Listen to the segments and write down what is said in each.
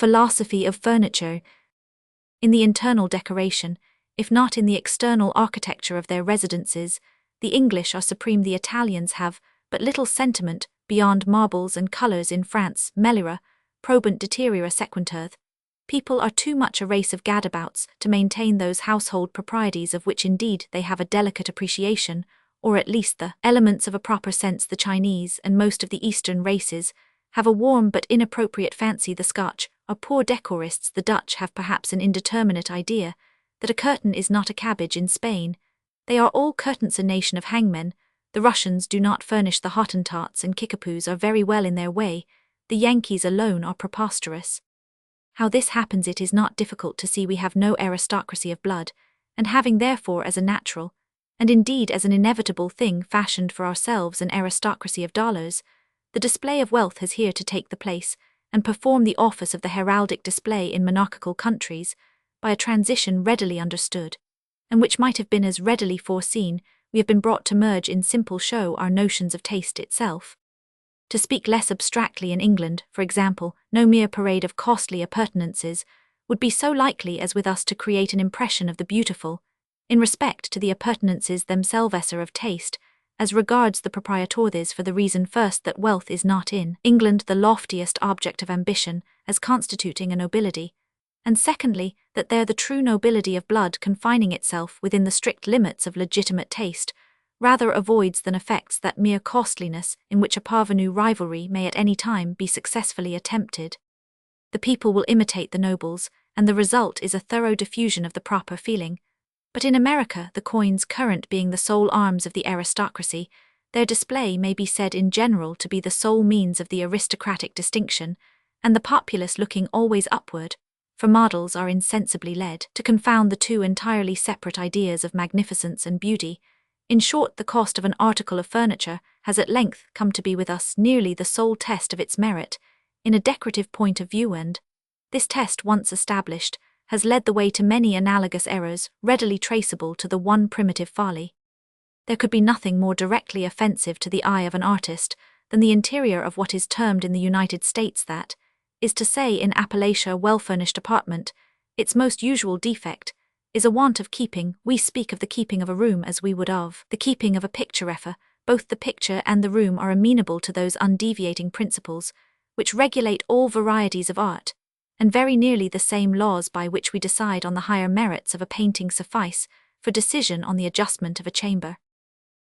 philosophy of furniture. In the internal decoration, if not in the external architecture of their residences, the English are supreme. The Italians have but little sentiment beyond marbles and colours. In France, melira, probant deteriora sequenturth. People are too much a race of gadabouts to maintain those household proprieties of which indeed they have a delicate appreciation, or at least the elements of a proper sense. The Chinese and most of the Eastern races have a warm but inappropriate fancy. The Scotch are poor decorists. The Dutch have perhaps an indeterminate idea that a curtain is not a cabbage. In Spain, they are all curtains. A nation of hangmen. The Russians do not furnish. The Hottentots and Kickapoos are very well in their way. The Yankees alone are preposterous. How this happens it is not difficult to see. We have no aristocracy of blood, and having therefore as a natural, and indeed as an inevitable thing, fashioned for ourselves an aristocracy of dollars, the display of wealth has here to take the place and perform the office of the heraldic display in monarchical countries, by a transition readily understood, and which might have been as readily foreseen. We have been brought to merge in simple show our notions of taste itself. To speak less abstractly, in England, for example, no mere parade of costly appurtenances would be so likely as with us to create an impression of the beautiful, in respect to the appurtenances themselves are of taste, as regards the proprietors, for the reason first that wealth is not in England the loftiest object of ambition, as constituting a nobility, and secondly, that there the true nobility of blood, confining itself within the strict limits of legitimate taste, rather avoids than affects that mere costliness in which a parvenu rivalry may at any time be successfully attempted. The people will imitate the nobles, and the result is a thorough diffusion of the proper feeling. But in America, the coins current being the sole arms of the aristocracy, their display may be said in general to be the sole means of the aristocratic distinction, and the populace looking always upward, for models are insensibly led to confound the two entirely separate ideas of magnificence and beauty. In short, the cost of an article of furniture has at length come to be with us nearly the sole test of its merit, in a decorative point of view, and, this test once established, has led the way to many analogous errors readily traceable to the one primitive folly. There could be nothing more directly offensive to the eye of an artist than the interior of what is termed in the United States that is to say in Appalachia well-furnished apartment. Its most usual defect is a want of keeping. We speak of the keeping of a room as we would of the keeping of a picture. Both the picture and the room are amenable to those undeviating principles which regulate all varieties of art, and very nearly the same laws by which we decide on the higher merits of a painting suffice for decision on the adjustment of a chamber.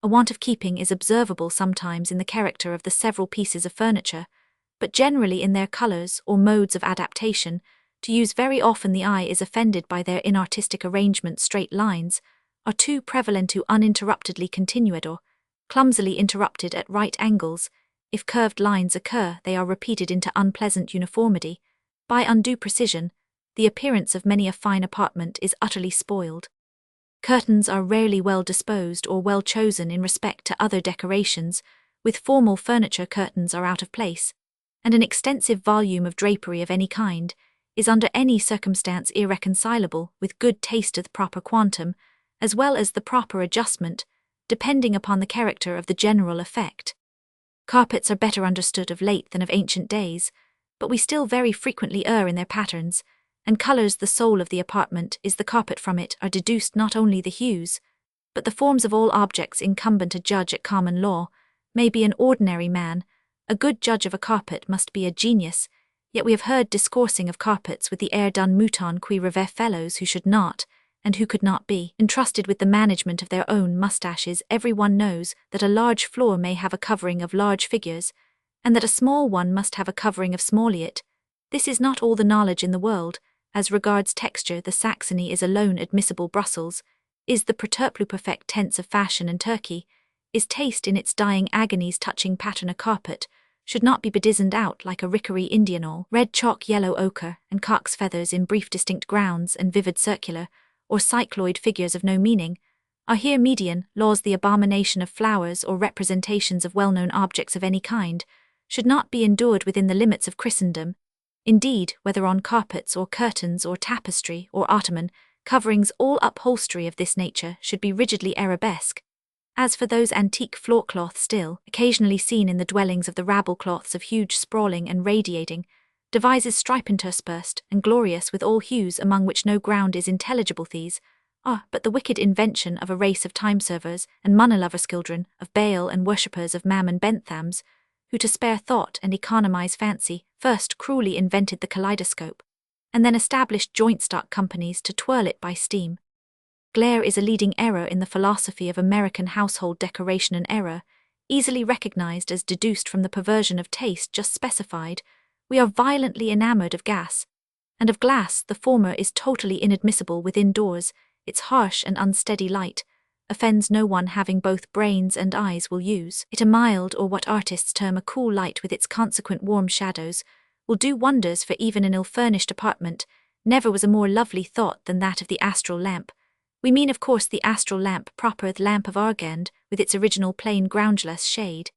A want of keeping is observable sometimes in the character of the several pieces of furniture, but generally in their colours or modes of adaptation. To use very often, the eye is offended by their inartistic arrangement. Straight lines are too prevalent to uninterruptedly continued or clumsily interrupted at right angles. If curved lines occur, they are repeated into unpleasant uniformity. By undue precision, the appearance of many a fine apartment is utterly spoiled. Curtains are rarely well disposed or well chosen in respect to other decorations. With formal furniture, curtains are out of place, and an extensive volume of drapery of any kind is under any circumstance irreconcilable with good taste. The proper quantum, as well as the proper adjustment, depending upon the character of the general effect. Carpets are better understood of late than of ancient days, but we still very frequently err in their patterns, and colours the soul of the apartment is the carpet. From it are deduced not only the hues, but the forms of all objects. Incumbent a judge at common law may be an ordinary man, a good judge of a carpet must be a genius. Yet we have heard discoursing of carpets with the air d'un mouton qui revêt fellows who should not, and who could not be, entrusted with the management of their own moustaches. Every one knows that a large floor may have a covering of large figures, and that a small one must have a covering of smalliot. This is not all the knowledge in the world. As regards texture, the Saxony is alone admissible. Brussels is the preterpluperfect tense of fashion, and Turkey is taste in its dying agonies touching pattern. A carpet should not be bedizened out like a rickery Indianol. Red chalk, yellow ochre, and cock's feathers in brief distinct grounds, and vivid circular or cycloid figures of no meaning, are here median laws. The abomination of flowers or representations of well-known objects of any kind should not be endured within the limits of Christendom. Indeed, whether on carpets or curtains or tapestry or ottoman coverings, all upholstery of this nature should be rigidly arabesque. As for those antique floorcloths still occasionally seen in the dwellings of the rabble, cloths of huge sprawling and radiating, devises stripe interspersed and glorious with all hues among which no ground is intelligible. These are but the wicked invention of a race of time-servers and money-lovers, children of Baal and worshippers of Mammon Benthams, who to spare thought and economize fancy first cruelly invented the kaleidoscope, and then established joint stock companies to twirl it by steam. Glare is a leading error in the philosophy of American household decoration, an error easily recognized as deduced from the perversion of taste just specified. We are violently enamored of gas, and of glass. The former is totally inadmissible within doors. Its harsh and unsteady light offends no one having both brains and eyes will use it. A mild, or what artists term a cool light, with its consequent warm shadows, will do wonders for even an ill-furnished apartment. Never was a more lovely thought than that of the astral lamp. We mean, of course, the astral lamp proper, the lamp of Argand, with its original plain groundless shade,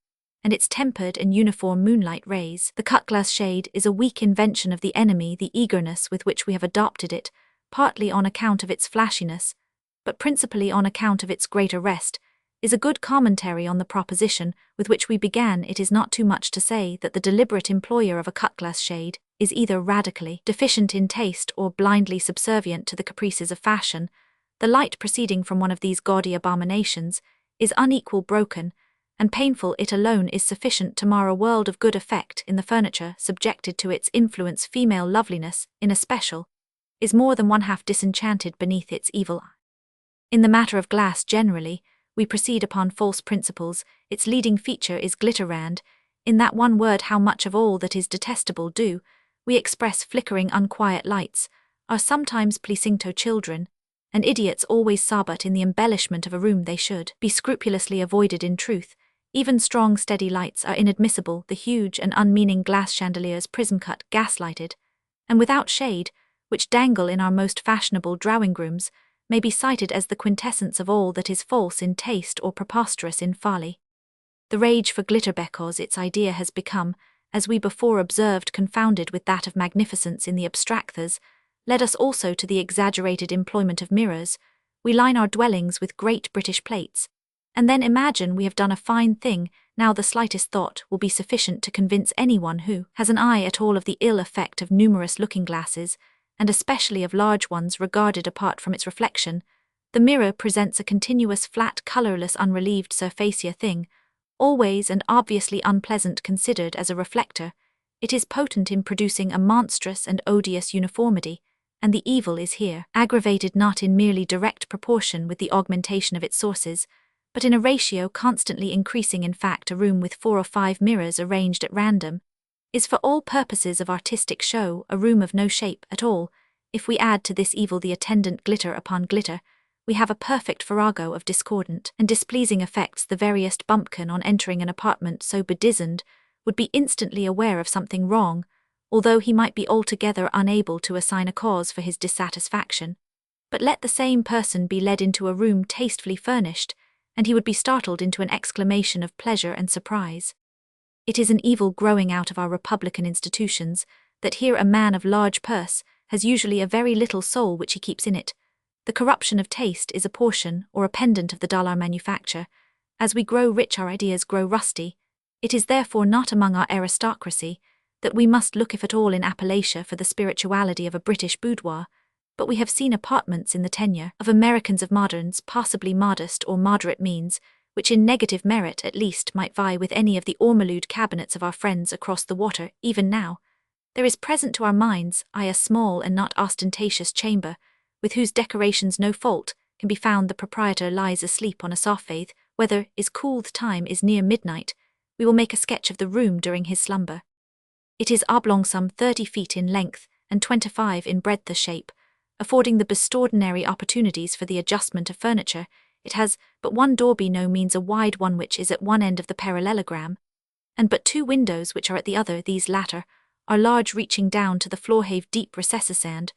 and its tempered and uniform moonlight rays. The cut-glass shade is a weak invention of the enemy. The eagerness with which we have adopted it, partly on account of its flashiness, but principally on account of its greater rest, is a good commentary on the proposition with which we began. It is not too much to say that the deliberate employer of a cut-glass shade is either radically deficient in taste or blindly subservient to the caprices of fashion. The light proceeding from one of these gaudy abominations is unequal, broken, and painful. It alone is sufficient to mar a world of good effect in the furniture subjected to its influence. Female loveliness, in especial, is more than one-half disenchanted beneath its evil eye. In the matter of glass generally, we proceed upon false principles. Its leading feature is glitterand. In that one word, how much of all that is detestable do we express? Flickering, unquiet lights are sometimes pleasing to children, and idiots always sabbat in the embellishment of a room. They should be scrupulously avoided. In truth, even strong, steady lights are inadmissible. The huge and unmeaning glass chandeliers, prism-cut, gas-lighted, and without shade, which dangle in our most fashionable drawing-rooms, may be cited as the quintessence of all that is false in taste or preposterous in folly. The rage for glitter, because its idea has become, as we before observed, confounded with that of magnificence in the abstractors, led us also to the exaggerated employment of mirrors. We line our dwellings with great British plates, and then imagine we have done a fine thing. Now the slightest thought will be sufficient to convince anyone who has an eye at all of the ill effect of numerous looking-glasses, and especially of large ones regarded apart from its reflection. The mirror presents a continuous, flat, colourless, unrelieved surface, a thing always and obviously unpleasant considered as a reflector. It is potent in producing a monstrous and odious uniformity, and the evil is here aggravated not in merely direct proportion with the augmentation of its sources, but in a ratio constantly increasing. In fact, a room with 4 or 5 mirrors arranged at random is for all purposes of artistic show a room of no shape at all. If we add to this evil the attendant glitter upon glitter, we have a perfect farrago of discordant and displeasing effects. The veriest bumpkin, on entering an apartment so bedizened, would be instantly aware of something wrong, although he might be altogether unable to assign a cause for his dissatisfaction. But let the same person be led into a room tastefully furnished, and he would be startled into an exclamation of pleasure and surprise. It is an evil growing out of our republican institutions, that here a man of large purse has usually a very little soul which he keeps in it. The corruption of taste is a portion or a pendant of the dollar manufacture. As we grow rich, our ideas grow rusty. It is therefore not among our aristocracy that we must look, if at all, in Appalachia for the spirituality of a British boudoir, but we have seen apartments in the tenure of Americans of moderns, possibly modest or moderate means, which in negative merit at least might vie with any of the ormolude cabinets of our friends across the water. Even now, there is present to our minds a small and not ostentatious chamber, with whose decorations no fault can be found. The proprietor lies asleep on a soffithe. Whether is cool, the time is near midnight. We will make a sketch of the room during his slumber. It is oblong, some 30 feet in length and 25 in breadth, the shape, affording the best ordinary opportunities for the adjustment of furniture. It has but one door, by no means a wide one, which is at one end of the parallelogram, and but 2 windows which are at the other. These latter are large, reaching down to the floor, have deep recesses, and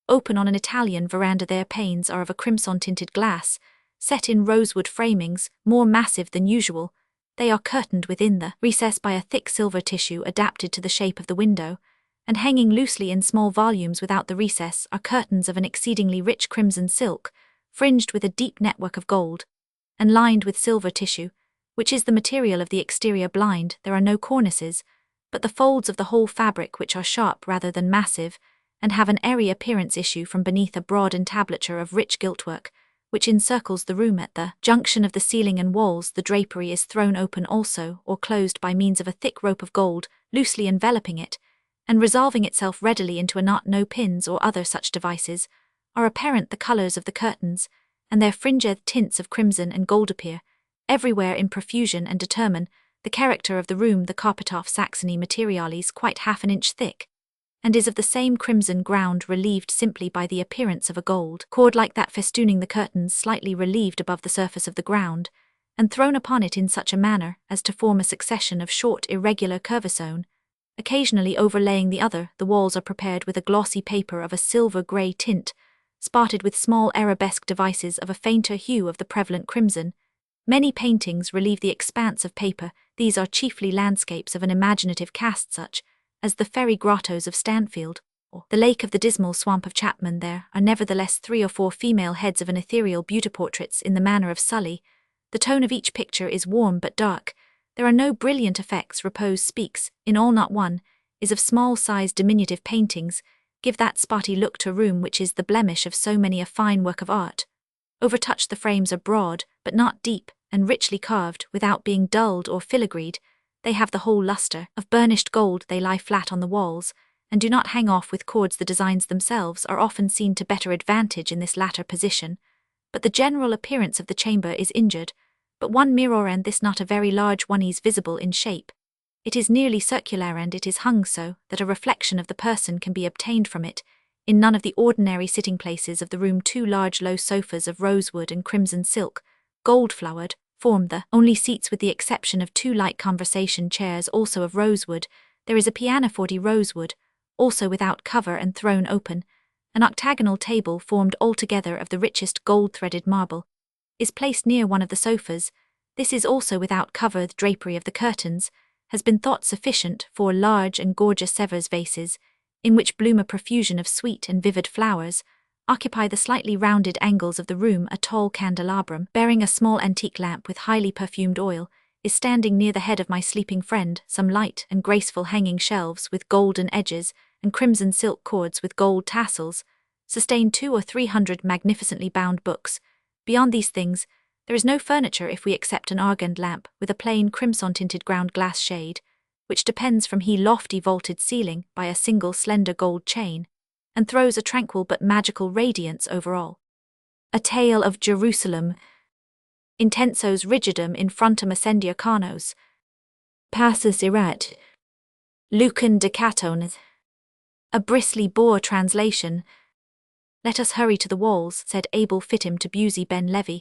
open on an Italian veranda. Their panes are of a crimson-tinted glass, set in rosewood framings, more massive than usual. They are curtained within the recess by a thick silver tissue adapted to the shape of the window, and hanging loosely in small volumes without the recess are curtains of an exceedingly rich crimson silk, fringed with a deep network of gold, and lined with silver tissue, which is the material of the exterior blind. There are no cornices, but the folds of the whole fabric which are sharp rather than massive, and have an airy appearance issue from beneath a broad entablature of rich giltwork, which encircles the room. At the junction of the ceiling and walls the drapery is thrown open also, or closed by means of a thick rope of gold, loosely enveloping it, and resolving itself readily into a knot. No pins or other such devices are apparent. The colours of the curtains, and their fringed tints of crimson and gold appear everywhere in profusion and determine the character of the room. The carpet of Saxony materialis quite half an inch thick, and is of the same crimson ground, relieved simply by the appearance of a gold cord like that festooning the curtains, slightly relieved above the surface of the ground, and thrown upon it in such a manner as to form a succession of short irregular curvaceone, occasionally overlaying the other. The walls are prepared with a glossy paper of a silver-grey tint, spotted with small arabesque devices of a fainter hue of the prevalent crimson. Many paintings relieve the expanse of paper. These are chiefly landscapes of an imaginative cast, such as the fairy grottos of Stanfield, or the lake of the dismal swamp of Chapman. There are nevertheless 3 or 4 female heads of an ethereal beauty, portraits in the manner of Sully. The tone of each picture is warm but dark. There are no brilliant effects. Repose speaks, in all not one, is of small-sized diminutive paintings, give that spotty look to room which is the blemish of so many a fine work of art. Overtouched, the frames are broad, but not deep, and richly carved, without being dulled or filigreed. They have the whole lustre of burnished gold. They lie flat on the walls, and do not hang off with cords. The designs themselves are often seen to better advantage in this latter position, but the general appearance of the chamber is injured. But one mirror, and this not a very large one, is visible in shape. It is nearly circular, and it is hung so that a reflection of the person can be obtained from it. In none of the ordinary sitting places of the room 2 large low sofas of rosewood and crimson silk, gold-flowered, form the only seats, with the exception of 2 light conversation chairs, also of rosewood. There is a pianoforte rosewood, also without cover and thrown open. An octagonal table, formed altogether of the richest gold-threaded marble, is placed near one of the sofas. This is also without cover. The drapery of the curtains has been thought sufficient. 4 large and gorgeous Sevres vases, in which bloom a profusion of sweet and vivid flowers, occupy the slightly rounded angles of the room. A tall candelabrum, bearing a small antique lamp with highly perfumed oil, is standing near the head of my sleeping friend. Some light and graceful hanging shelves with golden edges and crimson silk cords with gold tassels sustain 200 or 300 magnificently bound books. Beyond these things, there is no furniture if we except an argand lamp with a plain crimson-tinted ground glass shade, which depends from the lofty vaulted ceiling by a single slender gold chain, and throws a tranquil but magical radiance over all. A tale of Jerusalem. Intensos rigidum in frontum ascendia carnos. Passus erat. Lucan decaton. A bristly Boer translation. Let us hurry to the walls, said Abel Fittim to Busey ben Levi,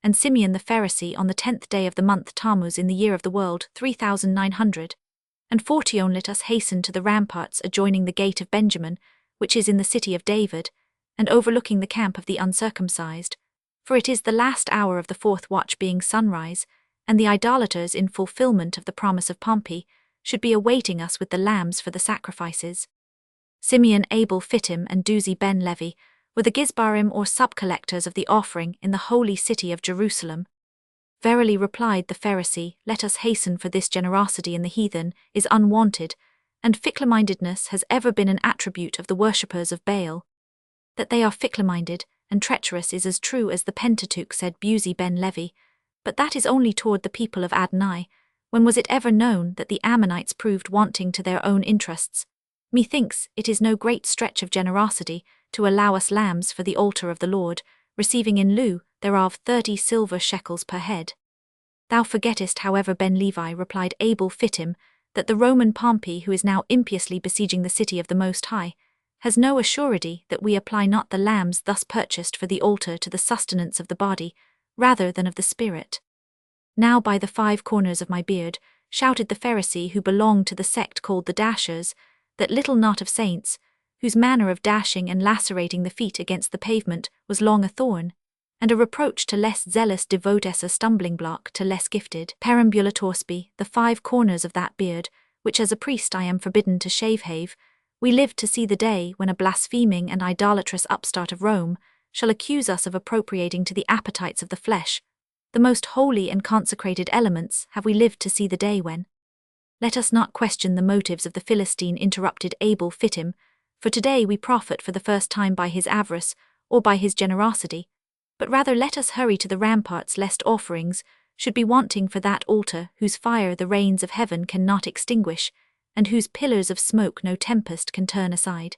and Simeon the Pharisee, on the 10th day of the month Tammuz in the year of the world 3940. Let us hasten to the ramparts adjoining the gate of Benjamin, which is in the city of David, and overlooking the camp of the uncircumcised, for it is the last hour of the 4th watch, being sunrise, and the idolaters, in fulfillment of the promise of Pompey, should be awaiting us with the lambs for the sacrifices. Simeon, Abel Fittim, and Duzi ben Levi were the Gizbarim or sub-collectors of the offering in the holy city of Jerusalem. Verily, replied the Pharisee, let us hasten, for this generosity in the heathen is unwanted, and fickle-mindedness has ever been an attribute of the worshippers of Baal. That they are fickle-minded and treacherous is as true as the Pentateuch, said Busey ben Levi, but that is only toward the people of Adonai. When was it ever known that the Ammonites proved wanting to their own interests? Methinks it is no great stretch of generosity to allow us lambs for the altar of the Lord, receiving in lieu thereof 30 silver shekels per head. Thou forgettest, however, Ben Levi, replied Abel Fittim, that the Roman Pompey, who is now impiously besieging the city of the Most High, has no assurity that we apply not the lambs thus purchased for the altar to the sustenance of the body, rather than of the spirit. Now by the 5 corners of my beard, shouted the Pharisee, who belonged to the sect called the Dashers, that little knot of saints, whose manner of dashing and lacerating the feet against the pavement was long a thorn, and a reproach to less zealous devotees, a stumbling block to less gifted. Perambulatorsby, the 5 corners of that beard, which as a priest I am forbidden to have, we lived to see the day when a blaspheming and idolatrous upstart of Rome shall accuse us of appropriating to the appetites of the flesh the most holy and consecrated elements. Have we lived to see the day when? Let us not question the motives of the Philistine, interrupted Abel Fittim, for today we profit for the first time by his avarice, or by his generosity, but rather let us hurry to the ramparts lest offerings should be wanting for that altar whose fire the rains of heaven cannot extinguish, and whose pillars of smoke no tempest can turn aside.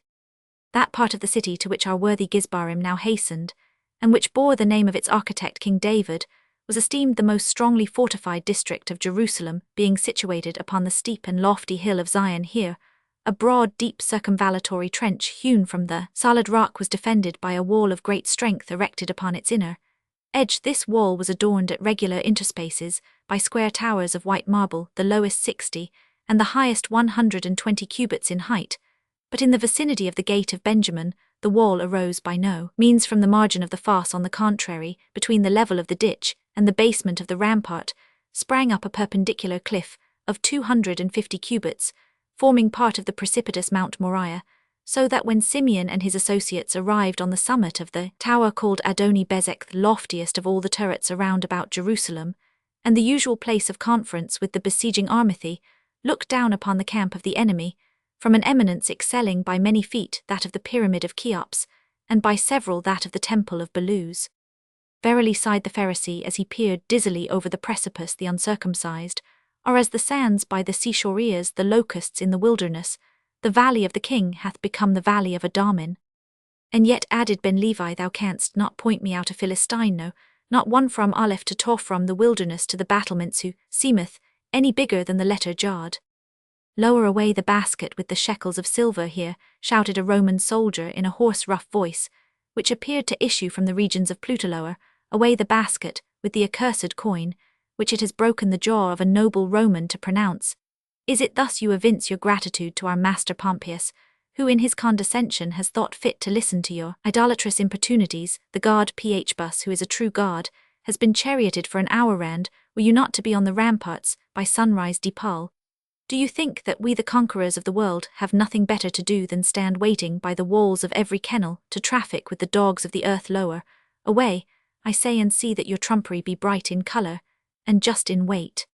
That part of the city to which our worthy Gizbarim now hastened, and which bore the name of its architect King David, was esteemed the most strongly fortified district of Jerusalem, being situated upon the steep and lofty hill of Zion. Here, a broad, deep circumvallatory trench hewn from the solid rock was defended by a wall of great strength erected upon its inner edge. This wall was adorned at regular interspaces by square towers of white marble, the lowest 60, and the highest 120 cubits in height, but in the vicinity of the gate of Benjamin, the wall arose by no means from the margin of the fosse. On the contrary, between the level of the ditch and the basement of the rampart, sprang up a perpendicular cliff of 250 cubits, forming part of the precipitous Mount Moriah, so that when Simeon and his associates arrived on the summit of the tower called Adoni Bezek, the loftiest of all the turrets around about Jerusalem, and the usual place of conference with the besieging army, looked down upon the camp of the enemy, from an eminence excelling by many feet that of the pyramid of Cheops, and by several that of the temple of Belus. Verily, sighed the Pharisee as he peered dizzily over the precipice, the uncircumcised are as the sands by the seashore, ears the locusts in the wilderness. The valley of the king hath become the valley of Adamin. And yet, added Ben Levi, thou canst not point me out a Philistine, no, not one from Aleph to Taw, from the wilderness to the battlements, who seemeth any bigger than the letter Jod. Lower away the basket with the shekels of silver here, shouted a Roman soldier in a hoarse, rough voice, which appeared to issue from the regions of Pluto. Lower away the basket with the accursed coin, which it has broken the jaw of a noble Roman to pronounce. Is it thus you evince your gratitude to our master Pompeius, who in his condescension has thought fit to listen to your idolatrous importunities? The god Phbus, who is a true god, has been charioted for an hour round. Were you not to be on the ramparts by sunrise, Dipal? Do you think that we, the conquerors of the world, have nothing better to do than stand waiting by the walls of every kennel to traffic with the dogs of the earth? Lower away, I say, and see that your trumpery be bright in colour and just in weight.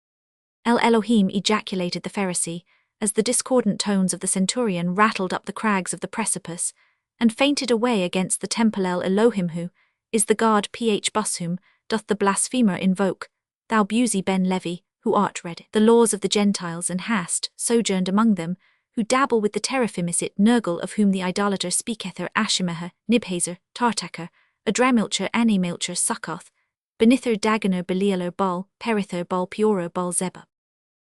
El Elohim, ejaculated the Pharisee, as the discordant tones of the centurion rattled up the crags of the precipice, and fainted away against the temple. El Elohim, who is the god Phbus, whom doth the blasphemer invoke, thou Buzi ben Levi, who art read the laws of the Gentiles, and hast sojourned among them, who dabble with the teraphim? Is it Nergal, of whom the idolater speaketh, or Ashimeher, Nibhazer, Tartaker, Adramilcher, Animilcher, Succoth, Benither, Dagoner, Belialer, Bal, Perither, Bal, Peora, Bal, Zeba?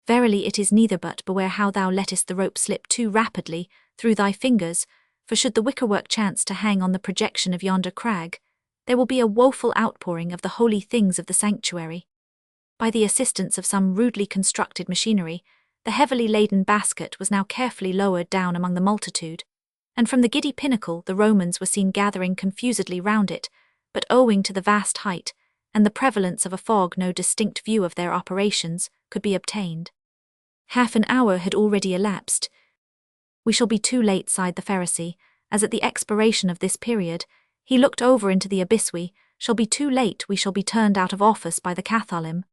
Verily it is neither, but beware how thou lettest the rope slip too rapidly through thy fingers, for should the wickerwork chance to hang on the projection of yonder crag, there will be a woeful outpouring of the holy things of the sanctuary. By the assistance of some rudely constructed machinery, the heavily laden basket was now carefully lowered down among the multitude, and from the giddy pinnacle the Romans were seen gathering confusedly round it, but owing to the vast height and the prevalence of a fog, no distinct view of their operations could be obtained. Half an hour had already elapsed. We shall be too late, sighed the Pharisee, as at the expiration of this period he looked over into the abyss. We shall be too late, we shall be turned out of office by the Cathalim.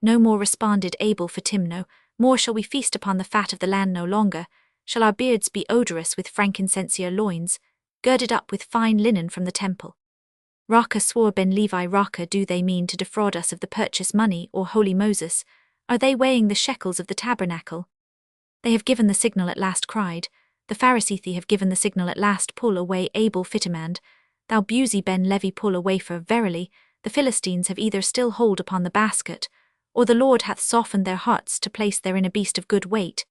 No more, responded Abel Fittim, no more shall we feast upon the fat of the land, no longer shall our beards be odorous with frankincense, loins girded up with fine linen from the temple. Raka, swore Ben Levi. Raka, do they mean to defraud us of the purchase money, or holy Moses? Are they weighing the shekels of the tabernacle? They have given the signal at last, cried the Pharisee. They have given the signal at last. Pull away, Abel Fittimand, thou Buzi ben Levi, pull away, for verily the Philistines have either still hold upon the basket, or the Lord hath softened their hearts to place therein a beast of good weight.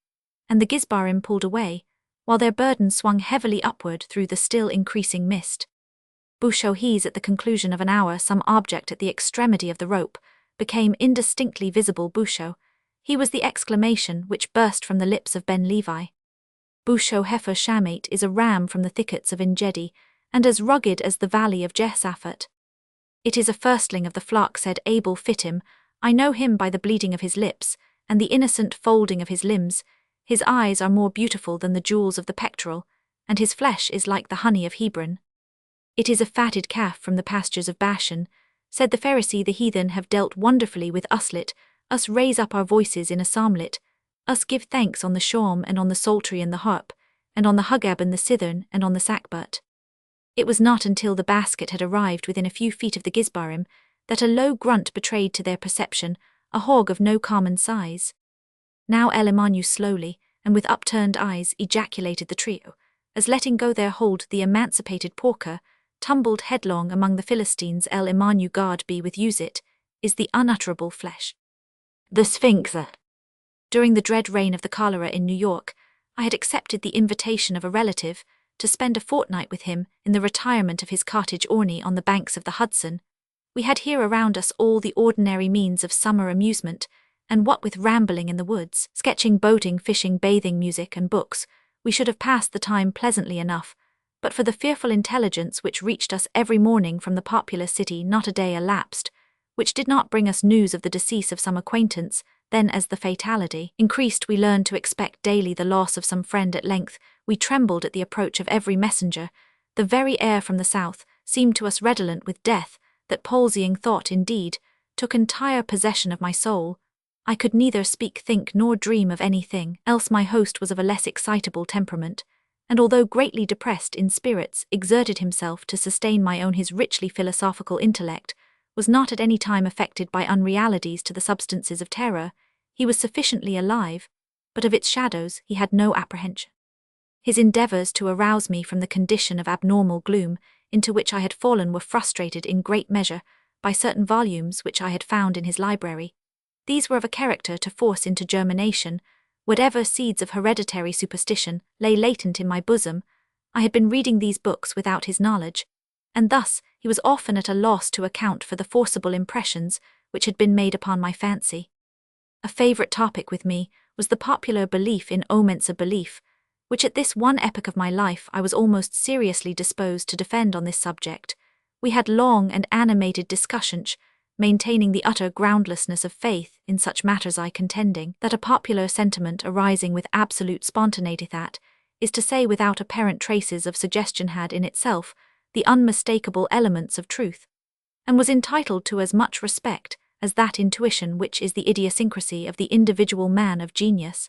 And the Gizbarim pulled away, while their burden swung heavily upward through the still increasing mist. Bushohes, at the conclusion of an hour, some object at the extremity of the rope became indistinctly visible. Busho, he was the exclamation which burst from the lips of Ben Levi. Busho Hefer Shamate is a ram from the thickets of Engedi, and as rugged as the valley of Jehsaphat. It is a firstling of the flock, said Abel Fittim. I know him by the bleeding of his lips, and the innocent folding of his limbs. His eyes are more beautiful than the jewels of the pectoral, and his flesh is like the honey of Hebron. It is a fatted calf from the pastures of Bashan, said the Pharisee. The heathen have dealt wonderfully with us. Let us raise up our voices in a psalmlet. Us give thanks on the shawm and on the psaltery and the harp, and on the huggab and the cithern and on the sackbut. It was not until the basket had arrived within a few feet of the gizbarim that a low grunt betrayed to their perception a hog of no common size. Now El Imanu slowly, and with upturned eyes, ejaculated the trio, as letting go their hold the emancipated porker tumbled headlong among the Philistines. El Imanu, God be with it, is the unutterable flesh. The Sphinx. During the dread reign of the cholera in New York, I had accepted the invitation of a relative to spend a fortnight with him in the retirement of his cottage Ornate on the banks of the Hudson. We had here around us all the ordinary means of summer amusement, and what with rambling in the woods, sketching, boating, fishing, bathing, music, and books, we should have passed the time pleasantly enough, but for the fearful intelligence which reached us every morning from the populous city. Not a day elapsed which did not bring us news of the decease of some acquaintance. Then, as the fatality increased, we learned to expect daily the loss of some friend. At length, we trembled at the approach of every messenger. The very air from the south seemed to us redolent with death. That palsying thought, indeed, took entire possession of my soul. I could neither speak, think, nor dream of anything else. My host was of a less excitable temperament, and although greatly depressed in spirits, exerted himself to sustain my own. His richly philosophical intellect was not at any time affected by unrealities to the substances of terror. He was sufficiently alive, but of its shadows he had no apprehension. His endeavours to arouse me from the condition of abnormal gloom into which I had fallen were frustrated in great measure by certain volumes which I had found in his library. These were of a character to force into germination whatever seeds of hereditary superstition lay latent in my bosom. I had been reading these books without his knowledge, and thus he was often at a loss to account for the forcible impressions which had been made upon my fancy. A favourite topic with me was the popular belief in omens, a belief which at this one epoch of my life I was almost seriously disposed to defend. On this subject we had long and animated discussions, maintaining the utter groundlessness of faith in such matters, I contending that a popular sentiment arising with absolute spontaneity, that is to say without apparent traces of suggestion, had in itself the unmistakable elements of truth, and was entitled to as much respect as that intuition which is the idiosyncrasy of the individual man of genius.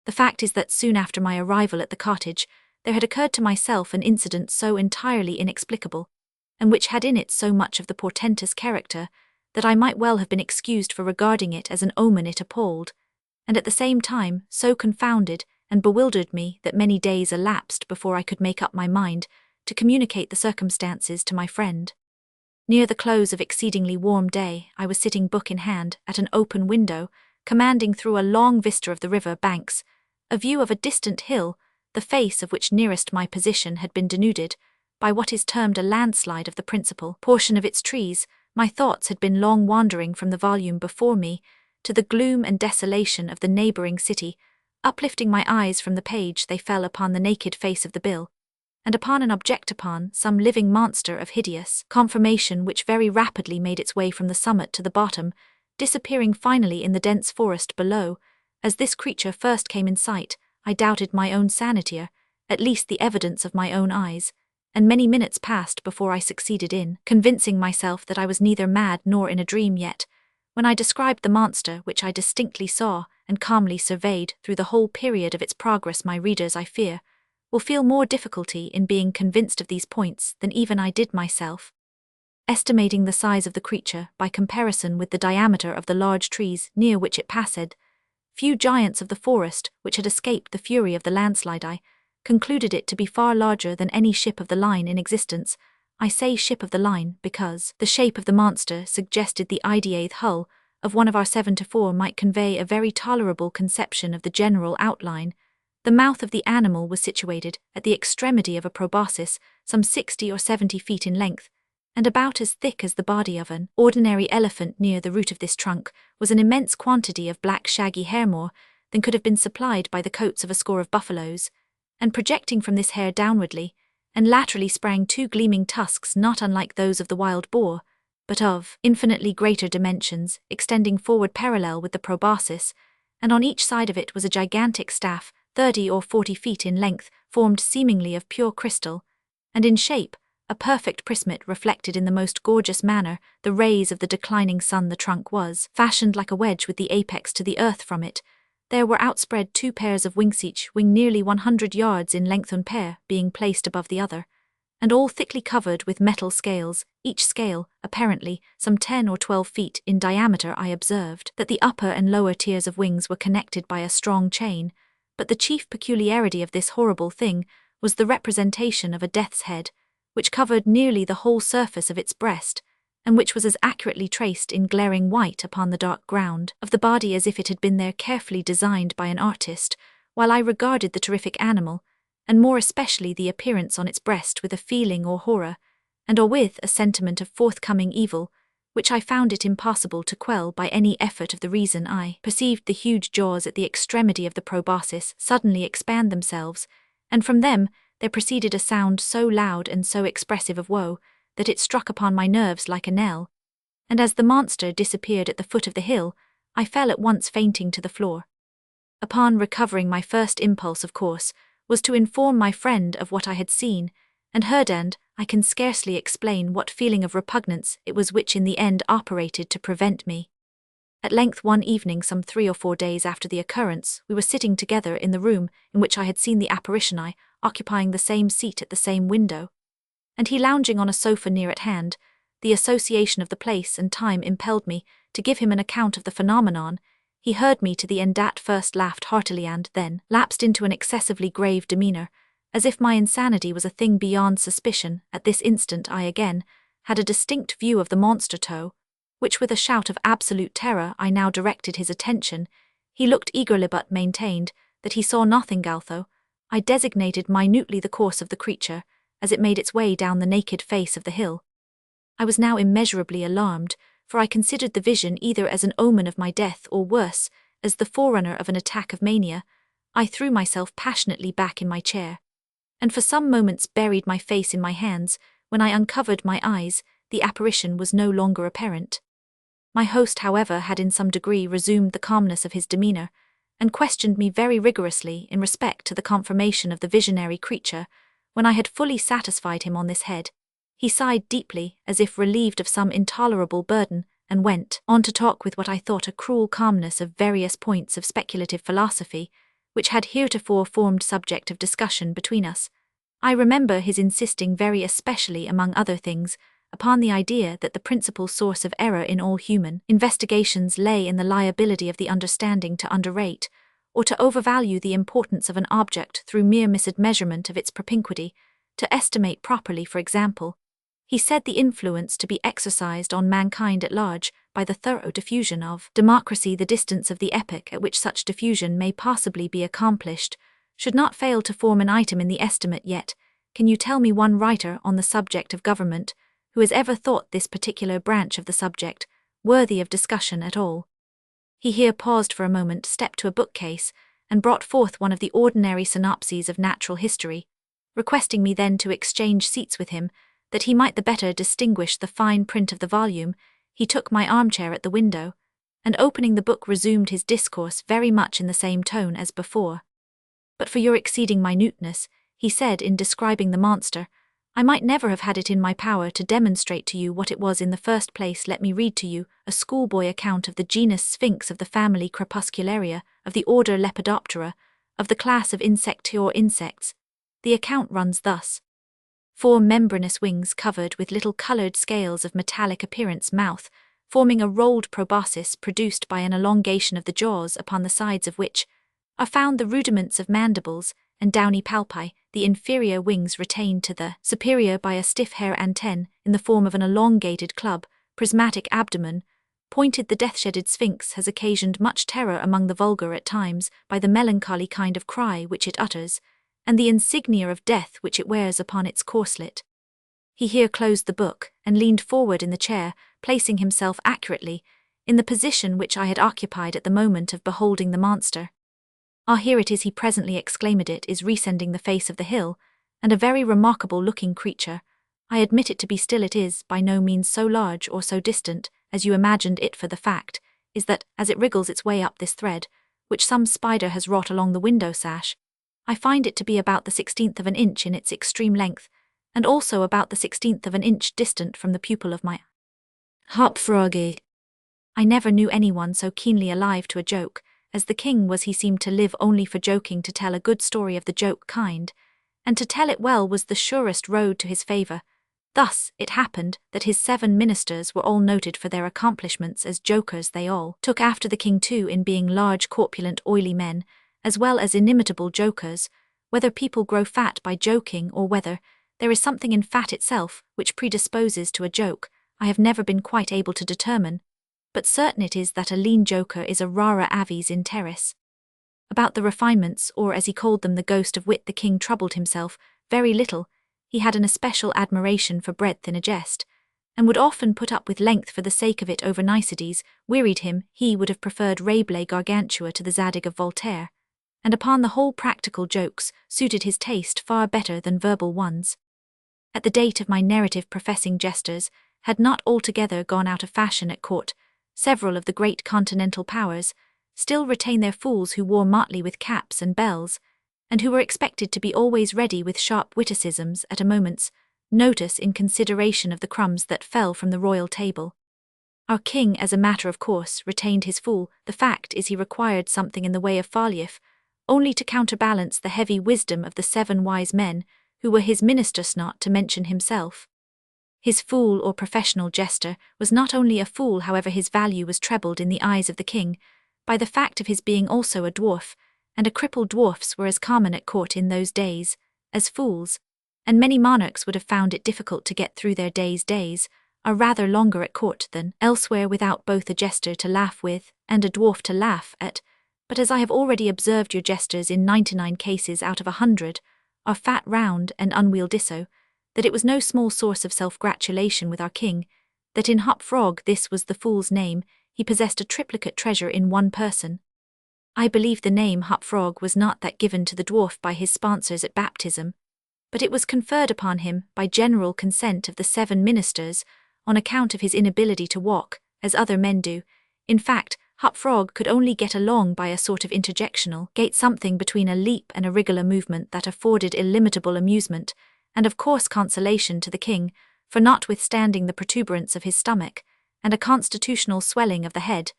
The fact is that soon after my arrival at the cottage there had occurred to myself an incident so entirely inexplicable, and which had in it so much of the portentous character, that I might well have been excused for regarding it as an omen. It appalled, and at the same time so confounded and bewildered me that many days elapsed before I could make up my mind to communicate the circumstances to my friend. Near the close of exceedingly warm day, I was sitting book in hand at an open window, commanding through a long vista of the river banks a view of a distant hill, the face of which nearest my position had been denuded by what is termed a landslide of the principal portion of its trees. My thoughts had been long wandering from the volume before me to the gloom and desolation of the neighbouring city. Uplifting my eyes from the page, they fell upon the naked face of the bill, and upon an object, upon some living monster of hideous conformation, which very rapidly made its way from the summit to the bottom, disappearing finally in the dense forest below. As this creature first came in sight, I doubted my own sanity, or at least the evidence of my own eyes, and many minutes passed before I succeeded in convincing myself that I was neither mad nor in a dream. Yet, when I described the monster which I distinctly saw and calmly surveyed through the whole period of its progress, my readers, I fear, will feel more difficulty in being convinced of these points than even I did myself. Estimating the size of the creature by comparison with the diameter of the large trees near which it passed, few giants of the forest which had escaped the fury of the landslide, I concluded it to be far larger than any ship of the line in existence. I say ship of the line because the shape of the monster suggested the ideate hull of one of our 7-4 might convey a very tolerable conception of the general outline. The mouth of the animal was situated at the extremity of a proboscis, some 60 or 70 feet in length, and about as thick as the body of an ordinary elephant. Near the root of this trunk was an immense quantity of black shaggy hair, more than could have been supplied by the coats of a score of buffaloes, and projecting from this hair downwardly and laterally sprang two gleaming tusks not unlike those of the wild boar, but of infinitely greater dimensions, extending forward parallel with the proboscis, and on each side of it was a gigantic staff, 30 or 40 feet in length, formed seemingly of pure crystal, and in shape a perfect prismet reflected in the most gorgeous manner the rays of the declining sun. The trunk was fashioned like a wedge with the apex to the earth from it. There were outspread 2 pairs of wings, each wing nearly 100 yards in length, one pair being placed above the other, and all thickly covered with metal scales, each scale, apparently, some 10 or 12 feet in diameter. I observed that the upper and lower tiers of wings were connected by a strong chain, but the chief peculiarity of this horrible thing was the representation of a death's head, which covered nearly the whole surface of its breast, and which was as accurately traced in glaring white upon the dark ground of the body as if it had been there carefully designed by an artist, while I regarded the terrific animal, and more especially the appearance on its breast, with a feeling or horror, and or with a sentiment of forthcoming evil, which I found it impossible to quell by any effort of the reason. I perceived the huge jaws at the extremity of the proboscis suddenly expand themselves, and from them there proceeded a sound so loud and so expressive of woe that it struck upon my nerves like a knell, and as the monster disappeared at the foot of the hill, I fell at once fainting to the floor. Upon recovering, my first impulse, of course, was to inform my friend of what I had seen and heard, and I can scarcely explain what feeling of repugnance it was which in the end operated to prevent me. At length one evening, some 3 or 4 days after the occurrence, we were sitting together in the room in which I had seen the apparition, I occupying the same seat at the same window, and he lounging on a sofa near at hand. The association of the place and time impelled me to give him an account of the phenomenon. He heard me to the end, at first laughed heartily, and then lapsed into an excessively grave demeanour, as if my insanity was a thing beyond suspicion. At this instant I again had a distinct view of the monster toe, which with a shout of absolute terror I now directed his attention. He looked eagerly, but maintained that he saw nothing, although I designated minutely the course of the creature as it made its way down the naked face of the hill. I was now immeasurably alarmed, for I considered the vision either as an omen of my death or, worse, as the forerunner of an attack of mania. I threw myself passionately back in my chair, and for some moments buried my face in my hands. When I uncovered my eyes, the apparition was no longer apparent. My host, however, had in some degree resumed the calmness of his demeanour, and questioned me very rigorously in respect to the confirmation of the visionary creature. When I had fully satisfied him on this head, he sighed deeply, as if relieved of some intolerable burden, and went on to talk with what I thought a cruel calmness of various points of speculative philosophy, which had heretofore formed subject of discussion between us. I remember his insisting very especially, among other things, upon the idea that the principal source of error in all human investigations lay in the liability of the understanding to underrate or to overvalue the importance of an object through mere misadmeasurement of its propinquity to estimate properly. For example, he said the influence to be exercised on mankind at large by the thorough diffusion of democracy, the distance of the epoch at which such diffusion may possibly be accomplished, should not fail to form an item in the estimate. Yet, can you tell me one writer on the subject of government who has ever thought this particular branch of the subject worthy of discussion at all? He here paused for a moment, stepped to a bookcase, and brought forth one of the ordinary synopses of natural history, requesting me then to exchange seats with him, that he might the better distinguish the fine print of the volume. He took my armchair at the window, and opening the book resumed his discourse very much in the same tone as before. But for your exceeding minuteness, he said, in describing the monster, I might never have had it in my power to demonstrate to you what it was in the first place. Let me read to you a schoolboy account of the genus Sphinx, of the family Crepuscularia, of the order Lepidoptera, of the class of insecta or insects. The account runs thus: 4 membranous wings covered with little coloured scales of metallic appearance, mouth, forming a rolled proboscis produced by an elongation of the jaws, upon the sides of which are found the rudiments of mandibles and downy palpi, the inferior wings retained to the superior by a stiff hair antenne in the form of an elongated club, prismatic abdomen, pointed. The death-shedded sphinx has occasioned much terror among the vulgar at times by the melancholy kind of cry which it utters, and the insignia of death which it wears upon its corslet. He here closed the book and leaned forward in the chair, placing himself accurately in the position which I had occupied at the moment of beholding the monster. Ah, here it is, he presently exclaimed. It is rescending the face of the hill, and a very remarkable-looking creature. I admit it to be. Still, it is by no means so large or so distant as you imagined it, for the fact is that, as it wriggles its way up this thread, which some spider has wrought along the window sash, I find it to be about the 16th of an inch in its extreme length, and also about the 16th of an inch distant from the pupil of my hop froggy. I never knew anyone so keenly alive to a joke, as the king was he seemed to live only for joking, to tell a good story of the joke kind, and to tell it well was the surest road to his favour. Thus it happened that his 7 ministers were all noted for their accomplishments as jokers. They all took after the king too in being large, corpulent, oily men, as well as inimitable jokers. Whether people grow fat by joking, or whether there is something in fat itself which predisposes to a joke, I have never been quite able to determine, but certain it is that a lean joker is a rara avis in terris. About the refinements, or as he called them, the ghost of wit, the king troubled himself very little. He had an especial admiration for breadth in a jest, and would often put up with length for the sake of it. Over niceties wearied him. He would have preferred Rabelais Gargantua to the Zadig of Voltaire, and upon the whole practical jokes suited his taste far better than verbal ones. At the date of my narrative, professing jesters had not altogether gone out of fashion at court. Several of the great continental powers still retain their fools who wore motley with caps and bells, and who were expected to be always ready with sharp witticisms at a moment's notice in consideration of the crumbs that fell from the royal table. Our king, as a matter of course, retained his fool. The fact is, he required something in the way of fallieff, only to counterbalance the heavy wisdom of the 7 wise men who were his ministers, not to mention himself. His fool, or professional jester, was not only a fool, however, his value was trebled in the eyes of the king by the fact of his being also a dwarf, and a crippled dwarfs were as common at court in those days as fools, and many monarchs would have found it difficult to get through their days are rather longer at court than elsewhere without both a jester to laugh with and a dwarf to laugh at. But as I have already observed, your jesters in 99 cases out of 100 are fat, round, and unwieldy, so that it was no small source of self-gratulation with our king that in Hop Frog, this was the fool's name, he possessed a triplicate treasure in one person. I believe the name Hop Frog was not that given to the dwarf by his sponsors at baptism, but it was conferred upon him by general consent of the 7 ministers on account of his inability to walk, as other men do. In fact, Hop Frog could only get along by a sort of interjectional gait, something between a leap and a wriggle movement that afforded illimitable amusement, and of course consolation to the king, for notwithstanding the protuberance of his stomach, and a constitutional swelling of the head,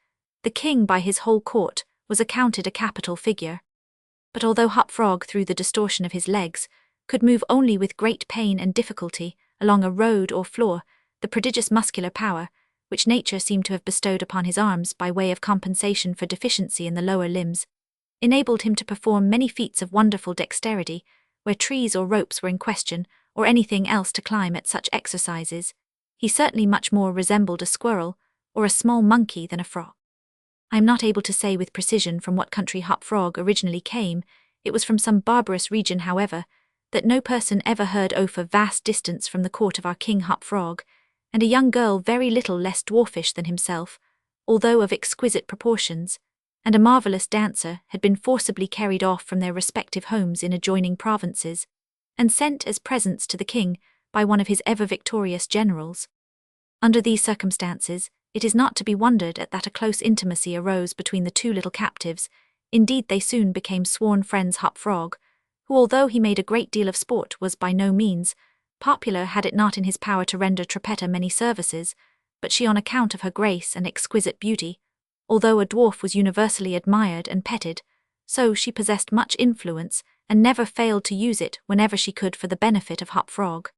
the king by his whole court was accounted a capital figure. But although Hop Frog, through the distortion of his legs, could move only with great pain and difficulty along a road or floor, the prodigious muscular power, which nature seemed to have bestowed upon his arms by way of compensation for deficiency in the lower limbs, enabled him to perform many feats of wonderful dexterity, where trees or ropes were in question, or anything else to climb. At such exercises, he certainly much more resembled a squirrel or a small monkey than a frog. I am not able to say with precision from what country Hop Frog originally came. It was from some barbarous region, however, that no person ever heard of a vast distance from the court of our king Hop Frog, and a young girl very little less dwarfish than himself, although of exquisite proportions, and a marvellous dancer, had been forcibly carried off from their respective homes in adjoining provinces, and sent as presents to the king by one of his ever-victorious generals. Under these circumstances, it is not to be wondered at that a close intimacy arose between the 2 little captives. Indeed, they soon became sworn friends. Hop Frog, who, although he made a great deal of sport, was by no means popular, had it not in his power to render Trippetta many services, but she, on account of her grace and exquisite beauty, although a dwarf, was universally admired and petted, so she possessed much influence, and never failed to use it whenever she could for the benefit of Hop Frog.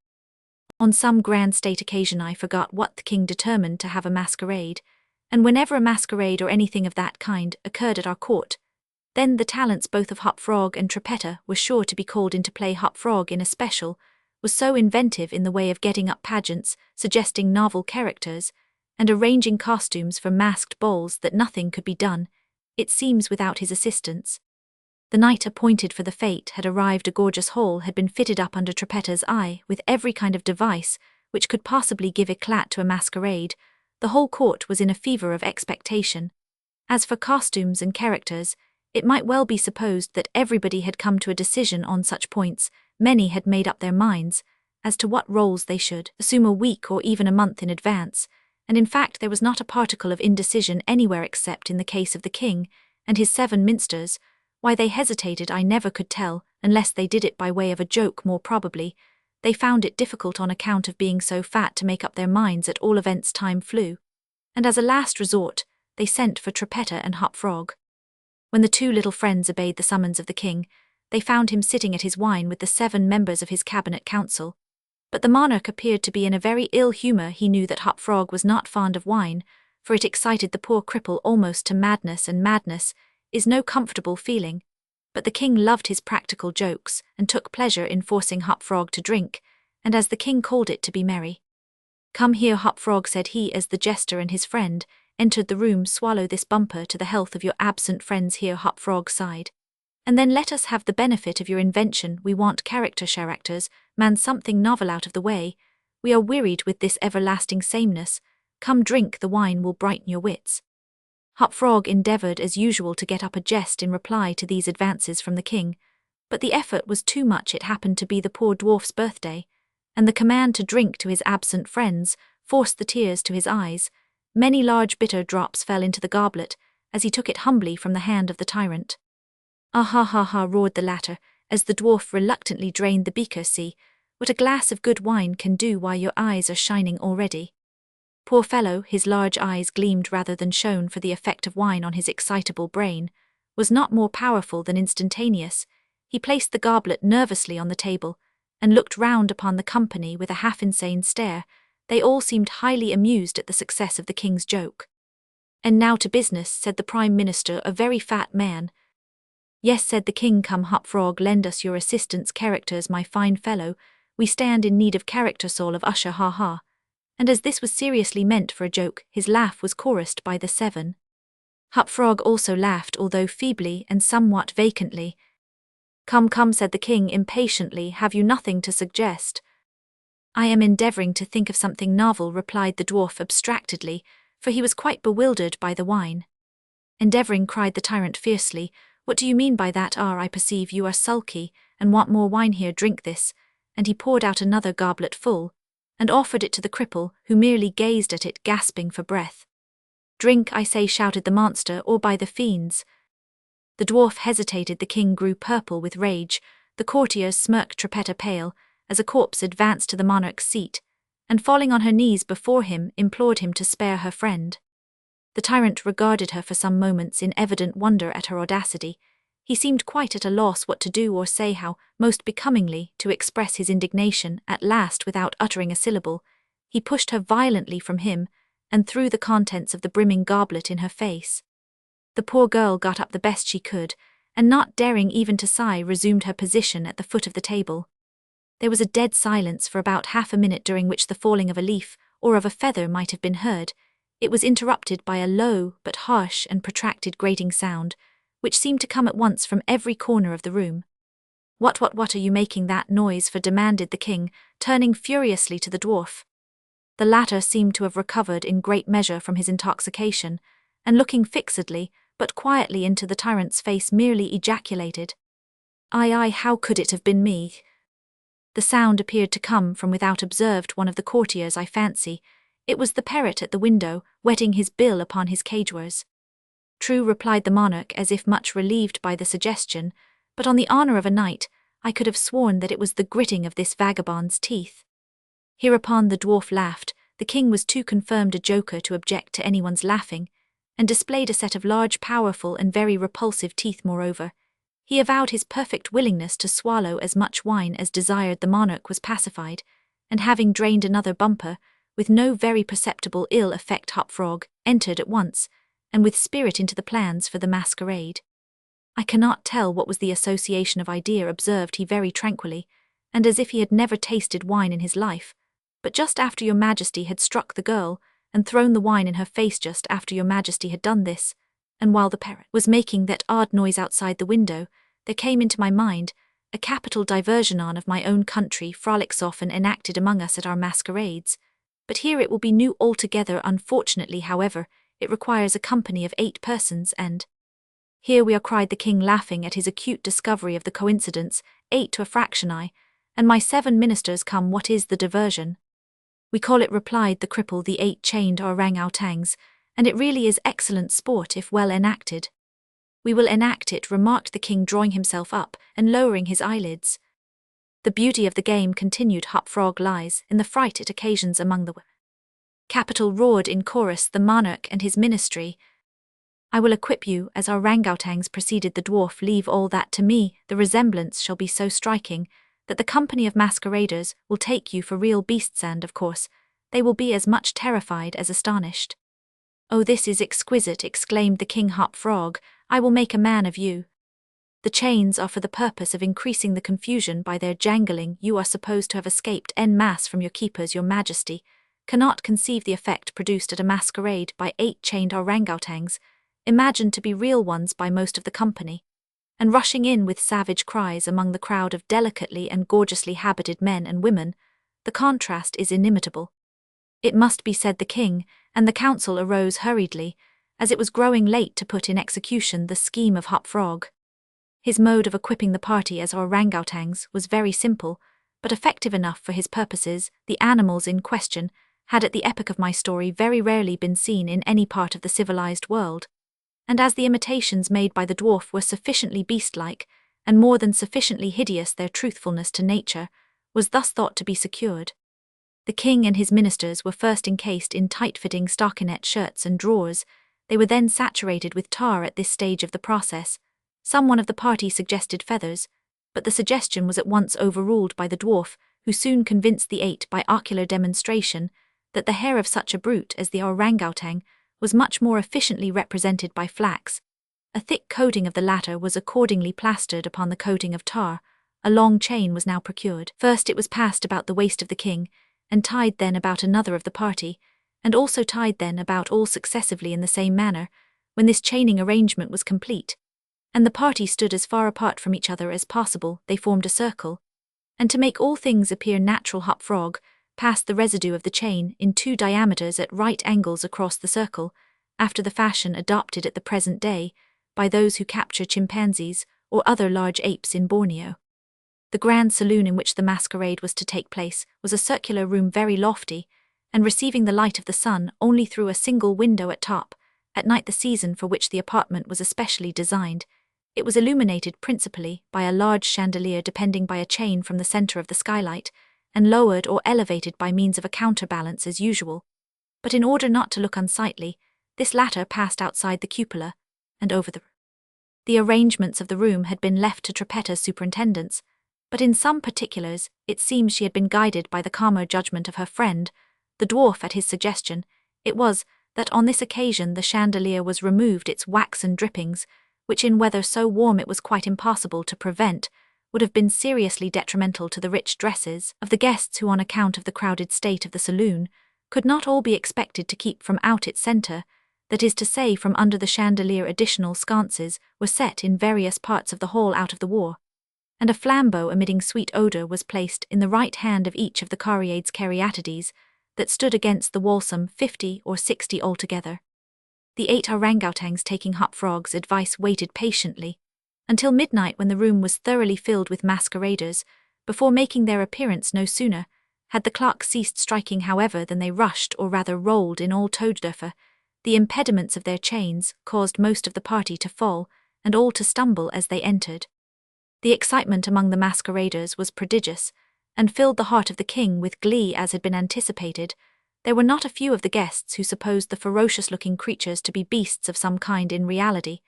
On some grand state occasion, I forgot what, the king determined to have a masquerade, and whenever a masquerade or anything of that kind occurred at our court, then the talents both of Hop Frog and Trippetta were sure to be called into play. Hop Frog, in especial, was so inventive in the way of getting up pageants, suggesting novel characters, and arranging costumes for masked balls that nothing could be done, it seems, without his assistance. The night appointed for the fete had arrived. A gorgeous hall had been fitted up under Trippetta's eye with every kind of device which could possibly give eclat to a masquerade. The whole court was in a fever of expectation. As for costumes and characters, it might well be supposed that everybody had come to a decision on such points. Many had made up their minds as to what roles they should assume a week or even a month in advance, and in fact there was not a particle of indecision anywhere except in the case of the king and his 7 minsters. Why they hesitated I never could tell, unless they did it by way of a joke. More probably, they found it difficult on account of being so fat to make up their minds. At all events, time flew, and as a last resort, they sent for Trippetta and Hop Frog. When the two little friends obeyed the summons of the king, they found him sitting at his wine with the 7 members of his cabinet council. But the monarch appeared to be in a very ill humour. He knew that Hop Frog was not fond of wine, for it excited the poor cripple almost to madness, and madness is no comfortable feeling. But the king loved his practical jokes, and took pleasure in forcing Hop Frog to drink, and as the king called it, to be merry. "Come here, Hop Frog," said he, as the jester and his friend entered the room. "Swallow this bumper to the health of your absent friends here," Hop Frog sighed. "And then let us have the benefit of your invention. We want characters, man, something novel out of the way. We are wearied with this everlasting sameness. Come drink, the wine will brighten your wits." Hop Frog endeavoured as usual to get up a jest in reply to these advances from the king, but the effort was too much. It happened to be the poor dwarf's birthday, and the command to drink to his absent friends forced the tears to his eyes. Many large bitter drops fell into the goblet as he took it humbly from the hand of the tyrant. "Ah ha ha ha," roared the latter, as the dwarf reluctantly drained the beaker. "See what a glass of good wine can do, while your eyes are shining already." Poor fellow, his large eyes gleamed rather than shone, for the effect of wine on his excitable brain was not more powerful than instantaneous. He placed the goblet nervously on the table and looked round upon the company with a half-insane stare. They all seemed highly amused at the success of the king's joke. "And now to business," said the Prime Minister, a very fat man. "Yes," said the king. "Come, Hop Frog, lend us your assistance. Characters, my fine fellow, we stand in need of character. Soul of Usher, ha ha." And as this was seriously meant for a joke, his laugh was chorused by the 7. Hop Frog also laughed, although feebly and somewhat vacantly. "Come, come," said the king impatiently, "have you nothing to suggest?" "I am endeavouring to think of something novel," replied the dwarf abstractedly, for he was quite bewildered by the wine. "Endeavouring," cried the tyrant fiercely. "What do you mean by that? I perceive you are sulky, and want more wine. Here, drink this," and he poured out another goblet full, and offered it to the cripple, who merely gazed at it, gasping for breath. "Drink, I say," shouted the monster, "or by the fiends." The dwarf hesitated. The king grew purple with rage. The courtiers smirked, tripetta pale, as a corpse advanced to the monarch's seat, and falling on her knees before him, implored him to spare her friend. The tyrant regarded her for some moments in evident wonder at her audacity. He seemed quite at a loss what to do or say how, most becomingly, to express his indignation. At last, without uttering a syllable, he pushed her violently from him, and threw the contents of the brimming goblet in her face. The poor girl got up the best she could, and not daring even to sigh, resumed her position at the foot of the table. There was a dead silence for about half a minute, during which the falling of a leaf or of a feather might have been heard. It was interrupted by a low but harsh and protracted grating sound, which seemed to come at once from every corner of the room. What are you making that noise for?" demanded the king, turning furiously to the dwarf. The latter seemed to have recovered in great measure from his intoxication, and looking fixedly but quietly into the tyrant's face, merely ejaculated, "Aye, how could it have been me?" The sound appeared to come from without, observed one of the courtiers. "I fancy it was the parrot at the window, whetting his bill upon his cagewares." "True," replied the monarch, as if much relieved by the suggestion, "but on the honour of a knight, I could have sworn that it was the gritting of this vagabond's teeth." Hereupon the dwarf laughed. The king was too confirmed a joker to object to anyone's laughing, and displayed a set of large, powerful, and very repulsive teeth. Moreover, he avowed his perfect willingness to swallow as much wine as desired. The monarch was pacified, and having drained another bumper, with no very perceptible ill effect, Hop Frog entered at once, and with spirit, into the plans for the masquerade. "I cannot tell what was the association of idea," observed he very tranquilly, and as if he had never tasted wine in his life, "but just after your majesty had struck the girl, and thrown the wine in her face, just after your majesty had done this, and while the parrot was making that odd noise outside the window, there came into my mind a capital diversion of my own country, frolics often enacted among us at our masquerades. But here it will be new altogether. Unfortunately, however, it requires a company of 8 persons, and—" "Here we are," cried the king, laughing at his acute discovery of the coincidence, "8 to a fraction, and my 7 ministers come. What is the diversion?" "We call it," replied the cripple, "the 8 chained orang-outangs, and it really is excellent sport if well enacted." "We will enact it," remarked the king, drawing himself up and lowering his eyelids. "The beauty of the game," continued Hop Frog, "lies in the fright it occasions among the capital," roared in chorus the monarch and his ministry. I will equip you, as our orangutans preceded the dwarf. Leave all that to me. The resemblance shall be so striking that the company of masqueraders will take you for real beasts, and, of course, they will be as much terrified as astonished." "Oh, this is exquisite," exclaimed the king hop frog. "I will make a man of you. The chains are for the purpose of increasing the confusion by their jangling. You are supposed to have escaped en masse from your keepers. Your majesty cannot conceive the effect produced at a masquerade by 8 chained orangutans, imagined to be real ones by most of the company, and rushing in with savage cries among the crowd of delicately and gorgeously habited men and women. The contrast is inimitable. It must be, said the king, and the council arose hurriedly, as it was growing late to put in execution the scheme of Hop Frog. His mode of equipping the party as orangutans was very simple, but effective enough for his purposes. The animals in question had at the epoch of my story very rarely been seen in any part of the civilized world, and as the imitations made by the dwarf were sufficiently beast-like, and more than sufficiently hideous, their truthfulness to nature was thus thought to be secured. The king and his ministers were first encased in tight-fitting stockinette shirts and drawers. They were then saturated with tar. At this stage of the process, someone of the party suggested feathers, but the suggestion was at once overruled by the dwarf, who soon convinced the 8 by ocular demonstration that the hair of such a brute as the orangutan was much more efficiently represented by flax. A thick coating of the latter was accordingly plastered upon the coating of tar. A long chain was now procured. First it was passed about the waist of the king, and tied then about another of the party, and also tied then about all successively in the same manner. When this chaining arrangement was complete, and the party stood as far apart from each other as possible, they formed a circle, and to make all things appear natural, Hop Frog passed the residue of the chain in 2 diameters at right angles across the circle, after the fashion adopted at the present day by those who capture chimpanzees or other large apes in Borneo. The grand saloon in which the masquerade was to take place was a circular room, very lofty, and receiving the light of the sun only through a single window at top. At night, the season for which the apartment was especially designed, it was illuminated principally by a large chandelier depending by a chain from the center of the skylight, and lowered or elevated by means of a counterbalance as usual. But in order not to look unsightly, this latter passed outside the cupola, and over the arrangements of the room had been left to Trippetta's superintendence, but in some particulars it seems she had been guided by the calmer judgment of her friend, the dwarf. At his suggestion, it was that on this occasion the chandelier was removed. Its waxen drippings, which in weather so warm it was quite impossible to prevent, would have been seriously detrimental to the rich dresses of the guests who, on account of the crowded state of the saloon, could not all be expected to keep from out its center, that is to say, from under the chandelier. Additional sconces were set in various parts of the hall out of the war, and a flambeau emitting sweet odor was placed in the right hand of each of the caryatides that stood against the wall, some 50 or 60 altogether. The 8 orangutans, taking Hop Frog's advice, waited patiently until midnight, when the room was thoroughly filled with masqueraders, before making their appearance. No sooner had the clock ceased striking, however, than they rushed, or rather rolled, in all Todorfer. The impediments of their chains caused most of the party to fall, and all to stumble as they entered. The excitement among the masqueraders was prodigious, and filled the heart of the king with glee, as had been anticipated. There were not a few of the guests who supposed the ferocious-looking creatures to be beasts of some kind in reality,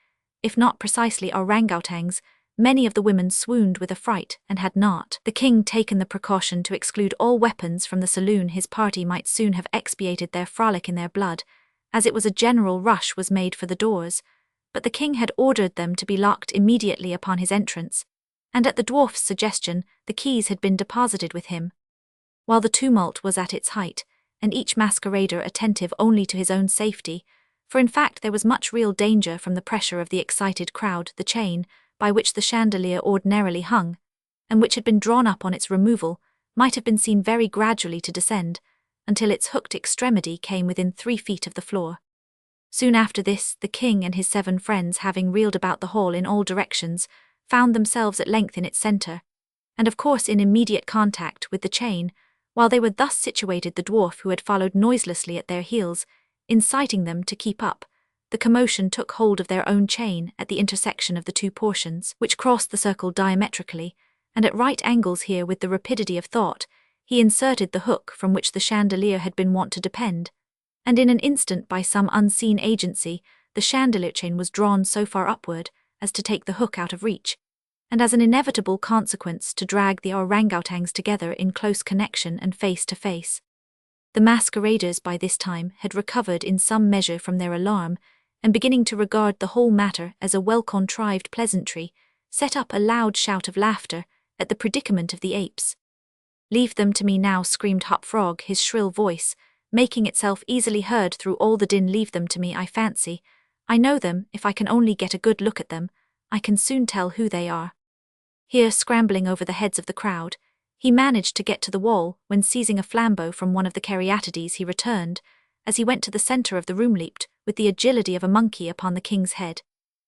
if not precisely orangutans. Many of the women swooned with affright, and had not the king taken the precaution to exclude all weapons from the saloon, his party might soon have expiated their frolic in their blood, as it was a general rush was made for the doors. But the king had ordered them to be locked immediately upon his entrance, and at the dwarf's suggestion the keys had been deposited with him. While the tumult was at its height, and each masquerader attentive only to his own safety, for in fact there was much real danger from the pressure of the excited crowd, the chain by which the chandelier ordinarily hung, and which had been drawn up on its removal, might have been seen very gradually to descend, until its hooked extremity came within 3 feet of the floor. Soon after this, the king and his 7 friends, having reeled about the hall in all directions, found themselves at length in its center, and of course in immediate contact with the chain. While they were thus situated, the dwarf, who had followed noiselessly at their heels, inciting them to keep up, the commotion took hold of their own chain at the intersection of the 2 portions, which crossed the circle diametrically, and at right angles. Here, with the rapidity of thought, he inserted the hook from which the chandelier had been wont to depend, and in an instant, by some unseen agency, the chandelier chain was drawn so far upward as to take the hook out of reach, and as an inevitable consequence to drag the orangutans together in close connection and face to face. The masqueraders by this time had recovered in some measure from their alarm, and beginning to regard the whole matter as a well-contrived pleasantry, set up a loud shout of laughter at the predicament of the apes. "Leave them to me now," screamed Hop Frog, his shrill voice making itself easily heard through all the din. "Leave them to me, I fancy. I know them. If I can only get a good look at them, I can soon tell who they are." Here, scrambling over the heads of the crowd, he managed to get to the wall when, seizing a flambeau from one of the caryatides, he returned, as he went to the centre of the room, leaped with the agility of a monkey upon the king's head,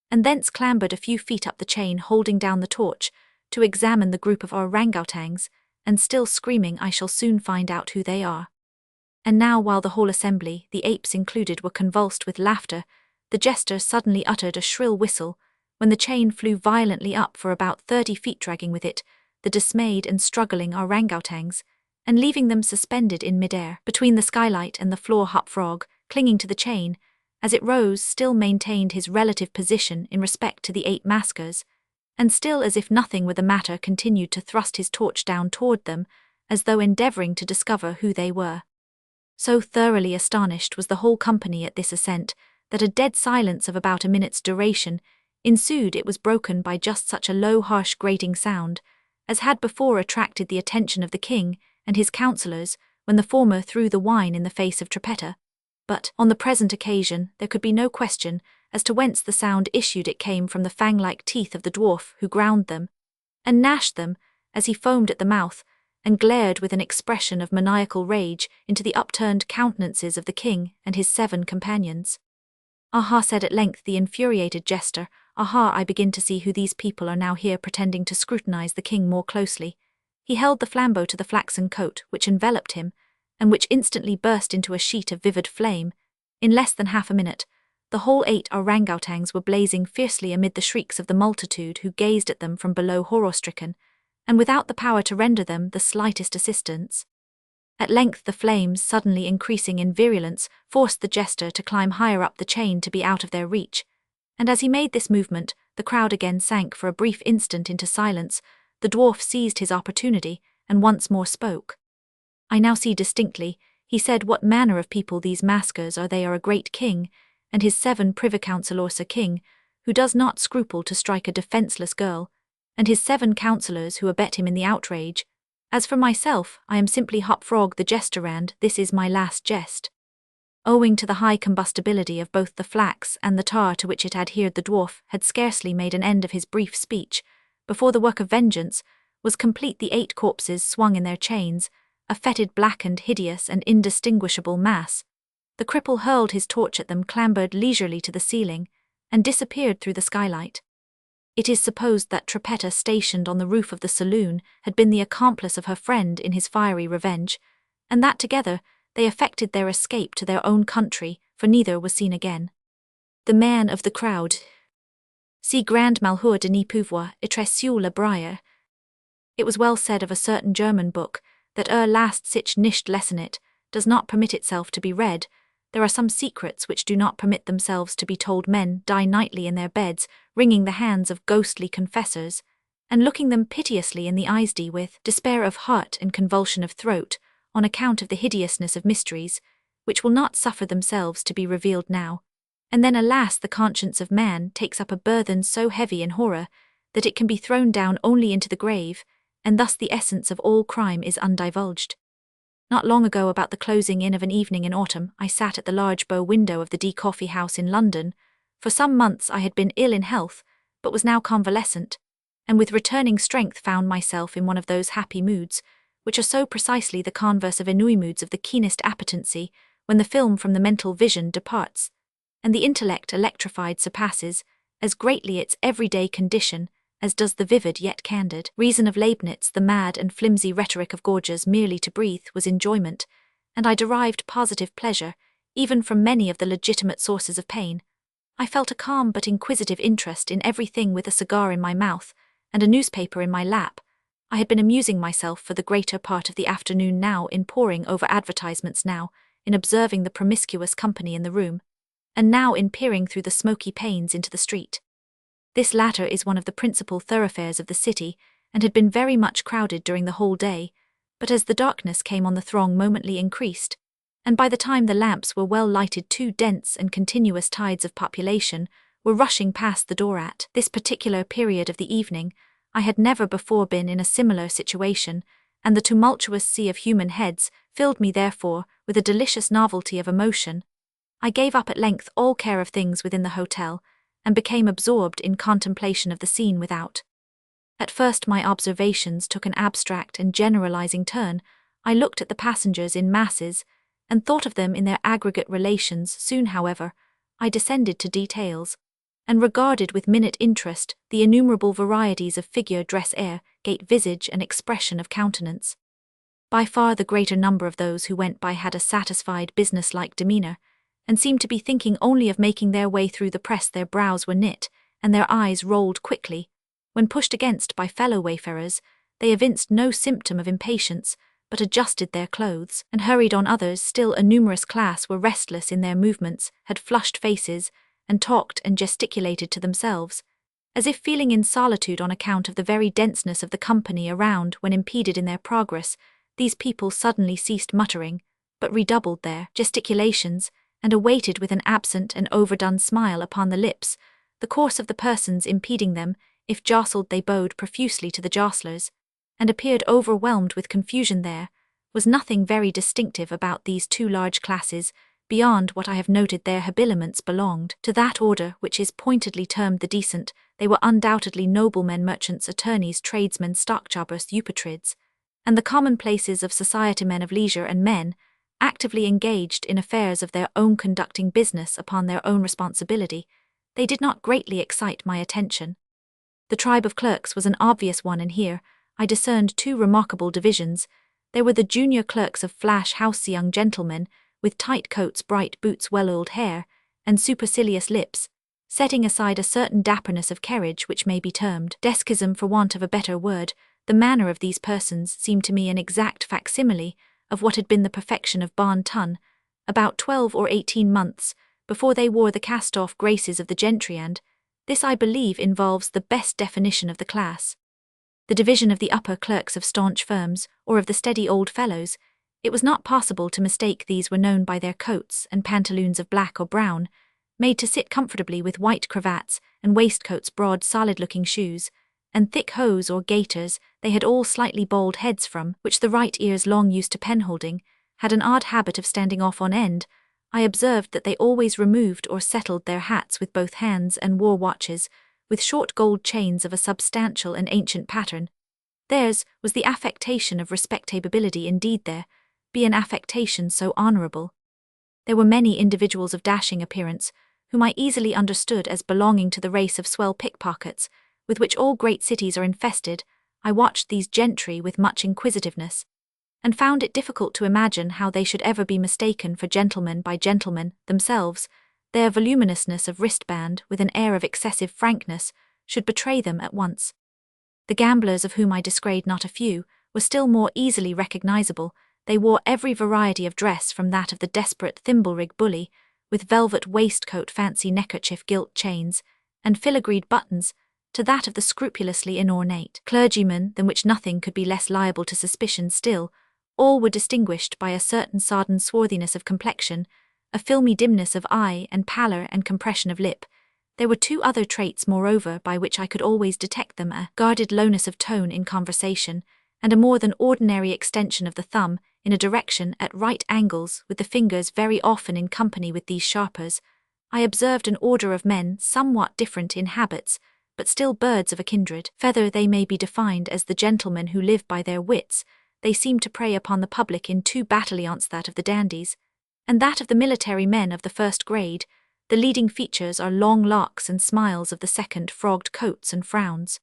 and thence clambered a few feet up the chain, holding down the torch to examine the group of orangutans, and still screaming, "I shall soon find out who they are." And now, while the whole assembly, the apes included, were convulsed with laughter, the jester suddenly uttered a shrill whistle, when the chain flew violently up for about 30 feet, dragging with it the dismayed and struggling orangutans, and leaving them suspended in midair between the skylight and the floor. Hop Frog, clinging to the chain as it rose, still maintained his relative position in respect to the 8 maskers, and still, as if nothing were the matter, continued to thrust his torch down toward them, as though endeavouring to discover who they were. So thoroughly astonished was the whole company at this ascent that a dead silence of about a minute's duration ensued. It was broken by just such a low, harsh, grating sound as had before attracted the attention of the king and his councillors when the former threw the wine in the face of Trippetta. But, on the present occasion, there could be no question as to whence the sound issued. It came from the fang-like teeth of the dwarf, who ground them and gnashed them as he foamed at the mouth, and glared with an expression of maniacal rage into the upturned countenances of the king and his 7 companions. "Aha," said at length the infuriated jester, "aha, I begin to see who these people are now here pretending to scrutinize the king more closely." He held the flambeau to the flaxen coat which enveloped him, and which instantly burst into a sheet of vivid flame. In less than half a minute, the whole 8 orangutans were blazing fiercely amid the shrieks of the multitude who gazed at them from below, horror-stricken, and without the power to render them the slightest assistance. At length the flames, suddenly increasing in virulence, forced the jester to climb higher up the chain to be out of their reach, and as he made this movement, the crowd again sank for a brief instant into silence. The dwarf seized his opportunity and once more spoke. "I now see distinctly," he said, "what manner of people these maskers are. They are a great king, and his 7 privy councillors, a king who does not scruple to strike a defenceless girl, and his 7 councillors who abet him in the outrage. As for myself, I am simply Hop Frog the jester, and this is my last jest." Owing to the high combustibility of both the flax and the tar to which it adhered, the dwarf had scarcely made an end of his brief speech before the work of vengeance was complete. The 8 corpses swung in their chains, a fetid, blackened, hideous, and indistinguishable mass. The cripple hurled his torch at them, clambered leisurely to the ceiling, and disappeared through the skylight. It is supposed that Trippetta, stationed on the roof of the saloon, had been the accomplice of her friend in his fiery revenge, and that together they effected their escape to their own country, for neither was seen again. The man of the crowd. Si grand malheur de n'y pouvoir être sur la brière. It was well said of a certain German book that last sich nicht lesen it, does not permit itself to be read. There are some secrets which do not permit themselves to be told. Men die nightly in their beds, wringing the hands of ghostly confessors, and looking them piteously in the eyes, with despair of heart and convulsion of throat, on account of the hideousness of mysteries, which will not suffer themselves to be revealed now. And then, alas, the conscience of man takes up a burthen so heavy in horror that it can be thrown down only into the grave, and thus the essence of all crime is undivulged. Not long ago, about the closing in of an evening in autumn, I sat at the large bow window of the D Coffee House in London. For some months I had been ill in health, but was now convalescent, and with returning strength found myself in one of those happy moods, which are so precisely the converse of ennui, moods of the keenest appetency, when the film from the mental vision departs, and the intellect electrified surpasses as greatly its everyday condition as does the vivid yet candid reason of Leibniz. The mad and flimsy rhetoric of Gorgias, merely to breathe, was enjoyment, and I derived positive pleasure even from many of the legitimate sources of pain. I felt a calm but inquisitive interest in everything. With a cigar in my mouth and a newspaper in my lap, I had been amusing myself for the greater part of the afternoon, now in poring over advertisements, now in observing the promiscuous company in the room, and now in peering through the smoky panes into the street. This latter is one of the principal thoroughfares of the city, and had been very much crowded during the whole day, but as the darkness came on the throng momently increased, and by the time the lamps were well lighted 2 dense and continuous tides of population were rushing past the door. At this particular period of the evening, I had never before been in a similar situation, and the tumultuous sea of human heads filled me therefore with a delicious novelty of emotion. I gave up at length all care of things within the hotel, and became absorbed in contemplation of the scene without. At first my observations took an abstract and generalizing turn. I looked at the passengers in masses, and thought of them in their aggregate relations. Soon, however, I descended to details, and regarded with minute interest the innumerable varieties of figure, dress, air, gait, visage, and expression of countenance. By far the greater number of those who went by had a satisfied, business-like demeanor, and seemed to be thinking only of making their way through the press. Their brows were knit, and their eyes rolled quickly. When pushed against by fellow wayfarers, they evinced no symptom of impatience, but adjusted their clothes, and hurried on. Others, still a numerous class, were restless in their movements, had flushed faces, and talked and gesticulated to themselves, as if feeling in solitude on account of the very denseness of the company around. When impeded in their progress, these people suddenly ceased muttering, but redoubled their gesticulations, and awaited with an absent and overdone smile upon the lips the course of the persons impeding them. If jostled, they bowed profusely to the jostlers, and appeared overwhelmed with confusion. There was nothing very distinctive about these 2 large classes, beyond what I have noted. Their habiliments belonged to that order which is pointedly termed the decent. They were undoubtedly noblemen, merchants, attorneys, tradesmen, stockjobbers, eupatrids, and the commonplaces of society, men of leisure and men actively engaged in affairs of their own, conducting business upon their own responsibility. They did not greatly excite my attention. The tribe of clerks was an obvious one, and here I discerned 2 remarkable divisions. There were the junior clerks of flash house, young gentlemen, with tight coats, bright boots, well-oiled hair, and supercilious lips, setting aside a certain dapperness of carriage which may be termed deskism for want of a better word. The manner of these persons seemed to me an exact facsimile of what had been the perfection of bon ton, about 12 or 18 months before they wore the cast-off graces of the gentry, and this, I believe, involves the best definition of the class. The division of the upper clerks of staunch firms, or of the steady old fellows. It was not possible to mistake. These were known by their coats and pantaloons of black or brown, made to sit comfortably, with white cravats and waistcoats, broad solid-looking shoes, and thick hose or gaiters. They had all slightly bald heads, from which the right ears, long used to penholding, had an odd habit of standing off on end. I observed that they always removed or settled their hats with both hands, and wore watches with short gold chains of a substantial and ancient pattern. Theirs was the affectation of respectability. Indeed, there be an affectation so honourable. There were many individuals of dashing appearance, whom I easily understood as belonging to the race of swell pickpockets, with which all great cities are infested. I watched these gentry with much inquisitiveness, and found it difficult to imagine how they should ever be mistaken for gentlemen by gentlemen themselves. Their voluminousness of wristband, with an air of excessive frankness, should betray them at once. The gamblers, of whom I descried not a few, were still more easily recognizable. They wore every variety of dress, from that of the desperate thimble-rig bully, with velvet waistcoat, fancy neckerchief, gilt chains, and filigreed buttons, to that of the scrupulously inornate clergyman, than which nothing could be less liable to suspicion. Still, all were distinguished by a certain sodden swarthiness of complexion, a filmy dimness of eye, and pallor and compression of lip. There were 2 other traits, moreover, by which I could always detect them: a guarded lowness of tone in conversation, and a more than ordinary extension of the thumb in a direction at right angles with the fingers. Very often in company with these sharpers, I observed an order of men somewhat different in habits, but still birds of a kindred feather. They may be defined as the gentlemen who live by their wits. They seem to prey upon the public in 2 battalions, that of the dandies, and that of the military men of the first grade. The leading features are long locks and smiles of the second, frogged coats and frowns.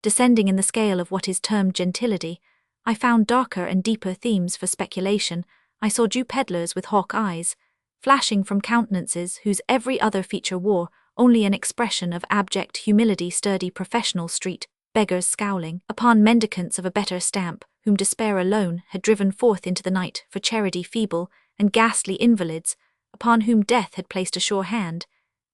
Descending in the scale of what is termed gentility, I found darker and deeper themes for speculation. I saw Jew peddlers with hawk eyes, flashing from countenances whose every other feature wore only an expression of abject humility. Sturdy professional street beggars scowling upon mendicants of a better stamp, whom despair alone had driven forth into the night for charity. Feeble and ghastly invalids, upon whom death had placed a sure hand,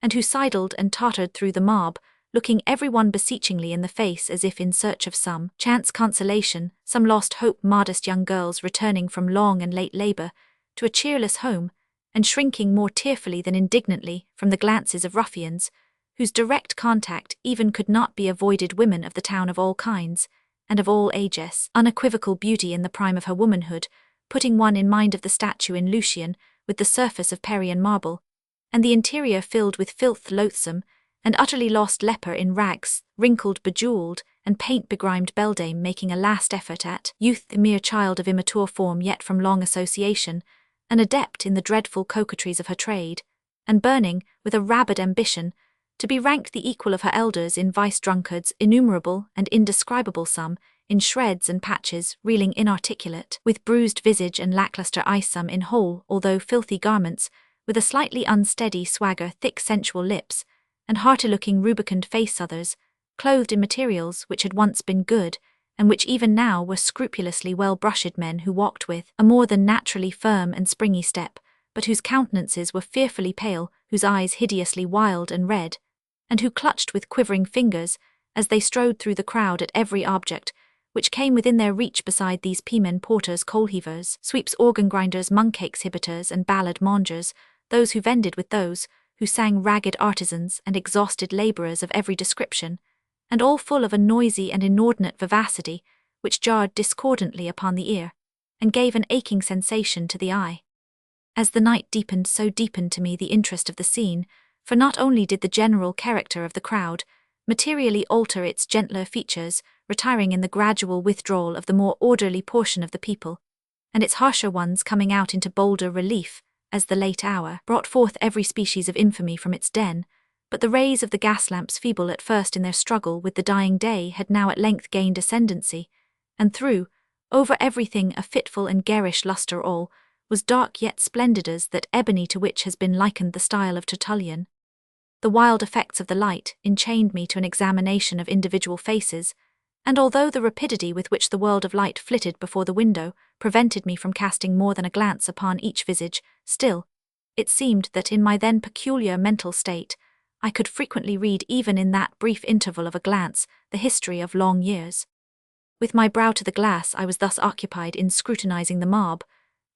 and who sidled and tottered through the mob, looking everyone beseechingly in the face as if in search of some chance consolation, some lost hope. Modest young girls returning from long and late labor to a cheerless home, and shrinking more tearfully than indignantly from the glances of ruffians, whose direct contact even could not be avoided. Women of the town of all kinds, and of all ages, unequivocal beauty in the prime of her womanhood, putting one in mind of the statue in Lucian, with the surface of Parian marble, and the interior filled with filth. Loathsome and utterly lost leper in rags, wrinkled, bejeweled, and paint-begrimed beldame making a last effort at youth, a mere child of immature form yet from long association, an adept in the dreadful coquetries of her trade, and burning, with a rabid ambition, to be ranked the equal of her elders in vice. Drunkards, innumerable and indescribable, some in shreds and patches, reeling inarticulate, with bruised visage and lackluster eyes, some in whole, although filthy garments, with a slightly unsteady swagger, thick sensual lips, and hearty-looking rubicund face. Others, clothed in materials which had once been good, and which even now were scrupulously well-brushed men who walked with a more than naturally firm and springy step, but whose countenances were fearfully pale, whose eyes hideously wild and red, and who clutched with quivering fingers, as they strode through the crowd, at every object which came within their reach. Beside these peamen, porters, coal-heavers, sweeps, organ-grinders, mooncake exhibitors, and ballad-mongers, those who vended with those who sang, ragged artisans and exhausted labourers of every description, and all full of a noisy and inordinate vivacity which jarred discordantly upon the ear, and gave an aching sensation to the eye. As the night deepened, so deepened to me the interest of the scene, for not only did the general character of the crowd materially alter its gentler features, retiring in the gradual withdrawal of the more orderly portion of the people, and its harsher ones coming out into bolder relief, as the late hour brought forth every species of infamy from its den, but the rays of the gas lamps, feeble at first in their struggle with the dying day, had now at length gained ascendancy, and threw over everything a fitful and garish lustre. All was dark yet splendid as that ebony to which has been likened the style of Tertullian. The wild effects of the light enchained me to an examination of individual faces, and although the rapidity with which the world of light flitted before the window prevented me from casting more than a glance upon each visage, still, it seemed that in my then peculiar mental state, I could frequently read, even in that brief interval of a glance, the history of long years. With my brow to the glass, I was thus occupied in scrutinizing the mob,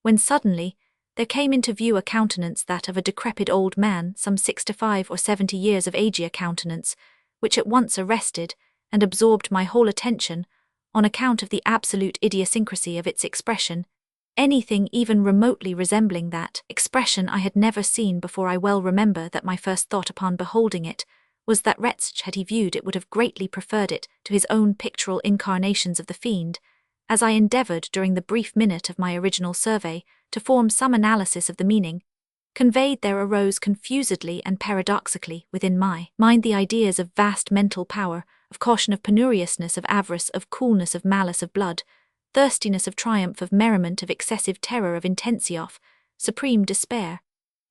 when suddenly there came into view a countenance, that of a decrepit old man, some 65 or 70 years of age, a countenance which at once arrested and absorbed my whole attention on account of the absolute idiosyncrasy of its expression. Anything even remotely resembling that expression I had never seen before. I well remember that my first thought upon beholding it was that wretch, had he viewed it, would have greatly preferred it to his own pictorial incarnations of the fiend. As I endeavoured during the brief minute of my original survey to form some analysis of the meaning conveyed, there arose confusedly and paradoxically within my mind the ideas of vast mental power, of caution, of penuriousness, of avarice, of coolness, of malice, of blood, thirstiness, of triumph, of merriment, of excessive terror, of intensi, of supreme despair.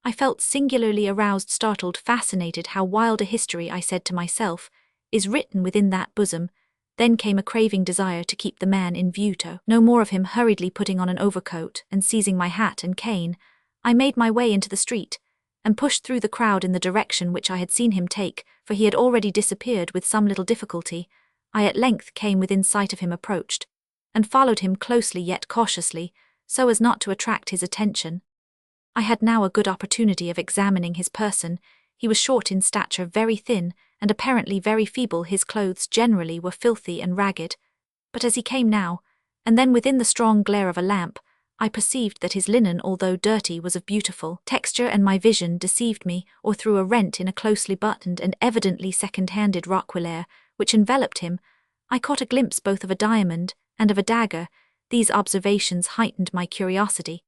I felt singularly aroused, startled, fascinated. How wild a history, I said to myself, is written within that bosom. Then came a craving desire to keep the man in view, to know more of him. Hurriedly putting on an overcoat and seizing my hat and cane, I made my way into the street, and pushed through the crowd in the direction which I had seen him take, for he had already disappeared. With some little difficulty, I at length came within sight of him, approached, and followed him closely yet cautiously, so as not to attract his attention. I had now a good opportunity of examining his person. He was short in stature, very thin, and apparently very feeble. His clothes generally were filthy and ragged, but as he came now, and then within the strong glare of a lamp, I perceived that his linen, although dirty, was of beautiful texture, and my vision deceived me, or through a rent in a closely buttoned and evidently second-handed roquelaire which enveloped him, I caught a glimpse both of a diamond and of a dagger. These observations heightened my curiosity,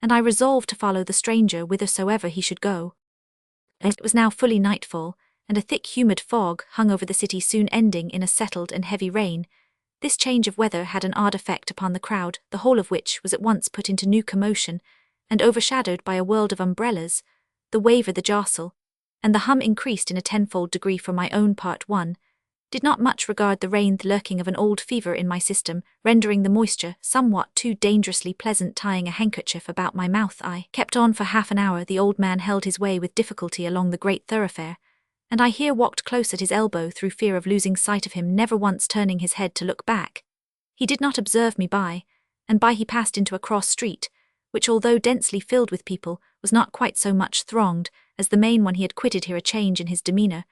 and I resolved to follow the stranger whithersoever he should go. It was now fully nightfall, and a thick humid fog hung over the city, soon ending in a settled and heavy rain. This change of weather had an odd effect upon the crowd, the whole of which was at once put into new commotion, and overshadowed by a world of umbrellas. The waver, the jostle, and the hum increased in a tenfold degree. For my own part, one did not much regard the rain lurking of an old fever in my system, rendering the moisture somewhat too dangerously pleasant. Tying a handkerchief about my mouth, I kept on for half an hour. The old man held his way with difficulty along the great thoroughfare, and I here walked close at his elbow through fear of losing sight of him, never once turning his head to look back. He did not observe me by he passed into a cross street, which, although densely filled with people, was not quite so much thronged as the main one he had quitted. Here a change in his demeanour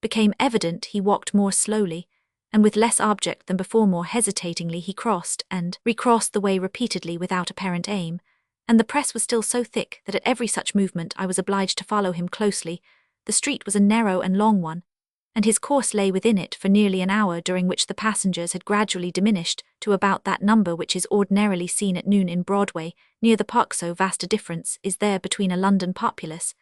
became evident. He walked more slowly, and with less object than before. More hesitatingly he crossed and recrossed the way repeatedly without apparent aim, and the press was still so thick that at every such movement I was obliged to follow him closely. The street was a narrow and long one, and his course lay within it for nearly an hour, during which the passengers had gradually diminished to about that number which is ordinarily seen at noon in Broadway, near the Park. So vast a difference is there between a London populace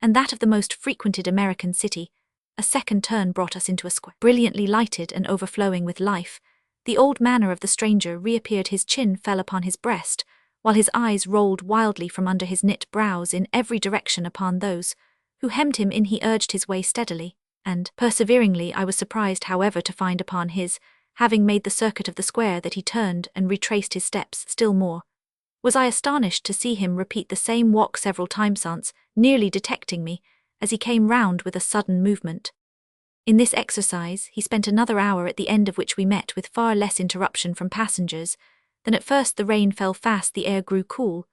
and that of the most frequented American city. A second turn brought us into a square, brilliantly lighted and overflowing with life. The old manner of the stranger reappeared. His chin fell upon his breast, while his eyes rolled wildly from under his knit brows in every direction upon those who hemmed him in. He urged his way steadily and perseveringly. I was surprised, however, to find upon his having made the circuit of the square that he turned and retraced his steps. Still more was I astonished to see him repeat the same walk several times, nearly detecting me as he came round with a sudden movement. In this exercise he spent another hour, at the end of which we met with far less interruption from passengers than at first. The rain fell fast, the air grew cool,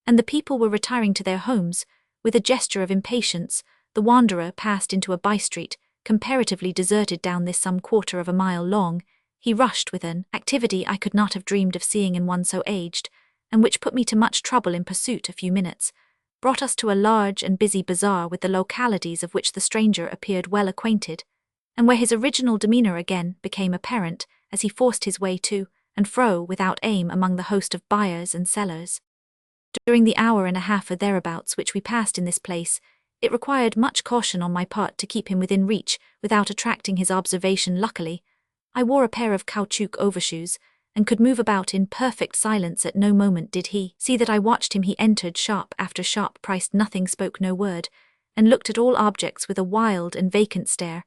and the people were retiring to their homes. With a gesture of impatience, the wanderer passed into a by-street, comparatively deserted. Down this, some quarter of a mile long, he rushed with an activity I could not have dreamed of seeing in one so aged, and which put me to much trouble in pursuit. A few minutes brought us to a large and busy bazaar, with the localities of which the stranger appeared well acquainted, and where his original demeanour again became apparent as he forced his way to and fro without aim among the host of buyers and sellers. During the hour and a half or thereabouts which we passed in this place, it required much caution on my part to keep him within reach without attracting his observation. Luckily, I wore a pair of caoutchouc overshoes, and could move about in perfect silence. At no moment did he see that I watched him. He entered shop after shop, priced nothing, spoke no word, and looked at all objects with a wild and vacant stare.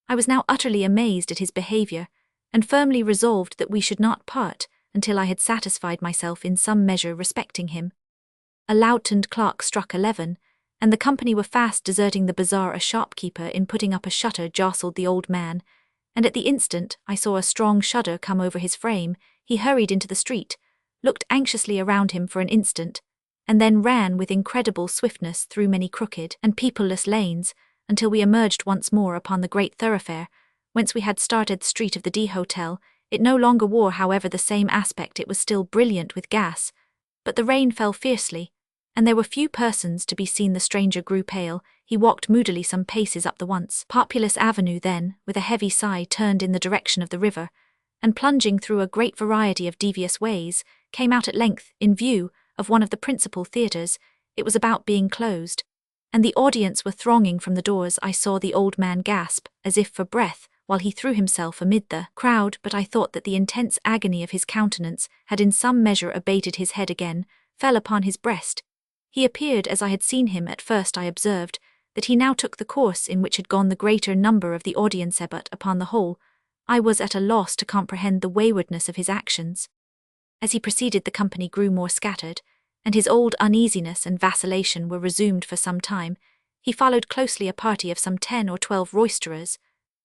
I was now utterly amazed at his behaviour, and firmly resolved that we should not part until I had satisfied myself in some measure respecting him. A loud-toned clock struck 11, and the company were fast deserting the bazaar. A shopkeeper, in putting up a shutter, jostled the old man, and at the instant I saw a strong shudder come over his frame. He hurried into the street, looked anxiously around him for an instant, and then ran with incredible swiftness through many crooked and peopleless lanes until we emerged once more upon the great thoroughfare, whence we had started. Street of the D Hotel. It no longer wore, however, the same aspect. It was still brilliant with gas, but the rain fell fiercely, and there were few persons to be seen. The stranger grew pale. He walked moodily some paces up the once populous avenue, then, with a heavy sigh, turned in the direction of the river, and plunging through a great variety of devious ways, came out at length in view of one of the principal theatres. It was about being closed, and the audience were thronging from the doors. I saw the old man gasp as if for breath while he threw himself amid the crowd, but I thought that the intense agony of his countenance had in some measure abated. His head again fell upon his breast. He appeared as I had seen him at first. I observed that he now took the course in which had gone the greater number of the audience, but upon the whole I was at a loss to comprehend the waywardness of his actions. As he proceeded, the company grew more scattered, and his old uneasiness and vacillation were resumed for some time. He followed closely a party of some 10 or 12 roisterers,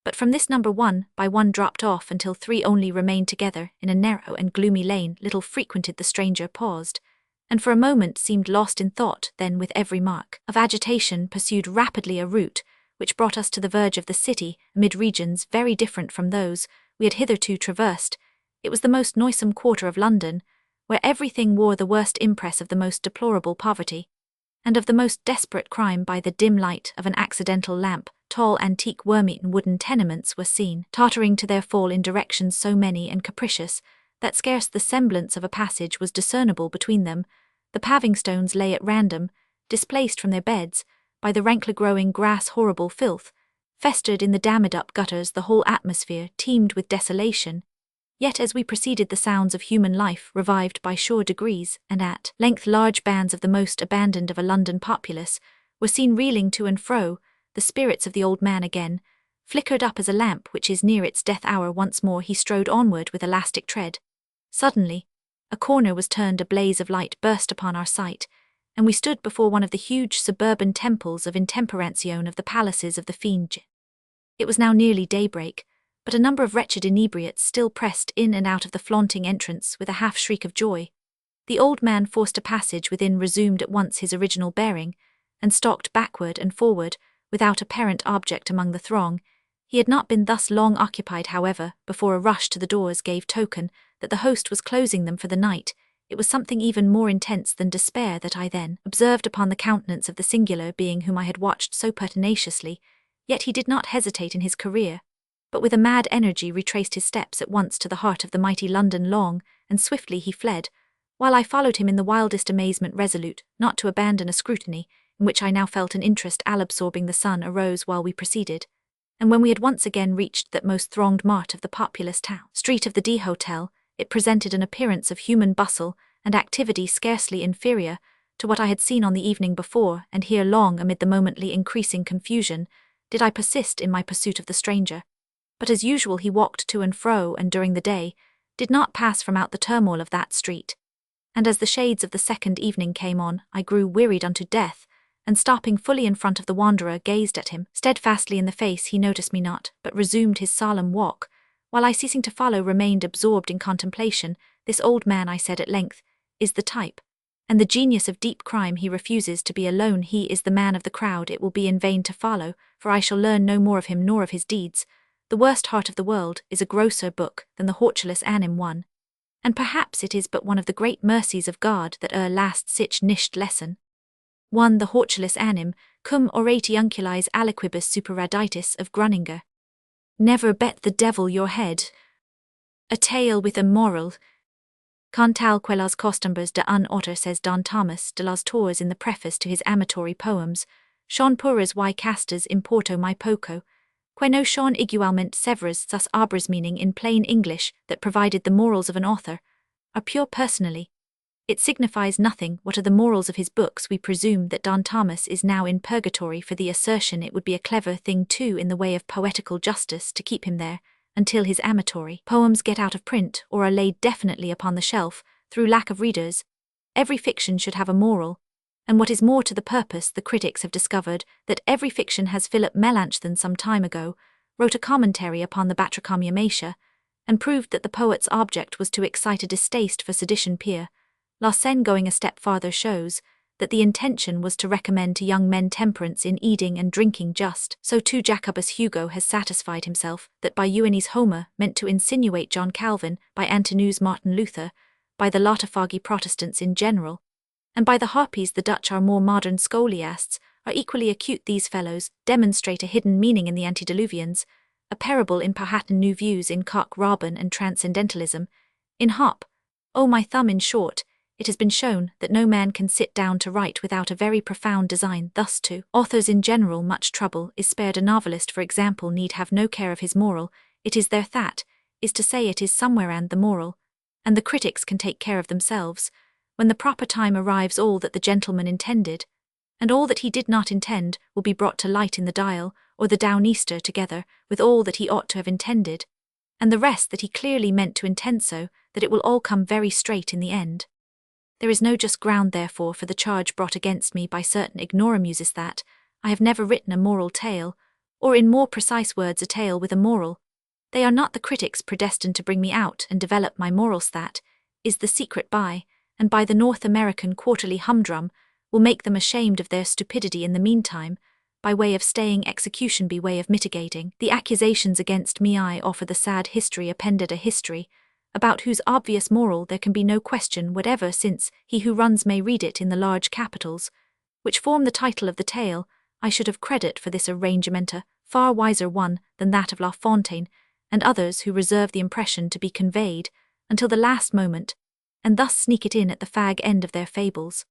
but from this number one by one dropped off until 3 only remained together in a narrow and gloomy lane little frequented. The stranger paused, and for a moment seemed lost in thought, then with every mark of agitation pursued rapidly a route which brought us to the verge of the city, amid regions very different from those we had hitherto traversed. It was the most noisome quarter of London, where everything wore the worst impress of the most deplorable poverty, and of the most desperate crime. By the dim light of an accidental lamp, tall antique worm-eaten wooden tenements were seen, tottering to their fall in directions so many and capricious that scarce the semblance of a passage was discernible between them. The paving stones lay at random, displaced from their beds by the rankly growing grass. Horrible filth festered in the dammed-up gutters. The whole atmosphere teemed with desolation. Yet as we proceeded, the sounds of human life revived by sure degrees, and at length large bands of the most abandoned of a London populace were seen reeling to and fro. The spirits of the old man again flickered up as a lamp which is near its death hour. Once more he strode onward with elastic tread. Suddenly, a corner was turned, a blaze of light burst upon our sight, and we stood before one of the huge suburban temples of Intemperancion of the palaces of the fiend. It was now nearly daybreak, but a number of wretched inebriates still pressed in and out of the flaunting entrance with a half-shriek of joy. The old man forced a passage within, resumed at once his original bearing, and stalked backward and forward, without apparent object among the throng. He had not been thus long occupied, however, before a rush to the doors gave token that the host was closing them for the night. It was something even more intense than despair that I then observed upon the countenance of the singular being whom I had watched so pertinaciously, yet he did not hesitate in his career, but with a mad energy retraced his steps at once to the heart of the mighty London. Long and swiftly he fled, while I followed him in the wildest amazement, resolute not to abandon a scrutiny, in which I now felt an interest all-absorbing. The sun arose while we proceeded, and when we had once again reached that most thronged mart of the populous town street of the D Hotel, it presented an appearance of human bustle and activity scarcely inferior to what I had seen on the evening before, and here long, amid the momently increasing confusion, did I persist in my pursuit of the stranger. But as usual he walked to and fro, and during the day did not pass from out the turmoil of that street. And as the shades of the second evening came on, I grew wearied unto death, and stopping fully in front of the wanderer, gazed at him steadfastly in the face. He noticed me not, but resumed his solemn walk, while I, ceasing to follow, remained absorbed in contemplation. This old man, I said at length, is the type and the genius of deep crime. He refuses to be alone. He is the man of the crowd. It will be in vain to follow, for I shall learn no more of him nor of his deeds. The worst heart of the world is a grosser book than the hortulus anim one, and perhaps it is but one of the great mercies of God that last sich nicht lesson. 1. The hortulus anim, cum oratiunculis aliquibus superaditis of Gruninger. Never bet the devil your head. A tale with a moral. Contal quelas costumbres de un autor, says Don Thomas de las Torres in the preface to his amatory poems, Sean puras y castas importo my poco, que no Sean igualmente severas sus obras, meaning in plain English that provided the morals of an author are pure personally, it signifies nothing what are the morals of his books. We presume that Don Thomas is now in purgatory for the assertion. It would be a clever thing too in the way of poetical justice to keep him there until his amatory poems get out of print or are laid definitely upon the shelf through lack of readers. Every fiction should have a moral, and what is more to the purpose, the critics have discovered that every fiction has. Philip Melanchthon some time ago wrote a commentary upon the Batrachomia Matia, and proved that the poet's object was to excite a distaste for sedition pure. Larsen, going a step farther, shows that the intention was to recommend to young men temperance in eating and drinking. Just so too Jacobus Hugo has satisfied himself that by Euenes Homer meant to insinuate John Calvin, by Antinous Martin Luther, by the Lotophagi Protestants in general, and by the Harpies the Dutch. Our more modern scholiasts are equally acute. These fellows demonstrate a hidden meaning in the antediluvians, a parable in Powhatan, new views in Cock Robin and transcendentalism, in Hop. Oh my thumb, in short, it has been shown that no man can sit down to write without a very profound design. Thus to authors in general much trouble is spared. A novelist, for example, need have no care of his moral. It is their that is to say, it is somewhere, and the moral, and the critics can take care of themselves. When the proper time arrives, all that the gentleman intended, and all that he did not intend, will be brought to light in the dial, or the downeaster, together with all that he ought to have intended, and the rest that he clearly meant to intend, so that it will all come very straight in the end. There is no just ground, therefore, for the charge brought against me by certain ignoramuses that I have never written a moral tale, or in more precise words, a tale with a moral. They are not the critics predestined to bring me out and develop my morals. That is the secret by and by the North American quarterly humdrum will make them ashamed of their stupidity. In the meantime, by way of staying execution, by way of mitigating the accusations against me, I offer the sad history appended, a history about whose obvious moral there can be no question whatever, since he who runs may read it in the large capitals, which form the title of the tale. I should have credit for this arrangement, a far wiser one than that of La Fontaine and others, who reserve the impression to be conveyed until the last moment, and thus sneak it in at the fag end of their fables.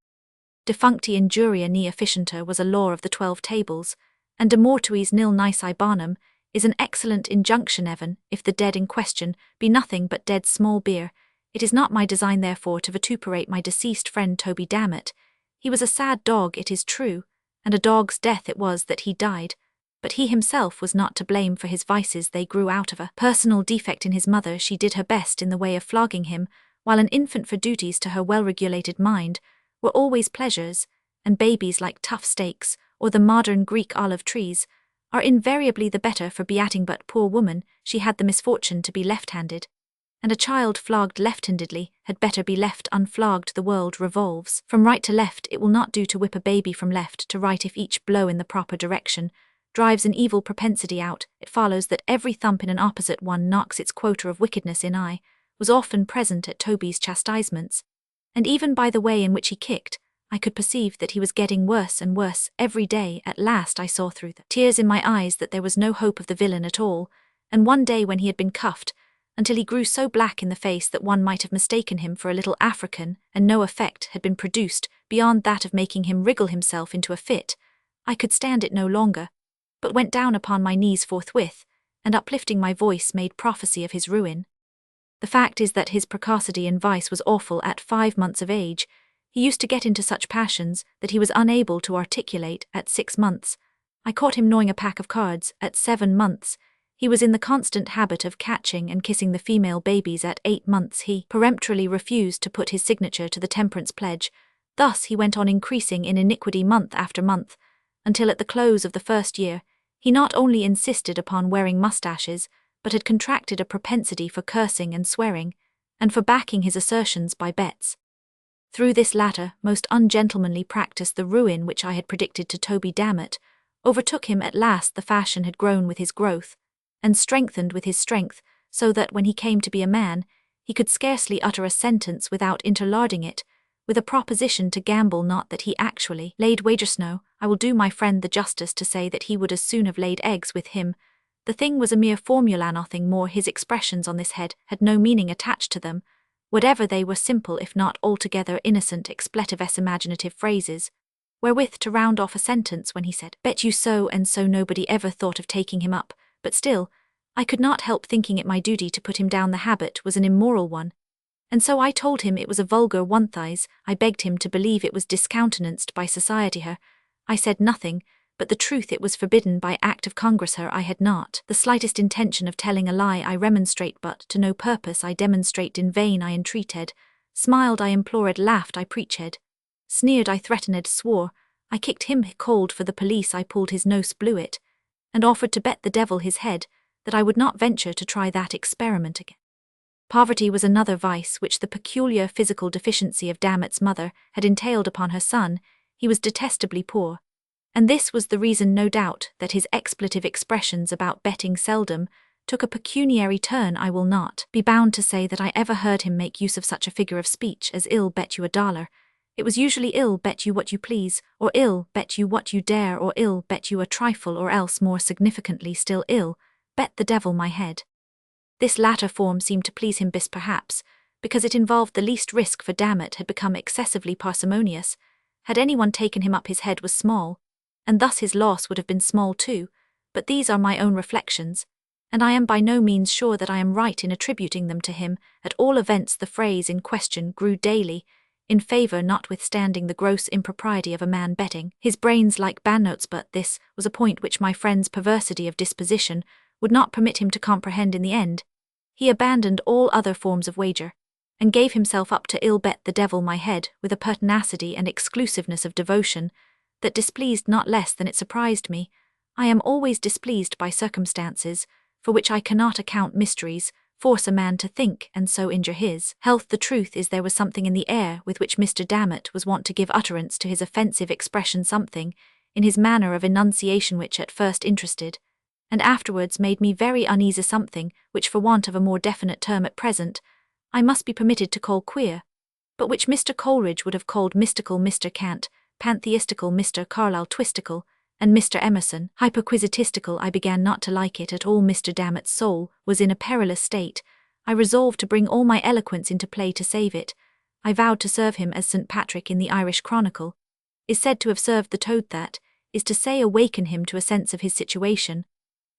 Defuncti injuria ne efficienter was a law of the 12 tables, and de mortuis nil nisi bonum is an excellent injunction, even if the dead in question be nothing but dead small beer. It is not my design, therefore, to vituperate my deceased friend Toby Dammit. He was a sad dog, it is true, and a dog's death it was that he died, but he himself was not to blame for his vices, they grew out of a personal defect in his mother. She did her best in the way of flogging him, while an infant for duties to her well-regulated mind were always pleasures, and babies like tough steaks, or the modern Greek olive trees, are invariably the better for beatting. But poor woman, she had the misfortune to be left-handed, and a child flogged left-handedly had better be left unflogged. The world revolves from right to left. It will not do to whip a baby from left to right if each blow in the proper direction drives an evil propensity out. It follows that every thump in an opposite one knocks its quota of wickedness in. I was often present at Toby's chastisements, and even by the way in which he kicked, I could perceive that he was getting worse and worse every day. At last I saw through the tears in my eyes that there was no hope of the villain at all, and one day when he had been cuffed, until he grew so black in the face that one might have mistaken him for a little African, and no effect had been produced beyond that of making him wriggle himself into a fit, I could stand it no longer, but went down upon my knees forthwith, and uplifting my voice made prophecy of his ruin. The fact is that his precocity in vice was awful. At 5 months of age, he used to get into such passions that he was unable to articulate. At 6 months, I caught him gnawing a pack of cards. At 7 months, he was in the constant habit of catching and kissing the female babies. At 8 months he peremptorily refused to put his signature to the temperance pledge. Thus he went on increasing in iniquity month after month, until at the close of the first year, he not only insisted upon wearing mustaches, but had contracted a propensity for cursing and swearing, and for backing his assertions by bets. Through this latter, most ungentlemanly practice, the ruin which I had predicted to Toby Dammit overtook him at last. The fashion had grown with his growth, and strengthened with his strength, so that when he came to be a man, he could scarcely utter a sentence without interlarding it with a proposition to gamble. Not that he actually laid wagers. No, I will do my friend the justice to say that he would as soon have laid eggs with him. The thing was a mere formula, nothing more. His expressions on this head had no meaning attached to them, whatever they were, simple if not altogether innocent expletives, imaginative phrases, wherewith to round off a sentence. When he said, "Bet you so and so," nobody ever thought of taking him up, but still, I could not help thinking it my duty to put him down. The habit was an immoral one, and so I told him it was a vulgar one. I begged him to believe it was discountenanced by society. I said nothing, but the truth. It was forbidden by Act of Congress. I had not the slightest intention of telling a lie. I remonstrate, but to no purpose. I demonstrate in vain. I entreated, smiled, I implored, laughed, I preached, sneered, I threatened, swore. I kicked him, called for the police, I pulled his nose, blew it, and offered to bet the devil his head that I would not venture to try that experiment again. Poverty was another vice which the peculiar physical deficiency of Dammit's mother had entailed upon her son. He was detestably poor, and this was the reason, no doubt, that his expletive expressions about betting seldom took a pecuniary turn. I will not be bound to say that I ever heard him make use of such a figure of speech as "ill bet you $1." It was usually "ill bet you what you please," or "ill bet you what you dare," or "ill bet you a trifle," or else, more significantly still, "ill bet the devil my head." This latter form seemed to please him best, perhaps, because it involved the least risk, for Dammit had become excessively parsimonious. Had anyone taken him up, his head was small, and thus his loss would have been small too. But these are my own reflections, and I am by no means sure that I am right in attributing them to him. At all events, the phrase in question grew daily in favour, notwithstanding the gross impropriety of a man betting his brains like bandnotes. But this was a point which my friend's perversity of disposition would not permit him to comprehend. In the end, he abandoned all other forms of wager, and gave himself up to "ill bet the devil my head" with a pertinacity and exclusiveness of devotion that displeased not less than it surprised me. I am always displeased by circumstances for which I cannot account. Mysteries force a man to think, and so injure his health. The truth is, there was something in the air with which Mr. Dammit was wont to give utterance to his offensive expression, something in his manner of enunciation which at first interested, and afterwards made me very uneasy, something which, for want of a more definite term at present, I must be permitted to call queer, but which Mr. Coleridge would have called mystical, Mr. Kant pantheistical, Mr. Carlyle twistical, and Mr. Emerson hyperquisitistical. I began not to like it at all. Mr. Dammit's soul was in a perilous state. I resolved to bring all my eloquence into play to save it. I vowed to serve him as St. Patrick in the Irish Chronicle is said to have served the toad, that is to say, awaken him to a sense of his situation.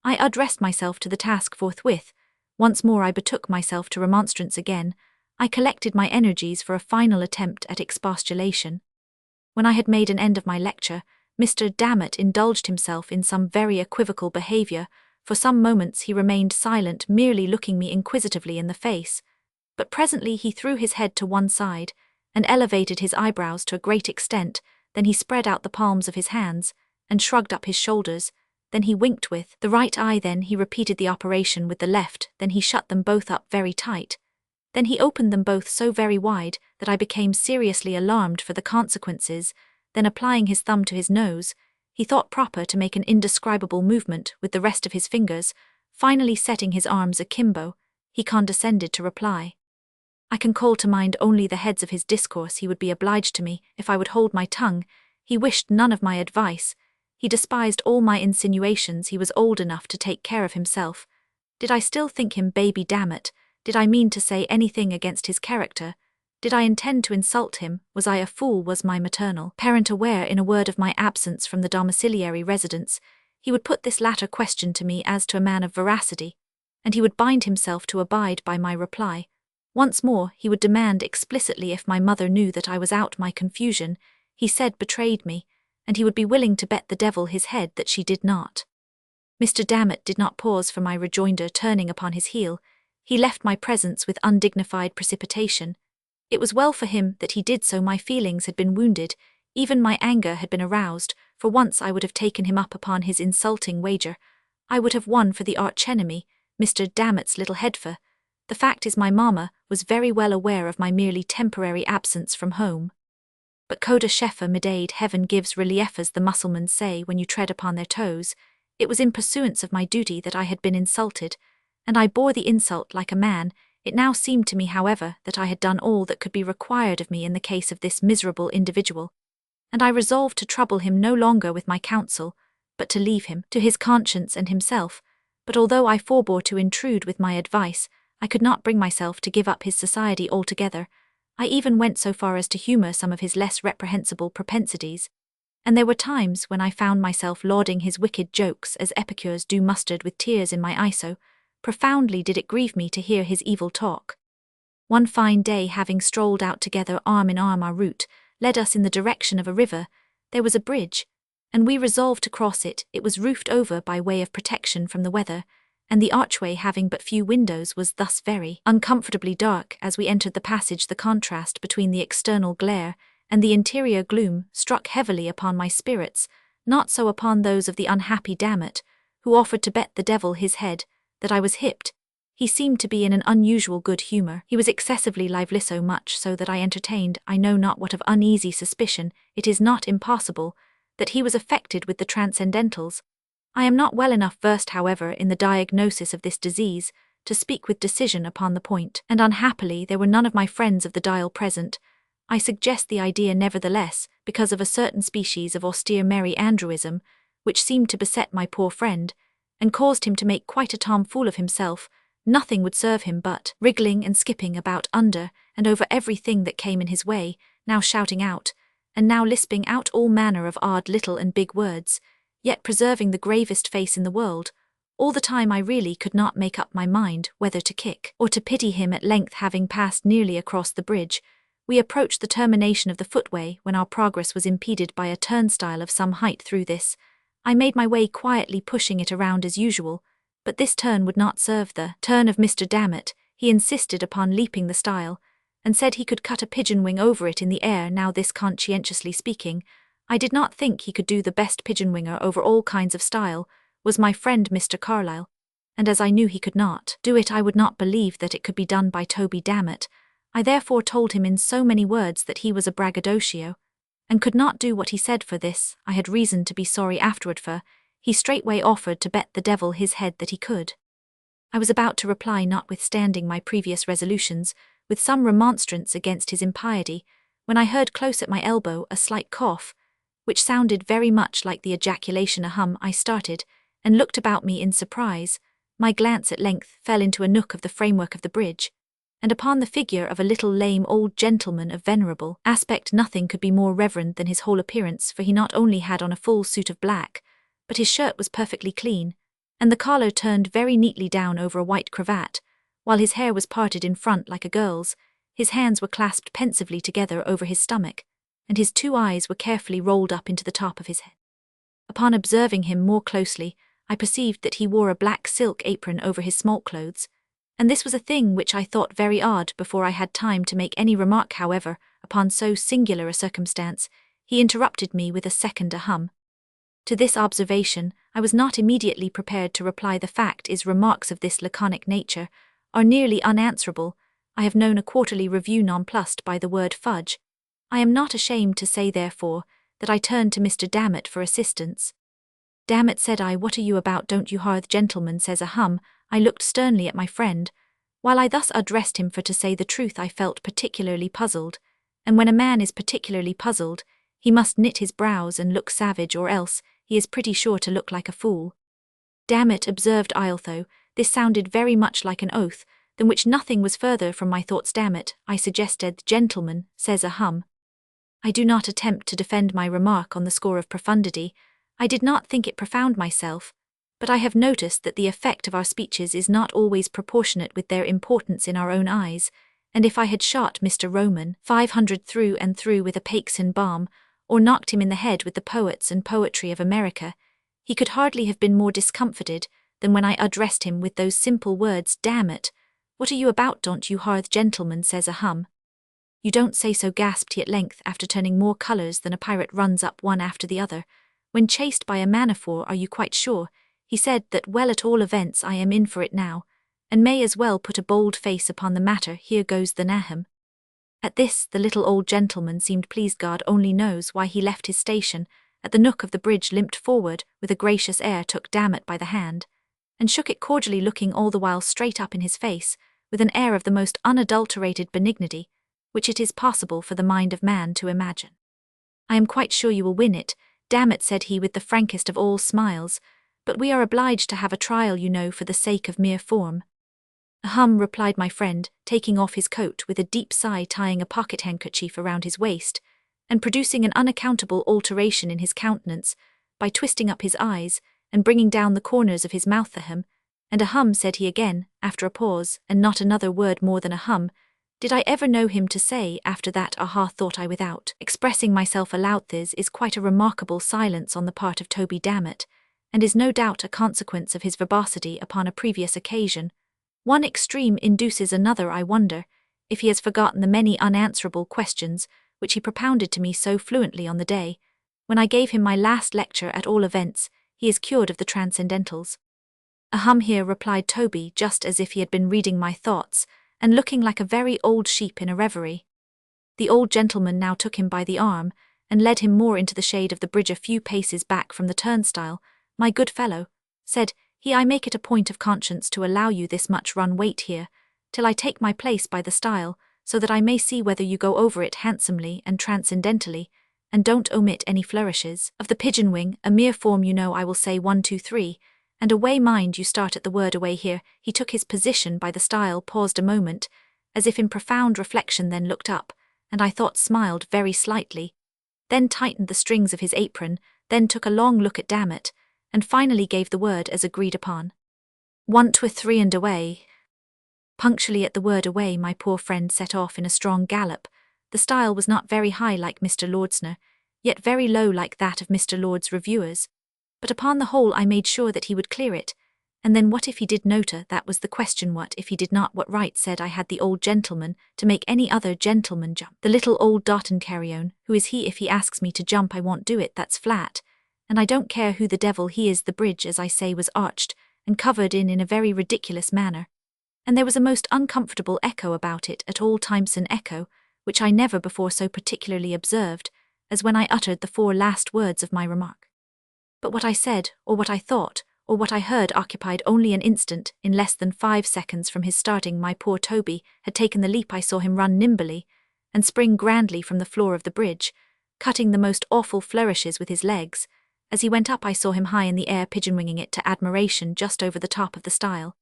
I addressed myself to the task forthwith. Once more I betook myself to remonstrance again. I collected my energies for a final attempt at expostulation. When I had made an end of my lecture, Mr. Dammit indulged himself in some very equivocal behavior. For some moments he remained silent, merely looking me inquisitively in the face. But presently he threw his head to one side, and elevated his eyebrows to a great extent. Then he spread out the palms of his hands, and shrugged up his shoulders. Then he winked with the right eye. Then he repeated the operation with the left. Then he shut them both up very tight. Then he opened them both so very wide that I became seriously alarmed for the consequences. Then applying his thumb to his nose, he thought proper to make an indescribable movement with the rest of his fingers. Finally setting his arms akimbo, he condescended to reply. I can call to mind only the heads of his discourse. He would be obliged to me if I would hold my tongue. He wished none of my advice. He despised all my insinuations. He was old enough to take care of himself. Did I still think him baby Dammit? Did I mean to say anything against his character? Did I intend to insult him? Was I a fool? Was my maternal parent aware, in a word, of my absence from the domiciliary residence? He would put this latter question to me as to a man of veracity, and he would bind himself to abide by my reply. Once more he would demand explicitly if my mother knew that I was out. My confusion, he said, betrayed me, and he would be willing to bet the devil his head that she did not. Mr. Dammit did not pause for my rejoinder. Turning upon his heel, he left my presence with undignified precipitation. It was well for him that he did so. My feelings had been wounded, even my anger had been aroused. For once I would have taken him up upon his insulting wager. I would have won for the archenemy, Mr. Dammit's little heifer. The fact is, my mamma was very well aware of my merely temporary absence from home. But coda shefa midade, heaven gives relief, as the Mussulmans say, when you tread upon their toes. It was in pursuance of my duty that I had been insulted, and I bore the insult like a man. It now seemed to me, however, that I had done all that could be required of me in the case of this miserable individual, and I resolved to trouble him no longer with my counsel, but to leave him to his conscience and himself. But although I forbore to intrude with my advice, I could not bring myself to give up his society altogether. I even went so far as to humour some of his less reprehensible propensities, and there were times when I found myself lauding his wicked jokes as epicures do mustard with tears in my eye. So profoundly did it grieve me to hear his evil talk. One fine day, having strolled out together arm in arm, our route led us in the direction of a river. There was a bridge, and we resolved to cross it. It was roofed over by way of protection from the weather, and the archway, having but few windows, was thus very uncomfortably dark. As we entered the passage, the contrast between the external glare and the interior gloom struck heavily upon my spirits, not so upon those of the unhappy Dammit, who offered to bet the devil his head that I was hipped. He seemed to be in an unusual good humour. He was excessively lively, so much so that I entertained I know not what of uneasy suspicion. It is not impossible that he was affected with the transcendentals. I am not well enough versed, however, in the diagnosis of this disease to speak with decision upon the point, and unhappily there were none of my friends of the dial present. I suggest the idea nevertheless, because of a certain species of austere Merry Andrewism, which seemed to beset my poor friend, and caused him to make quite a tomfool of himself. Nothing would serve him but wriggling and skipping about under and over everything that came in his way, now shouting out, and now lisping out all manner of odd little and big words, yet preserving the gravest face in the world. All the time I really could not make up my mind whether to kick or to pity him. At length, having passed nearly across the bridge, we approached the termination of the footway, when our progress was impeded by a turnstile of some height. Through this I made my way quietly, pushing it around as usual, but this turn would not serve the turn of Mr. Dammit. He insisted upon leaping the stile, and said he could cut a pigeon wing over it in the air. Now this, conscientiously speaking, I did not think he could do. The best pigeon winger over all kinds of style was my friend Mr. Carlyle, and as I knew he could not do it, I would not believe that it could be done by Toby Dammit. I therefore told him in so many words that he was a braggadocio, and could not do what he said. For this I had reason to be sorry afterward, for he straightway offered to bet the devil his head that he could. I was about to reply, notwithstanding my previous resolutions, with some remonstrance against his impiety, when I heard close at my elbow a slight cough, which sounded very much like the ejaculation a hum. I started, and looked about me in surprise. My glance at length fell into a nook of the framework of the bridge, and upon the figure of a little lame old gentleman of venerable aspect. Nothing could be more reverend than his whole appearance, for he not only had on a full suit of black, but his shirt was perfectly clean, and the collar turned very neatly down over a white cravat, while his hair was parted in front like a girl's. His hands were clasped pensively together over his stomach, and his two eyes were carefully rolled up into the top of his head. Upon observing him more closely, I perceived that he wore a black silk apron over his smallclothes, and this was a thing which I thought very odd. Before I had time to make any remark, however, upon so singular a circumstance, he interrupted me with a second ahem. To this observation, I was not immediately prepared to reply. The fact is, remarks of this laconic nature are nearly unanswerable. I have known a quarterly review nonplussed by the word fudge. I am not ashamed to say, therefore, that I turned to Mr. Dammit for assistance. "Dammit," said I, "what are you about? Don't you hearth gentleman says ahem." I looked sternly at my friend. While I thus addressed him, for to say the truth I felt particularly puzzled, and when a man is particularly puzzled, he must knit his brows and look savage, or else he is pretty sure to look like a fool. "Dammit," observed I, although this sounded very much like an oath, than which nothing was further from my thoughts. "Dammit," I suggested, "gentleman says ahem." I do not attempt to defend my remark on the score of profundity. I did not think it profound myself, but I have noticed that the effect of our speeches is not always proportionate with their importance in our own eyes, and if I had shot Mr. Roman 500 through and through with a Paixhan bomb, or knocked him in the head with the poets and poetry of America, he could hardly have been more discomfited than when I addressed him with those simple words, "Damn it, what are you about? Don't you hearth gentleman says ahem." "You don't say so," gasped he at length, after turning more colours than a pirate runs up one after the other, when chased by a man-of-war. "Are you quite sure?" He said that, "Well, at all events I am in for it now, and may as well put a bold face upon the matter. Here goes the nahem." At this the little old gentleman seemed pleased. God only knows why he left his station at the nook of the bridge, limped forward with a gracious air, took Dammit by the hand, and shook it cordially, looking all the while straight up in his face, with an air of the most unadulterated benignity, which it is possible for the mind of man to imagine. "I am quite sure you will win it, Dammit," said he with the frankest of all smiles, "but we are obliged to have a trial, you know, for the sake of mere form." "Ahem," replied my friend, taking off his coat with a deep sigh, tying a pocket-handkerchief around his waist, and producing an unaccountable alteration in his countenance by twisting up his eyes and bringing down the corners of his mouth. "Ahem, and ahem," said he again, after a pause, and not another word more than ahem, did I ever know him to say after that. "Aha," thought I, without expressing myself aloud. This is quite a remarkable silence on the part of Toby Dammit, and is no doubt a consequence of his verbosity upon a previous occasion. One extreme induces another. I wonder if he has forgotten the many unanswerable questions which he propounded to me so fluently on the day when I gave him my last lecture. At all events, he is cured of the transcendentals. "Ahem," here replied Toby, just as if he had been reading my thoughts, and looking like a very old sheep in a reverie. The old gentleman now took him by the arm, and led him more into the shade of the bridge, a few paces back from the turnstile. "My good fellow," said he, "I make it a point of conscience to allow you this much run. Wait here till I take my place by the stile, so that I may see whether you go over it handsomely and transcendentally, and don't omit any flourishes of the pigeon wing, a mere form, you know. I will say 1, 2, 3, and away. Mind you start at the word away." Here he took his position by the stile, paused a moment, as if in profound reflection, then looked up, and I thought smiled very slightly, then tightened the strings of his apron, then took a long look at Dammit, and finally gave the word as agreed upon. 1, 2, 3, and away. Punctually at the word away, my poor friend set off in a strong gallop. The stile was not very high like Mr. Lordsner, yet very low like that of Mr. Lord's reviewers, but upon the whole I made sure that he would clear it. And then what if he did noter? That was the question. What if he did not? What right said I had the old gentleman to make any other gentleman jump? The little old dot and carry on. Who is he? If he asks me to jump, I won't do it, that's flat. And I don't care who the devil he is. The bridge, as I say, was arched and covered in a very ridiculous manner, and there was a most uncomfortable echo about it, at all times an echo which I never before so particularly observed as when I uttered the 4 last words of my remark. But what I said, or what I thought, or what I heard occupied only an instant. In less than 5 seconds from his starting, my poor Toby had taken the leap. I saw him run nimbly and spring grandly from the floor of the bridge, cutting the most awful flourishes with his legs. As he went up, I saw him high in the air, pigeon-winging it to admiration just over the top of the stile.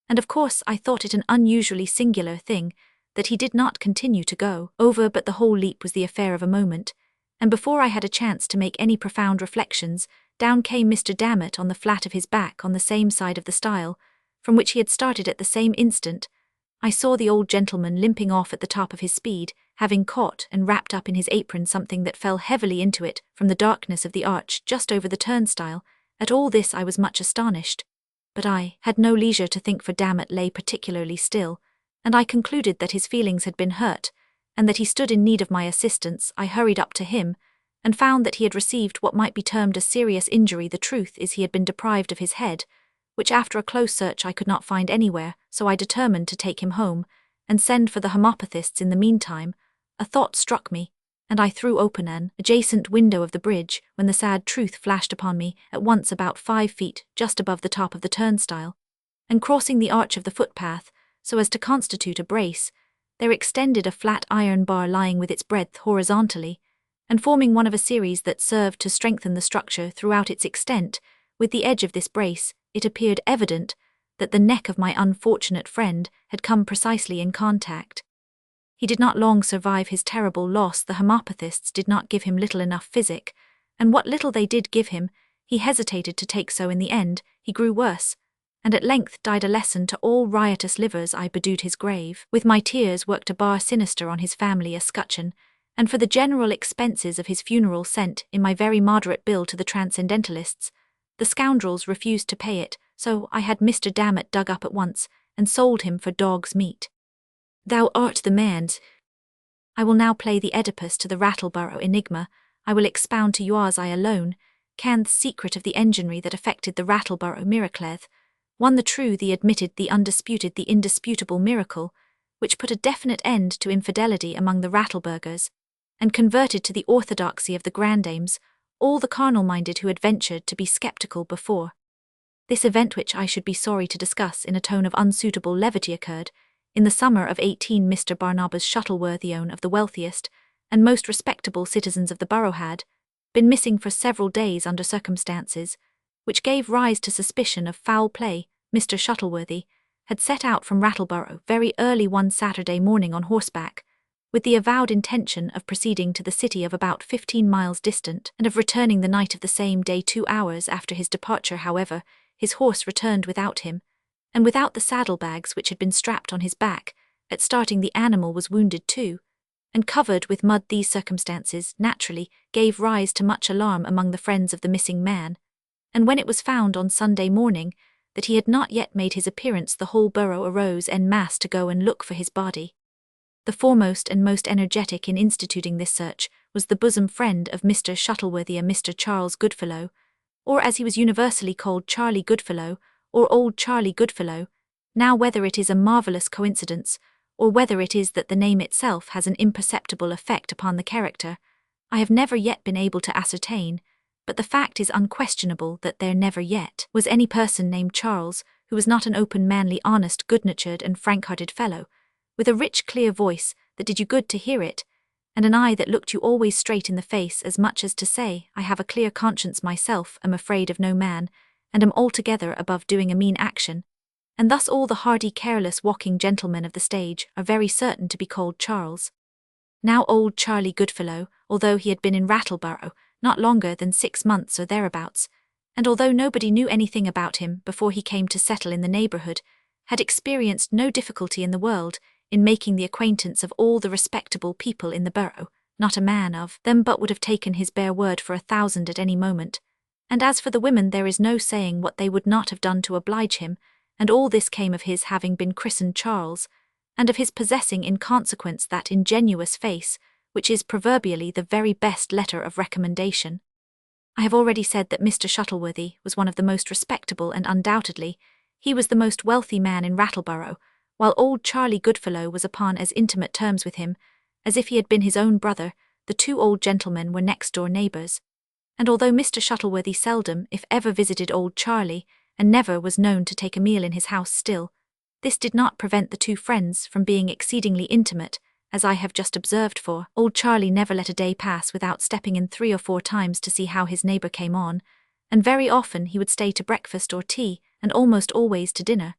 And of course I thought it an unusually singular thing that he did not continue to go over, but the whole leap was the affair of a moment, and before I had a chance to make any profound reflections, down came Mr. Dammit on the flat of his back on the same side of the stile, from which he had started at the same instant. I saw the old gentleman limping off at the top of his speed, having caught and wrapped up in his apron something that fell heavily into it from the darkness of the arch just over the turnstile. At all this I was much astonished. But I had no leisure to think, for Dammit lay particularly still, and I concluded that his feelings had been hurt, and that he stood in need of my assistance. I hurried up to him, and found that he had received what might be termed a serious injury. The truth is he had been deprived of his head, which after a close search I could not find anywhere, so I determined to take him home, and send for the homeopathists in the meantime. A thought struck me, and I threw open an adjacent window of the bridge, when the sad truth flashed upon me at once. About 5 feet, just above the top of the turnstile, and crossing the arch of the footpath, so as to constitute a brace, there extended a flat iron bar lying with its breadth horizontally, and forming one of a series that served to strengthen the structure throughout its extent. With the edge of this brace, it appeared evident that the neck of my unfortunate friend had come precisely in contact. He did not long survive his terrible loss. The homeopathists did not give him little enough physic, and what little they did give him, he hesitated to take, so in the end he grew worse, and at length died a lesson to all riotous livers. I bedewed his grave with my tears, worked a bar sinister on his family escutcheon, and for the general expenses of his funeral sent in my very moderate bill to the transcendentalists. The scoundrels refused to pay it, so I had Mr. Dammit dug up at once, and sold him for dog's meat. Thou art the man's. I will now play the Oedipus to the Rattleborough enigma. I will expound to yours I alone can the secret of the enginery that affected the Rattleborough miracleth, one the true, the admitted, the undisputed, the indisputable miracle, which put a definite end to infidelity among the Rattleburgers, and converted to the orthodoxy of the grandames all the carnal-minded who had ventured to be sceptical before. This event, which I should be sorry to discuss in a tone of unsuitable levity, occurred in the summer of 18. Mr. Barnabas Shuttleworthy, one of the wealthiest and most respectable citizens of the borough, had been missing for several days under circumstances which gave rise to suspicion of foul play. Mr. Shuttleworthy had set out from Rattleborough very early one Saturday morning on horseback, with the avowed intention of proceeding to the city of about 15 miles distant, and of returning the night of the same day. 2 hours after his departure, however, his horse returned without him, and without the saddlebags which had been strapped on his back. At starting, the animal was wounded too, and covered with mud. These circumstances naturally gave rise to much alarm among the friends of the missing man, and when it was found on Sunday morning that he had not yet made his appearance, the whole borough arose en masse to go and look for his body. The foremost and most energetic in instituting this search was the bosom friend of Mr. Shuttleworthy, Mr. Charles Goodfellow, or as he was universally called, Charlie Goodfellow, or Old Charlie Goodfellow. Now, whether it is a marvellous coincidence, or whether it is that the name itself has an imperceptible effect upon the character, I have never yet been able to ascertain, but the fact is unquestionable that there never yet was any person named Charles who was not an open, manly, honest, good-natured, and frank-hearted fellow, with a rich, clear voice that did you good to hear it, and an eye that looked you always straight in the face, as much as to say, I have a clear conscience myself, am afraid of no man, and am altogether above doing a mean action. And thus all the hardy, careless, walking gentlemen of the stage are very certain to be called Charles. Now Old Charlie Goodfellow, although he had been in Rattleborough not longer than 6 months or thereabouts, and although nobody knew anything about him before he came to settle in the neighbourhood, had experienced no difficulty in the world in making the acquaintance of all the respectable people in the borough. Not a man of them but would have taken his bare word for 1,000 at any moment, and as for the women, there is no saying what they would not have done to oblige him. And all this came of his having been christened Charles, and of his possessing in consequence that ingenuous face, which is proverbially the very best letter of recommendation. I have already said that Mr. Shuttleworthy was one of the most respectable, and undoubtedly he was the most wealthy man in Rattleborough, while Old Charlie Goodfellow was upon as intimate terms with him as if he had been his own brother. The two old gentlemen were next-door neighbours, and although Mr. Shuttleworthy seldom, if ever, visited Old Charlie, and never was known to take a meal in his house, still, this did not prevent the two friends from being exceedingly intimate, as I have just observed, for Old Charlie never let a day pass without stepping in 3 or 4 times to see how his neighbour came on, and very often he would stay to breakfast or tea, and almost always to dinner.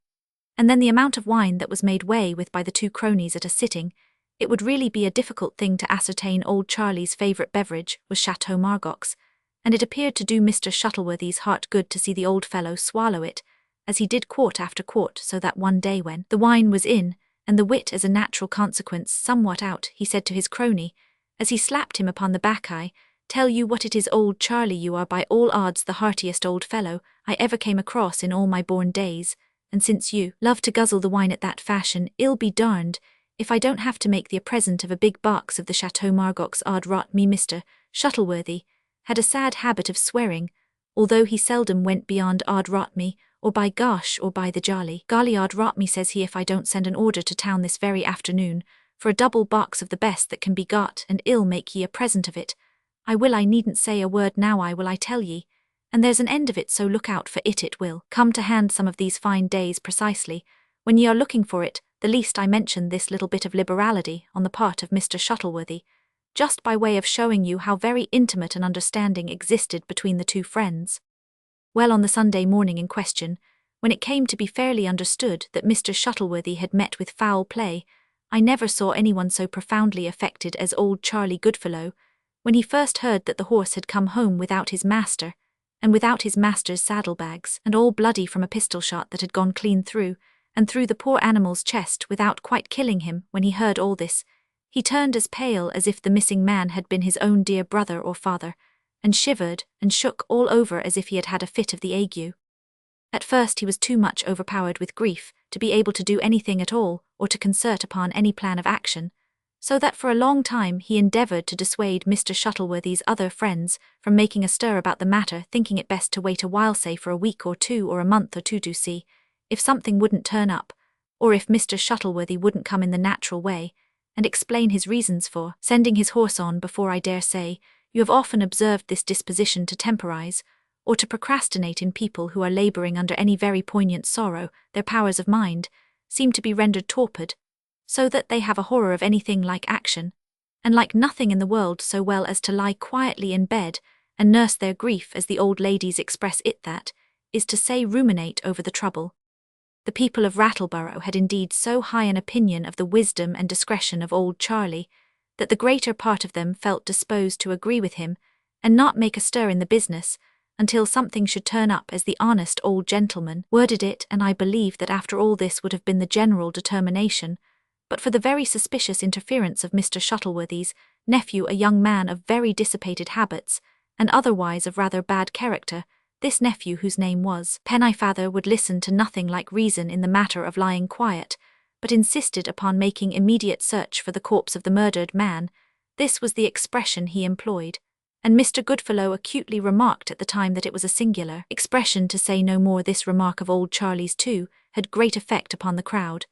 And then the amount of wine that was made way with by the two cronies at a sitting, it would really be a difficult thing to ascertain. Old Charlie's favourite beverage was Chateau Margaux, and it appeared to do Mr. Shuttleworthy's heart good to see the old fellow swallow it, as he did quart after quart, so that one day when the wine was in, and the wit as a natural consequence somewhat out, he said to his crony, as he slapped him upon the back, "I tell you what it is, old Charlie, you are by all odds the heartiest old fellow I ever came across in all my born days, and since you love to guzzle the wine at that fashion, I'll be darned if I don't have to make thee a present of a big box of the Chateau Margaux odd rot me." Mr. Shuttleworthy had a sad habit of swearing, although he seldom went beyond odd rot me, or by gosh, or by the golly odd rot me, says he, if I don't send an order to town this very afternoon for a double box of the best that can be got, and I'll make ye a present of it. I will, I needn't say a word now, I will, I tell ye, and there's an end of it, so look out for it. It will come to hand some of these fine days precisely, when ye are looking for it, the least I mention this little bit of liberality on the part of Mr. Shuttleworthy, just by way of showing you how very intimate an understanding existed between the two friends. Well, on the Sunday morning in question, when it came to be fairly understood that Mr. Shuttleworthy had met with foul play, I never saw anyone so profoundly affected as old Charlie Goodfellow, when he first heard that the horse had come home without his master, and without his master's saddlebags, and all bloody from a pistol shot that had gone clean through, and through the poor animal's chest without quite killing him. When he heard all this, he turned as pale as if the missing man had been his own dear brother or father, and shivered and shook all over as if he had had a fit of the ague. At first he was too much overpowered with grief to be able to do anything at all, or to concert upon any plan of action, so that for a long time he endeavoured to dissuade Mr. Shuttleworthy's other friends from making a stir about the matter, thinking it best to wait a while, say for a week or two or a month or two, to see if something wouldn't turn up, or if Mr. Shuttleworthy wouldn't come in the natural way, and explain his reasons for sending his horse on before. I dare say you have often observed this disposition to temporize, or to procrastinate in people who are labouring under any very poignant sorrow. Their powers of mind seem to be rendered torpid, so that they have a horror of anything like action, and like nothing in the world so well as to lie quietly in bed and nurse their grief, as the old ladies express it, that is to say, ruminate over the trouble. The people of Rattleborough had indeed so high an opinion of the wisdom and discretion of old Charlie, that the greater part of them felt disposed to agree with him, and not make a stir in the business, until something should turn up, as the honest old gentleman worded it. And I believe that after all this would have been the general determination, but for the very suspicious interference of Mr. Shuttleworthy's nephew, a young man of very dissipated habits, and otherwise of rather bad character. This nephew, whose name was Pennyfather, would listen to nothing like reason in the matter of lying quiet, but insisted upon making immediate search for the corpse of the murdered man. This was the expression he employed, and Mr. Goodfellow acutely remarked at the time that it was a singular expression, to say no more. This remark of old Charlie's, too, had great effect upon the crowd,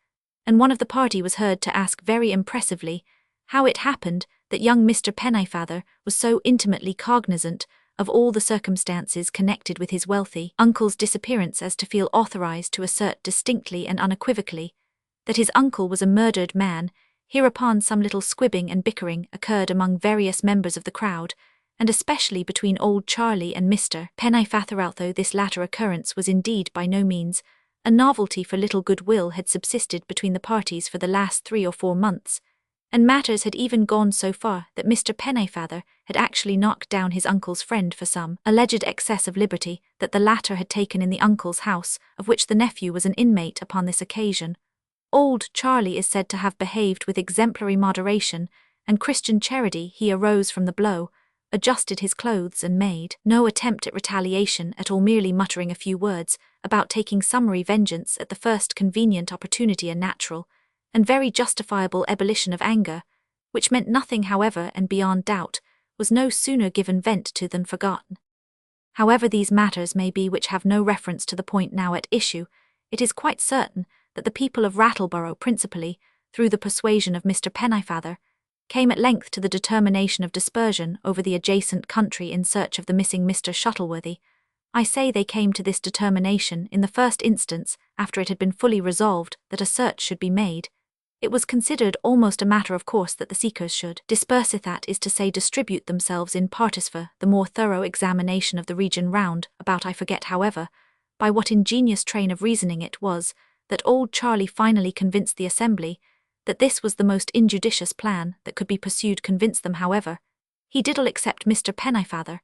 and one of the party was heard to ask very impressively how it happened that young Mr. Pennyfather was so intimately cognizant of all the circumstances connected with his wealthy uncle's disappearance as to feel authorized to assert distinctly and unequivocally that his uncle was a murdered man. Hereupon some little squibbing and bickering occurred among various members of the crowd, and especially between old Charlie and Mr. Pennyfather. Although this latter occurrence was indeed by no means a novelty, for little goodwill had subsisted between the parties for the last 3 or 4 months, and matters had even gone so far that Mr. Pennyfather had actually knocked down his uncle's friend for some alleged excess of liberty that the latter had taken in the uncle's house, of which the nephew was an inmate upon this occasion. Old Charlie is said to have behaved with exemplary moderation and Christian charity. He arose from the blow, adjusted his clothes, and made no attempt at retaliation at all, merely muttering a few words about taking summary vengeance at the first convenient opportunity, a natural and very justifiable ebullition of anger, which meant nothing, however, and beyond doubt was no sooner given vent to than forgotten. However these matters may be which have no reference to the point now at issue, it is quite certain that the people of Rattleborough, principally through the persuasion of Mr. Pennyfather, came at length to the determination of dispersion over the adjacent country in search of the missing Mr. Shuttleworthy. I say they came to this determination in the first instance after it had been fully resolved that a search should be made. It was considered almost a matter of course that the seekers should disperse, that is to say, distribute themselves in parties for the more thorough examination of the region round about. I forget, however, by what ingenious train of reasoning it was that old Charlie finally convinced the assembly that this was the most injudicious plan that could be pursued. Convince them, however, he did all except Mr. Pennyfather,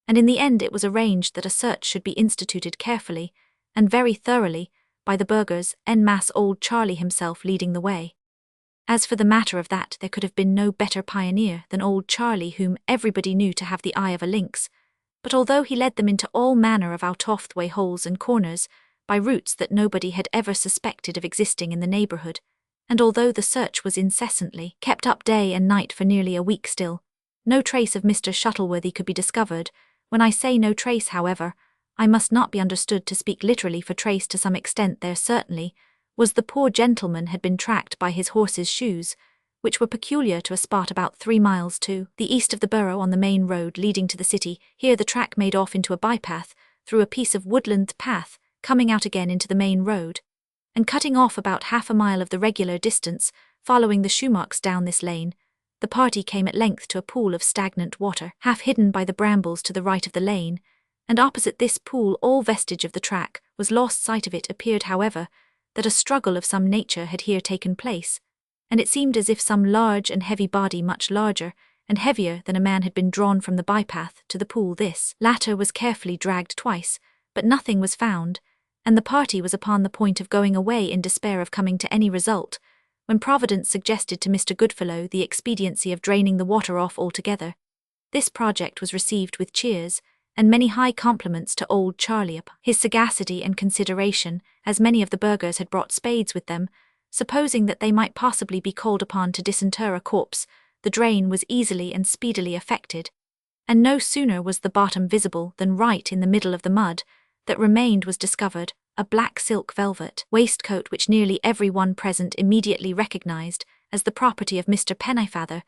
and in the end it was arranged that a search should be instituted carefully and very thoroughly by the burghers, en masse old Charlie himself leading the way. As for the matter of that, there could have been no better pioneer than old Charlie, whom everybody knew to have the eye of a lynx, but although he led them into all manner of out-of-the-way holes and corners, by routes that nobody had ever suspected of existing in the neighbourhood, and although the search was incessantly kept up day and night for nearly a week still, no trace of Mr. Shuttleworthy could be discovered. When I say no trace, however, I must not be understood to speak literally, for trace to some extent there certainly was. The poor gentleman had been tracked by his horse's shoes, which were peculiar to a spot about 3 miles to the east of the borough on the main road leading to the city. Here the track made off into a bypath, through a piece of woodland path, coming out again into the main road, and cutting off about half a mile of the regular distance. Following the shoe marks down this lane, the party came at length to a pool of stagnant water, half hidden by the brambles to the right of the lane, and opposite this pool all vestige of the track was lost sight of. It appeared, however, that a struggle of some nature had here taken place, and it seemed as if some large and heavy body, much larger and heavier than a man, had been drawn from the bypath to the pool. This latter was carefully dragged twice, but nothing was found, and the party was upon the point of going away in despair of coming to any result, when Providence suggested to Mr. Goodfellow the expediency of draining the water off altogether. This project was received with cheers, and many high compliments to old Charlie upon his sagacity and consideration, as many of the burghers had brought spades with them, supposing that they might possibly be called upon to disinter a corpse. The drain was easily and speedily effected, and no sooner was the bottom visible than right in the middle of the mud that remained was discovered a black silk velvet waistcoat, which nearly every one present immediately recognized as the property of Mr. Pennyfather.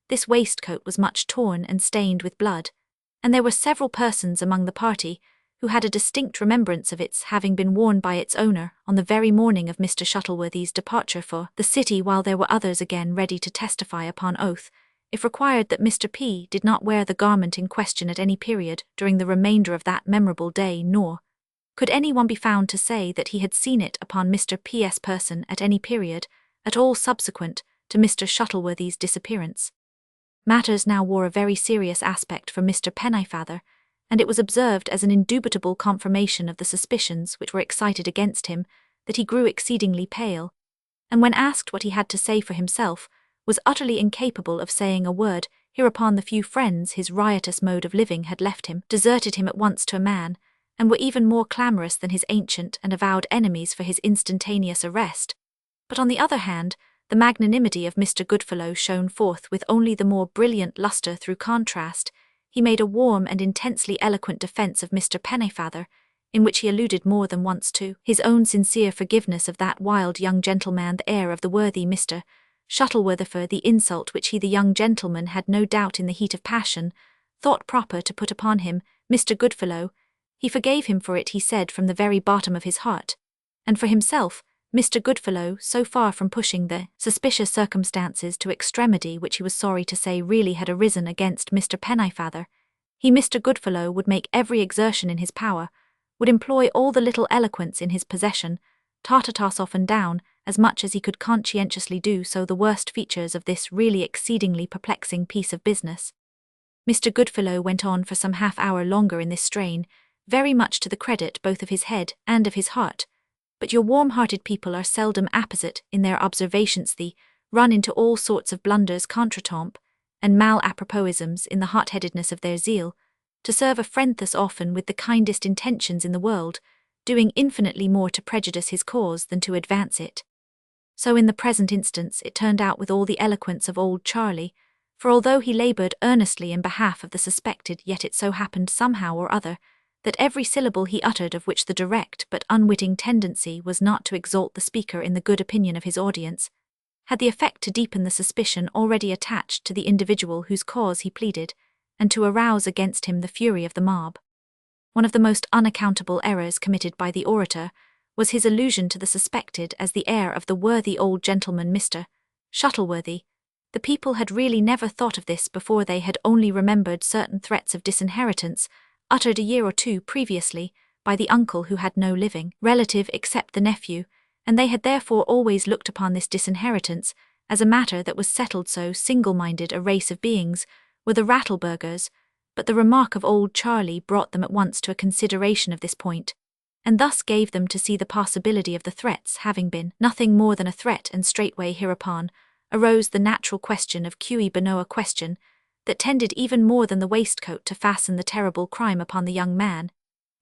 This waistcoat was much torn and stained with blood, and there were several persons among the party who had a distinct remembrance of its having been worn by its owner on the very morning of Mr. Shuttleworthy's departure for the city, while there were others again ready to testify upon oath, if required, that Mr. P. did not wear the garment in question at any period during the remainder of that memorable day, nor could any one be found to say that he had seen it upon Mr. P.'s person at any period at all subsequent to Mr. Shuttleworthy's disappearance. Matters now wore a very serious aspect for Mr. Pennyfather, and it was observed as an indubitable confirmation of the suspicions which were excited against him that he grew exceedingly pale, and when asked what he had to say for himself, was utterly incapable of saying a word. Hereupon the few friends his riotous mode of living had left him deserted him at once to a man, and were even more clamorous than his ancient and avowed enemies for his instantaneous arrest. But on the other hand, the magnanimity of Mr. Goodfellow shone forth with only the more brilliant lustre through contrast. He made a warm and intensely eloquent defence of Mr. Pennyfather, in which he alluded more than once to his own sincere forgiveness of that wild young gentleman, the heir of the worthy Mr. Shuttleworthy, for the insult which he, the young gentleman, had no doubt in the heat of passion thought proper to put upon him, Mr. Goodfellow. He forgave him for it, he said, from the very bottom of his heart, and for himself, Mr. Goodfellow, so far from pushing the suspicious circumstances to extremity which he was sorry to say really had arisen against Mr. Pennyfather, he, Mr. Goodfellow, would make every exertion in his power, would employ all the little eloquence in his possession, toss off and down, as much as he could conscientiously do so, the worst features of this really exceedingly perplexing piece of business. Mr. Goodfellow went on for some half-hour longer in this strain, very much to the credit both of his head and of his heart. But your warm-hearted people are seldom apposite in their observations. They run into all sorts of blunders, contretemps, and mal-aproposisms in the hot-headedness of their zeal, to serve a friend thus often with the kindest intentions in the world, doing infinitely more to prejudice his cause than to advance it. So in the present instance it turned out with all the eloquence of old Charlie, for although he laboured earnestly in behalf of the suspected, yet it so happened somehow or other that every syllable he uttered, of which the direct but unwitting tendency was not to exalt the speaker in the good opinion of his audience, had the effect to deepen the suspicion already attached to the individual whose cause he pleaded, and to arouse against him the fury of the mob. One of the most unaccountable errors committed by the orator was his allusion to the suspected as the heir of the worthy old gentleman Mr. Shuttleworthy. The people had really never thought of this before. They had only remembered certain threats of disinheritance, uttered a year or two previously by the uncle who had no living relative except the nephew, and they had therefore always looked upon this disinheritance as a matter that was settled. So single-minded a race of beings were the Rattleburghers, but the remark of old Charlie brought them at once to a consideration of this point. and thus gave them to see the possibility of the threats having been nothing more than a threat, and straightway hereupon arose the natural question of cui bono, a question that tended even more than the waistcoat to fasten the terrible crime upon the young man.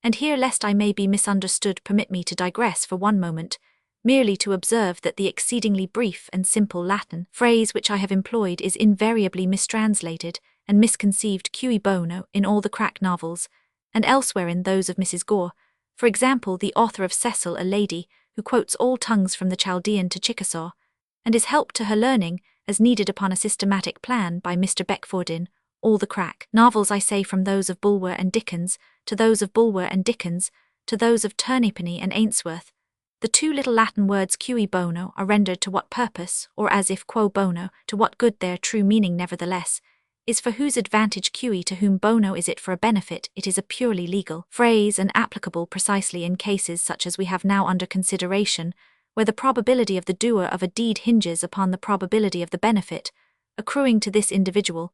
And here, lest I may be misunderstood, permit me to digress for one moment, merely to observe that the exceedingly brief and simple Latin phrase which I have employed is invariably mistranslated and misconceived cui bono in all the crack novels, and elsewhere in those of Mrs. Gore. For example, the author of Cecil, a lady who quotes all tongues from the Chaldean to Chickasaw, and is helped to her learning, as needed upon a systematic plan, by Mr. Beckford in all the crack novels, I say, from those of Bulwer and Dickens, to those of Bulwer and Dickens, to those of Turnipenny and Ainsworth. The two little Latin words cui bono are rendered to what purpose, or as if quo bono, to what good. Their true meaning, nevertheless, is for whose advantage. Cui, to whom; bono, is it for a benefit. It is a purely legal phrase, and applicable precisely in cases such as we have now under consideration, where the probability of the doer of a deed hinges upon the probability of the benefit accruing to this individual,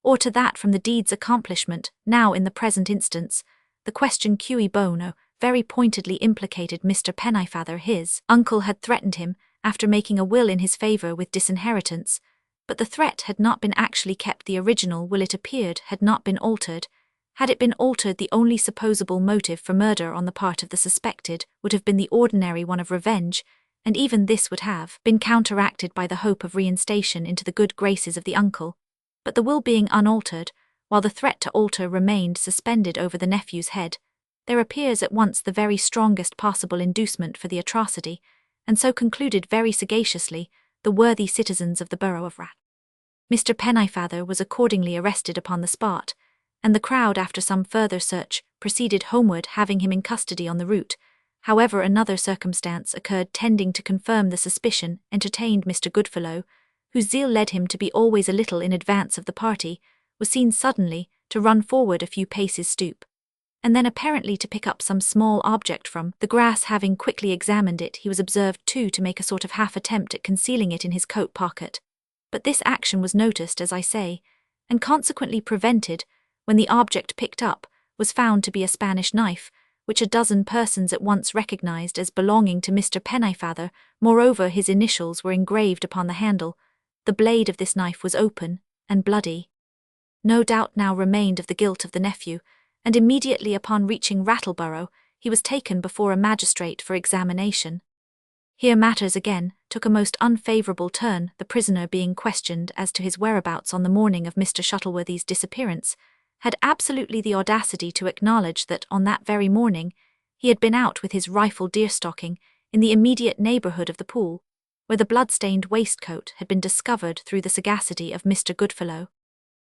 or to that from the deed's accomplishment. Now, in the present instance, the question cui bono very pointedly implicated Mr. Pennyfather. His uncle had threatened him, after making a will in his favour, with disinheritance, but the threat had not been actually kept. The original will, it appeared, had not been altered. Had it been altered, the only supposable motive for murder on the part of the suspected would have been the ordinary one of revenge, and even this would have been counteracted by the hope of reinstation into the good graces of the uncle. But the will being unaltered, while the threat to alter remained suspended over the nephew's head, there appears at once the very strongest possible inducement for the atrocity, and so concluded very sagaciously the worthy citizens of the borough of Rat. Mr. Pennyfather was accordingly arrested upon the spot, and the crowd, after some further search, proceeded homeward, having him in custody on the route. However, another circumstance occurred tending to confirm the suspicion entertained. Mr. Goodfellow, whose zeal led him to be always a little in advance of the party, was seen suddenly to run forward a few paces, stoop, and then apparently to pick up some small object from the grass. Having quickly examined it, he was observed too to make a sort of half attempt at concealing it in his coat pocket. But this action was noticed, as I say, and consequently prevented, when the object picked up was found to be a Spanish knife, which a dozen persons at once recognized as belonging to Mr. Pennyfather. Moreover, his initials were engraved upon the handle. The blade of this knife was open and bloody. No doubt now remained of the guilt of the nephew, and immediately upon reaching Rattleborough, he was taken before a magistrate for examination. Here matters again took a most unfavourable turn, the prisoner being questioned as to his whereabouts on the morning of Mr. Shuttleworthy's disappearance, had absolutely the audacity to acknowledge that on that very morning he had been out with his rifle deerstalking in the immediate neighbourhood of the pool, where the blood-stained waistcoat had been discovered through the sagacity of Mr. Goodfellow.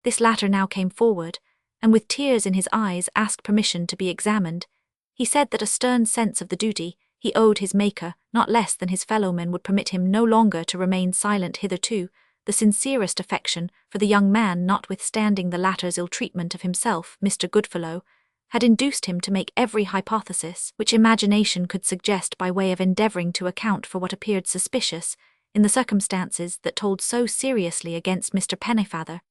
This latter now came forward, and with tears in his eyes asked permission to be examined. He said that a stern sense of the duty he owed his Maker, not less than his fellowmen, would permit him no longer to remain silent. Hitherto, the sincerest affection for the young man, notwithstanding the latter's ill-treatment of himself, Mr. Goodfellow, had induced him to make every hypothesis which imagination could suggest by way of endeavouring to account for what appeared suspicious in the circumstances that told so seriously against Mr. Pennyfather.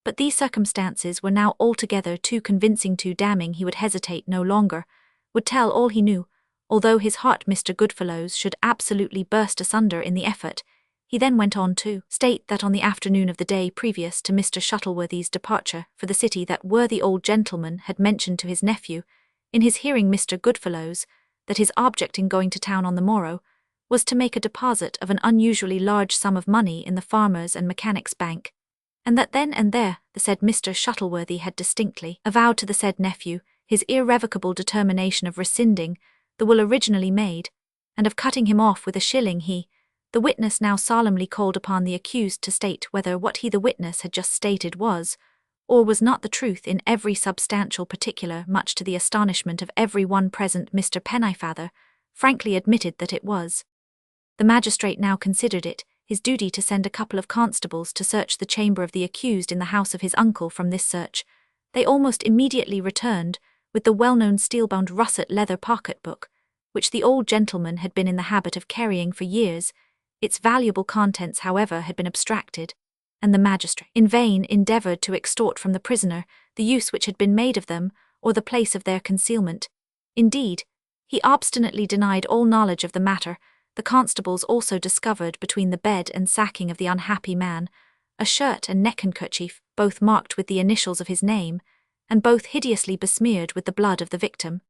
But these circumstances were now altogether too convincing, too damning. He would hesitate no longer, would tell all he knew, although his heart, Mr. Goodfellow's, should absolutely burst asunder in the effort. He then went on to state that on the afternoon of the day previous to Mr. Shuttleworthy's departure for the city, that worthy old gentleman had mentioned to his nephew, in his hearing, Mr. Goodfellow's, that his object in going to town on the morrow was to make a deposit of an unusually large sum of money in the Farmers' and Mechanics' Bank, and that then and there the said Mr. Shuttleworthy had distinctly avowed to the said nephew his irrevocable determination of rescinding the will originally made, and of cutting him off with a shilling. He, the witness, now solemnly called upon the accused to state whether what he, the witness, had just stated was or was not the truth in every substantial particular. Much to the astonishment of every one present, Mr. Pennyfather frankly admitted that it was. The magistrate now considered it his duty to send a couple of constables to search the chamber of the accused in the house of his uncle. From this search they almost immediately returned with the well-known steel-bound russet leather pocket-book, which the old gentleman had been in the habit of carrying for years. Its valuable contents, however, had been abstracted, and the magistrate in vain endeavoured to extort from the prisoner the use which had been made of them, or the place of their concealment. Indeed, He obstinately denied all knowledge of the matter. The constables also discovered between the bed and sacking of the unhappy man a shirt and neck-handkerchief, both marked with the initials of his name, and both hideously besmeared with the blood of the victim.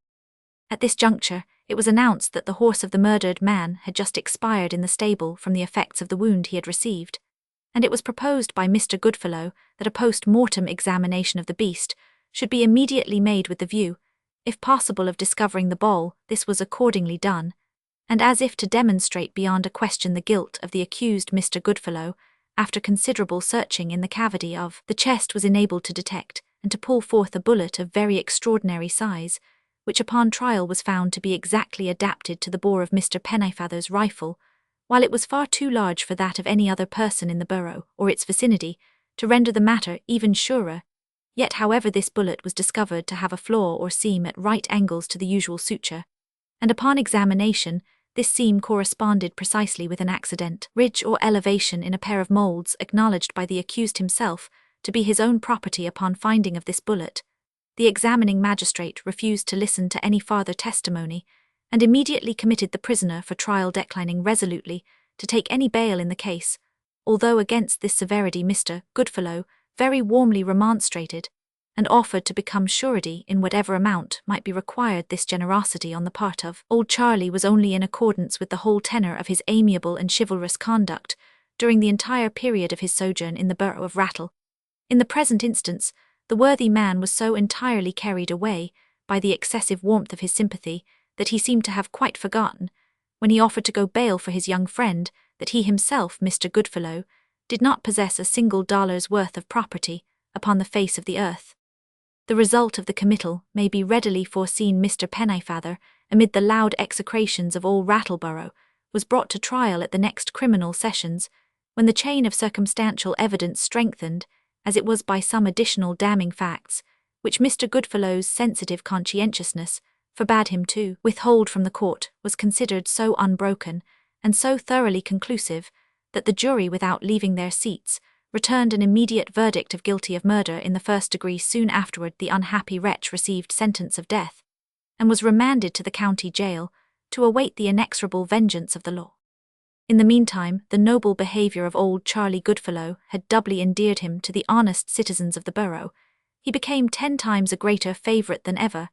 At this juncture, it was announced that the horse of the murdered man had just expired in the stable from the effects of the wound he had received, and it was proposed by Mr. Goodfellow that a post-mortem examination of the beast should be immediately made with the view, if possible, of discovering the ball. This was accordingly done, and as if to demonstrate beyond a question the guilt of the accused, Mr. Goodfellow, after considerable searching in the cavity of the chest, was enabled to detect and to pull forth a bullet of very extraordinary size, which upon trial was found to be exactly adapted to the bore of Mr. Pennyfeather's rifle, while it was far too large for that of any other person in the borough or its vicinity to render the matter even surer. Yet, however, this bullet was discovered to have a flaw or seam at right angles to the usual suture, and upon examination this seam corresponded precisely with an accident ridge or elevation in a pair of moulds acknowledged by the accused himself to be his own property. Upon finding of this bullet, the examining magistrate refused to listen to any farther testimony, and immediately committed the prisoner for trial, declining resolutely to take any bail in the case, although against this severity Mr. Goodfellow very warmly remonstrated, and offered to become surety in whatever amount might be required. This generosity on the part of old Charlie was only in accordance with the whole tenor of his amiable and chivalrous conduct during the entire period of his sojourn in the borough of Rattle. In the present instance, the worthy man was so entirely carried away by the excessive warmth of his sympathy that he seemed to have quite forgotten, when he offered to go bail for his young friend, that he himself, Mr. Goodfellow, did not possess a single dollar's worth of property upon the face of the earth. The result of the committal may be readily foreseen. Mr. Pennyfeather, amid the loud execrations of all Rattleborough, was brought to trial at the next criminal sessions, when the chain of circumstantial evidence, strengthened as it was by some additional damning facts, which Mr. Goodfellow's sensitive conscientiousness forbade him to withhold from the court, was considered so unbroken and so thoroughly conclusive that the jury, without leaving their seats, returned an immediate verdict of guilty of murder in the first degree. Soon afterward the unhappy wretch received sentence of death, and was remanded to the county jail to await the inexorable vengeance of the law. In the meantime, the noble behaviour of old Charlie Goodfellow had doubly endeared him to the honest citizens of the borough. He became 10 times a greater favourite than ever,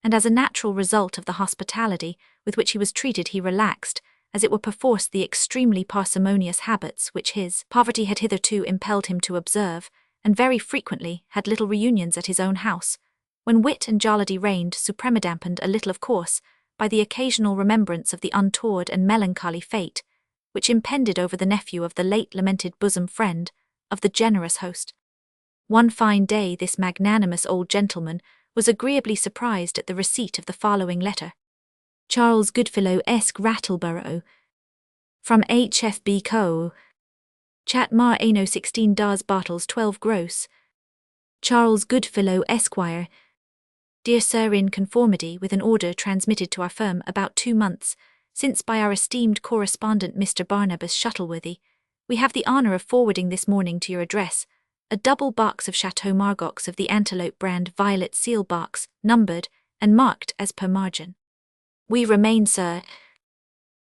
and as a natural result of the hospitality with which he was treated, he relaxed, as it were perforce, the extremely parsimonious habits which his poverty had hitherto impelled him to observe, and very frequently had little reunions at his own house, when wit and jollity reigned supreme, dampened a little, of course, by the occasional remembrance of the untoward and melancholy fate which impended over the nephew of the late lamented bosom friend of the generous host. One fine day this magnanimous old gentleman was agreeably surprised at the receipt of the following letter. Charles Goodfellow, Esq., Rattleborough. From H.F.B. Co. Chatmar Ano 16 Dars Bartles 12 Gross. Charles Goodfellow, Esquire. Dear Sir, in conformity with an order transmitted to our firm about 2 months since by our esteemed correspondent Mr. Barnabas Shuttleworthy, we have the honour of forwarding this morning to your address a double box of Chateau Margaux of the Antelope brand violet seal box, numbered and marked as per margin. We remain, Sir,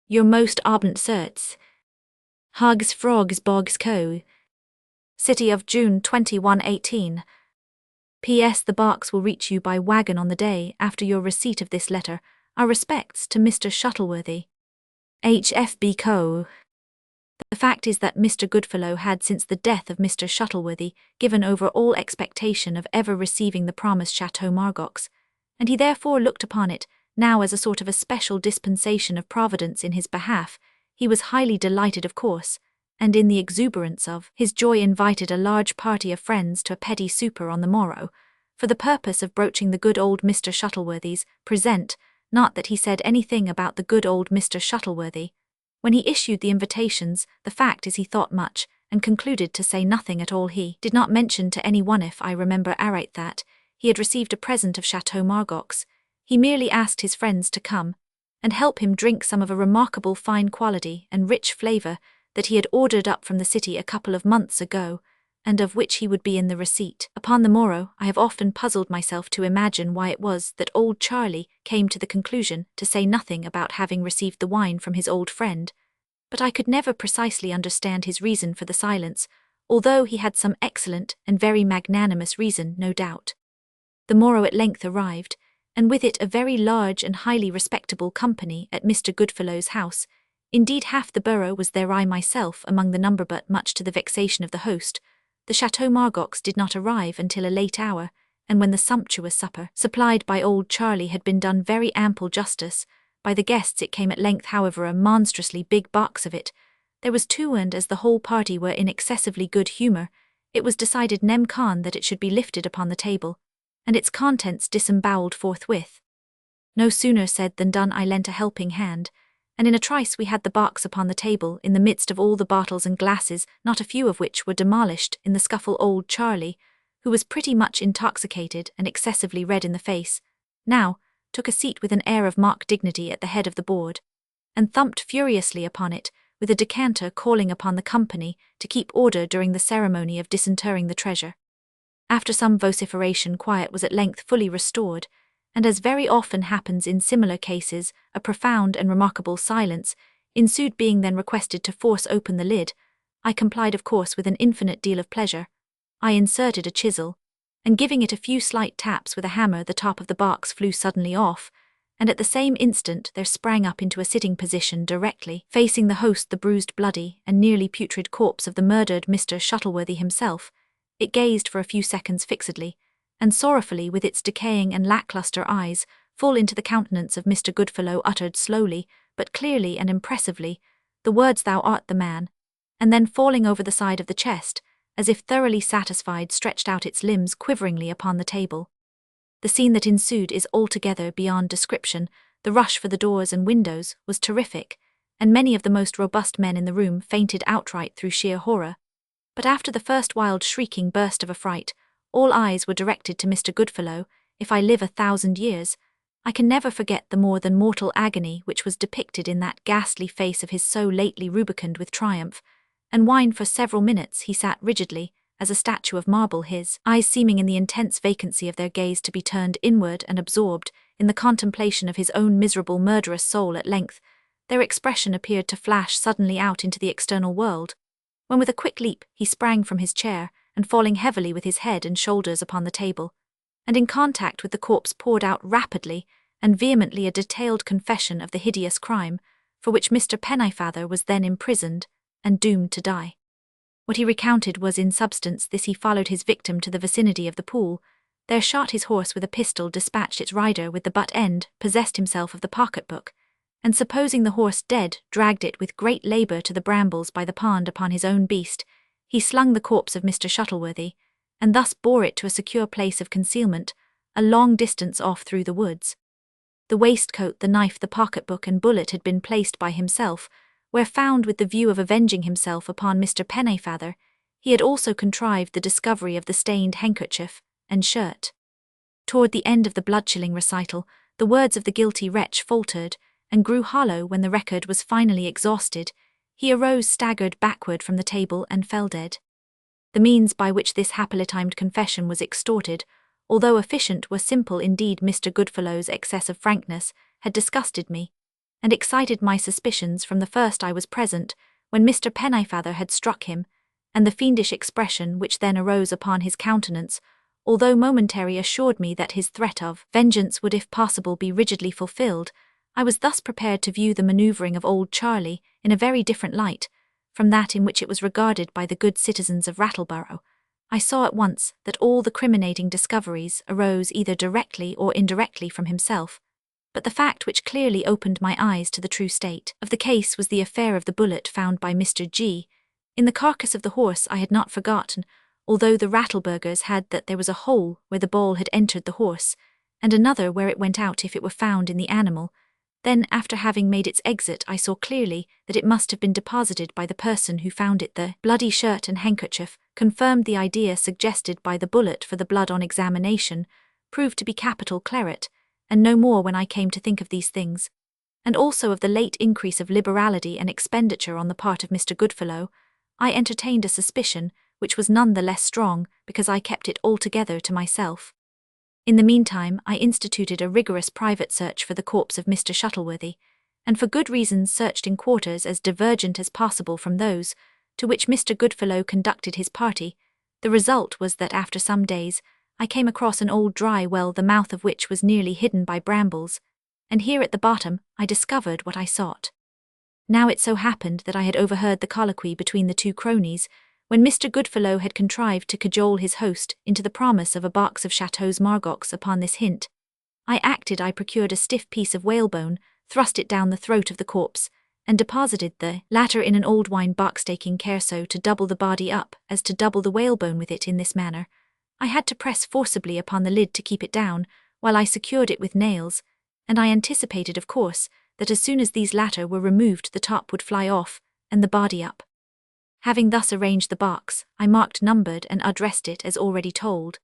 your most ardent certs. Hogs Frogs Bogs Co. City of June 21, 18. P.S. The box will reach you by wagon on the day after your receipt of this letter. Our respects to Mr. Shuttleworthy. H.F.B. Co. The fact is that Mr. Goodfellow had, since the death of Mr. Shuttleworthy, given over all expectation of ever receiving the promised Chateau Margaux, and he therefore looked upon it now as a sort of a special dispensation of Providence in his behalf. He was highly delighted, of course, and in the exuberance of his joy invited a large party of friends to a petty supper on the morrow, for the purpose of broaching the good old Mr. Shuttleworthy's present. Not that he said anything about the good old Mr. Shuttleworthy. When he issued the invitations, the fact is he thought much, and concluded to say nothing at all. He did not mention to any one, if I remember aright, that he had received a present of Chateau Margaux. He merely asked his friends to come and help him drink some of a remarkable fine quality and rich flavour that he had ordered up from the city a couple of months ago, and of which he would be in the receipt. Upon the morrow, I have often puzzled myself to imagine why it was that old Charlie came to the conclusion to say nothing about having received the wine from his old friend, but I could never precisely understand his reason for the silence, although he had some excellent and very magnanimous reason, no doubt. The morrow at length arrived, and with it a very large and highly respectable company at Mr. Goodfellow's house. Indeed, half the borough was there, I myself among the number, but much to the vexation of the host, the Chateau Margaux did not arrive until a late hour, and when the sumptuous supper supplied by old Charlie had been done very ample justice, by the guests it came at length, however, a monstrously big box of it. There was two, and as the whole party were in excessively good humour, it was decided nem. Con. That it should be lifted upon the table, and its contents disembowelled forthwith. No sooner said than done. I lent a helping hand, and in a trice we had the box upon the table, in the midst of all the bottles and glasses, not a few of which were demolished in the scuffle. Old Charlie, who was pretty much intoxicated and excessively red in the face, now took a seat with an air of mock dignity at the head of the board, and thumped furiously upon it, with a decanter, calling upon the company to keep order during the ceremony of disinterring the treasure. After some vociferation, quiet was at length fully restored, and as very often happens in similar cases, a profound and remarkable silence ensued. Being then requested to force open the lid, I complied of course with an infinite deal of pleasure. I inserted a chisel, and giving it a few slight taps with a hammer, the top of the box flew suddenly off, and at the same instant there sprang up into a sitting position directly facing the host the bruised, bloody, and nearly putrid corpse of the murdered Mr. Shuttleworthy himself. It gazed for a few seconds fixedly and sorrowfully with its decaying and lacklustre eyes full into the countenance of Mr. Goodfellow, uttered slowly, but clearly and impressively, the words, "Thou art the man," and then falling over the side of the chest, as if thoroughly satisfied, stretched out its limbs quiveringly upon the table. The scene that ensued is altogether beyond description. The rush for the doors and windows was terrific, and many of the most robust men in the room fainted outright through sheer horror. But after the first wild shrieking burst of affright, all eyes were directed to Mr. Goodfellow. If I live 1,000 years, I can never forget the more than mortal agony which was depicted in that ghastly face of his, so lately rubicund with triumph, and wine. For several minutes he sat rigidly, as a statue of marble, his eyes seeming in the intense vacancy of their gaze to be turned inward and absorbed in the contemplation of his own miserable murderous soul. At length their expression appeared to flash suddenly out into the external world, when with a quick leap he sprang from his chair, and falling heavily with his head and shoulders upon the table, and in contact with the corpse poured out rapidly and vehemently a detailed confession of the hideous crime for which Mr. Pennyfather was then imprisoned and doomed to die. What he recounted was in substance this: he followed his victim to the vicinity of the pool, there shot his horse with a pistol, dispatched its rider with the butt end, possessed himself of the pocket-book, and supposing the horse dead, dragged it with great labour to the brambles by the pond upon his own beast. He slung the corpse of Mr. Shuttleworthy, and thus bore it to a secure place of concealment, a long distance off through the woods. The waistcoat, the knife, the pocket-book, and bullet had been placed by himself, where found with the view of avenging himself upon Mr. Pennyfather. He had also contrived the discovery of the stained handkerchief and shirt. Toward the end of the blood-chilling recital, the words of the guilty wretch faltered and grew hollow. When the record was finally exhausted, he arose, staggered backward from the table, and fell dead. The means by which this happily timed confession was extorted, although efficient, were simple indeed. Mr. Goodfellow's excess of frankness had disgusted me, and excited my suspicions from the first. I was present when Mr. Pennyfather had struck him, and the fiendish expression which then arose upon his countenance, although momentary, assured me that his threat of vengeance would if possible be rigidly fulfilled. I was thus prepared to view the manoeuvring of old Charlie in a very different light from that in which it was regarded by the good citizens of Rattleborough. I saw at once that all the criminating discoveries arose either directly or indirectly from himself, but the fact which clearly opened my eyes to the true state of the case was the affair of the bullet found by Mr. G. in the carcass of the horse. I had not forgotten, although the Rattleburgers had, that there was a hole where the ball had entered the horse, and another where it went out if it were found in the animal. Then, after having made its exit, I saw clearly that it must have been deposited by the person who found it. The bloody shirt and handkerchief confirmed the idea suggested by the bullet, for the blood on examination proved to be capital claret, and no more. When I came to think of these things, and also of the late increase of liberality and expenditure on the part of Mr. Goodfellow, I entertained a suspicion which was none the less strong because I kept it altogether to myself. In the meantime, I instituted a rigorous private search for the corpse of Mr. Shuttleworthy, and for good reasons searched in quarters as divergent as possible from those to which Mr. Goodfellow conducted his party. The result was that after some days, I came across an old dry well, the mouth of which was nearly hidden by brambles, and here at the bottom I discovered what I sought. Now it so happened that I had overheard the colloquy between the two cronies, when Mr. Goodfellow had contrived to cajole his host into the promise of a box of Chateau's Margaux. Upon this hint, I procured a stiff piece of whalebone, thrust it down the throat of the corpse, and deposited the latter in an old wine box, taking care so to double the body up as to double the whalebone with it. In this manner, I had to press forcibly upon the lid to keep it down, while I secured it with nails, and I anticipated, of course, that as soon as these latter were removed the top would fly off, and the body up. Having thus arranged the box, I marked, numbered, and addressed it as already told,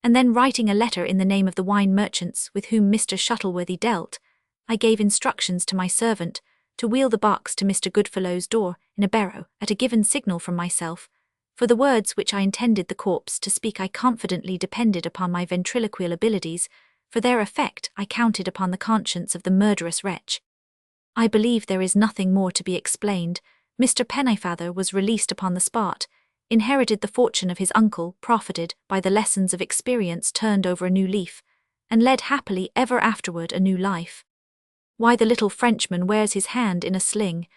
and then writing a letter in the name of the wine merchants with whom Mr. Shuttleworthy dealt, I gave instructions to my servant to wheel the box to Mr. Goodfellow's door in a barrow at a given signal from myself. For the words which I intended the corpse to speak I confidently depended upon my ventriloquial abilities. For their effect I counted upon the conscience of the murderous wretch. I believe there is nothing more to be explained. Mr. Pennyfather was released upon the spot, inherited the fortune of his uncle, profited by the lessons of experience, turned over a new leaf, and led happily ever afterward a new life. Why, the little Frenchman wears his hand in a sling.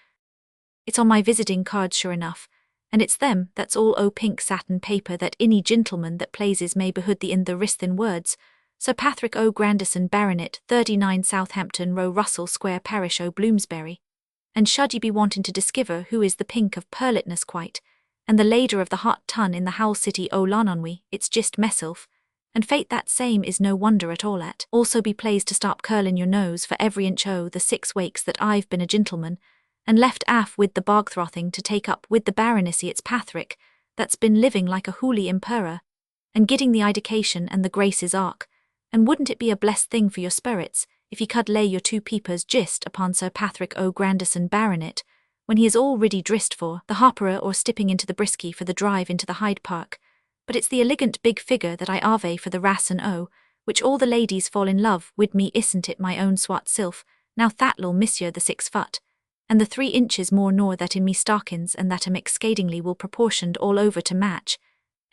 It's on my visiting cards sure enough, and it's them that's all o' pink satin paper that any gentleman that plaises may behood thee in the wristhin words. Sir Patrick O. Grandison, Baronet, 39 Southampton Row, Russell Square, Parish o' Bloomsbury. And should ye be wanting to discover who is the pink of pearlitness quite, and the lader of the hot tun in the Howl City o' Lononwy, it's just meself, and fate that same is no wonder at all at. Also be pleased to stop curlin' your nose for every inch o' the 6 wakes that I've been a gentleman, and left aff with the bog-throthing to take up with the baronessy. It's Patrick that's been living like a holy emperor, and getting the edication and the graces arc, and wouldn't it be a blessed thing for your spirits if ye could lay your 2 peepers just upon Sir Patrick O. Grandison, Baronet, when he is all ready dressed for the hopera or stipping into the brisky for the drive into the Hyde Park. But it's the elegant big figure that I ave for the Rasson O, which all the ladies fall in love wid me, isn't it, my own swat sylph? Now that'll monsieur the 6 foot, and the 3 inches more nor that in me stockins, and that exceedingly well proportioned all over to match,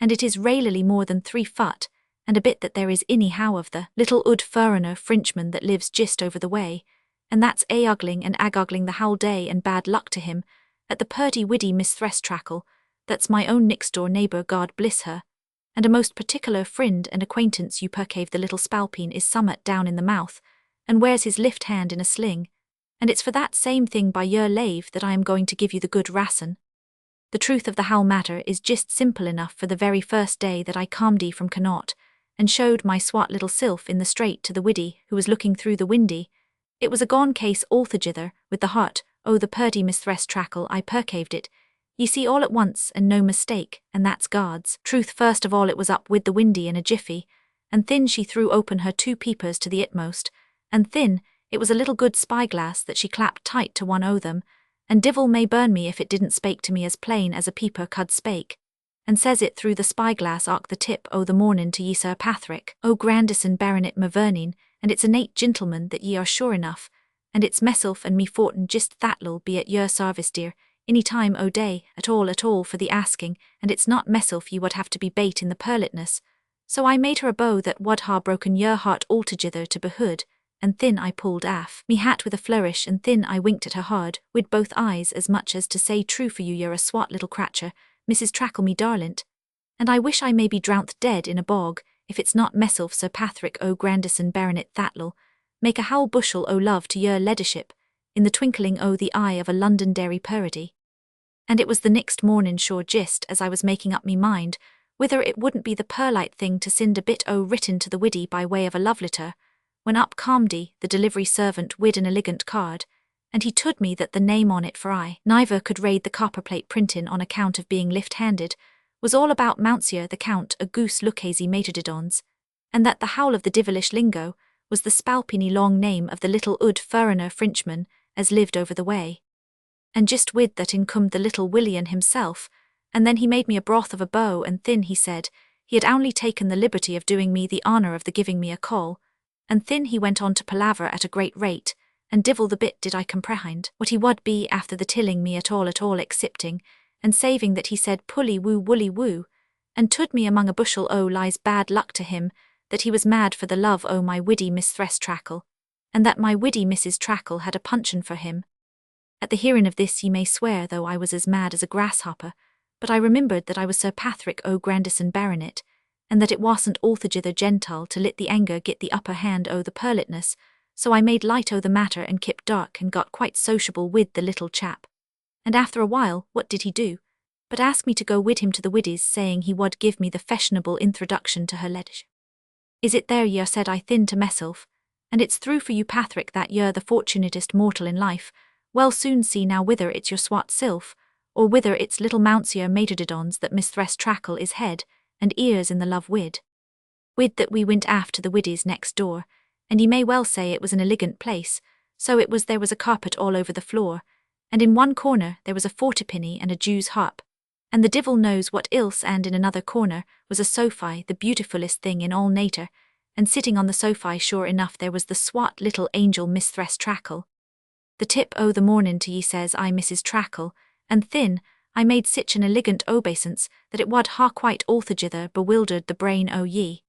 and it is railily more than 3 foot, and a bit that there is anyhow of the little oud furriner Frenchman that lives just over the way, and that's a-ogling and ag-ogling the whole day, and bad luck to him, at the purty widdy Miss Threstrackle, that's my own next-door neighbour, God bliss her, and a most particular friend and acquaintance. You percave the little spalpeen is summat down in the mouth, and wears his lift hand in a sling, and it's for that same thing by your lave that I am going to give you the good rasson. The truth of the whole matter is just simple enough. For the very first day that I calmed ye from Connaught, and showed my swat little sylph in the straight to the widdy who was looking through the windy, it was a gone case altogether with the heart o' the purty Miss Threstrackle. I percaved it, ye see, all at once, and no mistake, and that's God's truth. First of all it was up with the windy in a jiffy, and thin she threw open her 2 peepers to the utmost, and thin it was a little good spyglass that she clapped tight to one o' them, and divil may burn me if it didn't spake to me as plain as a peeper cud spake, and says it through the spyglass arc the tip o' the mornin' to ye, Sir Patrick O. Grandison, Baronet Mavernin, and it's a nate gentleman that ye are sure enough, and it's meself and me fortin just that'll be at your sarvice, dear, any time o' day, at all for the asking, and it's not meself ye would have to be bait in the pearlitness. So I made her a bow that wad ha broken your heart altogether to behood, and thin I pulled aff me hat with a flourish, and thin I winked at her hard, wid both eyes, as much as to say, true for you're a swat little cratcher, Mrs. Trackle me darlint, and I wish I may be drowned dead in a bog, if it's not meself, Sir Patrick O. Grandison, Baronet That'll make a whole bushel o' love to your leadership, in the twinkling o' the eye of a Londonderry purdy. And it was the next mornin' sure just as I was making up me mind whether it wouldn't be the perlite thing to send a bit o' written to the widdy by way of a love letter, when up Comedy, the delivery servant, wid an elegant card, and he told me that the name on it, for I neither could read the copperplate printin' on account of being lift-handed, was all about Mountsieur the Count a Goose Lucchese Materdidons, and that the howl of the divilish lingo was the spalpiny long name of the little oud furriner Frenchman as lived over the way. And just with that in come the little Willian himself, And then he made me a broth of a bow, and thin he said, he had only taken the liberty of doing me the honour of the giving me a call, and thin he went on to palaver at a great rate, and divil the bit did I comprehend what he wad be after the tilling me at all excepting, and saving that he said pully woo woolly woo, and tood me among a bushel o' lies bad luck to him, that he was mad for the love o' my widdy Miss Trackle, and that my widdy Mrs. Trackle had a puncheon for him. At the hearing of this ye may swear though I was as mad as a grasshopper, but I remembered that I was Sir Patrick O'Grandison Baronet, and that it wasn't altogether gentle to let the anger get the upper hand o' the perlitness, so I made light o' the matter and kept dark and got quite sociable with the little chap. And after a while, what did he do? But ask me to go wid him to the widdies, saying he wad give me the fashionable introduction to her ladyship. Is it there ye are, said I thin to myself, and it's through for you Patrick that ye're the fortunatest mortal in life. Well soon see now whether it's your swat sylph, or whether it's little Mountsieur Materdidons that Mistress Trackle is head and ears in the love wid. Wid that we went aft to the widdies next door, and ye may well say it was an elegant place, so it was there was a carpet all over the floor, and in one corner there was a fortepinny and a Jew's harp, and the divil knows what else, and in another corner was a sofa, the beautifullest thing in all nater, and sitting on the sofa sure enough there was the swat little angel Mistress Trackle. The tip o' the mornin' to ye, says I, Mrs. Trackle, and thin, I made sich an elegant obeisance that it wad ha quite altogether bewildered the brain o' ye.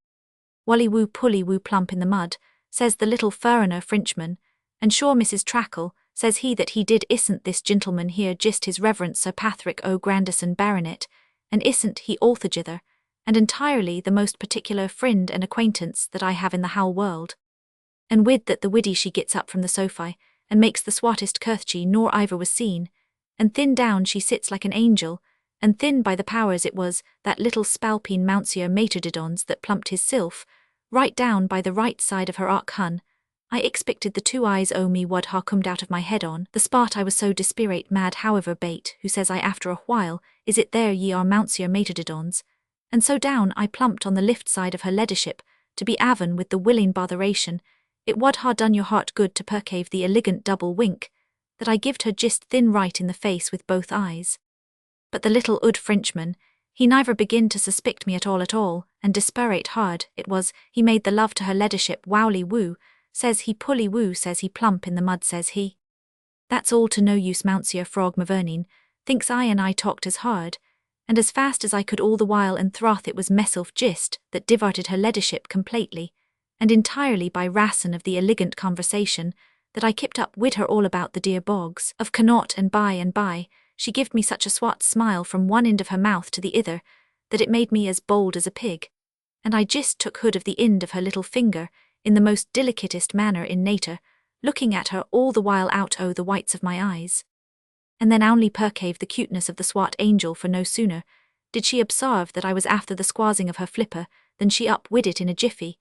Wully woo pully woo plump in the mud, says the little furriner Frenchman, and sure Mrs. Trackle, says he that he did isn't this gentleman here just his reverence Sir Patrick O'Grandison Baronet, and isn't he altogether, and entirely the most particular friend and acquaintance that I have in the whole world. And wid that the widdy she gets up from the sofa, and makes the swattest curtsy nor iver was seen, and thin down she sits like an angel, and thin by the powers it was that little spalpeen Mountsieur Materdidons that plumped his sylph, right down by the right side of her ark hun. I expected the 2 eyes o' me wad ha comed out of my head on the spot I was so desperate mad. However bait, who says I after a while, is it there ye are Mountsieur Materdidons, and so down I plumped on the lift side of her ladyship, to be aven with the willing botheration, it wad ha done your heart good to percave the elegant double wink, that I gived her just thin right in the face with both eyes. But the little ood Frenchman, he never begin to suspect me at all, and desperate hard it was he made the love to her ladyship wowly woo, says he pully woo, says he plump in the mud, says he. That's all to no use, Mountsieur Frog Mavernine, thinks I, and I talked as hard, and as fast as I could all the while, and throth it was meself gist that diverted her ladyship completely, and entirely by rasson of the elegant conversation, that I kept up wid her all about the dear bogs of Connaught, and by, she gived me such a swat smile from one end of her mouth to the ither, that it made me as bold as a pig, and I just took hood of the end of her little finger, in the most delicatest manner in nater, looking at her all the while out o' the whites of my eyes. And then only percave the cuteness of the swat angel, for no sooner did she obsarve that I was after the squazing of her flipper than she up wid it in a jiffy,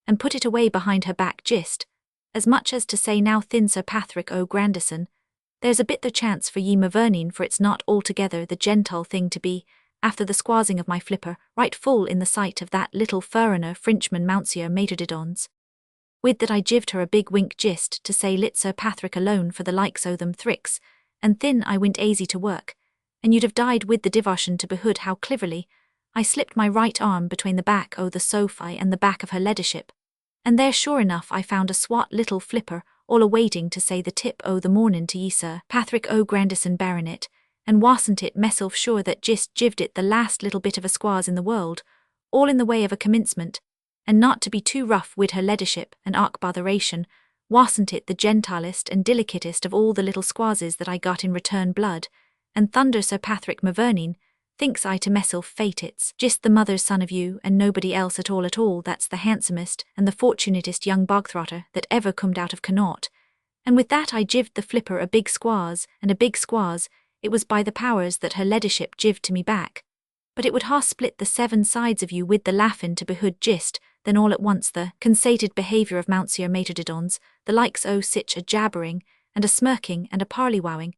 and put it away behind her back gist, as much as to say, now thin Sir Patrick O'Grandison, there's a bit the chance for ye Mavernine, for it's not altogether the gentle thing to be, after the squazing of my flipper, right full in the sight of that little furriner Frenchman Mountsieur Materdidons. With that I gived her a big wink gist to say lit Sir Patrick alone for the likes o' them thricks, and thin I went aisy to work, and you'd have died with the devotion to behood how cliverly I slipped my right arm between the back o' the sofa and the back of her ladyship, and there sure enough I found a swat little flipper all a-waiting to say the tip o' the mornin' to ye Sir Patrick O'Grandison Baronet, and wasn't it meself sure that just gived it the last little bit of a squaz in the world, all in the way of a commencement, and not to be too rough wid her ladyship and ark botheration, wasn't it the gentilest and delicatest of all the little squazes that I got in return blood, and thunder Sir Patrick Mavernine, thinks I to meself, fate it's just the mother's son of you and nobody else at all that's the handsomest and the fortunatest young bogthrotter that ever comed out of Connaught, and with that I gived the flipper a big squaz, and a big squaz it was by the powers that her ladyship gived to me back, but it would ha split the 7 sides of you with the laughin' to behood gist, then all at once the conceited behaviour of Mountsieur Materdidons, the likes o' sich a jabbering, and a smirking, and a parley-wowing,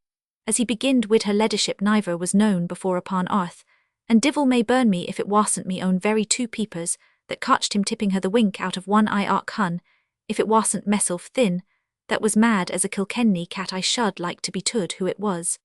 as he beginned wid her ladyship neither was known before upon arth, and divil may burn me if it wasn't me own very 2 peepers that cotched him tipping her the wink out of one eye ark hun, if it wasn't meself thin, that was mad as a Kilkenny cat I shud like to be tood who it was.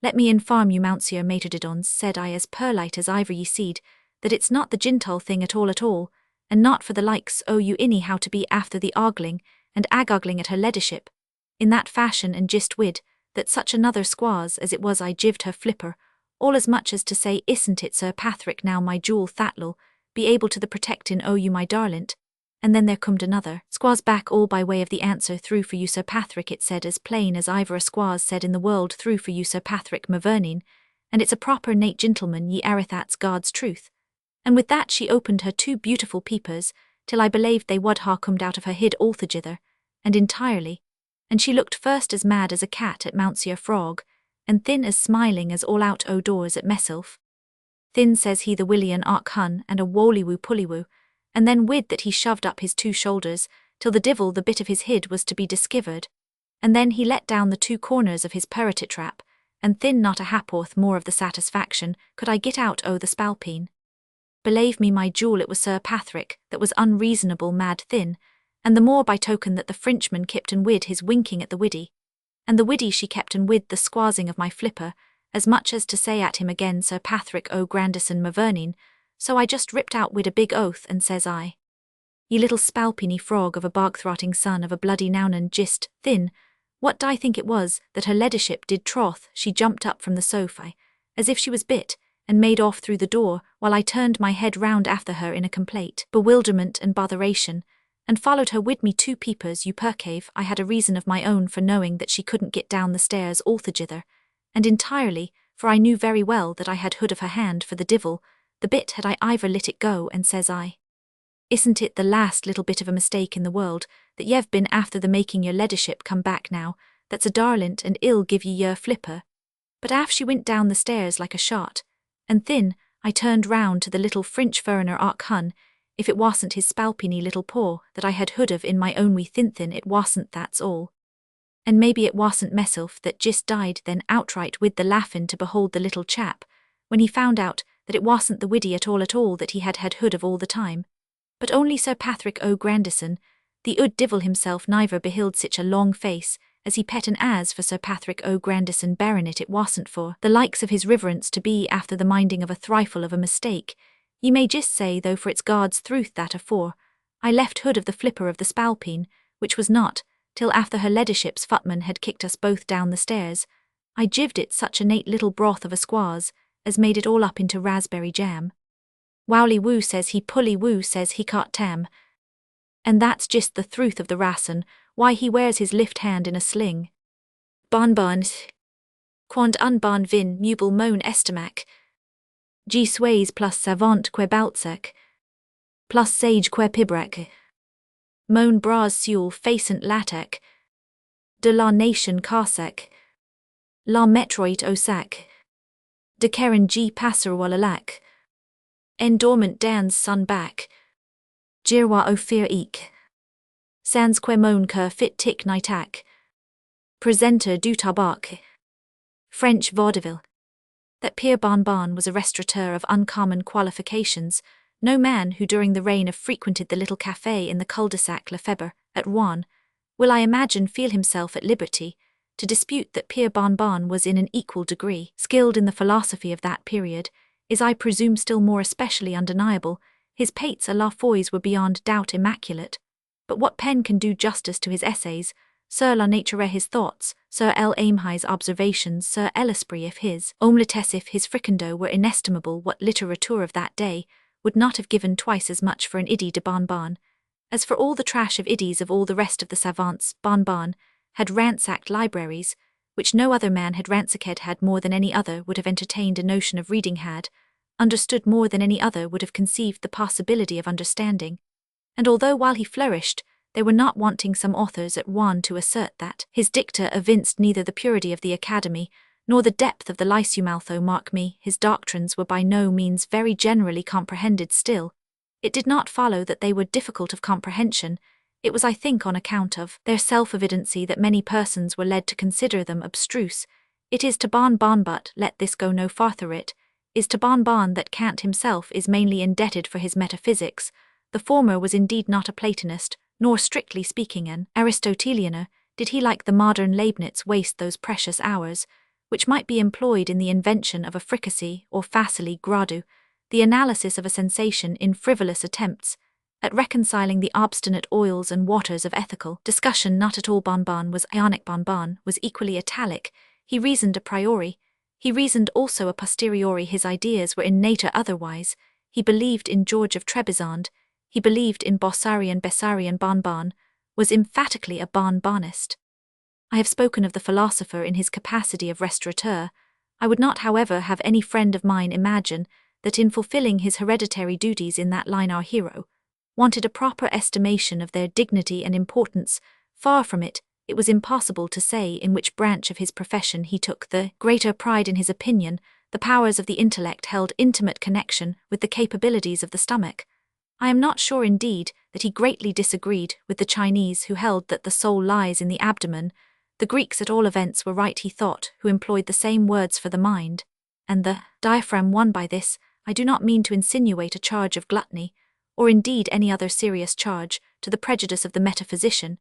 Let me inform you, Monsieur Maître said I as perlite as ivory ye seed, that it's not the gintole thing at all, and not for the likes o' you any how to be after the ogling and ag-ogling at her leadership, in that fashion and just wid, that such another squaws as it was I jived her flipper, all as much as to say, isn't it Sir Patrick now my jewel that'll be able to the protectin' o' you my darlint, and then there comed another squaws back all by way of the answer through for you Sir Patrick, it said as plain as iver a squaws said in the world through for you Sir Patrick Mavernine, and it's a proper nate gentleman ye are, that's God's truth. And with that she opened her two beautiful peepers, till I believed they wad ha' comed out of her hid altogether, and entirely, and she looked first as mad as a cat at Mounseer Frog, and thin as smiling as all out o' doors at meself. Thin says he the Willian Ark Hun and a wollywoo pullywoo, and then wid that he shoved up his two shoulders, till the divil the bit of his hid was to be discovered, and then he let down the two corners of his peritit trap, and thin not a hap'orth more of the satisfaction could I get out o' the spalpeen. Believe me my jewel, it was Sir Patrick that was unreasonable mad thin, and the more by token that the Frenchman kept and wid his winking at the widdy, and the widdy she kept and wid the squazing of my flipper, as much as to say at him again Sir Patrick o' Grandison Mavernine, so I just ripped out wid a big oath and says I, ye little spalpeeny frog of a bog-throtting son of a bloody nounan gist, thin, what do I think it was that her leadership did troth, she jumped up from the sofa, as if she was bit, and made off through the door, while I turned my head round after her in a complete bewilderment and botheration, and followed her wid me two peepers you percave I had a reason of my own for knowing that she couldn't get down the stairs altogether, and entirely, for I knew very well that I had hood of her hand for the divil, the bit had I iver let it go, and says I, isn't it the last little bit of a mistake in the world, that ye've been after the making your leadership come back now, that's a darlint and ill give ye your flipper? But af she went down the stairs like a shot, and thin, I turned round to the little French furriner Ark Hun, if it wasn't his spalpeeny little paw that I had hood of in my own wee thin, it wasn't, that's all. And maybe it wasn't meself that just died then outright with the laughin' to behold the little chap, when he found out that it wasn't the widdy at all that he had hood of all the time, but only Sir Patrick o' Grandison, the ood divil himself neither beheld sich a long face, as he pet and as for Sir Patrick o' Grandison Baronet it wasn't for the likes of his riverence to be after the minding of a thrifle of a mistake. Ye may just say, though for it's God's truth that afore, I left hood of the flipper of the spalpeen, which was not, till after her leadership's footman had kicked us both down the stairs, I jived it such a nate little broth of a squaws, as made it all up into raspberry jam. Wowly woo says he, pully woo says he, caught tam. And that's just the truth of the rasson, why he wears his lift hand in a sling. Bon, quand un bon vin mubel mon estimac. G sways plus savant que baltsec. Plus sage que pibrac. Mon bras sul facent latec. De la nation carsec. La metroit osac. De keren G passerwalalac. Endormant dans sun back. Jirwa o fear eek. Sans que mon cur fit tic nightac. Presenter du tabac. French vaudeville. That Pierre Bon was a restaurateur of uncommon qualifications, no man who during the reign of frequented the little café in the cul-de-sac Lefebvre, at Rouen, will I imagine feel himself at liberty to dispute that Pierre Bon was in an equal degree skilled in the philosophy of that period, is I presume still more especially undeniable. His pates à la fois were beyond doubt immaculate, but what pen can do justice to his essays, Sur la nature his thoughts, Sir L. Amhi's observations, Sir L'Esprit if his omelette if his fricandeau were inestimable, what literature of that day would not have given twice as much for an idy de Bon, as for all the trash of idys of all the rest of the savants. Bon had ransacked libraries, which no other man had ransacked, had more than any other would have entertained a notion of reading, had understood more than any other would have conceived the possibility of understanding, and although while he flourished, there were not wanting some authors at Rouen to assert that his dicta evinced neither the purity of the Academy, nor the depth of the Lyceum. Although, mark me, his doctrines were by no means very generally comprehended, still, it did not follow that they were difficult of comprehension. It was, I think, on account of their self-evidency that many persons were led to consider them abstruse. It is to Bon, but let this go no farther, it is to Bon that Kant himself is mainly indebted for his metaphysics. The former was indeed not a Platonist, nor strictly speaking an Aristotelianer, did he like the modern Leibniz waste those precious hours, which might be employed in the invention of a fricassee or facile gradu, the analysis of a sensation in frivolous attempts at reconciling the obstinate oils and waters of ethical discussion. Not at all bonbon was ionic. Bonbon was equally italic. He reasoned a priori. He reasoned also a posteriori. His ideas were in nature otherwise. He believed in George of Trebizond. He believed in Bossarian. Bessarion. Bonbon was emphatically a bonbonist. I have spoken of the philosopher in his capacity of restaurateur. I would not, however, have any friend of mine imagine that in fulfilling his hereditary duties in that line our hero wanted a proper estimation of their dignity and importance. Far from it, it was impossible to say in which branch of his profession he took the greater pride. In his opinion, the powers of the intellect held intimate connection with the capabilities of the stomach. I am not sure, indeed, that he greatly disagreed with the Chinese who held that the soul lies in the abdomen. The Greeks at all events were right, he thought, who employed the same words for the mind and the diaphragm. Won by this, I do not mean to insinuate a charge of gluttony, or indeed any other serious charge, to the prejudice of the metaphysician.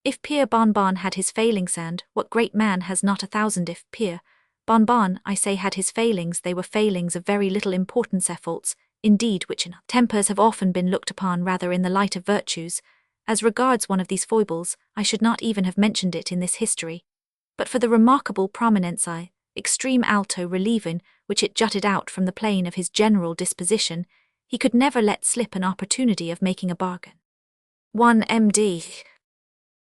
If Pierre Bonbon had his failings, and what great man has not 1,000? If Pierre Bonbon, I say, had his failings, they were failings of very little importance, faults, indeed, which in tempers have often been looked upon rather in the light of virtues. As regards one of these foibles, I should not even have mentioned it in this history, but for the remarkable prominence, extreme alto relieving, which it jutted out from the plane of his general disposition. He could never let slip an opportunity of making a bargain. 1 M.D.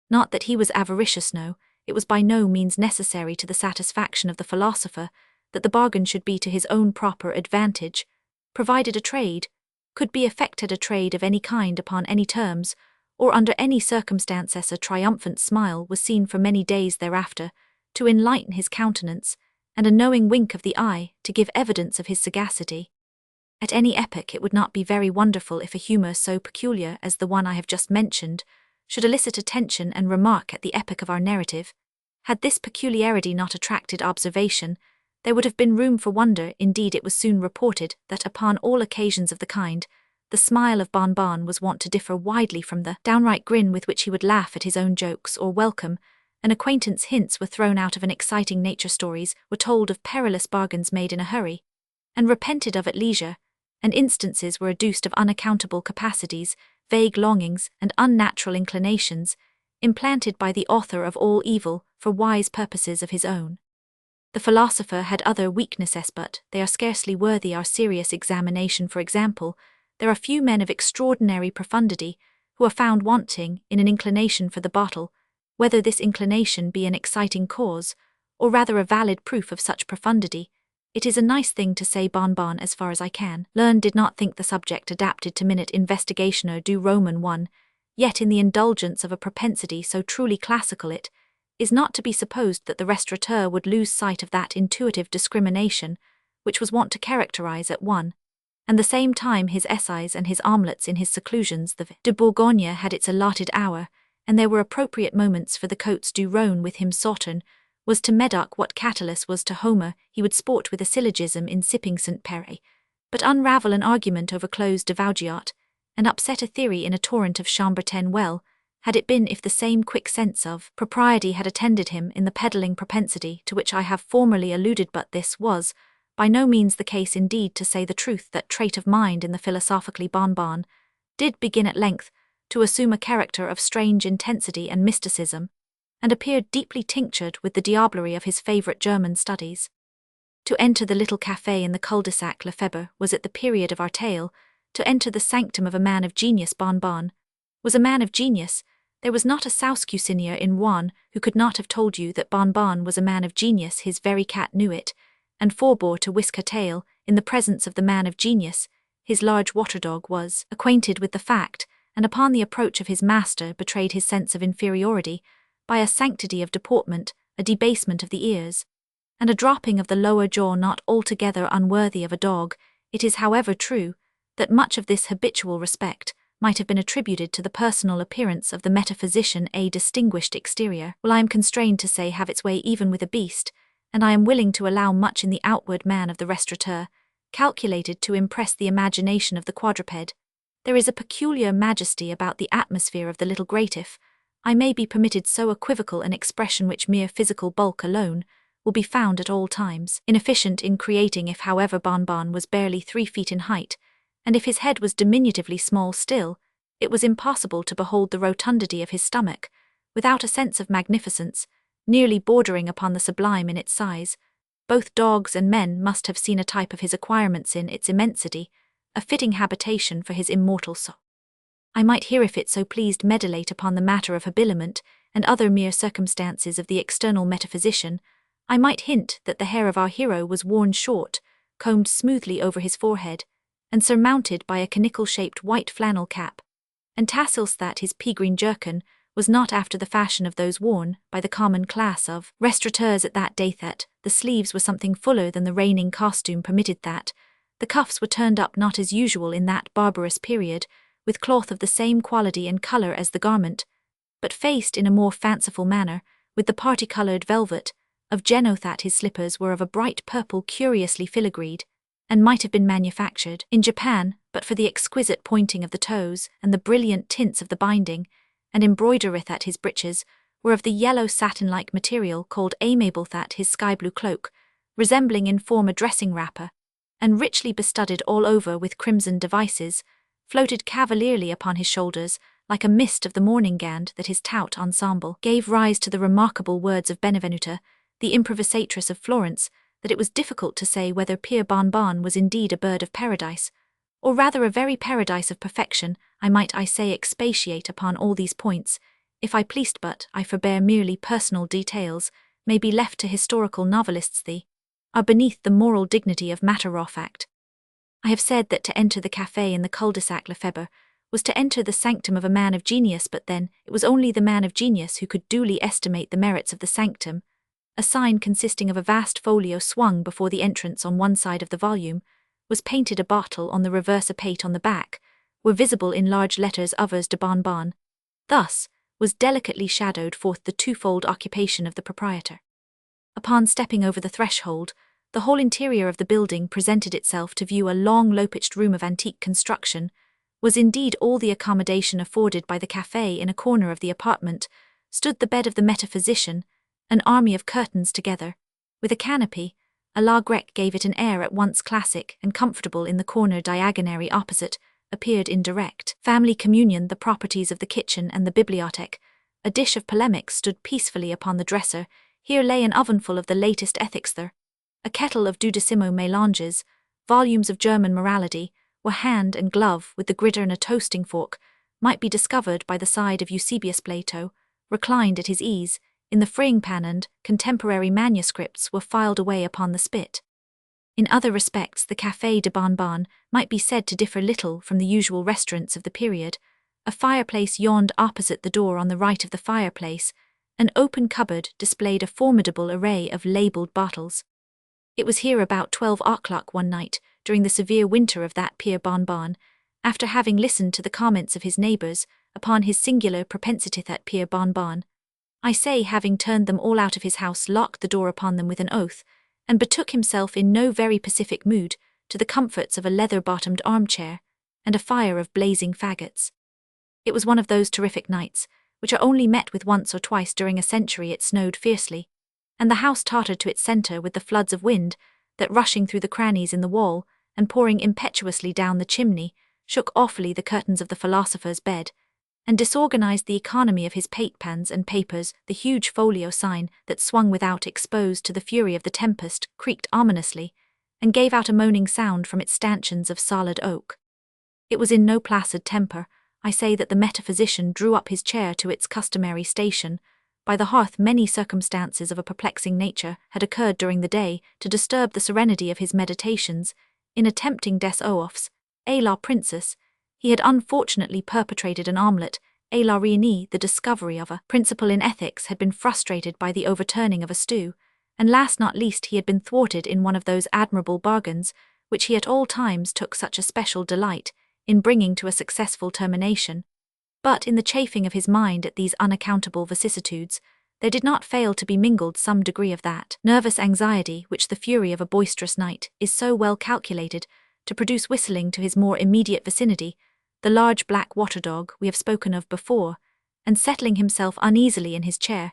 Not that he was avaricious, no, it was by no means necessary to the satisfaction of the philosopher that the bargain should be to his own proper advantage, provided a trade could be effected, a trade of any kind upon any terms, or under any circumstances. A triumphant smile was seen for many days thereafter to enlighten his countenance, and a knowing wink of the eye to give evidence of his sagacity. At any epoch it would not be very wonderful if a humour so peculiar as the one I have just mentioned should elicit attention and remark at the epoch of our narrative. Had this peculiarity not attracted observation, there would have been room for wonder. Indeed, it was soon reported that upon all occasions of the kind, the smile of Bonbon was wont to differ widely from the downright grin with which he would laugh at his own jokes or welcome an acquaintance. Hints were thrown out of an exciting nature, stories were told of perilous bargains made in a hurry and repented of at leisure, and instances were adduced of unaccountable capacities, vague longings, and unnatural inclinations, implanted by the author of all evil for wise purposes of his own. The philosopher had other weaknesses, but they are scarcely worthy our serious examination. For example, there are few men of extraordinary profundity who are found wanting in an inclination for the bottle, whether this inclination be an exciting cause, or rather a valid proof of such profundity. It is a nice thing to say Bonbon as far as I can learn did not think the subject adapted to minute investigation or do Roman 1, yet in the indulgence of a propensity so truly classical it is not to be supposed that the restaurateur would lose sight of that intuitive discrimination which was wont to characterize at one and the same time his essays and his omelets in his seclusions. The de Bourgogne had its allotted hour, and there were appropriate moments for the cotes du Rhône. With him Sauternes was to Medoc what Catullus was to Homer. He would sport with a syllogism in sipping St. Pere, but unravel an argument over close de Vaugeot, and upset a theory in a torrent of Chambertin. Well had it been if the same quick sense of propriety had attended him in the peddling propensity to which I have formerly alluded, but this was by no means the case. Indeed, to say the truth, that trait of mind in the philosophically Bonbon did begin at length to assume a character of strange intensity and mysticism, and appeared deeply tinctured with the diablerie of his favourite German studies. To enter the little café in the cul-de-sac Lefebvre was at the period of our tale, to enter the sanctum of a man of genius. Bonbon was a man of genius. There was not a Sauscusignor in Rouen who could not have told you that Bonbon was a man of genius. His very cat knew it, and forbore to whisk her tail in the presence of the man of genius. His large water-dog was acquainted with the fact, and upon the approach of his master betrayed his sense of inferiority by a sanctity of deportment, a debasement of the ears, and a dropping of the lower jaw not altogether unworthy of a dog. It is, however, true that much of this habitual respect might have been attributed to the personal appearance of the metaphysician. A distinguished exterior will, I am constrained to say, have its way even with a beast, and I am willing to allow much in the outward man of the restaurateur, calculated to impress the imagination of the quadruped. There is a peculiar majesty about the atmosphere of the little gratif, I may be permitted so equivocal an expression, which mere physical bulk alone will be found at all times inefficient in creating if however Bon was barely 3 feet in height, and if his head was diminutively small still, it was impossible to behold the rotundity of his stomach, without a sense of magnificence, nearly bordering upon the sublime in its size. Both dogs and men must have seen a type of his acquirements in its immensity, a fitting habitation for his immortal soul. I might here, if it so pleased, medilate upon the matter of habiliment and other mere circumstances of the external metaphysician. I might hint that the hair of our hero was worn short, combed smoothly over his forehead, and surmounted by a conical-shaped white flannel cap, and tassels, that his pea-green jerkin was not after the fashion of those worn by the common class of restaurateurs at that day, that the sleeves were something fuller than the reigning costume permitted, that the cuffs were turned up not as usual in that barbarous period, with cloth of the same quality and colour as the garment, but faced in a more fanciful manner with the party-coloured velvet of Genoa, that his slippers were of a bright purple curiously filigreed, and might have been manufactured in Japan but for the exquisite pointing of the toes and the brilliant tints of the binding, and embroidereth at his breeches were of the yellow satin-like material called amiable, that his sky-blue cloak, resembling in form a dressing wrapper, and richly bestudded all over with crimson devices, floated cavalierly upon his shoulders like a mist of the morning gand, that his tout ensemble gave rise to the remarkable words of Benvenuta, the improvisatress of Florence, that it was difficult to say whether Pier Bon was indeed a bird of paradise, or rather a very paradise of perfection. I might, I say, expatiate upon all these points, if I pleased, but I forbear. Merely personal details may be left to historical novelists, are beneath the moral dignity of matter-of-fact. I have said that to enter the café in the cul-de-sac Lefebvre was to enter the sanctum of a man of genius, but then it was only the man of genius who could duly estimate the merits of the sanctum. A sign consisting of a vast folio swung before the entrance on one side of the volume was painted a bottle on the reverse, a pate on the back, were visible in large letters others de Bon. Thus was delicately shadowed forth the twofold occupation of the proprietor. Upon stepping over the threshold, the whole interior of the building presented itself to view. A long, low-pitched room of antique construction was indeed all the accommodation afforded by the café. In a corner of the apartment stood the bed of the metaphysician, an army of curtains together, with a canopy. A la grecque gave it an air at once classic and comfortable. In the corner diagonally opposite appeared in direct family communion the properties of the kitchen and the bibliothèque. A dish of polemics stood peacefully upon the dresser. Here lay an ovenful of the latest ethics there, a kettle of dudecimo mélanges, volumes of German morality, were hand and glove with the gridiron. A toasting fork might be discovered by the side of Eusebius. Plato reclined at his ease in the frying pan, and contemporary manuscripts were filed away upon the spit. In other respects the Café de Bon might be said to differ little from the usual restaurants of the period. A fireplace yawned opposite the door. On the right of the fireplace, an open cupboard displayed a formidable array of labelled bottles. It was here about 12 o'clock one night, during the severe winter of that Pier Bon, after having listened to the comments of his neighbours upon his singular propensity at Pier Bon, I say, having turned them all out of his house, locked the door upon them with an oath, and betook himself in no very pacific mood to the comforts of a leather-bottomed armchair and a fire of blazing faggots. It was one of those terrific nights which are only met with once or twice during a century. It snowed fiercely, and the house tottered to its centre with the floods of wind that, rushing through the crannies in the wall and pouring impetuously down the chimney, shook awfully the curtains of the philosopher's bed, and disorganized the economy of his pate-pans and papers. The huge folio sign that swung without, exposed to the fury of the tempest, creaked ominously, and gave out a moaning sound from its stanchions of solid oak. It was in no placid temper. I say that the metaphysician drew up his chair to its customary station. By the hearth many circumstances of a perplexing nature had occurred during the day to disturb the serenity of his meditations. In attempting des oeufs, et la princesse, he had unfortunately perpetrated an omelette. Et la reine, the discovery of a principle in ethics, had been frustrated by the overturning of a stew, and last not least he had been thwarted in one of those admirable bargains which he at all times took such a special delight in bringing to a successful termination. But in the chafing of his mind at these unaccountable vicissitudes, there did not fail to be mingled some degree of that nervous anxiety which the fury of a boisterous night is so well calculated to produce. Whistling to his more immediate vicinity, the large black water-dog we have spoken of before, and settling himself uneasily in his chair,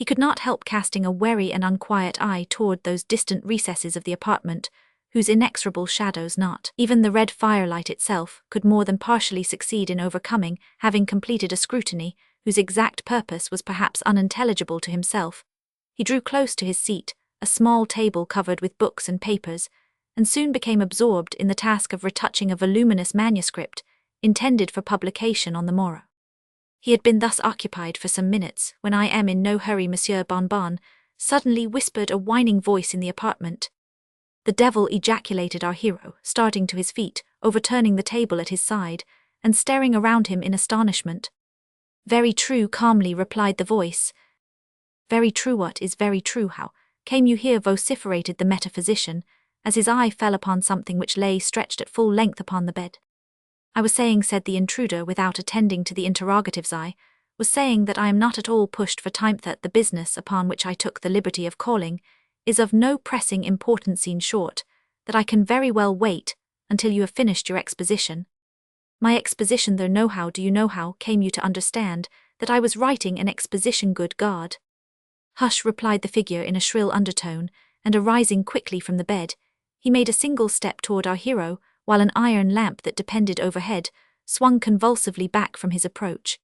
He could not help casting a wary and unquiet eye toward those distant recesses of the apartment, whose inexorable shadows not even the red firelight itself could more than partially succeed in overcoming, having completed a scrutiny whose exact purpose was perhaps unintelligible to himself. He drew close to his seat, a small table covered with books and papers, and soon became absorbed in the task of retouching a voluminous manuscript intended for publication on the morrow. He had been thus occupied for some minutes when I am in no hurry, Monsieur Bonbon, suddenly whispered a whining voice in the apartment. The devil, ejaculated our hero, starting to his feet, overturning the table at his side, and staring around him in astonishment. Very true, calmly replied the voice. Very true, what is very true? How came you here? Vociferated the metaphysician, as his eye fell upon something which lay stretched at full length upon the bed. I was saying, said the intruder without attending to the interrogative's eye, was saying that I am not at all pushed for time, that the business upon which I took the liberty of calling is of no pressing importance, in short, that I can very well wait until you have finished your exposition. My exposition, though, know how, do you know how came you to understand that I was writing an exposition? Good God! Hush, replied the figure in a shrill undertone, and arising quickly from the bed, he made a single step toward our hero, while an iron lamp that depended overhead swung convulsively back from his approach.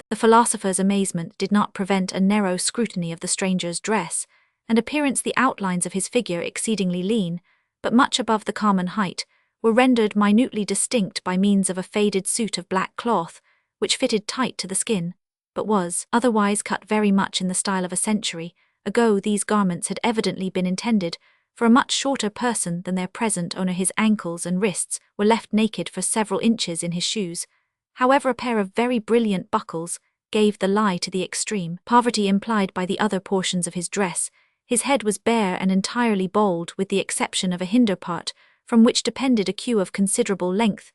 The philosopher's amazement did not prevent a narrow scrutiny of the stranger's dress and appearance. The outlines of his figure, exceedingly lean, but much above the common height, were rendered minutely distinct by means of a faded suit of black cloth, which fitted tight to the skin, but was otherwise cut very much in the style of a century ago. These garments had evidently been intended for a much shorter person than their present owner. His ankles and wrists were left naked for several inches in his shoes. However, a pair of very brilliant buckles gave the lie to the extreme poverty implied by the other portions of his dress. His head was bare and entirely bald, with the exception of a hinder part, from which depended a queue of considerable length.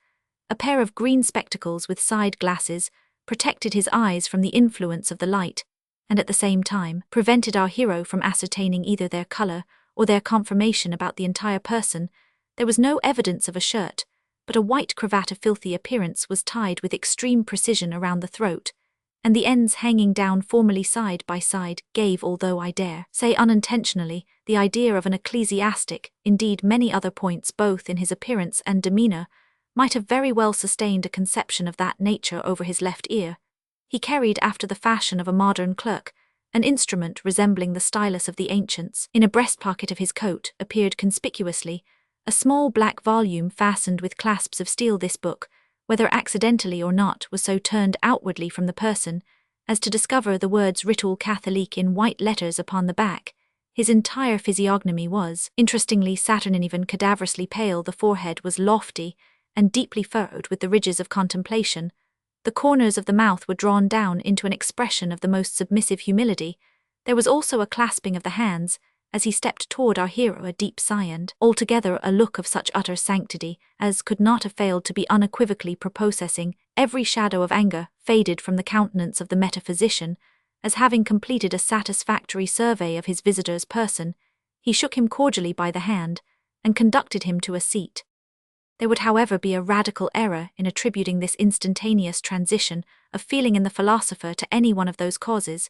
A pair of green spectacles with side glasses protected his eyes from the influence of the light, and at the same time prevented our hero from ascertaining either their colour or their conformation about the entire person. There was no evidence of a shirt, but a white cravat of filthy appearance was tied with extreme precision around the throat, and the ends hanging down formally side by side gave, although I dare say unintentionally, the idea of an ecclesiastic. Indeed, many other points, both in his appearance and demeanour, might have very well sustained a conception of that nature. Over his left ear he carried, after the fashion of a modern clerk, an instrument resembling the stylus of the ancients. In a breast pocket of his coat appeared conspicuously a small black volume fastened with clasps of steel. This book, whether accidentally or not, was so turned outwardly from the person as to discover the words rhetorical Catholic in white letters upon the back. His entire physiognomy was, interestingly, saturnine, even cadaverously pale. The forehead was lofty and deeply furrowed with the ridges of contemplation. The corners of the mouth were drawn down into an expression of the most submissive humility. There was also a clasping of the hands, as he stepped toward our hero, a deep sigh, and altogether a look of such utter sanctity as could not have failed to be unequivocally prepossessing. Every shadow of anger faded from the countenance of the metaphysician, as having completed a satisfactory survey of his visitor's person, he shook him cordially by the hand and conducted him to a seat. There would, however, be a radical error in attributing this instantaneous transition of feeling in the philosopher to any one of those causes,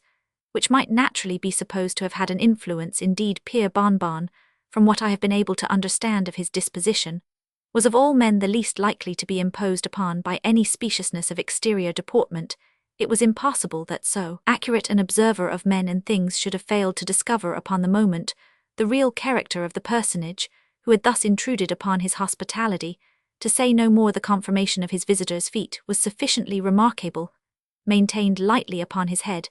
which might naturally be supposed to have had an influence. Indeed, Pierre Bonbon, from what I have been able to understand of his disposition, was of all men the least likely to be imposed upon by any speciousness of exterior deportment. It was impossible that so accurate an observer of men and things should have failed to discover upon the moment the real character of the personage who had thus intruded upon his hospitality. To say no more, the conformation of his visitor's feet was sufficiently remarkable. Maintained lightly upon his head,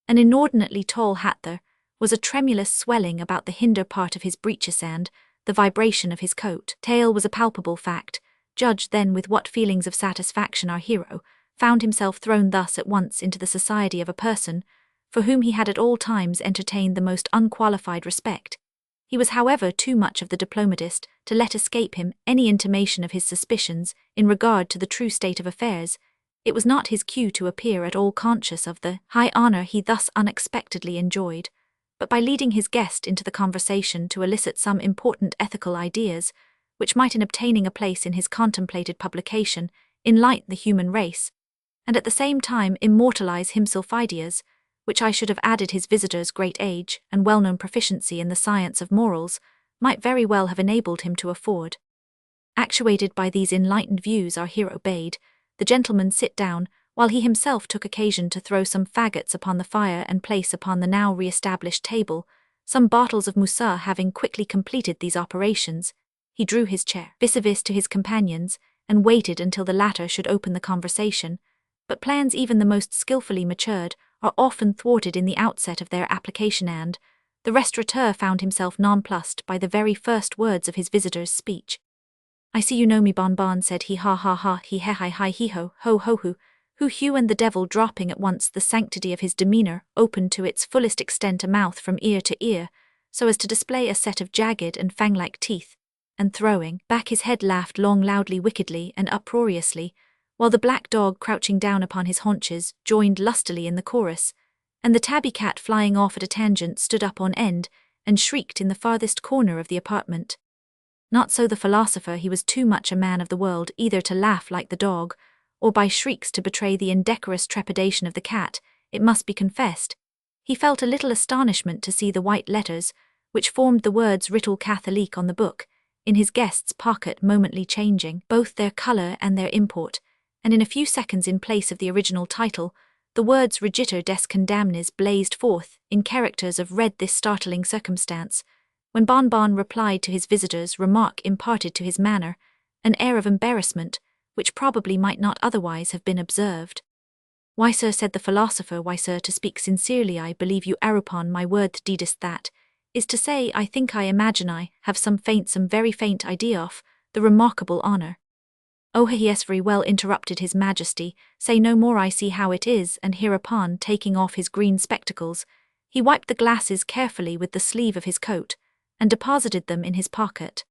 an inordinately tall hat, there was a tremulous swelling about the hinder part of his breeches, and the vibration of his coat tail was a palpable fact. Judge then with what feelings of satisfaction our hero found himself thrown thus at once into the society of a person for whom he had at all times entertained the most unqualified respect. He was, however, too much of the diplomatist to let escape him any intimation of his suspicions in regard to the true state of affairs. It was not his cue to appear at all conscious of the high honour he thus unexpectedly enjoyed, but by leading his guest into the conversation to elicit some important ethical ideas, which might, in obtaining a place in his contemplated publication, enlighten the human race, and at the same time immortalize himself ideas, which I should have added his visitor's great age and well-known proficiency in the science of morals, might very well have enabled him to afford. Actuated by these enlightened views, our hero bade the gentleman sit down, while he himself took occasion to throw some faggots upon the fire and place upon the now re-established table some bottles of Moussa. Having quickly completed these operations, he drew his chair vis-a-vis to his companions and waited until the latter should open the conversation, but plans even the most skillfully matured are often thwarted in the outset of their application, and the restaurateur found himself nonplussed by the very first words of his visitor's speech. "I see you know me, Bon," said he. "Ha ha ha, he he hi hi he ho ho who Hugh and the devil, dropping at once the sanctity of his demeanour, opened to its fullest extent a mouth from ear to ear, so as to display a set of jagged and fang-like teeth, and throwing back his head laughed long, loudly, wickedly, and uproariously, while the black dog, crouching down upon his haunches, joined lustily in the chorus, and the tabby cat, flying off at a tangent, stood up on end and shrieked in the farthest corner of the apartment. Not so the philosopher. He was too much a man of the world either to laugh like the dog, or by shrieks to betray the indecorous trepidation of the cat. It must be confessed, he felt a little astonishment to see the white letters, which formed the words rhetorical Catholic on the book, in his guest's pocket, momently changing both their colour and their import, and in a few seconds, in place of the original title, the words Regitur des Condamnes blazed forth in characters of red. This startling circumstance, when Bon replied to his visitor's remark, imparted to his manner an air of embarrassment which probably might not otherwise have been observed. "Why, sir," said the philosopher, "why, sir, to speak sincerely, I believe you are upon my word deedest, that is to say, I think, I imagine, I have some very faint idea of the remarkable honour." "Oh, yes, very well," interrupted his majesty, "say no more, I see how it is," and hereupon, taking off his green spectacles, he wiped the glasses carefully with the sleeve of his coat, and deposited them in his pocket.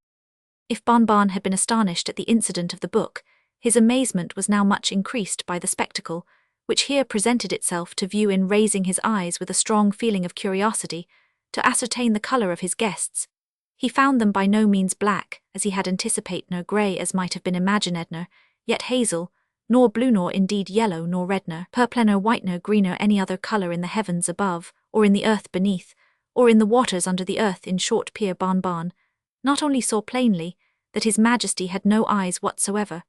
If Bon had been astonished at the incident of the book, his amazement was now much increased by the spectacle, which here presented itself to view, in raising his eyes with a strong feeling of curiosity to ascertain the colour of his guests. He found them by no means black, as he had anticipated, nor grey, as might have been imagined, nor yet hazel, nor blue, nor indeed yellow, nor red, nor purple, nor white, nor green, nor any other colour in the heavens above, or in the earth beneath, or in the waters under the earth. In short, Pierre Bon not only saw plainly that his majesty had no eyes whatsoever,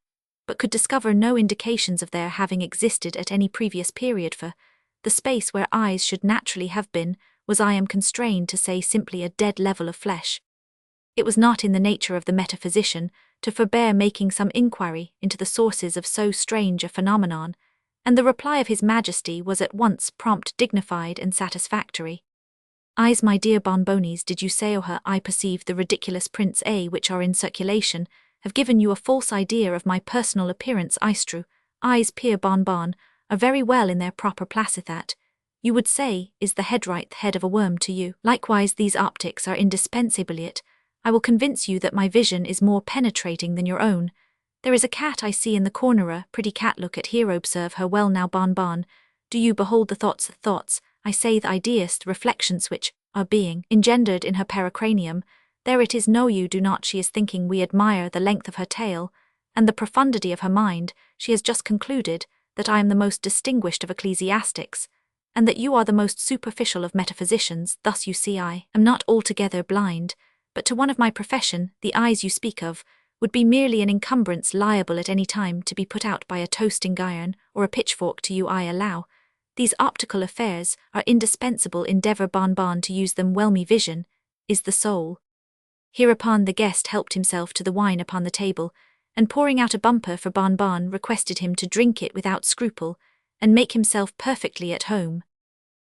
but could discover no indications of their having existed at any previous period, for the space where eyes should naturally have been was, I am constrained to say simply, a dead level of flesh. It was not in the nature of the metaphysician to forbear making some inquiry into the sources of so strange a phenomenon, and the reply of his majesty was at once prompt, dignified, and satisfactory. "Eyes, my dear Bonbonies, did you say? Oh, her, I perceive the ridiculous prints which are in circulation have given you a false idea of my personal appearance. Istru, eyes, Pierre Bon are very well in their proper place. That, you would say, is the head of a worm to you. Likewise, these optics are indispensable, yet I will convince you that my vision is more penetrating than your own. There is a cat I see in the corner, a pretty cat. Look at here, observe her well now, Bon. Do you behold the thoughts, I say, the ideas, the reflections which are being engendered in her pericranium? There it is, know you do not? She is thinking. We admire the length of her tail and the profundity of her mind. She has just concluded that I am the most distinguished of ecclesiastics, and that you are the most superficial of metaphysicians. Thus you see I am not altogether blind, but to one of my profession the eyes you speak of would be merely an encumbrance, liable at any time to be put out by a toasting iron or a pitchfork. To you I allow these optical affairs are indispensable. Endeavour, Bon, to use them well. Me vision is the soul." Hereupon the guest helped himself to the wine upon the table, and pouring out a bumper for Bon, requested him to drink it without scruple, and make himself perfectly at home.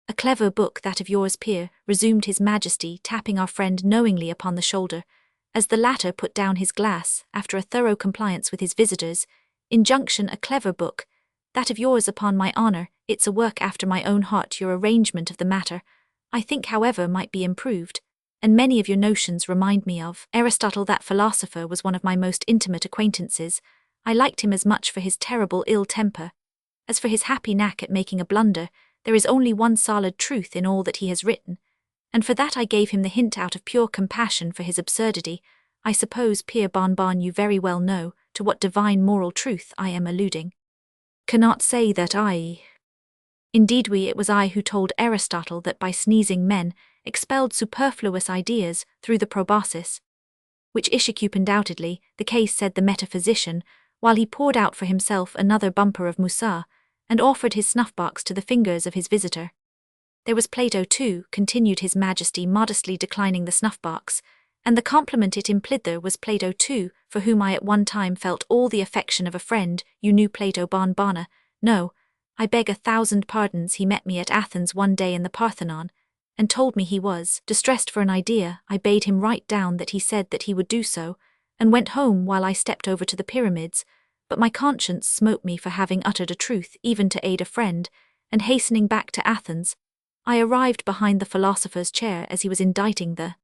"A clever book, that of yours, Pierre," resumed his majesty, tapping our friend knowingly upon the shoulder, as the latter put down his glass after a thorough compliance with his visitor's injunction. "A clever book, that of yours, upon my honour. It's a work after my own heart. Your arrangement of the matter, I think, however, might be improved, and many of your notions remind me of Aristotle. That philosopher was one of my most intimate acquaintances. I liked him as much for his terrible ill temper as for his happy knack at making a blunder. There is only one solid truth in all that he has written, and for that I gave him the hint out of pure compassion for his absurdity. I suppose, Pierre Bon, you very well know to what divine moral truth I am alluding." "Cannot say that I Indeed it was I who told Aristotle that by sneezing men expelled superfluous ideas through the proboscis. Which issue undoubtedly, the case, said the metaphysician, while he poured out for himself another bumper of Musa, and offered his snuff-box to the fingers of his visitor. There was Plato too, continued his majesty, modestly declining the snuff-box, and the compliment it implied there was Plato too, for whom I at one time felt all the affection of a friend. You knew Plato, bon bona? No, I beg 1,000 pardons. He met me at Athens one day in the Parthenon, and told me he was distressed for an idea. I bade him write down that he said that he would do so, and went home while I stepped over to the pyramids, but my conscience smote me for having uttered a truth even to aid a friend, and hastening back to Athens, I arrived behind the philosopher's chair as he was inditing the.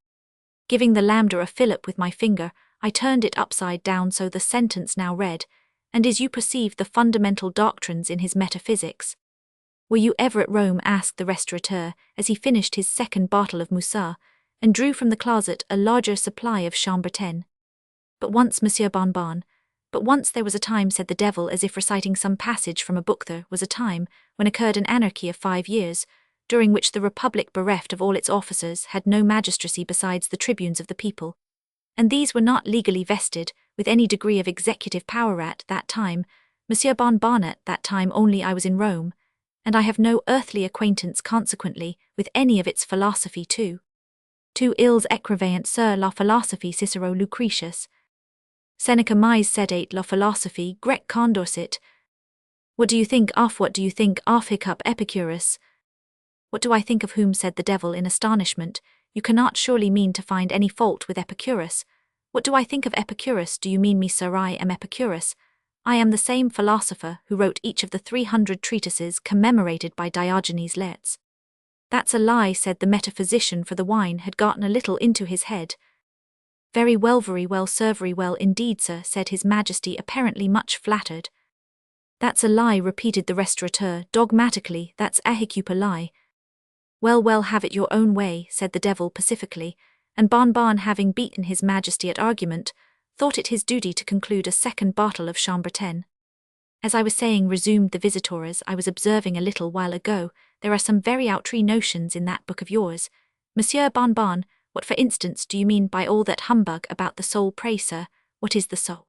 Giving the lambda a fillip with my finger, I turned it upside down so the sentence now read, and as you perceive the fundamental doctrines in his metaphysics. Were you ever at Rome? Asked the restaurateur, as he finished his second bottle of Musa, and drew from the closet a larger supply of chambertin. But once, Monsieur Bonbon, but once there was a time, said the devil, as if reciting some passage from a book. There was a time when occurred an anarchy of 5 years, during which the Republic, bereft of all its officers, had no magistracy besides the tribunes of the people, and these were not legally vested with any degree of executive power at that time. Monsieur Bonbon, at that time only I was in Rome, and I have no earthly acquaintance consequently with any of its philosophy too. Tu ils écrivaient sur la philosophie Cicero, Lucretius. Seneca mais sedate la philosophie Grec Condorcet. What do you think of hiccup Epicurus? What do I think of whom? Said the devil in astonishment. You cannot surely mean to find any fault with Epicurus. What do I think of Epicurus? Do you mean me, sir? I am Epicurus. I am the same philosopher who wrote each of the 300 treatises commemorated by Diogenes Laertes. That's a lie, said the metaphysician, for the wine had gotten a little into his head. Very well, sir, very well indeed, sir, said his majesty, apparently much flattered. That's a lie, repeated the restaurateur dogmatically. That's a lie. Well, have it your own way, said the devil pacifically, and Bonbon, having beaten his majesty at argument, thought it his duty to conclude a second bottle of chambertin. As I was saying, resumed the visitors, I was observing a little while ago, there are some very outre notions in that book of yours. Monsieur Bonbon, what for instance do you mean by all that humbug about the soul? Pray, sir, what is the soul?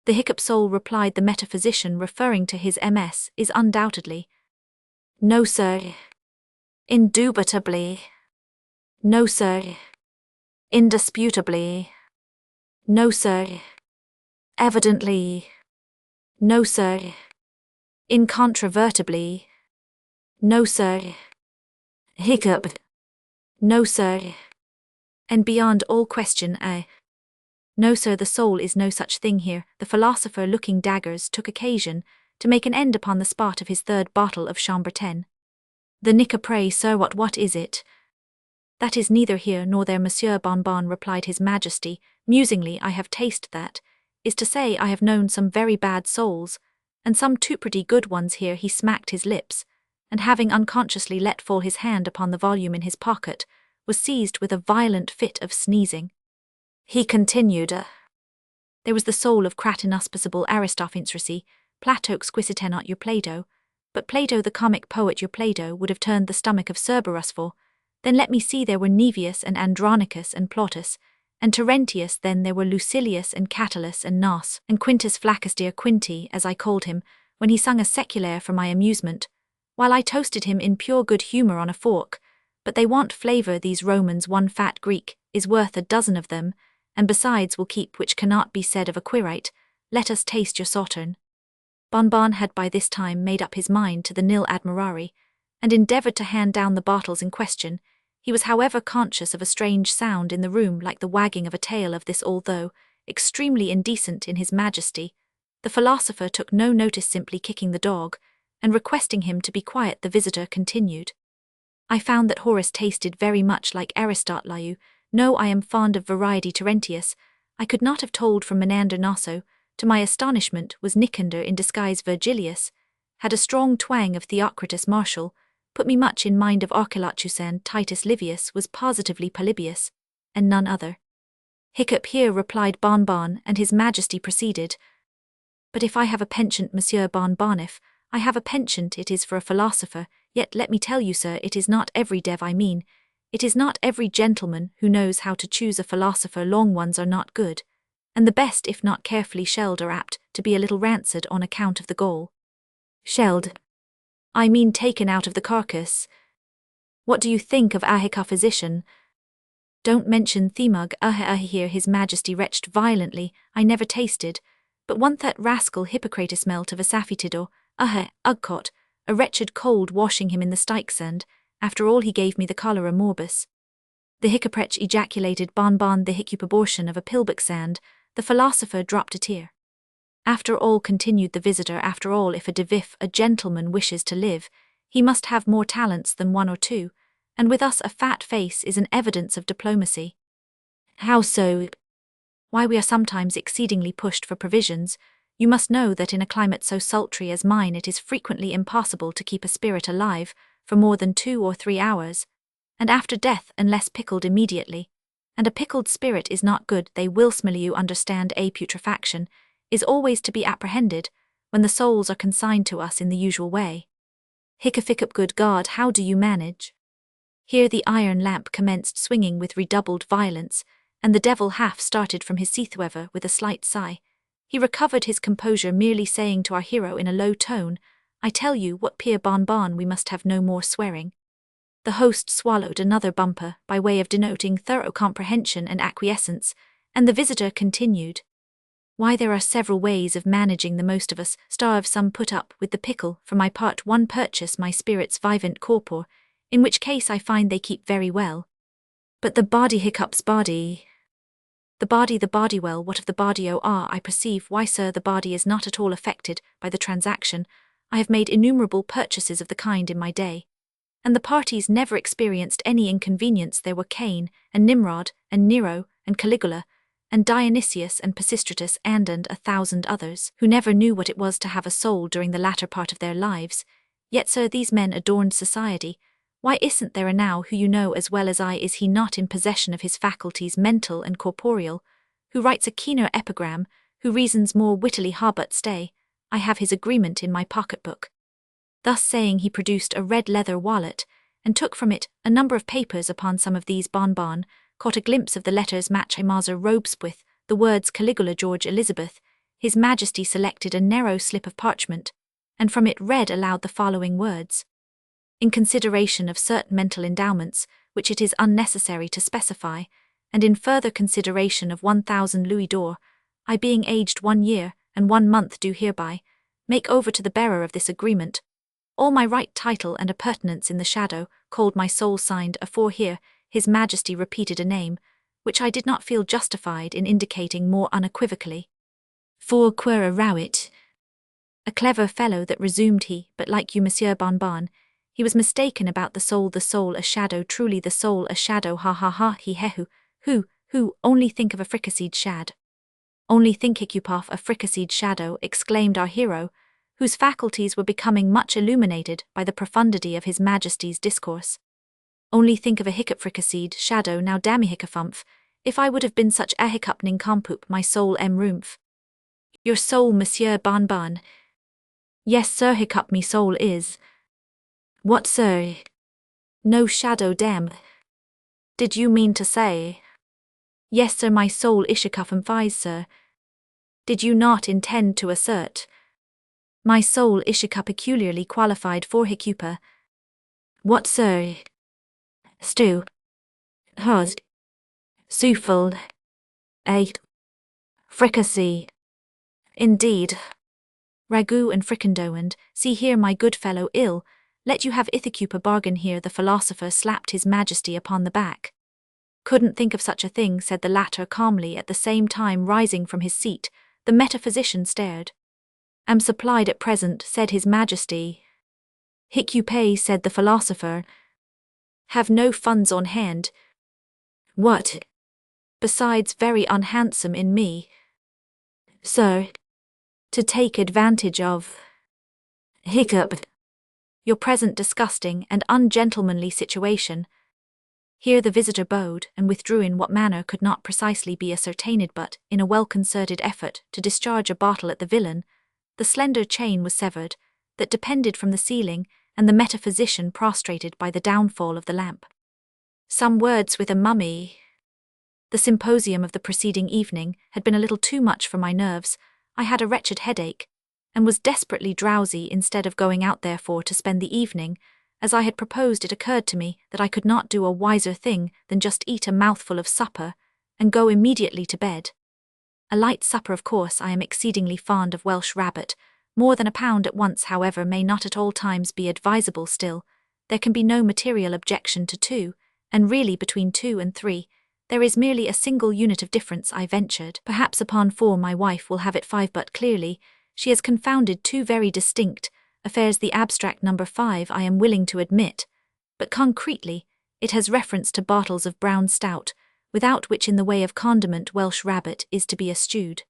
The hiccup soul, replied the metaphysician, referring to his MS, is undoubtedly. No, sir. Indubitably. No, sir. Indisputably. No, sir. Evidently. No, sir. Incontrovertibly. No, sir. Hiccup. No, sir. And beyond all question, No, sir, the soul is no such thing here. The philosopher, looking daggers, took occasion to make an end upon the spot of his third bottle of chambertin. The nicker, pray, sir, what is it? That is neither here nor there, Monsieur Bonbon, replied his majesty, musingly. I have tasted that, is to say, I have known some very bad souls, and some too pretty good ones. Here he smacked his lips, and having unconsciously let fall his hand upon the volume in his pocket, was seized with a violent fit of sneezing. He continued, There was the soul of inauspicible Aristophanes, Plato exquisitenot your Plato, but Plato the comic poet your Plato would have turned the stomach of Cerberus for. Then let me see, there were Nevius and Andronicus and Plautus, and Terentius. Then there were Lucilius and Catullus and Nos, and Quintus Flaccus, dear Quinty, as I called him, when he sung a seculaire for my amusement, while I toasted him in pure good humour on a fork. But they want flavour, these Romans. One fat Greek is worth a dozen of them, and besides will keep, which cannot be said of a Quirite. Let us taste your sauterne. Bonbon had by this time made up his mind to the nil admirari, and endeavoured to hand down the bottles in question. He was however conscious of a strange sound in the room, like the wagging of a tail. Of this, although extremely indecent in his majesty, the philosopher took no notice, simply kicking the dog, and requesting him to be quiet. The visitor continued. I found that Horace tasted very much like Aristotle. No, I am fond of variety. Terentius, I could not have told from Menander. Naso, to my astonishment, was Nicander in disguise. Virgilius had a strong twang of Theocritus. Martial put me much in mind of Archilachus, and Titus Livius was positively Polybius, and none other. Hiccup here, replied Bonbon, and his majesty proceeded. But if I have a penchant, Monsieur Bonbon, if I have a penchant, it is for a philosopher. Yet let me tell you, sir, it is not every dev I mean. It is not every gentleman who knows how to choose a philosopher. Long ones are not good, and the best, if not carefully shelled, are apt to be a little rancid on account of the gall. Shelled? I mean taken out of the carcass. What do you think of Ahika physician? Don't mention Themug. Here his majesty retched violently. I never tasted, but one that rascal Hippocrates smelt of a saphitidor. Ugcot, a wretched cold washing him in the Styxand. After all he gave me the cholera morbus. The Hiccuprech ejaculated bon the hiccup abortion of a pilbuck sand. The philosopher dropped a tear. After all, continued the visitor, after all, if a gentleman wishes to live, he must have more talents than one or two, and with us a fat face is an evidence of diplomacy. How so? Why, we are sometimes exceedingly pushed for provisions. You must know that in a climate so sultry as mine it is frequently impossible to keep a spirit alive for more than 2 or 3 hours, and after death unless pickled immediately. And a pickled spirit is not good. They will smell, you understand. A putrefaction is always to be apprehended when the souls are consigned to us in the usual way. Hiccup, good God, how do you manage? Here the iron lamp commenced swinging with redoubled violence, and the devil half started from his seat. However, with a slight sigh, he recovered his composure, merely saying to our hero in a low tone, I tell you what, Pierre Bonbon, we must have no more swearing. The host swallowed another bumper by way of denoting thorough comprehension and acquiescence, and the visitor continued. Why, there are several ways of managing the most of us. Starve some put up with the pickle. For my part, one purchase my spirits vivant corpor, in which case I find they keep very well. But the body hiccups body. The body, well, what of the body? I perceive. Why, sir, the body is not at all affected by the transaction. I have made innumerable purchases of the kind in my day, and the parties never experienced any inconvenience. There were Cain, and Nimrod, and Nero, and Caligula, and Dionysius, and Pisistratus, and 1,000 others, who never knew what it was to have a soul during the latter part of their lives. Yet, sir, these men adorned society. Why, isn't there a now who you know as well as I, is he not in possession of his faculties mental and corporeal, who writes a keener epigram, who reasons more wittily? But stay, I have his agreement in my pocketbook. Thus saying, he produced a red leather wallet, and took from it a number of papers. Upon some of these Bonbon caught a glimpse of the letters Machaemaza Robespierre, the words Caligula George Elizabeth. His Majesty selected a narrow slip of parchment, and from it read aloud the following words. In consideration of certain mental endowments, which it is unnecessary to specify, and in further consideration of 1,000 louis d'or, I being aged 1 year and 1 month do hereby make over to the bearer of this agreement all my right title and appurtenance in the shadow, called my soul signed afore. Here His Majesty repeated a name, which I did not feel justified in indicating more unequivocally. For quera rawit. A clever fellow that, resumed he, but like you, Monsieur Bonbon, he was mistaken about the soul a shadow, truly the soul a shadow, he who, only think of a fricasseed shad. Only think, hiccup, a fricasseed shadow, exclaimed our hero, whose faculties were becoming much illuminated by the profundity of His Majesty's discourse. Only think of a hiccup fricasseed shadow. Now dammy hiccupumph, if I would have been such a hiccup nincompoop, my soul rumph. Your soul, Monsieur Bonbon? Yes, sir, hiccup, me soul is. What, sir? No shadow, damn. Did you mean to say? Yes, sir, my soul ishikuffamphise, sir. Did you not intend to assert? My soul ishika peculiarly qualified for hiccupa. What, sir? Stew. Hus. Souffled. A. Fricassee. Indeed. Ragout and fricandeau, and see here, my good fellow, ill. Let you have ithicupa bargain here. The philosopher slapped His Majesty upon the back. Couldn't think of such a thing, said the latter calmly, at the same time rising from his seat. The metaphysician stared. Am supplied at present, said His Majesty. Hiccupe, said the philosopher. Have no funds on hand. What? Besides, very unhandsome in me. Sir, to take advantage of. Hiccup. Your present disgusting and ungentlemanly situation. Here the visitor bowed and withdrew in what manner could not precisely be ascertained, but, in a well-concerted effort to discharge a bottle at the villain, the slender chain was severed, that depended from the ceiling, and the metaphysician prostrated by the downfall of the lamp. Some words with a mummy. The symposium of the preceding evening had been a little too much for my nerves. I had a wretched headache, and was desperately drowsy. Instead of going out therefore to spend the evening, as I had proposed, it occurred to me that I could not do a wiser thing than just eat a mouthful of supper, and go immediately to bed. A light supper, of course. I am exceedingly fond of Welsh rabbit. More than a pound at once, however, may not at all times be advisable. Still, there can be no material objection to 2, and really between 2 and 3, there is merely a single unit of difference. I ventured. Perhaps upon 4 my wife will have it 5, but clearly she has confounded 2 very distinct affairs. The abstract number 5 I am willing to admit, but concretely it has reference to bottles of brown stout, without which in the way of condiment Welsh rabbit is to be eschewed.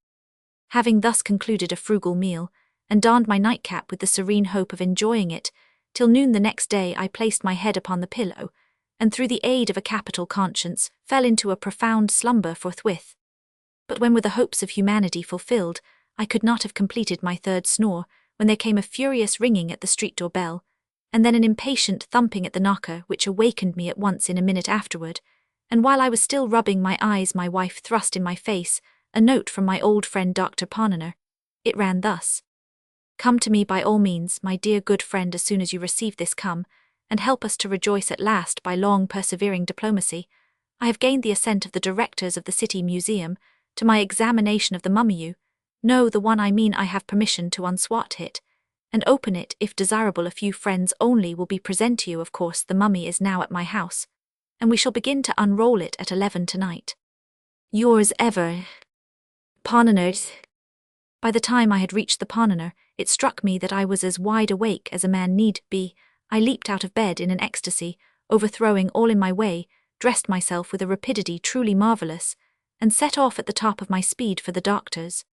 Having thus concluded a frugal meal, and donned my nightcap with the serene hope of enjoying it, till noon the next day I placed my head upon the pillow, and through the aid of a capital conscience fell into a profound slumber forthwith. But when were the hopes of humanity fulfilled? I could not have completed my 3rd snore, when there came a furious ringing at the street door bell, and then an impatient thumping at the knocker, which awakened me at once in a minute afterward, and while I was still rubbing my eyes my wife thrust in my face a note from my old friend Dr. Ponener. It ran thus: "Come to me by all means, my dear good friend, as soon as you receive this, come, and help us to rejoice at last by long persevering diplomacy. I have gained the assent of the directors of the City Museum to my examination of the mummy. No, the one I mean. I have permission to unswat it, and open it if desirable. A few friends only will be present to you. Of course the mummy is now at my house, and we shall begin to unroll it at 11 tonight. Yours ever, Ponener." By the time I had reached the Ponener, it struck me that I was as wide awake as a man need be. I leaped out of bed in an ecstasy, overthrowing all in my way, dressed myself with a rapidity truly marvellous, and set off at the top of my speed for the doctor's.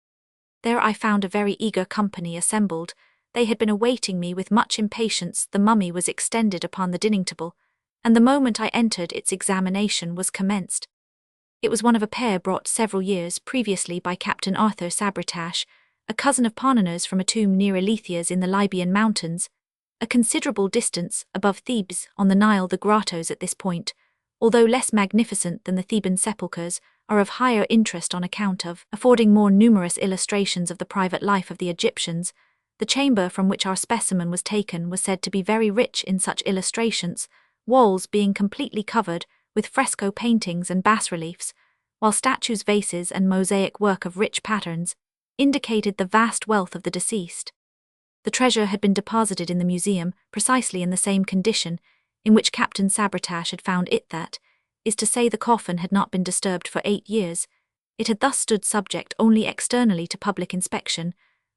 There I found a very eager company assembled. They had been awaiting me with much impatience. The mummy was extended upon the dining table, and the moment I entered its examination was commenced. It was one of a pair brought several years previously by Captain Arthur Sabritash, a cousin of Ponener's, from a tomb near Elethias in the Libyan mountains, a considerable distance above Thebes on the Nile. The grottos at this point, although less magnificent than the Theban sepulchres, are of higher interest on account of affording more numerous illustrations of the private life of the Egyptians. The chamber from which our specimen was taken was said to be very rich in such illustrations, walls being completely covered with fresco paintings and bas-reliefs, while statues, vases, and mosaic work of rich patterns indicated the vast wealth of the deceased. The treasure had been deposited in the museum precisely in the same condition in which Captain Sabritash had found it, that is to say, the coffin had not been disturbed for 8 years. It had thus stood subject only externally to public inspection.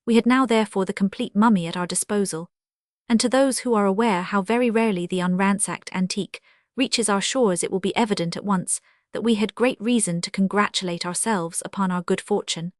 We had now therefore the complete mummy at our disposal, and to those who are aware how very rarely the unransacked antique reaches our shores, it will be evident at once that we had great reason to congratulate ourselves upon our good fortune.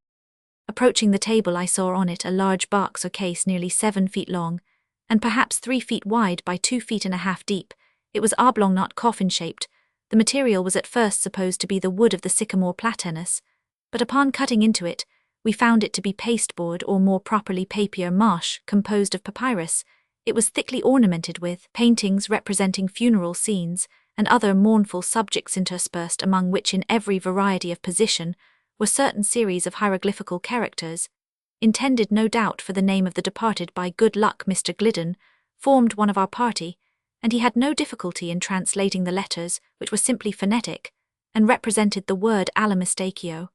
Approaching the table, I saw on it a large box or case nearly 7 feet long, and perhaps 3 feet wide by 2 feet and a half deep. It was oblong, not coffin-shaped. The material was at first supposed to be the wood of the sycamore platanus, but upon cutting into it, we found it to be pasteboard, or more properly papier-mâche, composed of papyrus. It was thickly ornamented with paintings representing funeral scenes and other mournful subjects, interspersed among which, in every variety of position, were certain series of hieroglyphical characters, intended no doubt for the name of the departed. By good luck Mr. Gliddon formed one of our party, and he had no difficulty in translating the letters, which were simply phonetic, and represented the word alamistakio.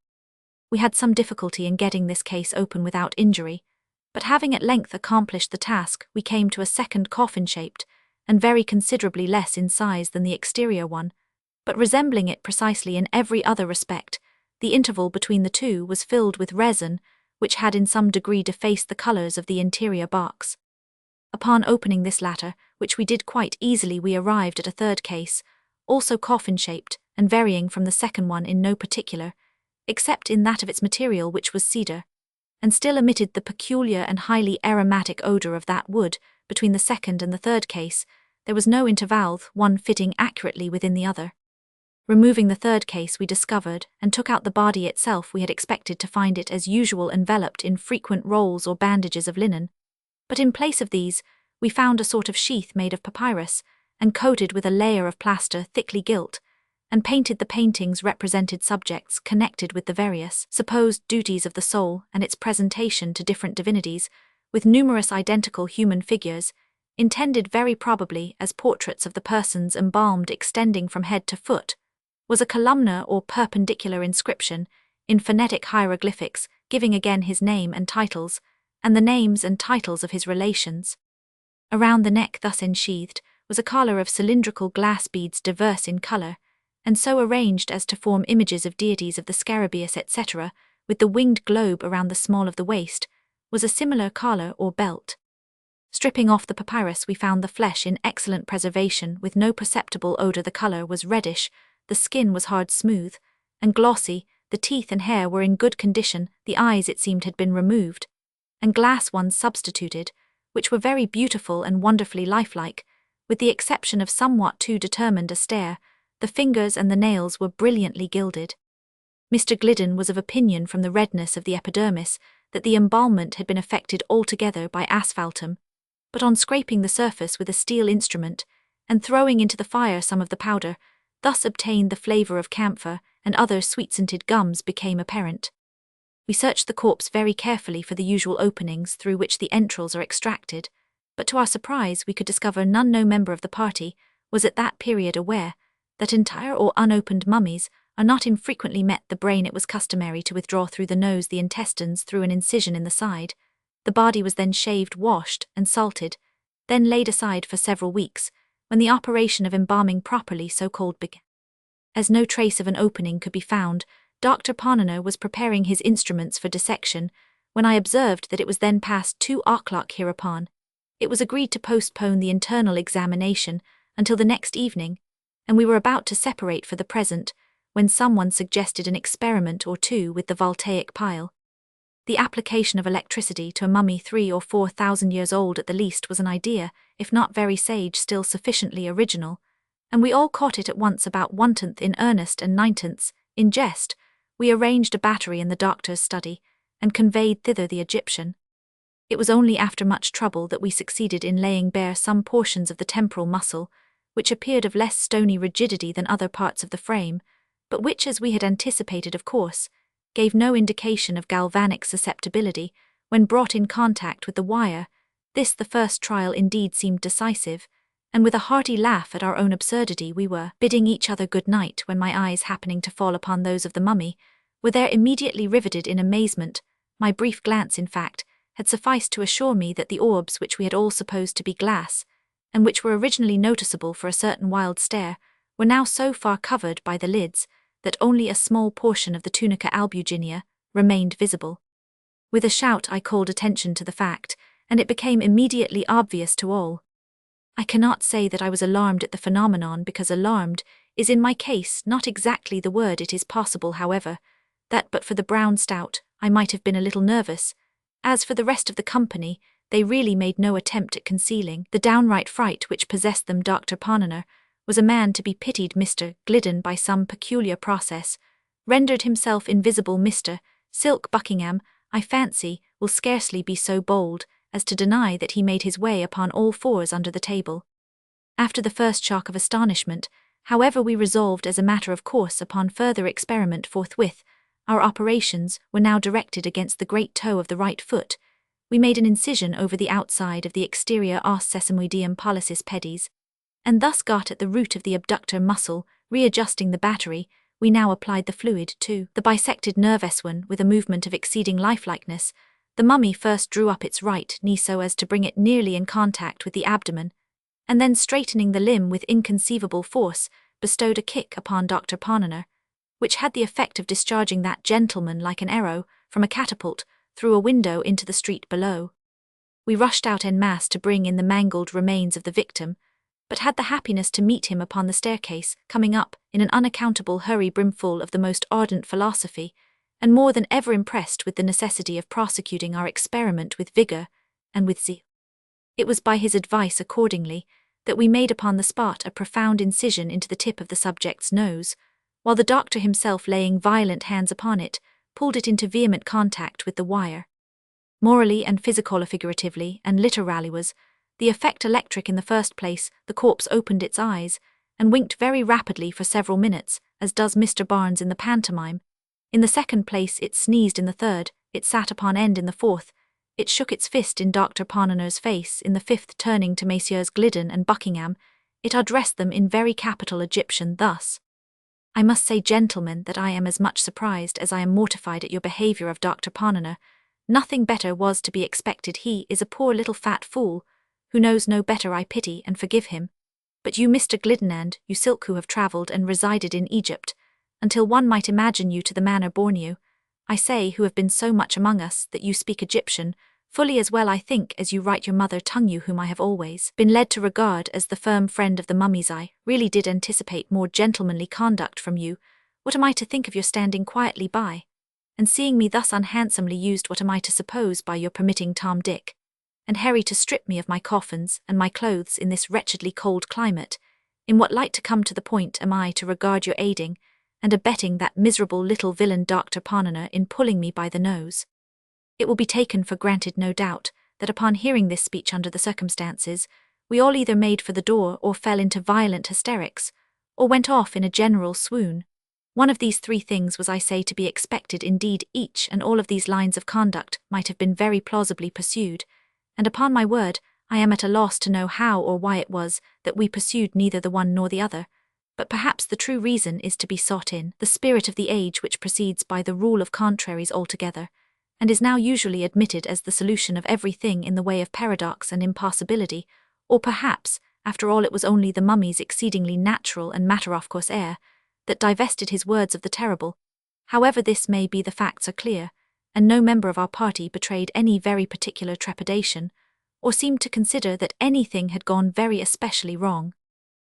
We had some difficulty in getting this case open without injury, but having at length accomplished the task, we came to a second coffin-shaped, and very considerably less in size than the exterior one, but resembling it precisely in every other respect. The interval between the two was filled with resin, which had in some degree defaced the colours of the interior box. Upon opening this latter, which we did quite easily, we arrived at a third case, also coffin-shaped, and varying from the second one in no particular, except in that of its material, which was cedar, and still emitted the peculiar and highly aromatic odour of that wood. Between the second and the third case, there was no interval, one fitting accurately within the other. Removing the third case, we discovered and took out the body itself. We had expected to find it as usual enveloped in frequent rolls or bandages of linen, but in place of these, we found a sort of sheath made of papyrus, and coated with a layer of plaster thickly gilt, and painted the paintings represented subjects connected with the various supposed duties of the soul and its presentation to different divinities, with numerous identical human figures, intended very probably as portraits of the persons embalmed extending from head to foot, was a columnar or perpendicular inscription, in phonetic hieroglyphics, giving again his name and titles, and the names and titles of his relations. Around the neck thus ensheathed was a collar of cylindrical glass beads diverse in colour, and so arranged as to form images of deities of the scarabaeus etc., with the winged globe around the small of the waist, was a similar collar or belt. Stripping off the papyrus, we found the flesh in excellent preservation with no perceptible odour. The colour was reddish, the skin was hard smooth, and glossy, the teeth and hair were in good condition, the eyes it seemed had been removed, and glass ones substituted, which were very beautiful and wonderfully lifelike, with the exception of somewhat too determined a stare. The fingers and the nails were brilliantly gilded. Mr. Glidden was of opinion from the redness of the epidermis that the embalmment had been effected altogether by asphaltum, but on scraping the surface with a steel instrument, and throwing into the fire some of the powder, thus obtained the flavour of camphor, and other sweet-scented gums became apparent. We searched the corpse very carefully for the usual openings through which the entrails are extracted, but to our surprise we could discover none. No member of the party was at that period aware that entire or unopened mummies are not infrequently met the brain. It was customary to withdraw through the nose the intestines through an incision in the side. The body was then shaved, washed, and salted, then laid aside for several weeks, when the operation of embalming properly so-called began. As no trace of an opening could be found, Dr. Ponener was preparing his instruments for dissection, when I observed that it was then past 2 o'clock. Hereupon, it was agreed to postpone the internal examination until the next evening, and we were about to separate for the present, when someone suggested an experiment or two with the voltaic pile. The application of electricity to a mummy 3,000 or 4,000 years old at the least was an idea, if not very sage, still sufficiently original, and we all caught it at once. About 1/10 in earnest and 9/10 in jest, we arranged a battery in the doctor's study, and conveyed thither the Egyptian. It was only after much trouble that we succeeded in laying bare some portions of the temporal muscle, which appeared of less stony rigidity than other parts of the frame, but which, as we had anticipated of course, gave no indication of galvanic susceptibility when brought in contact with the wire. This, the first trial, indeed seemed decisive, and with a hearty laugh at our own absurdity we were bidding each other good night when my eyes, happening to fall upon those of the mummy, were there immediately riveted in amazement. My brief glance, in fact, had sufficed to assure me that the orbs, which we had all supposed to be glass, and which were originally noticeable for a certain wild stare, were now so far covered by the lids that only a small portion of the tunica albuginea remained visible. With a shout I called attention to the fact, and it became immediately obvious to all. I cannot say that I was alarmed at the phenomenon, because alarmed is in my case not exactly the word. It is possible, however, that but for the brown stout I might have been a little nervous. As for the rest of the company, they really made no attempt at concealing the downright fright which possessed them. Dr. Ponener was a man to be pitied. Mr. Glidden, by some peculiar process, rendered himself invisible. Mr. Silk Buckingham, I fancy, will scarcely be so bold as to deny that he made his way upon all fours under the table. After the first shock of astonishment, however, we resolved as a matter of course upon further experiment forthwith. Our operations were now directed against the great toe of the right foot. We made an incision over the outside of the exterior os sesamoideum pollicis pedis, and thus got at the root of the abductor muscle. Readjusting the battery, we now applied the fluid to the bisected nerve S1 with a movement of exceeding lifelikeness. The mummy first drew up its right knee so as to bring it nearly in contact with the abdomen, and then, straightening the limb with inconceivable force, bestowed a kick upon Dr. Ponener, which had the effect of discharging that gentleman like an arrow from a catapult through a window into the street below. We rushed out en masse to bring in the mangled remains of the victim, but had the happiness to meet him upon the staircase, coming up in an unaccountable hurry, brimful of the most ardent philosophy, and more than ever impressed with the necessity of prosecuting our experiment with vigour and with zeal. It was by his advice, accordingly, that we made upon the spot a profound incision into the tip of the subject's nose, while the doctor himself, laying violent hands upon it, pulled it into vehement contact with the wire. Morally and physically, figuratively and literally, was The effect electric in the first place, the corpse opened its eyes, and winked very rapidly for several minutes, as does Mr. Barnes in the pantomime. In the second place it sneezed in the third, it sat upon end in the fourth, it shook its fist in Dr. Parnener's face in the fifth, turning to Messieurs Glidden and Buckingham, it addressed them in very capital Egyptian thus: I must say, gentlemen, that I am as much surprised as I am mortified at your behaviour of Dr. Parnener. Nothing better was to be expected. He is a poor little fat fool, who knows no better. I pity and forgive him. But you, Mr. Glidden, and you, Silk, who have travelled and resided in Egypt, until one might imagine you to the manner born you, I say, who have been so much among us, that you speak Egyptian, fully as well, I think, as you write your mother tongue, you whom I have always been led to regard as the firm friend of the mummies, I really did anticipate more gentlemanly conduct from you. What am I to think of your standing quietly by, and seeing me thus unhandsomely used? What am I to suppose by your permitting Tom, Dick, and Harry to strip me of my coffins and my clothes in this wretchedly cold climate? In what light, to come to the point, am I to regard your aiding and abetting that miserable little villain Dr. Parnener in pulling me by the nose? It will be taken for granted, no doubt, that upon hearing this speech under the circumstances, we all either made for the door or fell into violent hysterics, or went off in a general swoon. One of these three things was, I say, to be expected. Indeed, each and all of these lines of conduct might have been very plausibly pursued, and upon my word, I am at a loss to know how or why it was that we pursued neither the one nor the other. But perhaps the true reason is to be sought in the spirit of the age, which proceeds by the rule of contraries altogether, and is now usually admitted as the solution of everything in the way of paradox and impossibility. Or perhaps, after all, it was only the mummy's exceedingly natural and matter-of-course air that divested his words of the terrible. However this may be, the facts are clear, and no member of our party betrayed any very particular trepidation, or seemed to consider that anything had gone very especially wrong.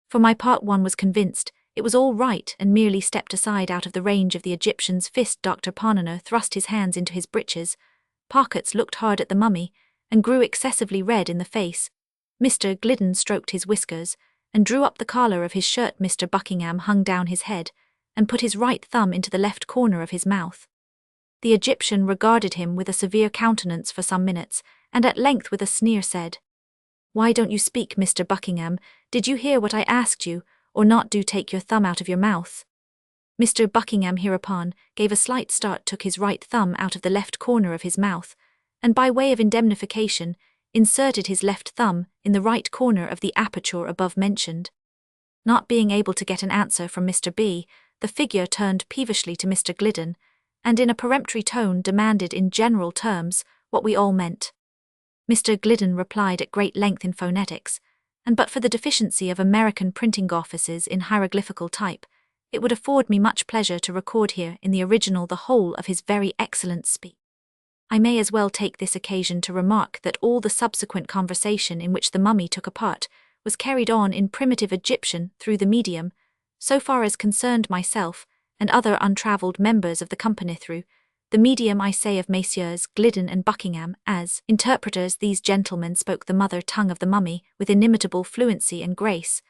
For my part, one was convinced it was all right, and merely stepped aside out of the range of the Egyptian's fist. Dr. Parnener thrust his hands into his breeches, pockets, looked hard at the mummy, and grew excessively red in the face. Mr. Glidden stroked his whiskers, and drew up the collar of his shirt. Mr. Buckingham hung down his head, and put his right thumb into the left corner of his mouth. The Egyptian regarded him with a severe countenance for some minutes, and at length with a sneer said, Why don't you speak, Mr. Buckingham? Did you hear what I asked you, or not? Do take your thumb out of your mouth. Mr. Buckingham hereupon gave a slight start, took his right thumb out of the left corner of his mouth, and by way of indemnification, inserted his left thumb in the right corner of the aperture above mentioned. Not being able to get an answer from Mr. B., the figure turned peevishly to Mr. Glidden, and in a peremptory tone demanded in general terms what we all meant. Mr. Glidden replied at great length in phonetics, and but for the deficiency of American printing offices in hieroglyphical type, it would afford me much pleasure to record here in the original the whole of his very excellent speech. I may as well take this occasion to remark that all the subsequent conversation in which the mummy took a part was carried on in primitive Egyptian through the medium, so far as concerned myself and other untravelled members of the company, through the medium, I say, of Messieurs Glidden and Buckingham. As interpreters, these gentlemen spoke the mother tongue of the mummy with inimitable fluency and grace,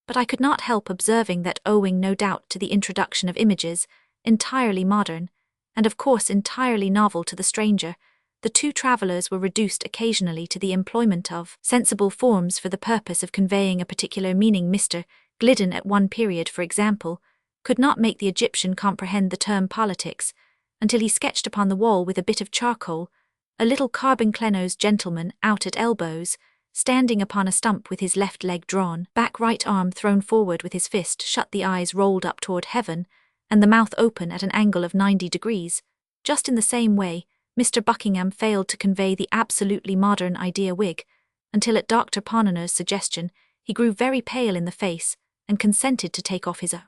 but I could not help observing that, owing no doubt to the introduction of images, entirely modern, and of course entirely novel to the stranger, the two travellers were reduced occasionally to the employment of sensible forms for the purpose of conveying a particular meaning. Mr. Glidden, at one period, for example, could not make the Egyptian comprehend the term politics, until he sketched upon the wall with a bit of charcoal a little carbon-clenosed gentleman out at elbows, standing upon a stump with his left leg drawn back, right arm thrown forward with his fist shut, the eyes rolled up toward heaven, and the mouth open at an angle of 90 degrees. Just in the same way, Mr. Buckingham failed to convey the absolutely modern idea wig, until at Dr. Parnener's suggestion he grew very pale in the face, and consented to take off his own.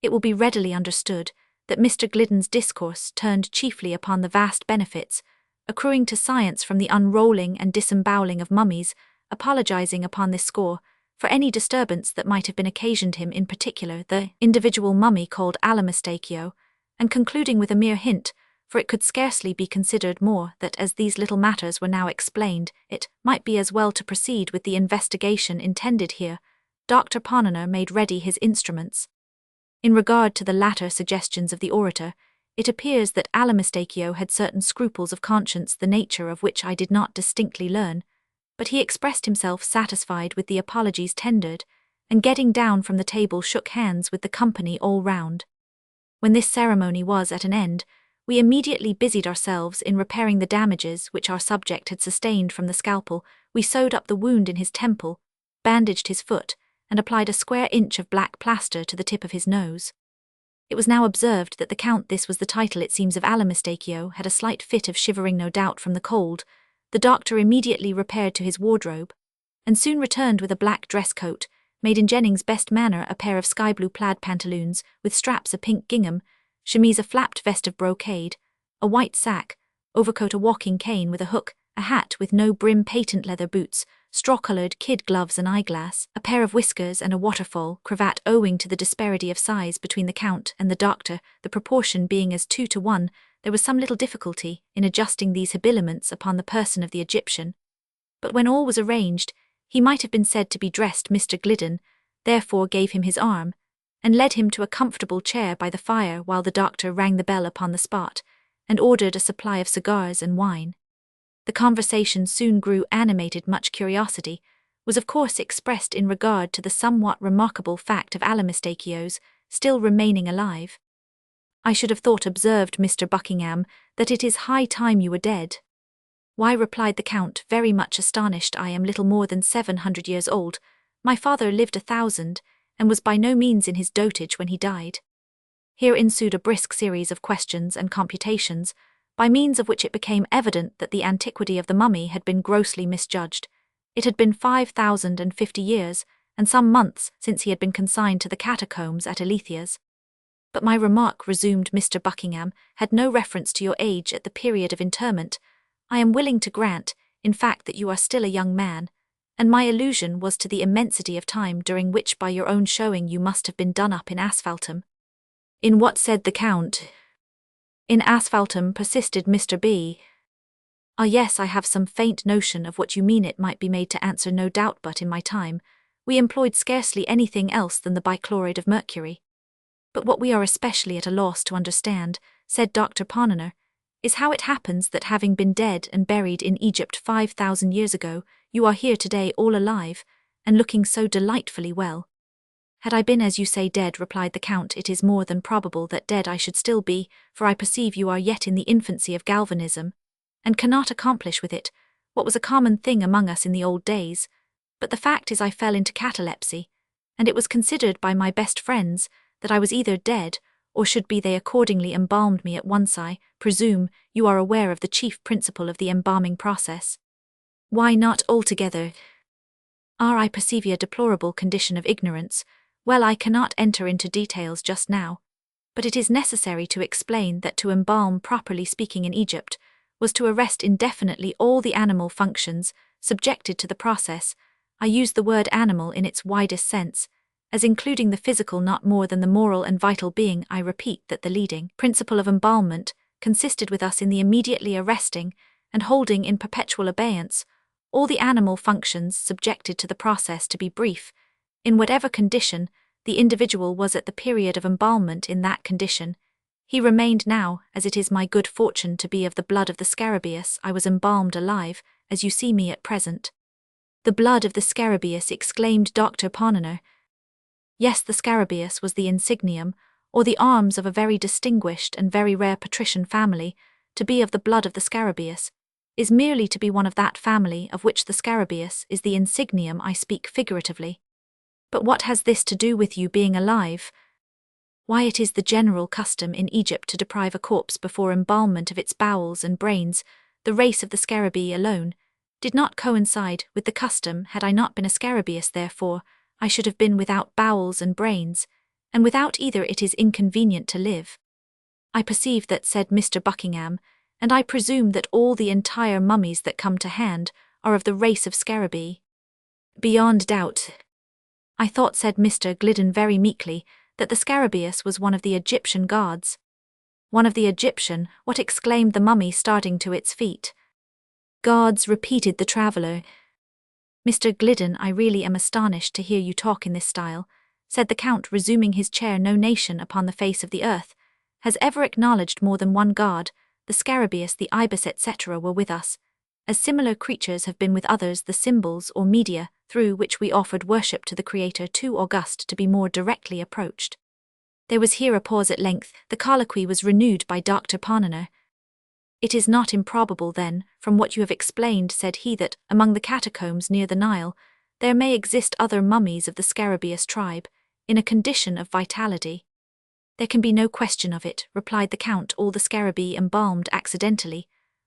It will be readily understood that Mr. Glidden's discourse turned chiefly upon the vast benefits accruing to science from the unrolling and disemboweling of mummies, apologizing upon this score for any disturbance that might have been occasioned him, in particular the individual mummy called Allan, and concluding with a mere hint, for it could scarcely be considered more, that as these little matters were now explained, it might be as well to proceed with the investigation intended here. Dr. Parnener made ready his instruments. In regard to the latter suggestions of the orator, it appears that Allan had certain scruples of conscience, the nature of which I did not distinctly learn, but he expressed himself satisfied with the apologies tendered, and getting down from the table shook hands with the company all round. When this ceremony was at an end, we immediately busied ourselves in repairing the damages which our subject had sustained from the scalpel. We sewed up the wound in his temple, bandaged his foot, and applied a square inch of black plaster to the tip of his nose. It was now observed that the Count, this was the title it seems of Allan, had a slight fit of shivering no doubt from the cold. The doctor immediately repaired to his wardrobe, and soon returned with a black dress coat, made in Jennings' best manner, a pair of sky-blue plaid pantaloons, with straps a pink gingham, chemise a flapped vest of brocade, a white sack, overcoat a walking cane with a hook, a hat with no brim, patent leather boots, straw-coloured kid gloves and eyeglass, a pair of whiskers and a waterfall cravat. Owing to the disparity of size between the Count and the doctor, the proportion being as 2 to 1, there was some little difficulty in adjusting these habiliments upon the person of the Egyptian. But when all was arranged, he might have been said to be dressed. Mr. Glidden therefore gave him his arm, and led him to a comfortable chair by the fire while the doctor rang the bell upon the spot, and ordered a supply of cigars and wine. The conversation soon grew animated. Much curiosity was of course expressed in regard to the somewhat remarkable fact of Allan still remaining alive. "I should have thought," observed Mr. Buckingham, "that it is high time you were dead." "Why," replied the Count, very much astonished, "I am little more than 700 years old. My father lived 1,000, and was by no means in his dotage when he died." Here ensued a brisk series of questions and computations, by means of which it became evident that the antiquity of the mummy had been grossly misjudged. It had been 5,050 years, and some months, since he had been consigned to the catacombs at Alethias. "But my remark," resumed Mr. Buckingham, "had no reference to your age at the period of interment. I am willing to grant, in fact, that you are still a young man, and my allusion was to the immensity of time during which, by your own showing, you must have been done up in asphaltum." "In what?" said the Count. "In asphaltum," persisted Mr. B. "Ah yes, I have some faint notion of what you mean. It might be made to answer, no doubt, but in my time we employed scarcely anything else than the bichloride of mercury. But what we are especially at a loss to understand," said Dr. Ponnonner, "is how it happens that, having been dead and buried in Egypt 5,000 years ago, you are here today all alive, and looking so delightfully well." "Had I been, as you say, dead," replied the Count, "it is more than probable that dead I should still be, for I perceive you are yet in the infancy of galvanism, and cannot accomplish with it what was a common thing among us in the old days. But the fact is I fell into catalepsy, and it was considered by my best friends that I was either dead, or should be. They accordingly embalmed me at once. I presume you are aware of the chief principle of the embalming process." "Why, not altogether." "Ah, I perceive a deplorable condition of ignorance. Well, I cannot enter into details just now, but it is necessary to explain that to embalm, properly speaking, in Egypt, was to arrest indefinitely all the animal functions subjected to the process. I use the word animal in its widest sense, as including the physical not more than the moral and vital being. I repeat that the leading principle of embalmment consisted with us in the immediately arresting and holding in perpetual abeyance all the animal functions subjected to the process. To be brief, in whatever condition the individual was at the period of embalmment, in that condition he remained. Now, as it is my good fortune to be of the blood of the scarabaeus, I was embalmed alive, as you see me at present." "The blood of the scarabaeus!" exclaimed Dr. Ponnonner. "Yes, the scarabaeus was the insignium, or the arms of a very distinguished and very rare patrician family. To be of the blood of the scarabaeus is merely to be one of that family of which the scarabaeus is the insignium. I speak figuratively." "But what has this to do with you being alive?" "Why, it is the general custom in Egypt to deprive a corpse before embalmment of its bowels and brains. The race of the scarabaei alone did not coincide with the custom. Had I not been a scarabaeus, therefore, I should have been without bowels and brains, and without either it is inconvenient to live." "I perceive that," said Mr. Buckingham, "and I presume that all the entire mummies that come to hand are of the race of scarabaei." "Beyond doubt." "I thought," said Mr. Glidden very meekly, "that the scarabaeus was one of the Egyptian gods." "One of the Egyptian?" What? Exclaimed the mummy, starting to its feet. "Gods," repeated the traveller. "Mr. Glidden, I really am astonished to hear you talk in this style," said the Count, resuming his chair. "No nation upon the face of the earth has ever acknowledged more than one god. The scarabaeus, the ibis, etc. were with us, as similar creatures have been with others the symbols or media through which we offered worship to the Creator too august to be more directly approached. There was here a pause at length. The colloquy was renewed by Dr. Parniner. It is not improbable, then, from what you have explained, said he, that, among the catacombs near the Nile, there may exist other mummies of the scarabaeus tribe, in a condition of vitality. There can be no question of it, replied the Count. All the scarabaei embalmed accidentally,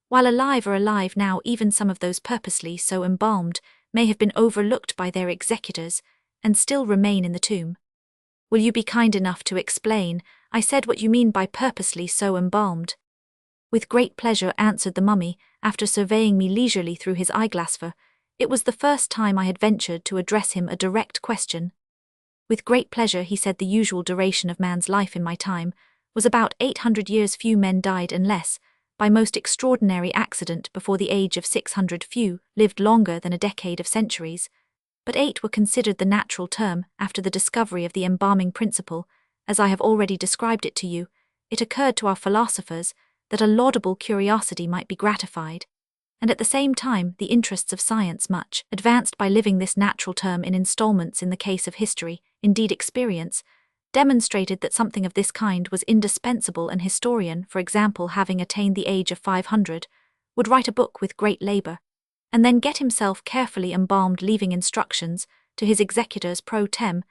while alive now, even some of those purposely so embalmed may have been overlooked by their executors, and still remain in the tomb. Will you be kind enough to explain, I said, what you mean by purposely so embalmed? With great pleasure, answered the mummy, after surveying me leisurely through his eyeglass, for it was the first time I had ventured to address him a direct question. With great pleasure, he said. The usual duration of man's life in my time was about 800 years. Few men died unless, by most extraordinary accident, before the age of 600. Few lived longer than a decade of centuries, but 8 were considered the natural term. After the discovery of the embalming principle, as I have already described it to you, it occurred to our philosophers that a laudable curiosity might be gratified, and at the same time the interests of science much advanced by living this natural term in installments. In the case of history, indeed, experience demonstrated that something of this kind was indispensable. An historian, for example, having attained the age of 500, would write a book with great labor, and then get himself carefully embalmed, leaving instructions to his executors pro tem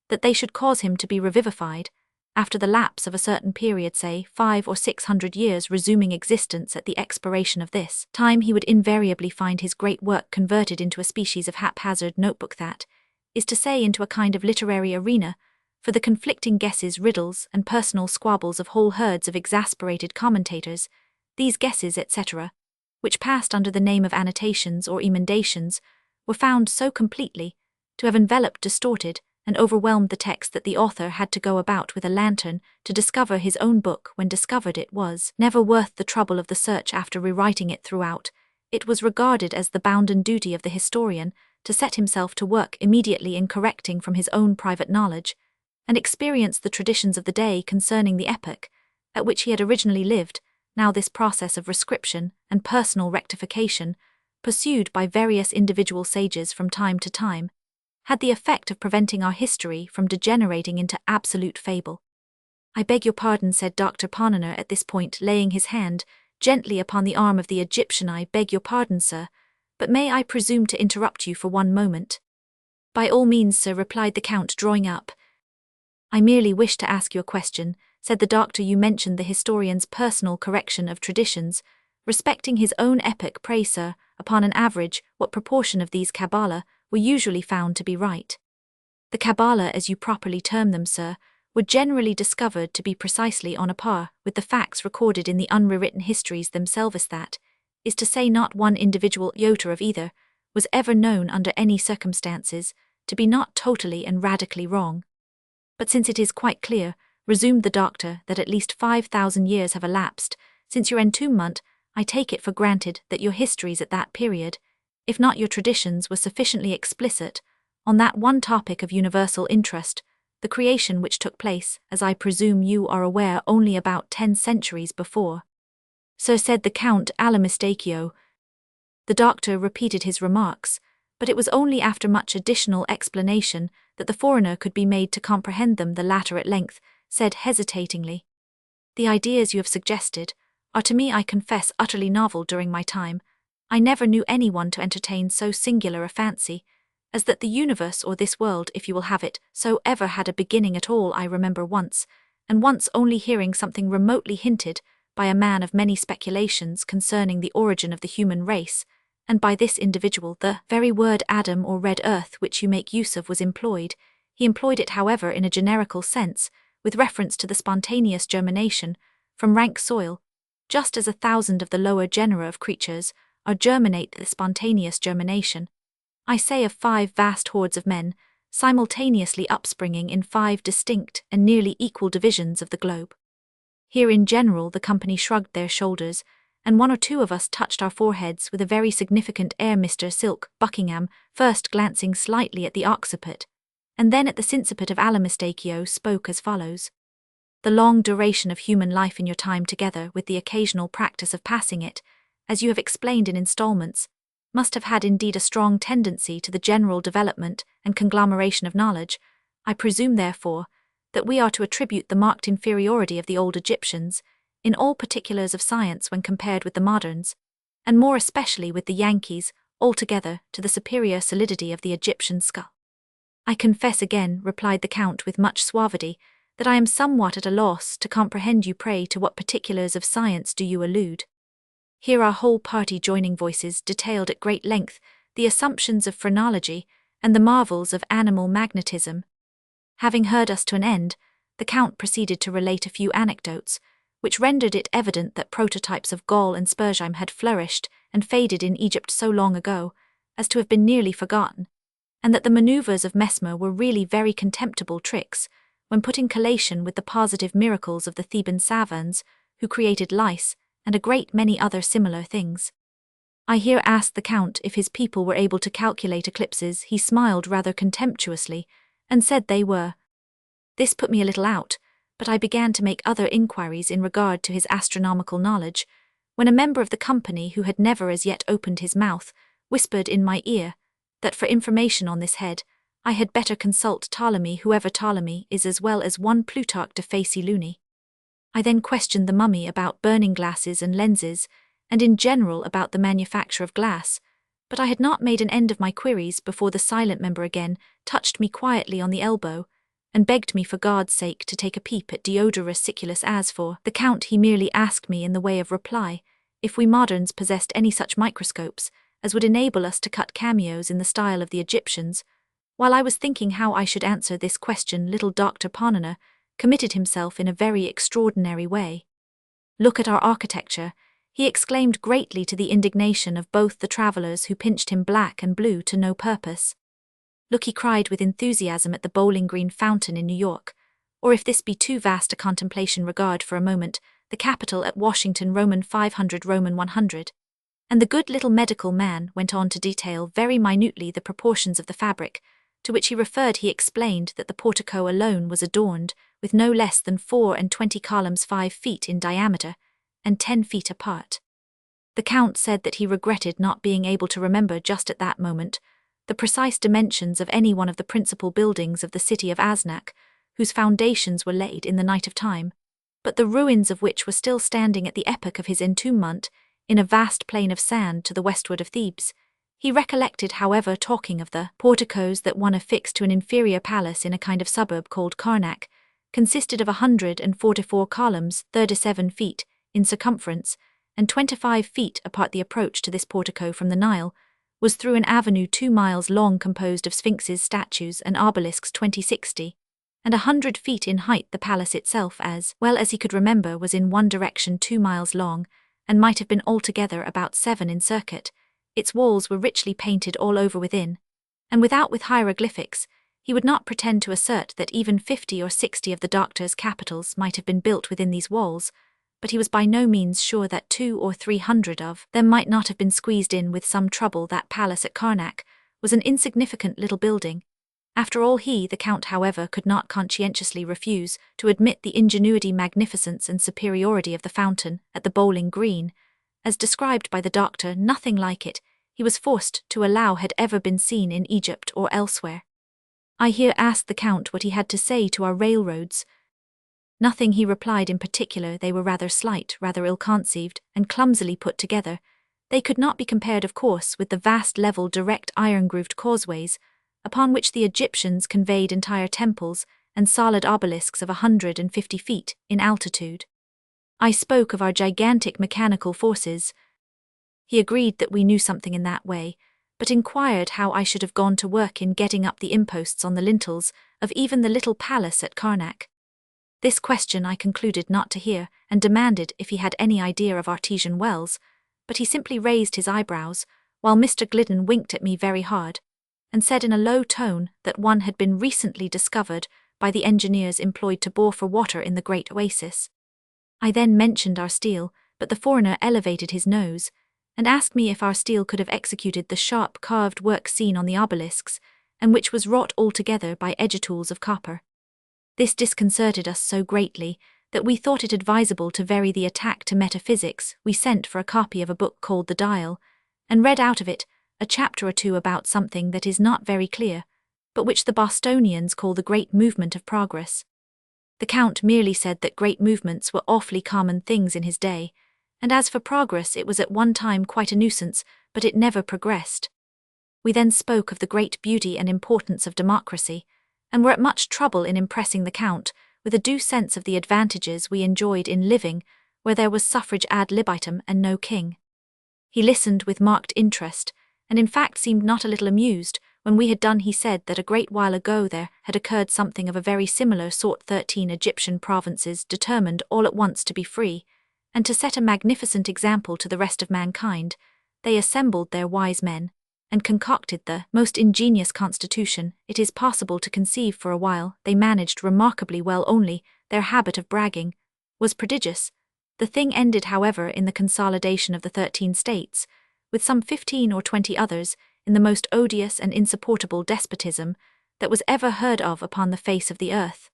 that they should cause him to be revivified after the lapse of a certain period, say 500 or 600 years, resuming existence at the expiration of this time. He would invariably find his great work converted into a species of haphazard notebook, that is to say, into a kind of literary arena for the conflicting guesses, riddles, and personal squabbles of whole herds of exasperated commentators. These guesses, etc., which passed under the name of annotations or emendations, were found so completely to have enveloped, distorted, and overwhelmed the text that the author had to go about with a lantern to discover his own book. When discovered, it was never worth the trouble of the search. After rewriting it throughout, it was regarded as the bounden duty of the historian to set himself to work immediately in correcting from his own private knowledge and experience the traditions of the day concerning the epoch at which he had originally lived. Now this process of rescription and personal rectification, pursued by various individual sages from time to time, had the effect of preventing our history from degenerating into absolute fable. I beg your pardon, said Dr. Parniner at this point, laying his hand gently upon the arm of the Egyptian. I beg your pardon, sir, but may I presume to interrupt you for one moment? By all means, sir, replied the Count, drawing up. I merely wish to ask you a question, said the doctor. You mentioned the historian's personal correction of traditions respecting his own epoch. Pray, sir, upon an average, what proportion of these Kabbalah were usually found to be right? The Kabbalah, as you properly term them, sir, were generally discovered to be precisely on a par with the facts recorded in the unrewritten histories themselves. That is to say, not one individual iota of either was ever known under any circumstances to be not totally and radically wrong. But since it is quite clear, resumed the doctor, that at least 5,000 years have elapsed since your entombment, I take it for granted that your histories at that period, if not your traditions, were sufficiently explicit on that one topic of universal interest, the creation, which took place, as I presume you are aware, only about 10 centuries before. Sir, said the Count, alla mistachio. The doctor repeated his remarks, but it was only after much additional explanation that the foreigner could be made to comprehend them. The latter at length said hesitatingly, the ideas you have suggested are to me, I confess, utterly novel. During my time, I never knew anyone to entertain so singular a fancy as that the universe, or this world, if you will have it so, ever had a beginning at all. I remember once, and once only, hearing something remotely hinted by a man of many speculations concerning the origin of the human race, and by this individual the very word Adam, or red earth, which you make use of, was employed. He employed it, however, in a generical sense, with reference to the spontaneous germination from rank soil, just as 1,000 of the lower genera of creatures are germinate the spontaneous germination, I say, of 5 vast hordes of men, simultaneously upspringing in 5 distinct and nearly equal divisions of the globe. Here in general the company shrugged their shoulders, and 1 or 2 of us touched our foreheads with a very significant air. Mr. Silk Buckingham, first glancing slightly at the occiput, and then at the sinciput of alla mistachio, spoke as follows. The long duration of human life in your time, together with the occasional practice of passing it, as you have explained in installments, must have had indeed a strong tendency to the general development and conglomeration of knowledge. I presume, therefore, that we are to attribute the marked inferiority of the old Egyptians, in all particulars of science when compared with the moderns, and more especially with the Yankees, altogether to the superior solidity of the Egyptian skull. I confess again, replied the Count with much suavity, that I am somewhat at a loss to comprehend. You pray to what particulars of science do you allude? Here our whole party joining voices detailed at great length the assumptions of phrenology and the marvels of animal magnetism. Having heard us to an end, the Count proceeded to relate a few anecdotes, which rendered it evident that prototypes of Gaul and Spurzheim had flourished and faded in Egypt so long ago as to have been nearly forgotten, and that the manoeuvres of Mesmer were really very contemptible tricks, when put in collation with the positive miracles of the Theban savans, who created lice, and a great many other similar things. I here asked the Count if his people were able to calculate eclipses. He smiled rather contemptuously, and said they were. This put me a little out, but I began to make other inquiries in regard to his astronomical knowledge, when a member of the company, who had never as yet opened his mouth, whispered in my ear that for information on this head I had better consult Ptolemy, whoever Ptolemy is, as well as one Plutarch de Facie Luni. I then questioned the mummy about burning glasses and lenses, and in general about the manufacture of glass, but I had not made an end of my queries before the silent member again touched me quietly on the elbow, and begged me for God's sake to take a peep at Diodorus Siculus. As for the Count, he merely asked me in the way of reply if we moderns possessed any such microscopes as would enable us to cut cameos in the style of the Egyptians. While I was thinking how I should answer this question, little Dr. Ponana committed himself in a very extraordinary way. Look at our architecture, he exclaimed greatly, to the indignation of both the travellers, who pinched him black and blue to no purpose. Look, he cried with enthusiasm, at the Bowling Green fountain in New York, or if this be too vast a contemplation, regard for a moment the Capitol at Washington, Roman 500, Roman 100. And the good little medical man went on to detail very minutely the proportions of the fabric, to which he referred. He explained that the portico alone was adorned with no less than 24 columns 5 feet in diameter and 10 feet apart. The Count said that he regretted not being able to remember just at that moment the precise dimensions of any one of the principal buildings of the city of Aznak, whose foundations were laid in the night of time, but the ruins of which were still standing at the epoch of his entombment in a vast plain of sand to the westward of Thebes. He recollected, however, talking of the porticos that one affixed to an inferior palace in a kind of suburb called Karnak, consisted of 144 columns, 37 feet in circumference, and 25 feet apart. The approach to this portico from the Nile was through an avenue 2 miles long, composed of sphinxes, statues, and obelisks 20-60, and 100 feet in height. The palace itself, as well as he could remember, was in one direction 2 miles long, and might have been altogether about 7 in circuit. Its walls were richly painted all over within, and without with hieroglyphics. He would not pretend to assert that even 50 or 60 of the doctor's capitals might have been built within these walls, but he was by no means sure that 200 or 300 of them might not have been squeezed in with some trouble. That palace at Karnak was an insignificant little building. After all, he, the Count, however, could not conscientiously refuse to admit the ingenuity, magnificence, and superiority of the fountain at the Bowling Green. As described by the doctor, nothing like it, he was forced to allow, had ever been seen in Egypt or elsewhere. I here asked the Count what he had to say to our railroads. Nothing, he replied, in particular. They were rather slight, rather ill-conceived, and clumsily put together. They could not be compared, of course, with the vast level, direct, iron-grooved causeways, upon which the Egyptians conveyed entire temples and solid obelisks of 150 feet in altitude. I spoke of our gigantic mechanical forces. He agreed that we knew something in that way, but inquired how I should have gone to work in getting up the imposts on the lintels of even the little palace at Karnak. This question I concluded not to hear, and demanded if he had any idea of artesian wells, but he simply raised his eyebrows, while Mr. Glidden winked at me very hard, and said in a low tone that one had been recently discovered by the engineers employed to bore for water in the great oasis. I then mentioned our steel, but the foreigner elevated his nose, and asked me if our steel could have executed the sharp carved work seen on the obelisks, and which was wrought altogether by edge tools of copper. This disconcerted us so greatly that we thought it advisable to vary the attack to metaphysics, we sent for a copy of a book called The Dial, and read out of it a chapter or two about something that is not very clear, but which the Bostonians call the Great Movement of Progress. The Count merely said that great movements were awfully common things in his day, and as for progress, it was at one time quite a nuisance, but it never progressed. We then spoke of the great beauty and importance of democracy, and were at much trouble in impressing the Count with a due sense of the advantages we enjoyed in living where there was suffrage ad libitum and no king. He listened with marked interest, and in fact seemed not a little amused. When we had done, he said that a great while ago there had occurred something of a very similar sort. 13 Egyptian provinces determined all at once to be free, and to set a magnificent example to the rest of mankind, they assembled their wise men, and concocted the most ingenious constitution it is possible to conceive. For a while they managed remarkably well, only their habit of bragging was prodigious. The thing ended, however, in the consolidation of the 13 states, with some 15 or 20 others, in the most odious and insupportable despotism that was ever heard of upon the face of the earth.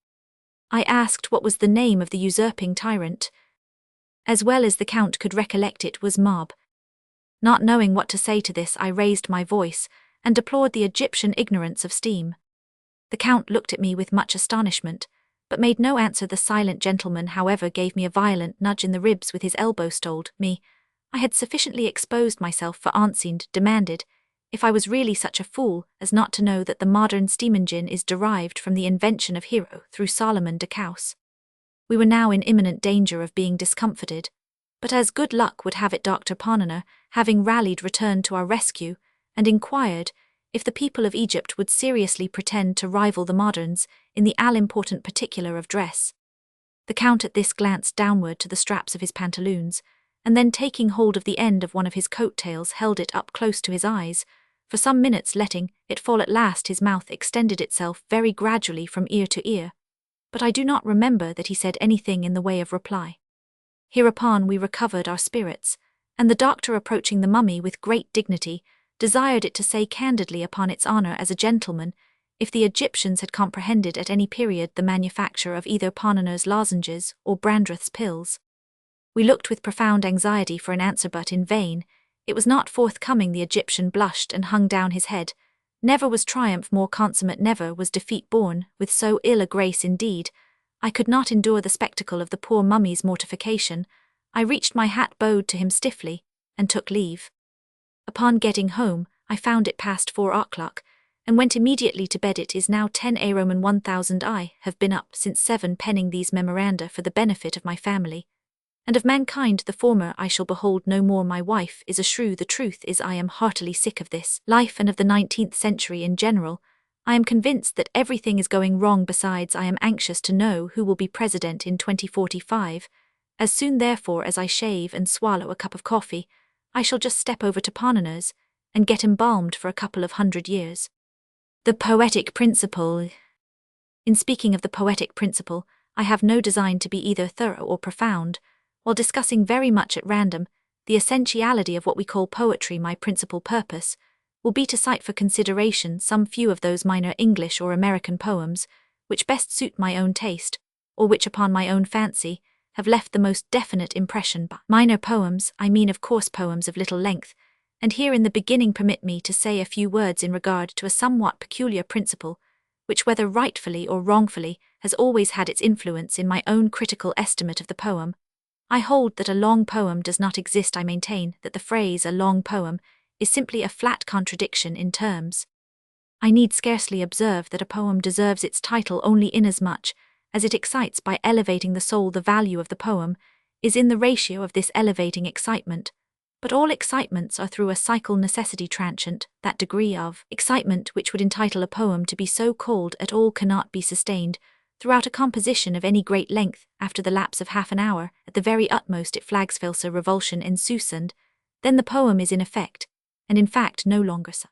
I asked what was the name of the usurping tyrant. As well as the Count could recollect, it was Mob. Not knowing what to say to this, I raised my voice, and deplored the Egyptian ignorance of steam. The Count looked at me with much astonishment, but made no answer. The silent gentleman, however, gave me a violent nudge in the ribs with his elbow. Told me I had sufficiently exposed myself for Ancient, demanded if I was really such a fool as not to know that the modern steam engine is derived from the invention of Hero through Solomon de Caus. We were now in imminent danger of being discomfited, but as good luck would have it, Dr. Ponener, having rallied, returned to our rescue, and inquired if the people of Egypt would seriously pretend to rival the moderns in the all-important particular of dress. The Count at this glanced downward to the straps of his pantaloons, and then taking hold of the end of one of his coat-tails held it up close to his eyes, for some minutes, letting it fall. At last his mouth extended itself very gradually from ear to ear, but I do not remember that he said anything in the way of reply. Hereupon we recovered our spirits, and the doctor, approaching the mummy with great dignity, desired it to say candidly, upon its honour as a gentleman, if the Egyptians had comprehended at any period the manufacture of either Ponener's lozenges or Brandreth's pills. We looked with profound anxiety for an answer, but in vain. It was not forthcoming. The Egyptian blushed and hung down his head. Never was triumph more consummate, never was defeat borne with so ill a grace. Indeed, I could not endure the spectacle of the poor mummy's mortification. I reached my hat, bowed to him stiffly, and took leave. Upon getting home, I found it past 4 o'clock, and went immediately to bed. It is now 10 a. Roman 1000. I have been up since 7, penning these memoranda for the benefit of my family, and of mankind. The former I shall behold no more. My wife is a shrew. The truth is, I am heartily sick of this life and of the 19th century in general. I am convinced that everything is going wrong. Besides, I am anxious to know who will be president in 2045. As soon, therefore, as I shave and swallow a cup of coffee, I shall just step over to Ponener's and get embalmed for a couple of 100 years. The poetic principle. In speaking of the poetic principle, I have no design to be either thorough or profound. While discussing very much at random the essentiality of what we call poetry, my principal purpose will be to cite for consideration some few of those minor English or American poems which best suit my own taste, or which, upon my own fancy, have left the most definite impression. By minor poems, I mean, of course, poems of little length, and here in the beginning permit me to say a few words in regard to a somewhat peculiar principle, which, whether rightfully or wrongfully, has always had its influence in my own critical estimate of the poem. I hold that a long poem does not exist. I maintain that the phrase a long poem is simply a flat contradiction in terms. I need scarcely observe that a poem deserves its title only inasmuch as it excites by elevating the soul. The value of the poem is in the ratio of this elevating excitement, but all excitements are through a cycle necessity transient. That degree of excitement which would entitle a poem to be so called at all cannot be sustained throughout a composition of any great length. After the lapse of half an hour, at the very utmost, it flags. Filse revulsion ensues, and then the poem is in effect, and in fact no longer such.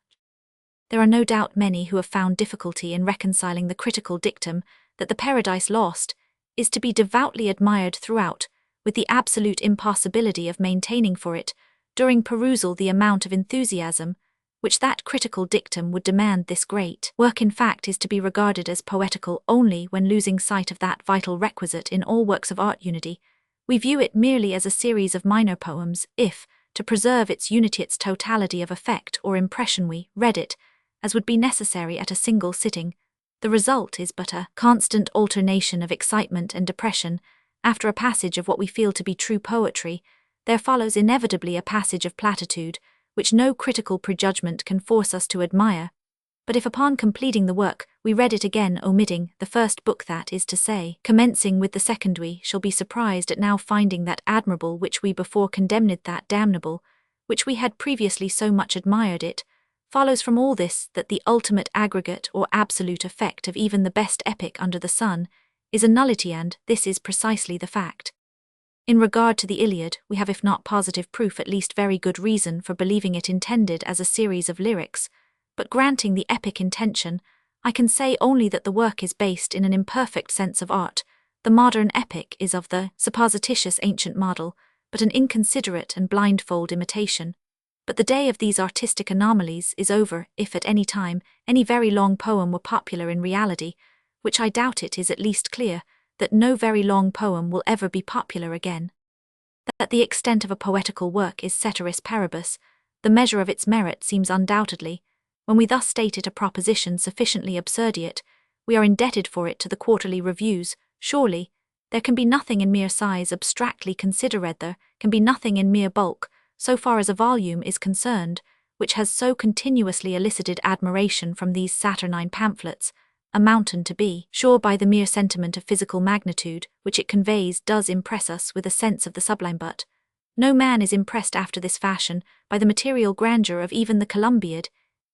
There are no doubt many who have found difficulty in reconciling the critical dictum that the Paradise Lost is to be devoutly admired throughout, with the absolute impossibility of maintaining for it, during perusal, the amount of enthusiasm which that critical dictum would demand this great work in fact is to be regarded as poetical only when losing sight of that vital requisite in all works of art unity. We view it merely as a series of minor poems if, to preserve its unity, its totality of effect or impression, we read it, as would be necessary at a single sitting. The result is but a constant alternation of excitement and depression. After a passage of what we feel to be true poetry, there follows inevitably a passage of platitude, which no critical prejudgment can force us to admire. But if upon completing the work we read it again, omitting the first book, that is to say, commencing with the second, we shall be surprised at now finding that admirable which we before condemned, that damnable which we had previously so much admired. It follows from all this that the ultimate aggregate or absolute effect of even the best epic under the sun is a nullity, and this is precisely the fact. In regard to the Iliad, we have, if not positive proof, at least very good reason for believing it intended as a series of lyrics, but granting the epic intention, I can say only that the work is based in an imperfect sense of art. The modern epic is of the supposititious ancient model, but an inconsiderate and blindfold imitation. But the day of these artistic anomalies is over. If at any time any very long poem were popular in reality, which I doubt, it is at least clear that no very long poem will ever be popular again. That the extent of a poetical work is ceteris paribus, the measure of its merit seems undoubtedly, when we thus state it a proposition sufficiently absurdiate, we are indebted for it to the quarterly reviews. Surely, there can be nothing in mere size abstractly considered, there can be nothing in mere bulk, so far as a volume is concerned, which has so continuously elicited admiration from these saturnine pamphlets. A mountain, to be sure, by the mere sentiment of physical magnitude which it conveys, does impress us with a sense of the sublime, but no man is impressed after this fashion by the material grandeur of even the Columbiad.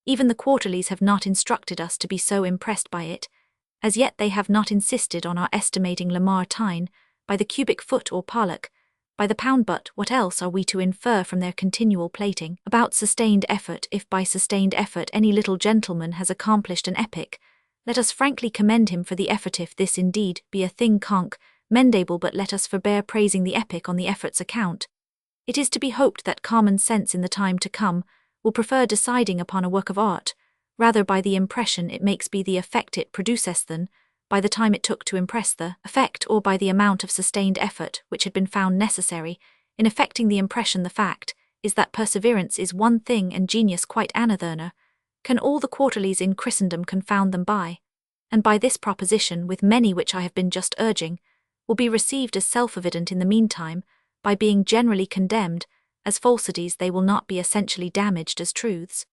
Even the quarterlies have not instructed us to be so impressed by it. As yet they have not insisted on our estimating Lamartine by the cubic foot or Pollock by the pound, but what else are we to infer from their continual plating about sustained effort? If by sustained effort any little gentleman has accomplished an epic, let us frankly commend him for the effort, if this indeed be a thing commendable, but let us forbear praising the epic on the effort's account. It is to be hoped that common sense in the time to come will prefer deciding upon a work of art rather by the impression it makes, be the effect it produces, than by the time it took to impress the effect, or by the amount of sustained effort which had been found necessary in effecting the impression. The fact is that perseverance is one thing and genius quite another. Can all the quarterlies in Christendom confound them by? And by this proposition, with many which I have been just urging, will be received as self-evident in the meantime, by being generally condemned as falsities they will not be essentially damaged as truths.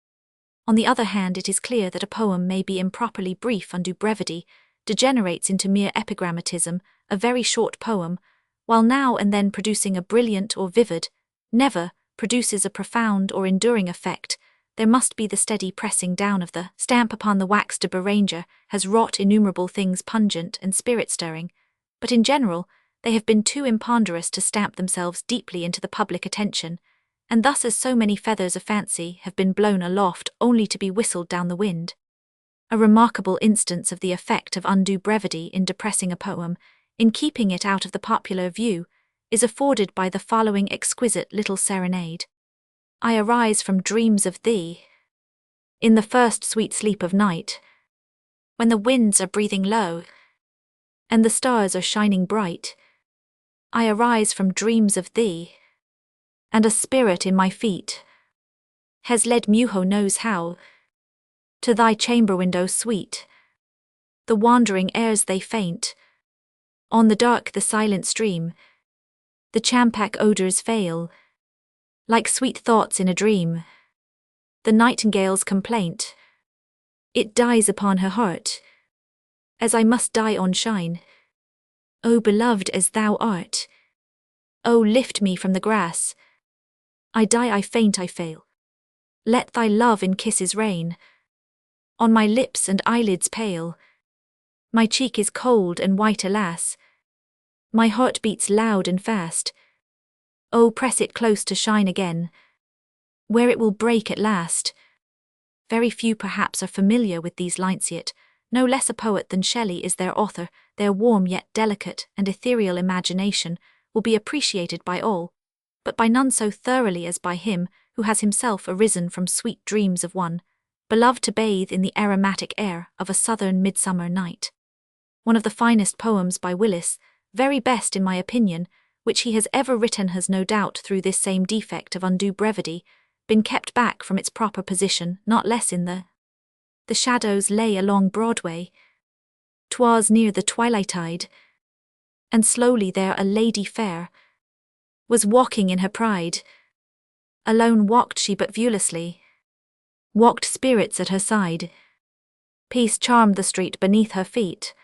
On the other hand, it is clear that a poem may be improperly brief. Undue brevity degenerates into mere epigrammatism. A very short poem, while now and then producing a brilliant or vivid, never produces a profound or enduring effect. There must be the steady pressing down of the stamp upon the wax. De Beranger has wrought innumerable things pungent and spirit-stirring, but in general they have been too imponderous to stamp themselves deeply into the public attention, and thus, as so many feathers of fancy, have been blown aloft only to be whistled down the wind. A remarkable instance of the effect of undue brevity in depressing a poem, in keeping it out of the popular view, is afforded by the following exquisite little serenade. I arise from dreams of thee in the first sweet sleep of night, when the winds are breathing low and the stars are shining bright. I arise from dreams of thee, and a spirit in my feet has led me who knows how to thy chamber window sweet. The wandering airs they faint on the dark, the silent stream, the champak odours fail like sweet thoughts in a dream. The nightingale's complaint, it dies upon her heart, as I must die on shine. O beloved as thou art, O lift me from the grass. I die, I faint, I fail. Let thy love in kisses rain on my lips and eyelids pale. My cheek is cold and white, alas. My heart beats loud and fast. O press it close to shine again, where it will break at last. Very few perhaps are familiar with these lines, yet no less a poet than Shelley is their author. Their warm yet delicate and ethereal imagination will be appreciated by all. but by none so thoroughly as by him who has himself arisen from sweet dreams of one, beloved to bathe in the aromatic air of a southern midsummer night. One of the finest poems by Willis, very best in my opinion, which he has ever written has no doubt through this same defect of undue brevity, been kept back from its proper position not less in the shadows lay along Broadway. 'Twas near the twilight-tide, and slowly there a lady fair was walking in her pride. Alone walked she but viewlessly, walked spirits at her side. Peace charmed the street beneath her feet,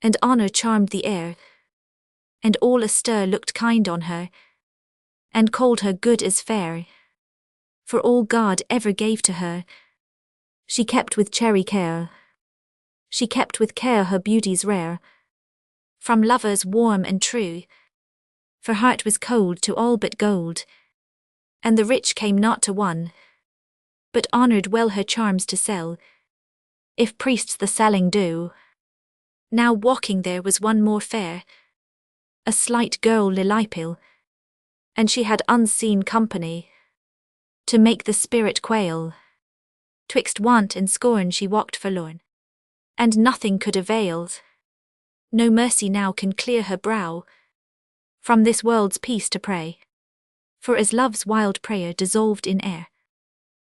and honor charmed the air, and all astir looked kind on her, and called her good as fair. For all God ever gave to her, she kept with chary care. She kept with care her beauties rare, from lovers warm and true. For heart was cold to all but gold, and the rich came not to one, but honoured well her charms to sell, if priests the selling do. Now walking there was one more fair, a slight girl lilipil, and she had unseen company, to make the spirit quail. Twixt want and scorn she walked forlorn, and nothing could avail. No mercy now can clear her brow from this world's peace to pray. For as love's wild prayer dissolved in air,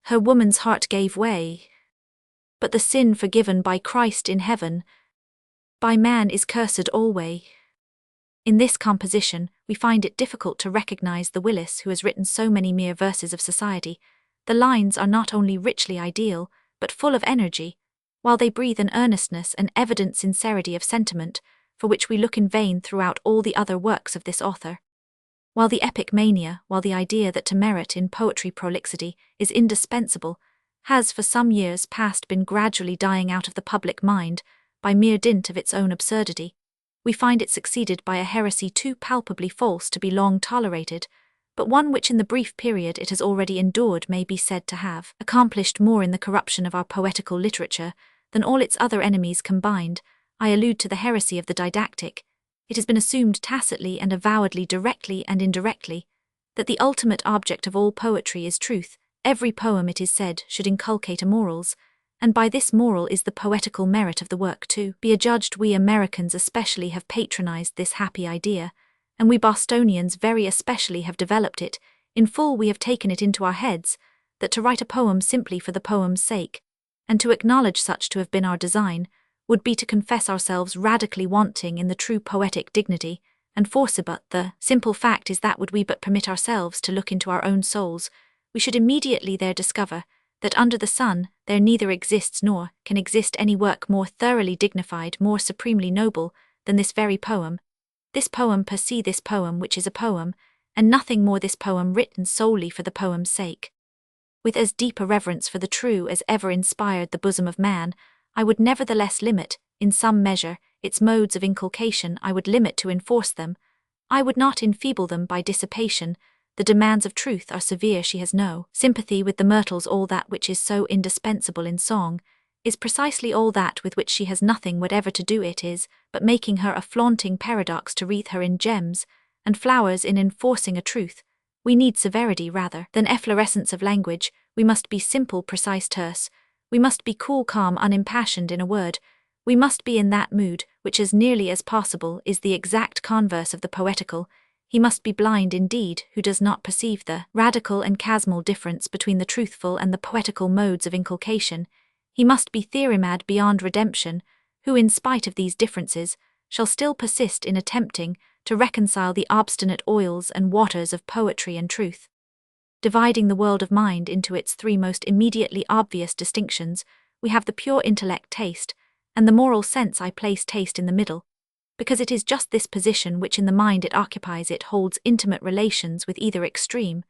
her woman's heart gave way. But the sin forgiven by Christ in heaven, by man is cursed alway. In this composition, we find it difficult to recognize the Willis who has written so many mere verses of society. The lines are not only richly ideal, but full of energy, while they breathe an earnestness and evident sincerity of sentiment, for which we look in vain throughout all the other works of this author. While the epic mania, while the idea that to merit in poetry prolixity is indispensable, has for some years past been gradually dying out of the public mind, by mere dint of its own absurdity, we find it succeeded by a heresy too palpably false to be long tolerated, but one which in the brief period it has already endured may be said to have accomplished more in the corruption of our poetical literature than all its other enemies combined. I allude to the heresy of the didactic. It has been assumed tacitly and avowedly, directly and indirectly, that the ultimate object of all poetry is truth. Every poem, it is said, should inculcate a morals, and by this moral is the poetical merit of the work to be adjudged. We Americans especially have patronized this happy idea, and we Bostonians very especially have developed it. In full we have taken it into our heads, that to write a poem simply for the poem's sake, and to acknowledge such to have been our design, would be to confess ourselves radically wanting in the true poetic dignity and force. But the simple fact is that would we but permit ourselves to look into our own souls, we should immediately there discover that under the sun there neither exists nor can exist any work more thoroughly dignified, more supremely noble, than this very poem. This poem per se, this poem which is a poem, and nothing more, this poem written solely for the poem's sake. With as deep a reverence for the true as ever inspired the bosom of man, I would nevertheless limit, in some measure, its modes of inculcation. I would limit to enforce them. I would not enfeeble them by dissipation. The demands of truth are severe. She has no sympathy with the myrtles. All that which is so indispensable in song is precisely all that with which she has nothing whatever to do. It is but making her a flaunting paradox to wreathe her in gems and flowers. In enforcing a truth, we need severity rather than efflorescence of language. We must be simple, precise, terse. We must be cool, calm, unimpassioned. In a word, we must be in that mood which as nearly as possible is the exact converse of the poetical. He must be blind indeed who does not perceive the radical and chasmal difference between the truthful and the poetical modes of inculcation. He must be theory-mad beyond redemption, who in spite of these differences shall still persist in attempting to reconcile the obstinate oils and waters of poetry and truth. Dividing the world of mind into its three most immediately obvious distinctions, we have the pure intellect, taste, and the moral sense. I place taste in the middle, because it is just this position which in the mind it occupies. It holds intimate relations with either extreme,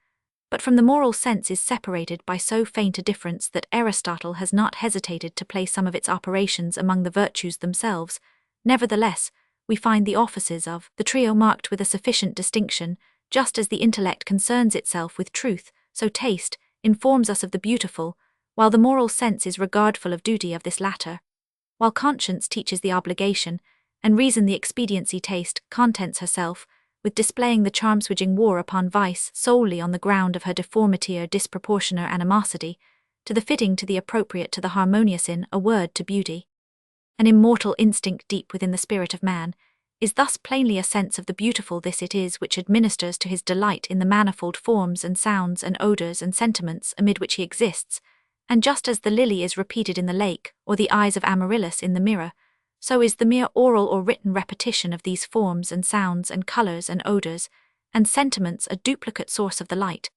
but from the moral sense is separated by so faint a difference that Aristotle has not hesitated to place some of its operations among the virtues themselves. Nevertheless, we find the offices of the trio marked with a sufficient distinction. Just as the intellect concerns itself with truth, so taste informs us of the beautiful, while the moral sense is regardful of duty of this latter. While conscience teaches the obligation, and reason the expediency, taste contents herself with displaying the charm switching war upon vice solely on the ground of her deformity or disproportionate animosity, to the fitting to the appropriate to the harmonious in a word to beauty. An immortal instinct deep within the spirit of man is thus plainly a sense of the beautiful. This it is which administers to his delight in the manifold forms and sounds and odors and sentiments amid which he exists, and just as the lily is repeated in the lake, or the eyes of Amaryllis in the mirror, so is the mere oral or written repetition of these forms and sounds and colors and odors and sentiments a duplicate source of the light.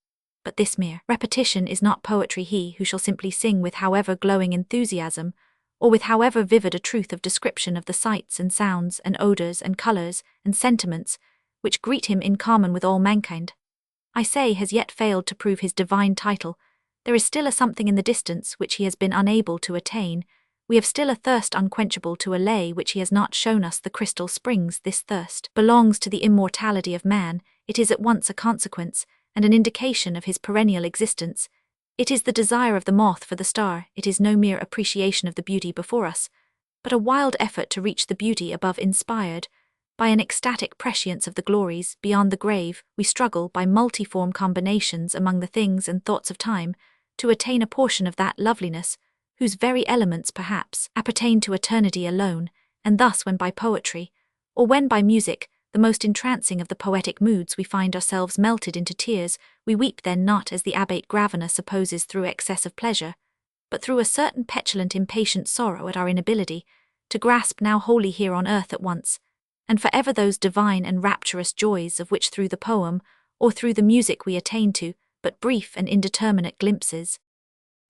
But this mere repetition is not poetry. He who shall simply sing with however glowing enthusiasm, or with however vivid a truth of description of the sights and sounds and odors and colors and sentiments which greet him in common with all mankind, I say, has yet failed to prove his divine title. There is still a something in the distance which he has been unable to attain. We have still a thirst unquenchable to allay which he has not shown us the crystal springs. This thirst belongs to the immortality of man. It is at once a consequence and an indication of his perennial existence. It is the desire of the moth for the star. It is no mere appreciation of the beauty before us, but a wild effort to reach the beauty above. Inspired by an ecstatic prescience of the glories beyond the grave, we struggle by multiform combinations among the things and thoughts of time to attain a portion of that loveliness whose very elements perhaps appertain to eternity alone. And thus when by poetry, or when by music, the most entrancing of the poetic moods, we find ourselves melted into tears, we weep then not as the Abbate Gravina supposes through excess of pleasure, but through a certain petulant impatient sorrow at our inability to grasp now wholly here on earth at once, and for ever those divine and rapturous joys of which through the poem or through the music we attain to but brief and indeterminate glimpses.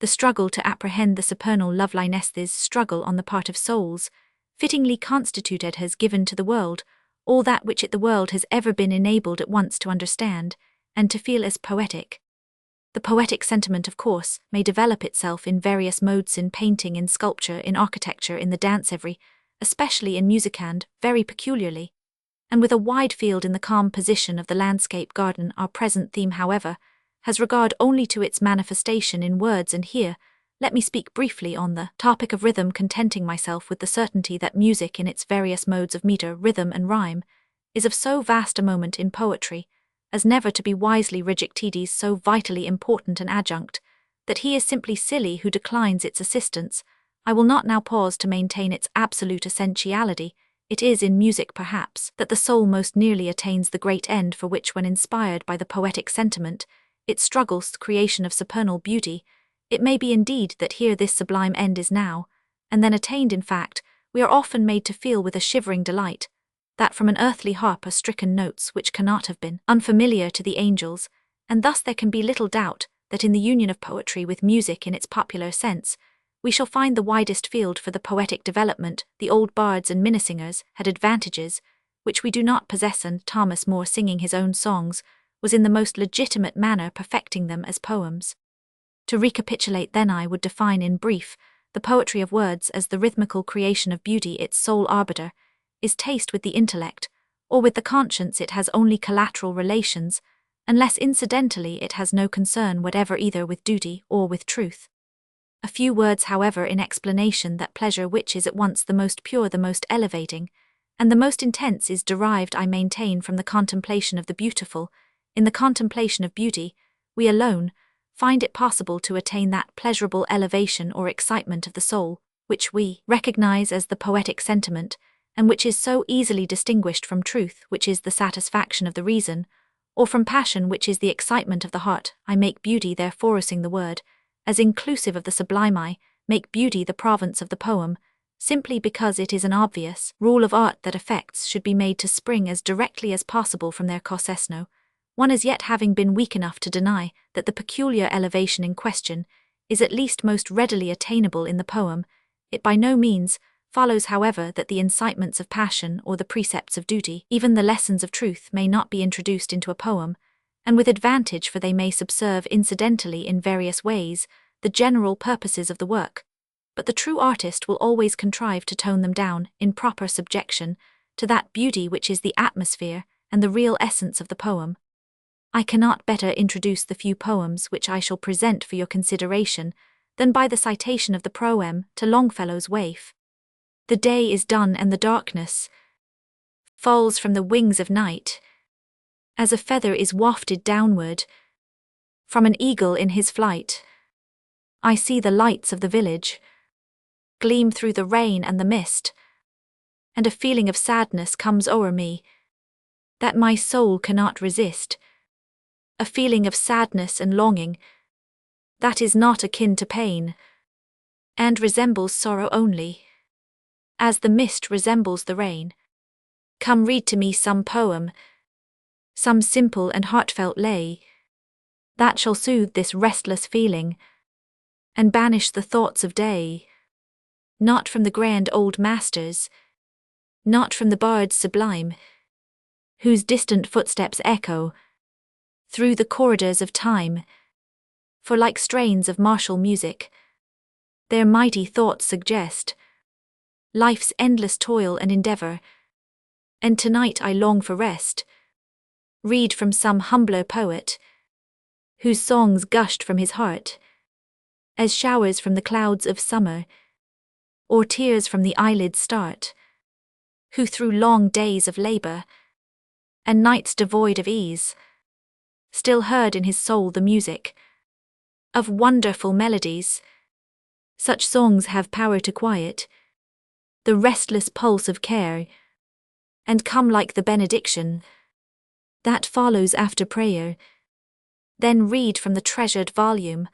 The struggle to apprehend the supernal loveliness, this struggle on the part of souls, fittingly constituted has given to the world all that which the world has ever been enabled at once to understand and to feel as poetic. The poetic sentiment, of course, may develop itself in various modes: in painting, in sculpture, in architecture, in the dance, especially in music, and very peculiarly, and with a wide field in the calm position of the landscape garden. Our present theme, however, has regard only to its manifestation in words, and here let me speak briefly on the topic of rhythm, contenting myself with the certainty that music in its various modes of meter, rhythm, and rhyme is of so vast a moment in poetry as never to be wisely rejected, so vitally important an adjunct that he is simply silly who declines its assistance. I will not now pause to maintain its absolute essentiality. It is in music, perhaps, that the soul most nearly attains the great end for which, when inspired by the poetic sentiment, it struggles, the creation of supernal beauty. It may be indeed that here this sublime end is now, and then attained. In fact, we are often made to feel with a shivering delight that from an earthly harp are stricken notes which cannot have been unfamiliar to the angels, and thus there can be little doubt that in the union of poetry with music in its popular sense, we shall find the widest field for the poetic development. The old bards and minnesingers had advantages which we do not possess, and Thomas Moore, singing his own songs, was in the most legitimate manner perfecting them as poems. To recapitulate then, I would define in brief the poetry of words as the rhythmical creation of beauty. Its sole arbiter is taste with the intellect, or with the conscience. It has only collateral relations, unless incidentally it has no concern whatever either with duty or with truth. A few words, however, in explanation. That pleasure which is at once the most pure, the most elevating, and the most intense is derived, I maintain, from the contemplation of the beautiful. In the contemplation of beauty, we alone find it possible to attain that pleasurable elevation or excitement of the soul, which we recognize as the poetic sentiment, and which is so easily distinguished from truth, which is the satisfaction of the reason, or from passion, which is the excitement of the heart. I make beauty, therefore, using the word as inclusive of the sublime, I make beauty the province of the poem, simply because it is an obvious rule of art that effects should be made to spring as directly as possible from their causes, no one as yet having been weak enough to deny that the peculiar elevation in question is at least most readily attainable in the poem. It by no means follows, however, that the incitements of passion or the precepts of duty, even the lessons of truth, may not be introduced into a poem, and with advantage, for they may subserve incidentally in various ways the general purposes of the work. But the true artist will always contrive to tone them down, in proper subjection, to that beauty which is the atmosphere and the real essence of the poem. I cannot better introduce the few poems which I shall present for your consideration than by the citation of the proem to Longfellow's Waif. The day is done and the darkness falls from the wings of night. as a feather is wafted downward from an eagle in his flight. I see the lights of the village gleam through the rain and the mist, and a feeling of sadness comes o'er me that my soul cannot resist, a feeling of sadness and longing that is not akin to pain, and resembles sorrow only, as the mist resembles the rain. Come, read to me some poem, some simple and heartfelt lay, that shall soothe this restless feeling, and banish the thoughts of day. Not from the grand old masters, not from the bards sublime, whose distant footsteps echo through the corridors of time, for like strains of martial music, their mighty thoughts suggest life's endless toil and endeavor, and tonight I long for rest. Read from some humbler poet, whose songs gushed from his heart, as showers from the clouds of summer, or tears from the eyelids start, who through long days of labor, and nights devoid of ease, still heard in his soul the music of wonderful melodies. Such songs have power to quiet the restless pulse of care, and come like the benediction that follows after prayer. Then read from the treasured volume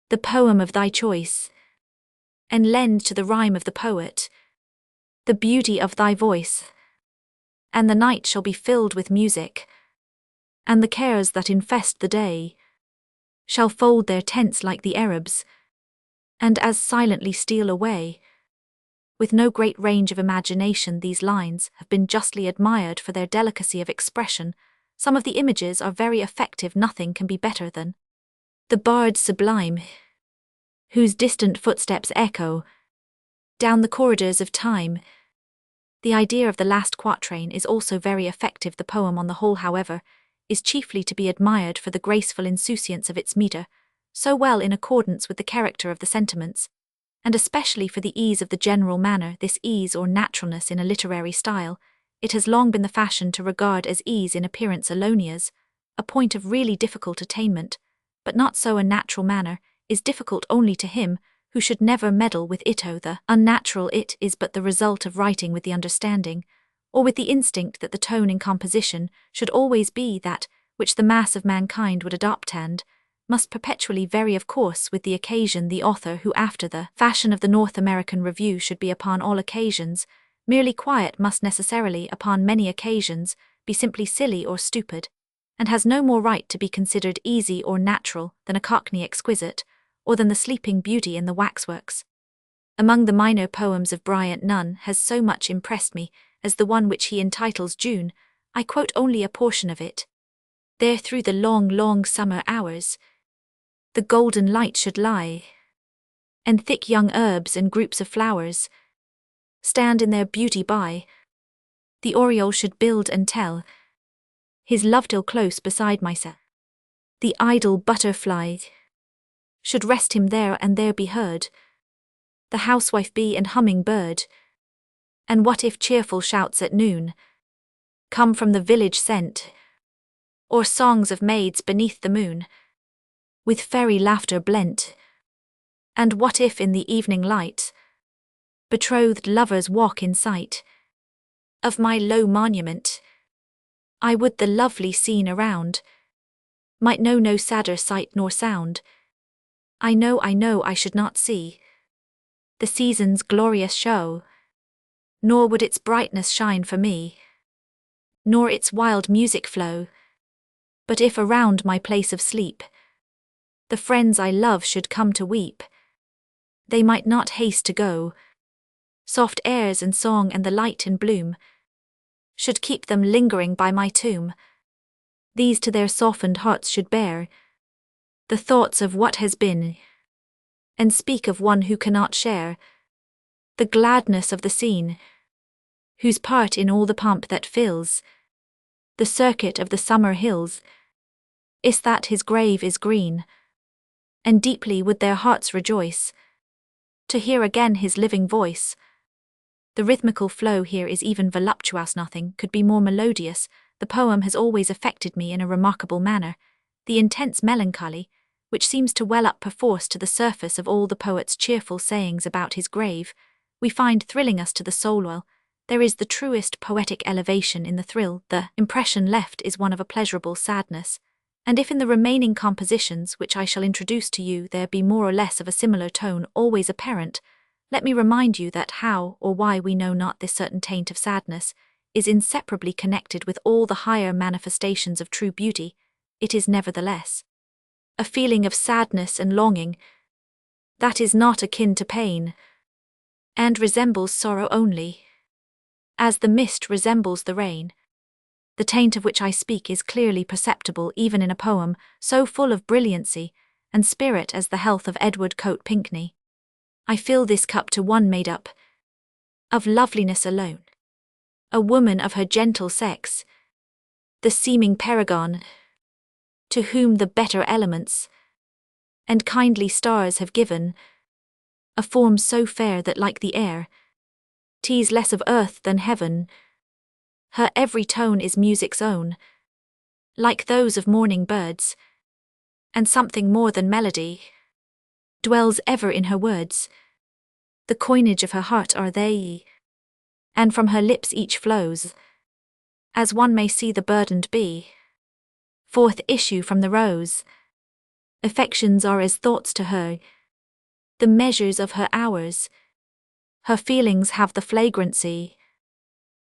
the poem of thy choice, and lend to the rhyme of the poet the beauty of thy voice, and the night shall be filled with music, and the cares that infest the day shall fold their tents like the Arabs, and as silently steal away. With no great range of imagination, these lines have been justly admired for their delicacy of expression. Some of the images are very effective. Nothing can be better than the bards sublime, whose distant footsteps echo down the corridors of time. The idea of the last quatrain is also very effective. The poem on the whole, however, is chiefly to be admired for the graceful insouciance of its metre, so well in accordance with the character of the sentiments, and especially for the ease of the general manner. This ease or naturalness in a literary style, it has long been the fashion to regard as ease in appearance alone as a point of really difficult attainment, but not so. A natural manner is difficult only to him who should never meddle with it. The unnatural it is but the result of writing with the understanding, or with the instinct that the tone in composition should always be that which the mass of mankind would adopt, and must perpetually vary of course with the occasion. The author who, after the fashion of the North American Review, should be upon all occasions merely quiet, must necessarily, upon many occasions, be simply silly or stupid, and has no more right to be considered easy or natural than a Cockney exquisite, or than the Sleeping Beauty in the waxworks. Among the minor poems of Bryant, none has so much impressed me as the one which he entitles June. I quote only a portion of it. There through the long, long summer hours, the golden light should lie, and thick young herbs and groups of flowers stand in their beauty by. The oriole should build and tell his love till close beside myself. The idle butterfly should rest him there and there be heard, the housewife bee and humming bird. And what if cheerful shouts at noon come from the village scent, or songs of maids beneath the moon, with fairy laughter blent? And what if in the evening light betrothed lovers walk in sight of my low monument? I would the lovely scene around might know no sadder sight nor sound. I know I should not see the season's glorious show, nor would its brightness shine for me, nor its wild music flow. But if around my place of sleep the friends I love should come to weep, they might not haste to go. Soft airs and song and the light and bloom should keep them lingering by my tomb. These to their softened hearts should bear the thoughts of what has been, and speak of one who cannot share the gladness of the scene, whose part in all the pomp that fills the circuit of the summer hills is that his grave is green. And deeply would their hearts rejoice to hear again his living voice. The rhythmical flow here is even voluptuous. Nothing could be more melodious the poem has always affected me in a remarkable manner. The intense melancholy, which seems to well up perforce to the surface of all the poet's cheerful sayings about his grave, we find thrilling us to the soul. Well, there is the truest poetic elevation in the thrill. The impression left is one of a pleasurable sadness, and if in the remaining compositions which I shall introduce to you there be more or less of a similar tone always apparent, let me remind you that how or why we know not this certain taint of sadness is inseparably connected with all the higher manifestations of true beauty. It is nevertheless a feeling of sadness and longing that is not akin to pain, and resembles sorrow only, as the mist resembles the rain. The taint of which I speak is clearly perceptible even in a poem so full of brilliancy and spirit as the health of Edward Coate Pinkney. I fill this cup to one made up of loveliness alone, a woman of her gentle sex, the seeming paragon, to whom the better elements and kindly stars have given a form so fair that like the air, 'tis less of earth than heaven. Her every tone is music's own, like those of morning birds, and something more than melody dwells ever in her words. The coinage of her heart are they, and from her lips each flows, as one may see the burdened bee forth issue from the rose. Affections are as thoughts to her, the measures of her hours. Her feelings have the flagrancy,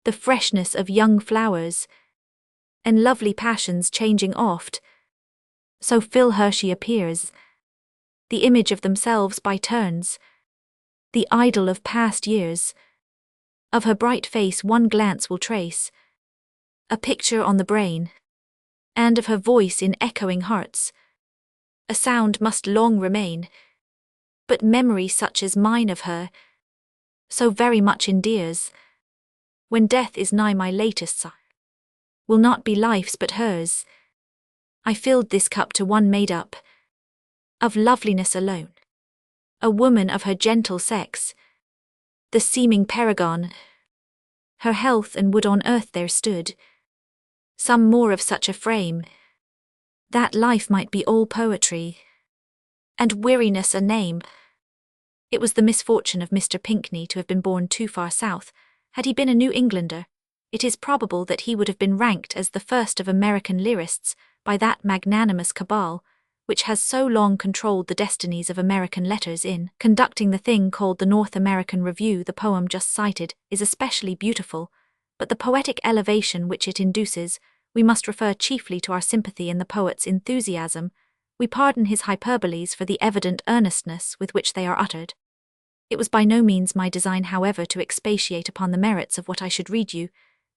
the freshness of young flowers, and lovely passions changing oft, so fill her she appears, the image of themselves by turns, the idol of past years. Of her bright face one glance will trace a picture on the brain, and of her voice in echoing hearts a sound must long remain. But memory such as mine of her so very much endears, when death is nigh my latest sigh, will not be life's but hers. I filled this cup to one made up of loveliness alone, a woman of her gentle sex, the seeming paragon. Her health and would on earth there stood some more of such a frame, that life might be all poetry, and weariness a name. It was the misfortune of Mr. Pinkney to have been born too far south. Had he been a New Englander, it is probable that he would have been ranked as the first of American lyrists by that magnanimous cabal, which has so long controlled the destinies of American letters in conducting the thing called the North American Review. The poem just cited is especially beautiful, but the poetic elevation which it induces, we must refer chiefly to our sympathy in the poet's enthusiasm. We pardon his hyperboles for the evident earnestness with which they are uttered. It was by no means my design, however, to expatiate upon the merits of what I should read you.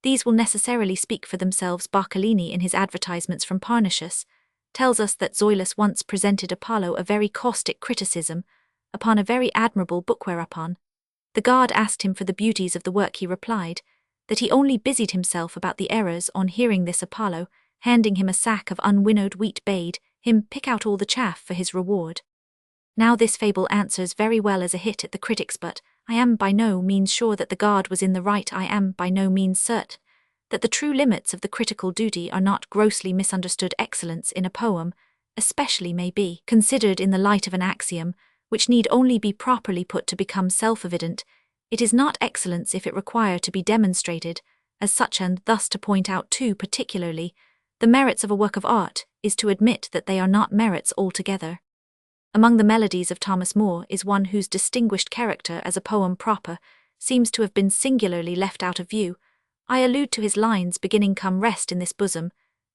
These will necessarily speak for themselves. Barcellini, in his advertisements from Parnassus, tells us that Zoilus once presented Apollo a very caustic criticism upon a very admirable book, whereupon the god asked him for the beauties of the work. He replied that he only busied himself about the errors. On hearing this, Apollo, handing him a sack of unwinnowed wheat, bade him pick out all the chaff for his reward. Now this fable answers very well as a hit at the critics, but I am by no means sure that the god was in the right. I am by no means certain that the true limits of the critical duty are not grossly misunderstood. Excellence in a poem, especially, may be considered in the light of an axiom, which need only be properly put to become self-evident. It is not excellence if it require to be demonstrated as such, and thus to point out too particularly the merits of a work of art is to admit that they are not merits altogether. Among the melodies of Thomas Moore is one whose distinguished character as a poem proper seems to have been singularly left out of view. I allude to his lines beginning "Come rest in this bosom."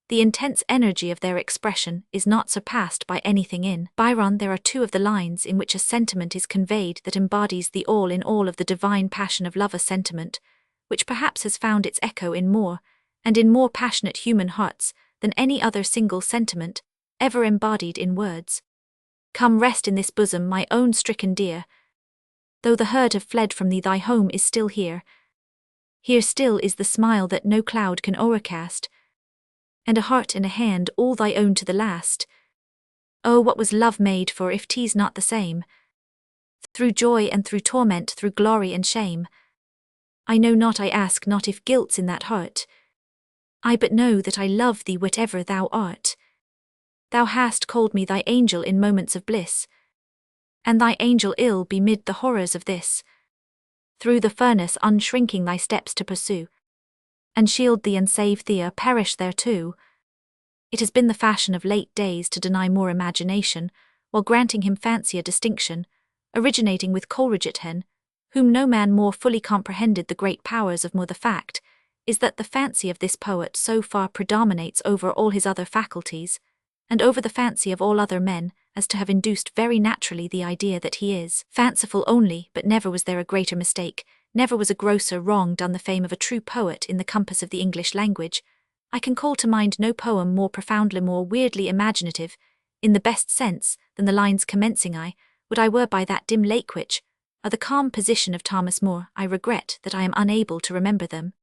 The intense energy of their expression is not surpassed by anything in Byron. There are two of the lines in which a sentiment is conveyed that embodies the all in all of the divine passion of love, a sentiment which perhaps has found its echo in more and in more passionate human hearts than any other single sentiment ever embodied in words. Come rest in this bosom, my own stricken dear. Though the herd have fled from thee, thy home is still here. Here still is the smile that no cloud can o'ercast, and a heart and a hand all thy own to the last. Oh, what was love made for if 'tis not the same? Through joy and through torment, through glory and shame. I know not, I ask not if guilt's in that heart. I but know that I love thee whatever thou art. Thou hast called me thy angel in moments of bliss, and thy angel ill be mid the horrors of this. Through the furnace unshrinking thy steps to pursue, and shield thee and save thee or perish thereto. It has been the fashion of late days to deny more imagination, while granting him fancier distinction, originating with Coleridge, whom no man more fully comprehended the great powers of more. The fact is that the fancy of this poet so far predominates over all his other faculties, and over the fancy of all other men, as to have induced very naturally the idea that he is fanciful only. But never was there a greater mistake, never was a grosser wrong done the fame of a true poet in the compass of the English language. I can call to mind no poem more profoundly, more weirdly imaginative, in the best sense, than the lines commencing I would I were by that dim lake which are the calm position of Thomas Moore. I regret that I am unable to remember them.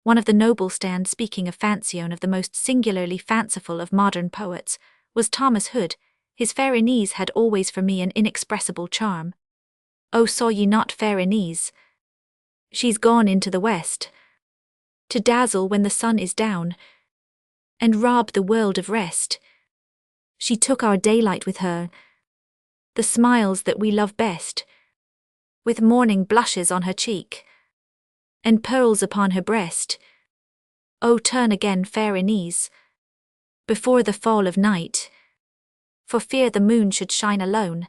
One of the noble stand, speaking of fancy, and of the most singularly fanciful of modern poets, was Thomas Hood. His fair Inez had always for me an inexpressible charm. Oh, saw ye not fair Inez? She's gone into the west, to dazzle when the sun is down, and rob the world of rest. She took our daylight with her, the smiles that we love best, with morning blushes on her cheek, and pearls upon her breast. Oh, turn again, fair Inez, before the fall of night, for fear the moon should shine alone,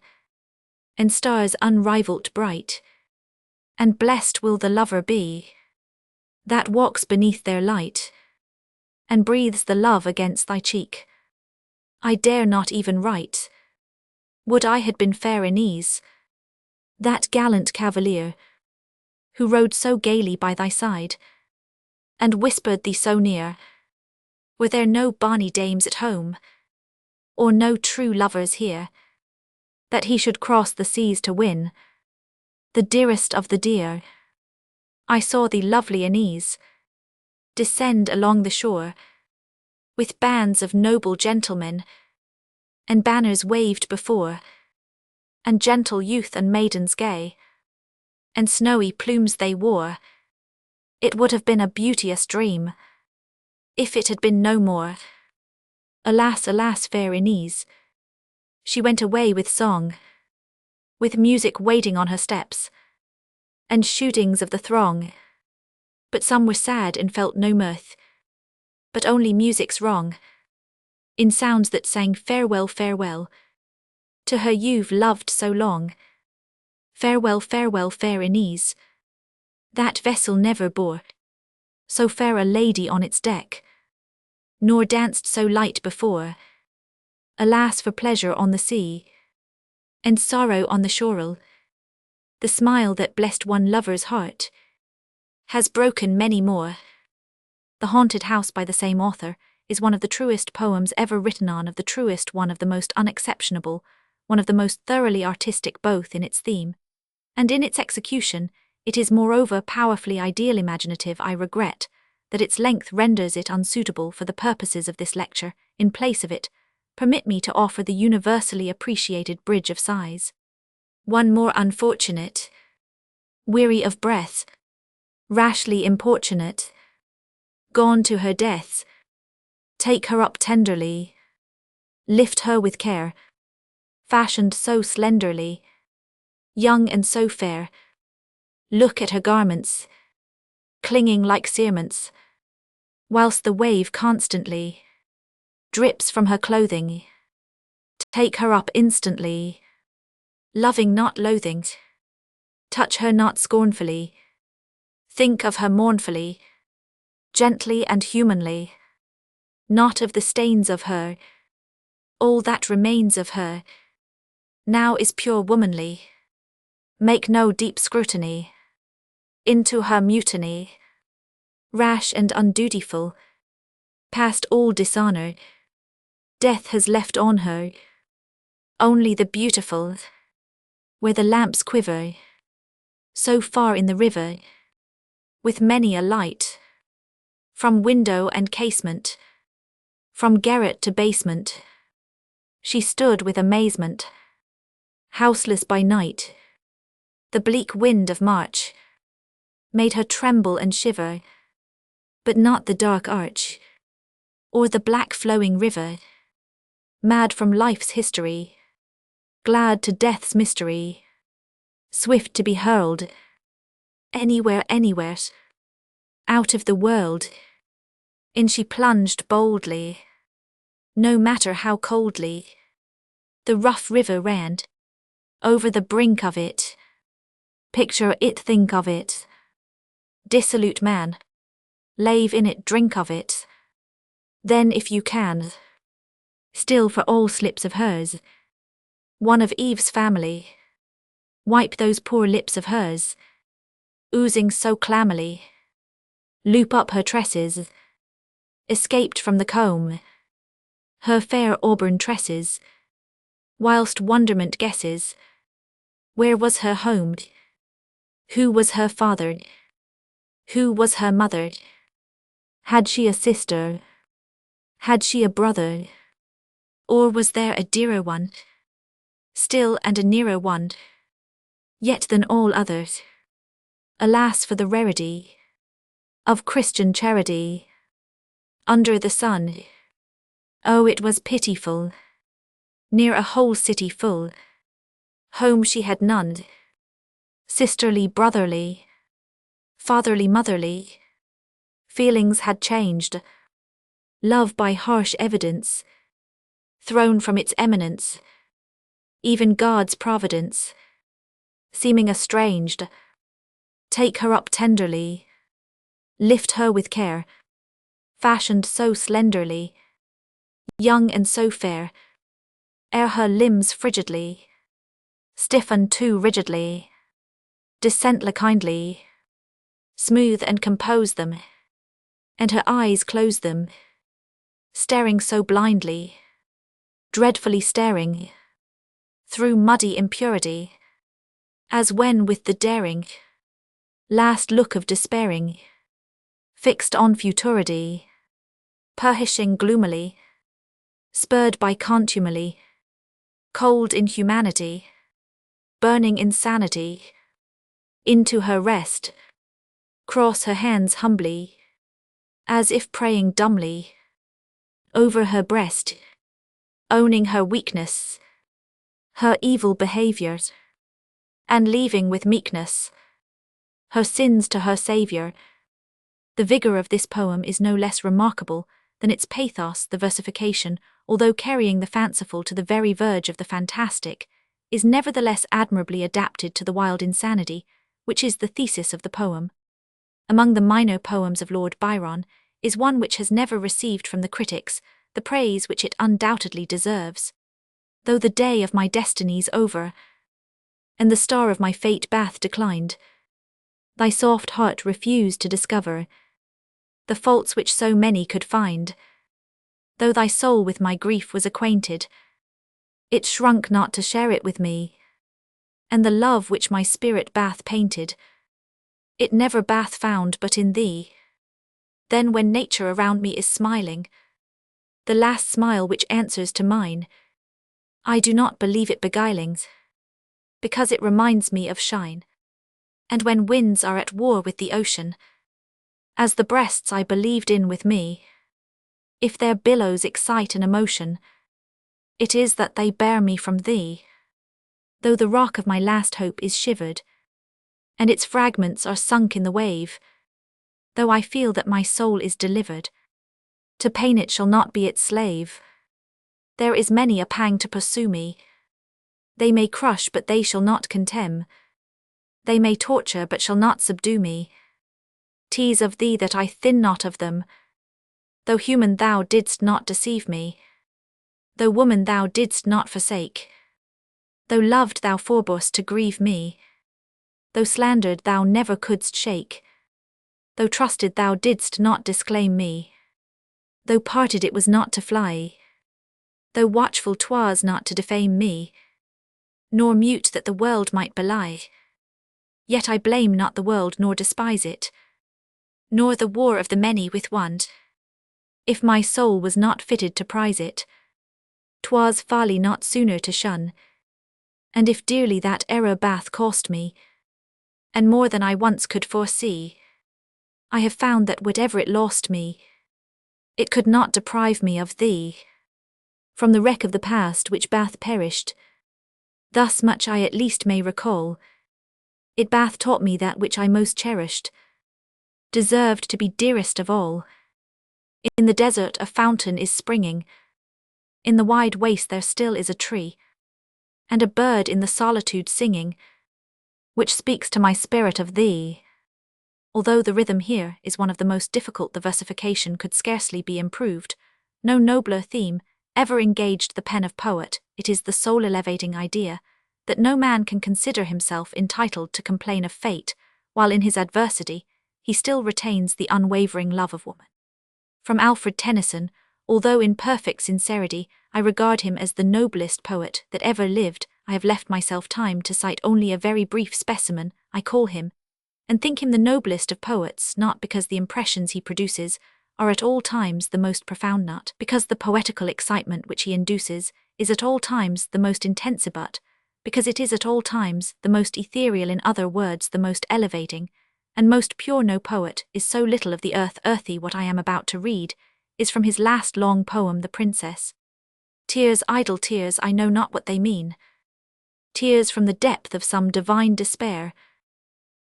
and stars unrivalled bright. And blessed will the lover be that walks beneath their light, and breathes the love against thy cheek. I dare not even write. Would I had been fair Inez, that gallant cavalier, who rode so gaily by thy side, and whispered thee so near. Were there no bonny dames at home, or no true lovers here, that he should cross the seas to win the dearest of the dear? I saw thee, lovely Inez, descend along the shore, with bands of noble gentlemen, and banners waved before, and gentle youth and maidens gay, and snowy plumes they wore. It would have been a beauteous dream, if it had been no more. Alas, alas, fair Inez, she went away with song, with music waiting on her steps, and shootings of the throng. But some were sad and felt no mirth, but only music's wrong, in sounds that sang farewell, farewell, to her you've loved so long. Farewell, farewell, fair Inez, that vessel never bore so fair a lady on its deck, nor danced so light before. Alas, for pleasure on the sea, and sorrow on the shore, the smile that blessed one lover's heart has broken many more. The Haunted House, by the same author, is one of the truest poems ever written, on of the truest, one of the most unexceptionable, one of the most thoroughly artistic both in its theme and in its execution. It is moreover powerfully ideal imaginative. I regret that its length renders it unsuitable for the purposes of this lecture. In place of it, permit me to offer the universally appreciated Bridge of Sighs. One more unfortunate, weary of breath, rashly importunate, gone to her death, take her up tenderly, lift her with care, fashioned so slenderly, young and so fair. Look at her garments, clinging like cerements, whilst the wave constantly drips from her clothing. Take her up instantly, loving not loathing, touch her not scornfully, think of her mournfully, gently and humanly, not of the stains of her. All that remains of her now is pure womanly. Make no deep scrutiny into her mutiny, rash and undutiful, past all dishonour. Death has left on her only the beautiful. Where the lamps quiver so far in the river, with many a light, from window and casement, from garret to basement, she stood with amazement, houseless by night. The bleak wind of March made her tremble and shiver, but not the dark arch or the black flowing river, mad from life's history, glad to death's mystery, swift to be hurled, anywhere, anywhere, out of the world, in she plunged boldly, no matter how coldly, the rough river ran, over the brink of it, picture it, think of it, dissolute man, lave in it, drink of it, then if you can, still for all slips of hers, one of Eve's family, wipe those poor lips of hers, oozing so clammily, loop up her tresses, escaped from the comb, her fair auburn tresses, whilst wonderment guesses, where was her home, who was her father, who was her mother, had she a sister, had she a brother, or was there a dearer one, still and a nearer one, yet than all others, alas for the rarity of Christian charity, under the sun, oh it was pitiful, near a whole city full, home she had none, sisterly, brotherly, fatherly, motherly, feelings had changed, love by harsh evidence, thrown from its eminence, even God's providence, seeming estranged, take her up tenderly, lift her with care, fashioned so slenderly, young and so fair, ere her limbs frigidly, stiffened too rigidly, descently kindly, smooth and compose them, and her eyes close them, staring so blindly, dreadfully staring, through muddy impurity, as when with the daring, last look of despairing, fixed on futurity, perishing gloomily, spurred by contumely, cold inhumanity, burning insanity, into her rest, cross her hands humbly, as if praying dumbly, over her breast, owning her weakness, her evil behaviours, and leaving with meekness her sins to her Saviour. The vigour of this poem is no less remarkable than its pathos. The versification, although carrying the fanciful to the very verge of the fantastic, is nevertheless admirably adapted to the wild insanity, which is the thesis of the poem. Among the minor poems of Lord Byron is one which has never received from the critics the praise which it undoubtedly deserves. Though the day of my destiny's over, and the star of my fate bath declined, thy soft heart refused to discover the faults which so many could find. Though thy soul with my grief was acquainted, it shrunk not to share it with me, and the love which my spirit bath painted, it never bath found but in thee. Then when nature around me is smiling, the last smile which answers to mine, I do not believe it beguiling, because it reminds me of shine. And when winds are at war with the ocean, as the breasts I believed in with me, if their billows excite an emotion, it is that they bear me from thee. Though the rock of my last hope is shivered, and its fragments are sunk in the wave, though I feel that my soul is delivered, to pain it shall not be its slave. There is many a pang to pursue me. They may crush, but they shall not contemn. They may torture, but shall not subdue me. 'Tis of thee that I thin not of them. Though human thou didst not deceive me. Though woman thou didst not forsake. Though loved thou forborst to grieve me. Though slandered thou never couldst shake. Though trusted thou didst not disclaim me. Though parted it was not to fly. Though watchful 'twas not to defame me, nor mute that the world might belie. Yet I blame not the world nor despise it, nor the war of the many with one. If my soul was not fitted to prize it, 'twas folly not sooner to shun. And if dearly that error bath cost me, and more than I once could foresee, I have found that whatever it lost me, It could not deprive me of thee. From the wreck of the past which bath perished, thus much I at least may recall. It bath taught me that which I most cherished, deserved to be dearest of all. In the desert a fountain is springing, in the wide waste there still is a tree, and a bird in the solitude singing, which speaks to my spirit of thee. Although the rhythm here is one of the most difficult, the versification could scarcely be improved. No nobler theme ever engaged the pen of poet. It is the soul-elevating idea that no man can consider himself entitled to complain of fate, while in his adversity he still retains the unwavering love of woman. From Alfred Tennyson, although in perfect sincerity I regard him as the noblest poet that ever lived, I have left myself time to cite only a very brief specimen. I call him, and think him the noblest of poets, not because the impressions he produces are at all times the most profound, not because the poetical excitement which he induces is at all times the most intense, but because it is at all times the most ethereal, in other words, the most elevating and most pure. No poet is so little of the earthy. What I am about to read is from his last long poem, The Princess. Tears, idle tears, I know not what they mean. Tears from the depth of some divine despair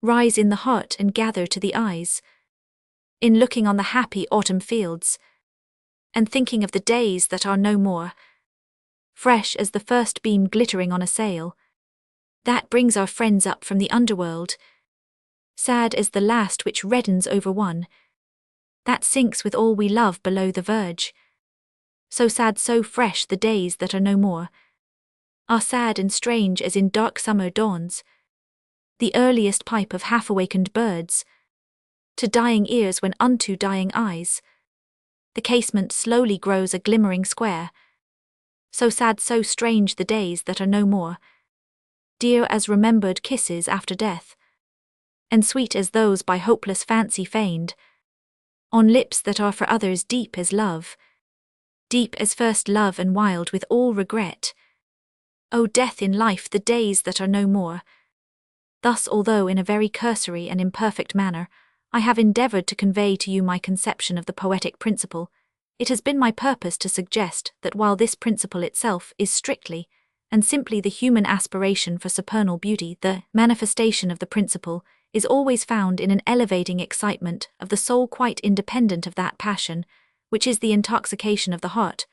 rise in the heart and gather to the eyes, in looking on the happy autumn fields, and thinking of the days that are no more, fresh as the first beam glittering on a sail, that brings our friends up from the underworld, sad as the last which reddens over one, that sinks with all we love below the verge. So sad, so fresh, the days that are no more, are sad and strange as in dark summer dawns, the earliest pipe of half-awakened birds, to dying ears when unto dying eyes the casement slowly grows a glimmering square. So sad, so strange, the days that are no more, dear as remembered kisses after death, and sweet as those by hopeless fancy feigned, on lips that are for others deep as love, deep as first love and wild with all regret. O death in life, the days that are no more. Thus, although in a very cursory and imperfect manner, I have endeavoured to convey to you my conception of the poetic principle, it has been my purpose to suggest that while this principle itself is strictly and simply the human aspiration for supernal beauty, the manifestation of the principle is always found in an elevating excitement of the soul quite independent of that passion, which is the intoxication of the heart,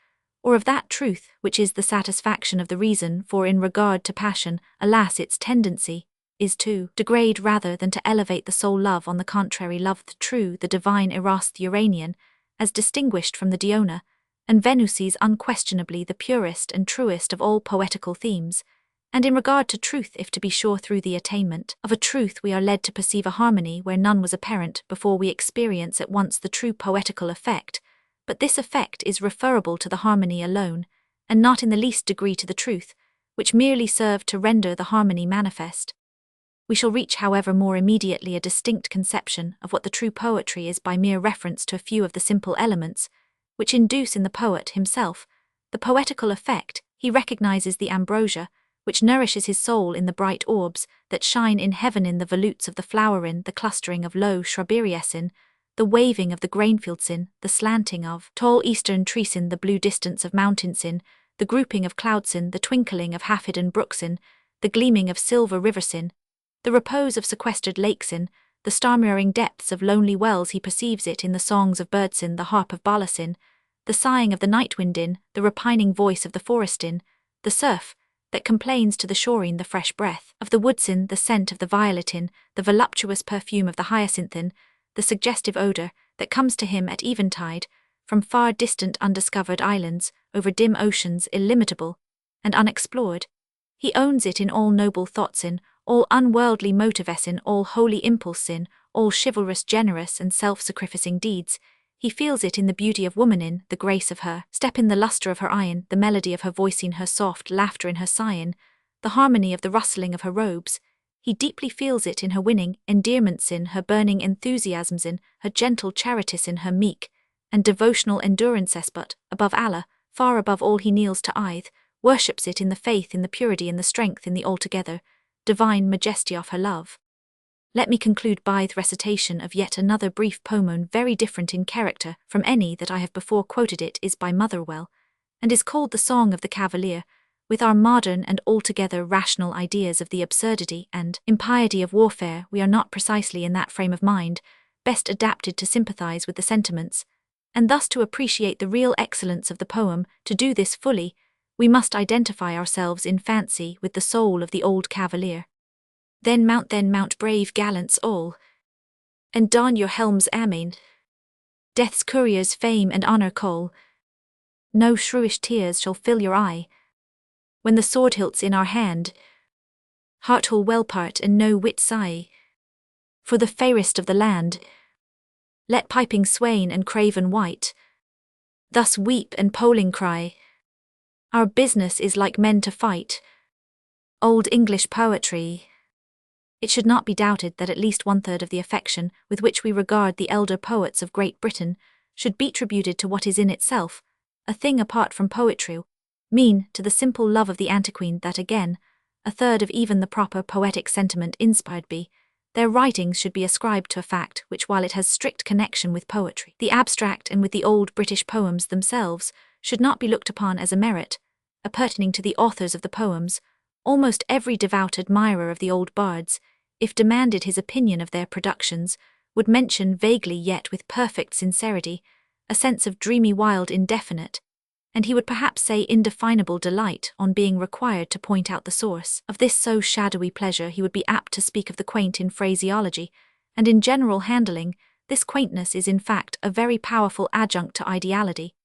or of that truth which is the satisfaction of the reason, for in regard to passion, alas, its tendency is to degrade rather than to elevate the soul. Love, on the contrary, love the true, the divine eros, the Uranian, as distinguished from the Diona, and Venuses, unquestionably the purest and truest of all poetical themes. And in regard to truth, if to be sure through the attainment of a truth we are led to perceive a harmony where none was apparent before, we experience at once the true poetical effect, but this effect is referable to the harmony alone, and not in the least degree to the truth, which merely served to render the harmony manifest. We shall reach, however, more immediately a distinct conception of what the true poetry is by mere reference to a few of the simple elements which induce in the poet himself the poetical effect. He recognizes the ambrosia, which nourishes his soul, in the bright orbs that shine in heaven, in the volutes of the flowerin, the clustering of low shrubberiesin, the waving of the grainfieldsin, the slanting of tall eastern treesin, the blue distance of mountainsin, the grouping of cloudsin, the twinkling of half-hidden brooksin, the gleaming of silver riversin, the repose of sequestered lakesin, the star-mirroring depths of lonely wells. He perceives it in the songs of birdsin, the harp of balasin, the sighing of the night windin, the repining voice of the forestin, the surf that complains to the shoreen, the fresh breath of the woodsin, the scent of the violetin, the voluptuous perfume of the hyacinthin, the suggestive odour that comes to him at eventide from far distant undiscovered islands over dim oceans illimitable and unexplored. He owns it in all noble thoughtsin, all unworldly motivesin, all holy impulsin, all chivalrous, generous and self-sacrificing deeds. He feels it in the beauty of womanin, the grace of her step, in the lustre of her eyen, the melody of her voice, in her soft laughter, in her sighing, the harmony of the rustling of her robes. He deeply feels it in her winning endearments, in her burning enthusiasms, in her gentle charities, in her meek and devotional endurances. But above Allah, far above all, he kneels to Ith, worships it in the faith, in the purity, in the strength, in the altogether divine majesty of her love. Let me conclude by the recitation of yet another brief poem very different in character from any that I have before quoted. It is by Motherwell, and is called The Song of the Cavalier. With our modern and altogether rational ideas of the absurdity and impiety of warfare, we are not precisely in that frame of mind, best adapted to sympathize with the sentiments, and thus to appreciate the real excellence of the poem. To do this fully, we must identify ourselves in fancy with the soul of the old cavalier. Then mount, brave gallants all, and don your helms amain. Death's couriers fame and honour call. No shrewish tears shall fill your eye, when the sword hilt's in our hand. Heart will well part and no wit sigh, for the fairest of the land. Let piping swain and craven wight thus weep and polling cry, our business is like men to fight. Old English poetry. It should not be doubted that at least 1/3 of the affection with which we regard the elder poets of Great Britain should be attributed to what is in itself a thing apart from poetry, mean to the simple love of the antiquine. That again, 1/3 of even the proper poetic sentiment inspired by their writings should be ascribed to a fact which, while it has strict connection with poetry, the abstract, and with the old British poems themselves, should not be looked upon as a merit appertaining to the authors of the poems. Almost every devout admirer of the old bards, if demanded his opinion of their productions, would mention vaguely yet with perfect sincerity a sense of dreamy wild indefinite, and he would perhaps say indefinable delight on being required to point out the source of this so shadowy pleasure. He would be apt to speak of the quaint in phraseology, and in general handling. This quaintness is in fact a very powerful adjunct to ideality,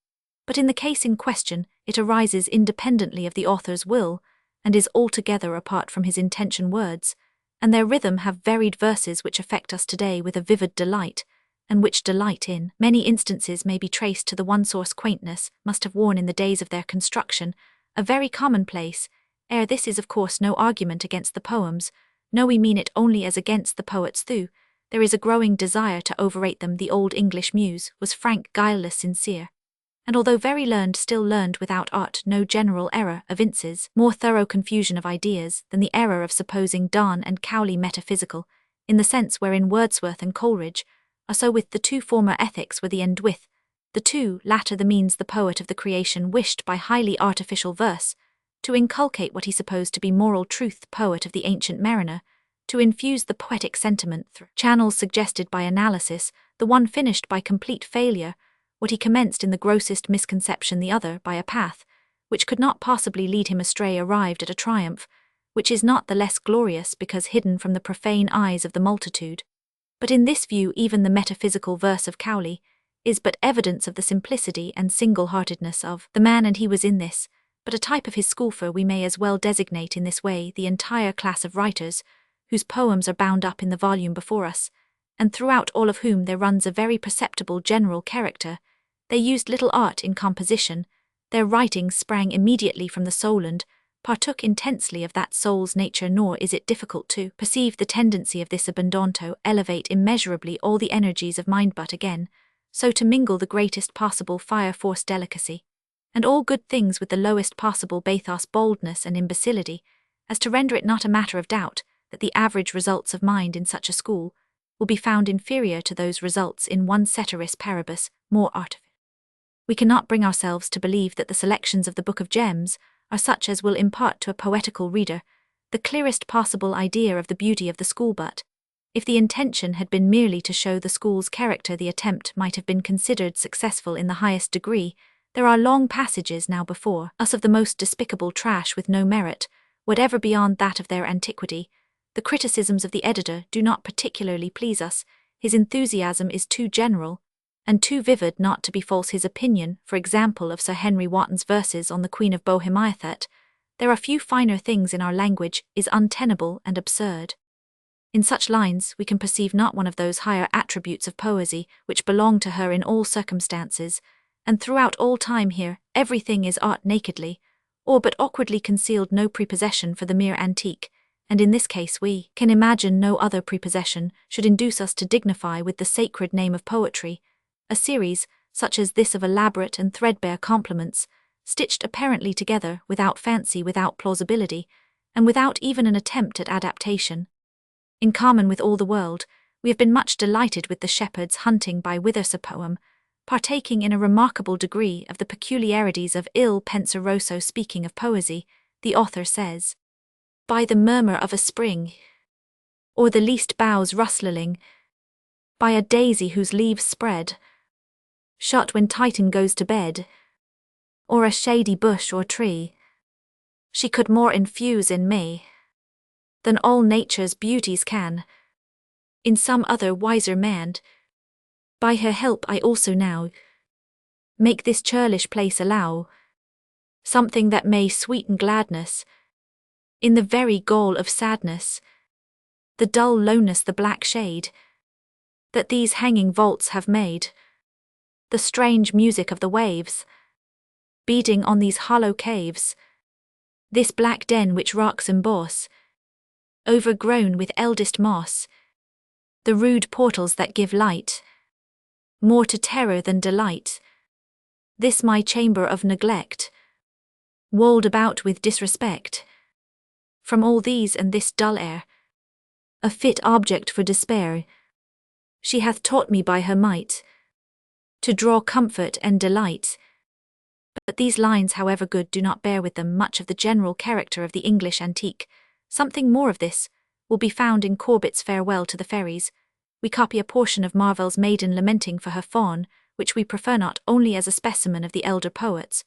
but in the case in question it arises independently of the author's will, and is altogether apart from his intention. Words and their rhythm have varied verses which affect us today with a vivid delight, and which delight in many instances may be traced to the one source. Quaintness must have worn in the days of their construction a very commonplace air. This is of course no argument against the poems, no, we mean it only as against the poets. Though there is a growing desire to overrate them, the old English muse was frank, guileless, sincere, and although very learned, still learned without art. No general error evinces more thorough confusion of ideas than the error of supposing Donne and Cowley metaphysical, in the sense wherein Wordsworth and Coleridge are so. With the two former ethics were the end, with the two latter the means. The poet of the creation wished by highly artificial verse to inculcate what he supposed to be moral truth. The poet of the ancient mariner to infuse the poetic sentiment through channels suggested by analysis. The one finished by complete failure what he commenced in the grossest misconception, the other by a path which could not possibly lead him astray arrived at a triumph which is not the less glorious because hidden from the profane eyes of the multitude. But in this view even the metaphysical verse of Cowley is but evidence of the simplicity and single-heartedness of the man, and he was in this but a type of his school. For we may as well designate in this way the entire class of writers whose poems are bound up in the volume before us, and throughout all of whom there runs a very perceptible general character. They used little art in composition, their writings sprang immediately from the soul and partook intensely of that soul's nature, nor is it difficult to perceive the tendency of this abandon to elevate immeasurably all the energies of mind, but again, so to mingle the greatest possible fire force, delicacy, and all good things with the lowest possible bathos, boldness and imbecility, as to render it not a matter of doubt that the average results of mind in such a school will be found inferior to those results in one ceteris paribus more artificial. We cannot bring ourselves to believe that the selections of the Book of Gems are such as will impart to a poetical reader the clearest possible idea of the beauty of the school, but if the intention had been merely to show the school's character, the attempt might have been considered successful in the highest degree. There are long passages now before us of the most despicable trash with no merit whatever beyond that of their antiquity. The criticisms of the editor do not particularly please us. His enthusiasm is too general and too vivid not to be false. His opinion, for example, of Sir Henry Wotton's verses on the Queen of Bohemia, that there are few finer things in our language, is untenable and absurd. In such lines we can perceive not one of those higher attributes of poesy which belong to her in all circumstances, and throughout all time. Here everything is art nakedly, or but awkwardly concealed, no prepossession for the mere antique, and in this case we can imagine no other prepossession should induce us to dignify with the sacred name of poetry a series such as this of elaborate and threadbare compliments, stitched apparently together without fancy, without plausibility, and without even an attempt at adaptation. In common with all the world, we have been much delighted with the shepherd's hunting by Withersa poem, partaking in a remarkable degree of the peculiarities of Il Penseroso. Speaking of poesy, the author says, by the murmur of a spring, or the least boughs rustling, by a daisy whose leaves spread, shut when Titan goes to bed, or a shady bush or tree, she could more infuse in me than all nature's beauties can. In some other wiser man, by her help I also now make this churlish place allow something that may sweeten gladness in the very gall of sadness, the dull loneness, the black shade that these hanging vaults have made, the strange music of the waves beating on these hollow caves, this black den which rocks emboss, overgrown with eldest moss, the rude portals that give light more to terror than delight, this my chamber of neglect, walled about with disrespect. From all these and this dull air, a fit object for despair, she hath taught me by her might to draw comfort and delight. But these lines, however good, do not bear with them much of the general character of the English antique. Something more of this will be found in Corbett's Farewell to the Fairies. We copy a portion of Marvell's Maiden lamenting for her fawn, which we prefer not only as a specimen of the elder poets,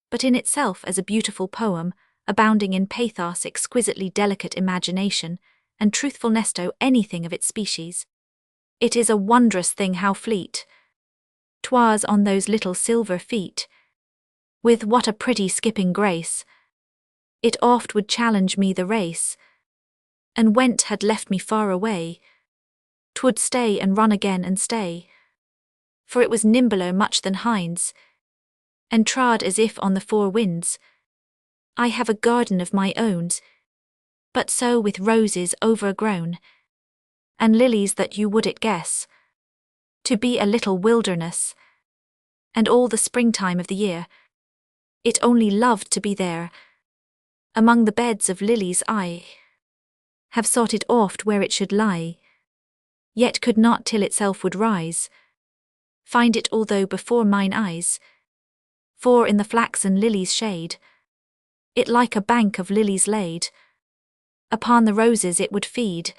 but in itself as a beautiful poem, abounding in pathos, exquisitely delicate imagination, and truthfulness to anything of its species. It is a wondrous thing how fleet 'twas on those little silver feet, with what a pretty skipping grace it oft would challenge me the race, and went had left me far away, 'twould stay and run again and stay, for it was nimbler much than hinds, and trod as if on the four winds. I have a garden of my own, but so with roses overgrown, and lilies that you would it guess to be a little wilderness, and all the springtime of the year it only loved to be there. Among the beds of lilies I have sought it oft where it should lie, yet could not till itself would rise find it, although before mine eyes, for in the flaxen lily's shade it like a bank of lilies laid upon the roses it would feed,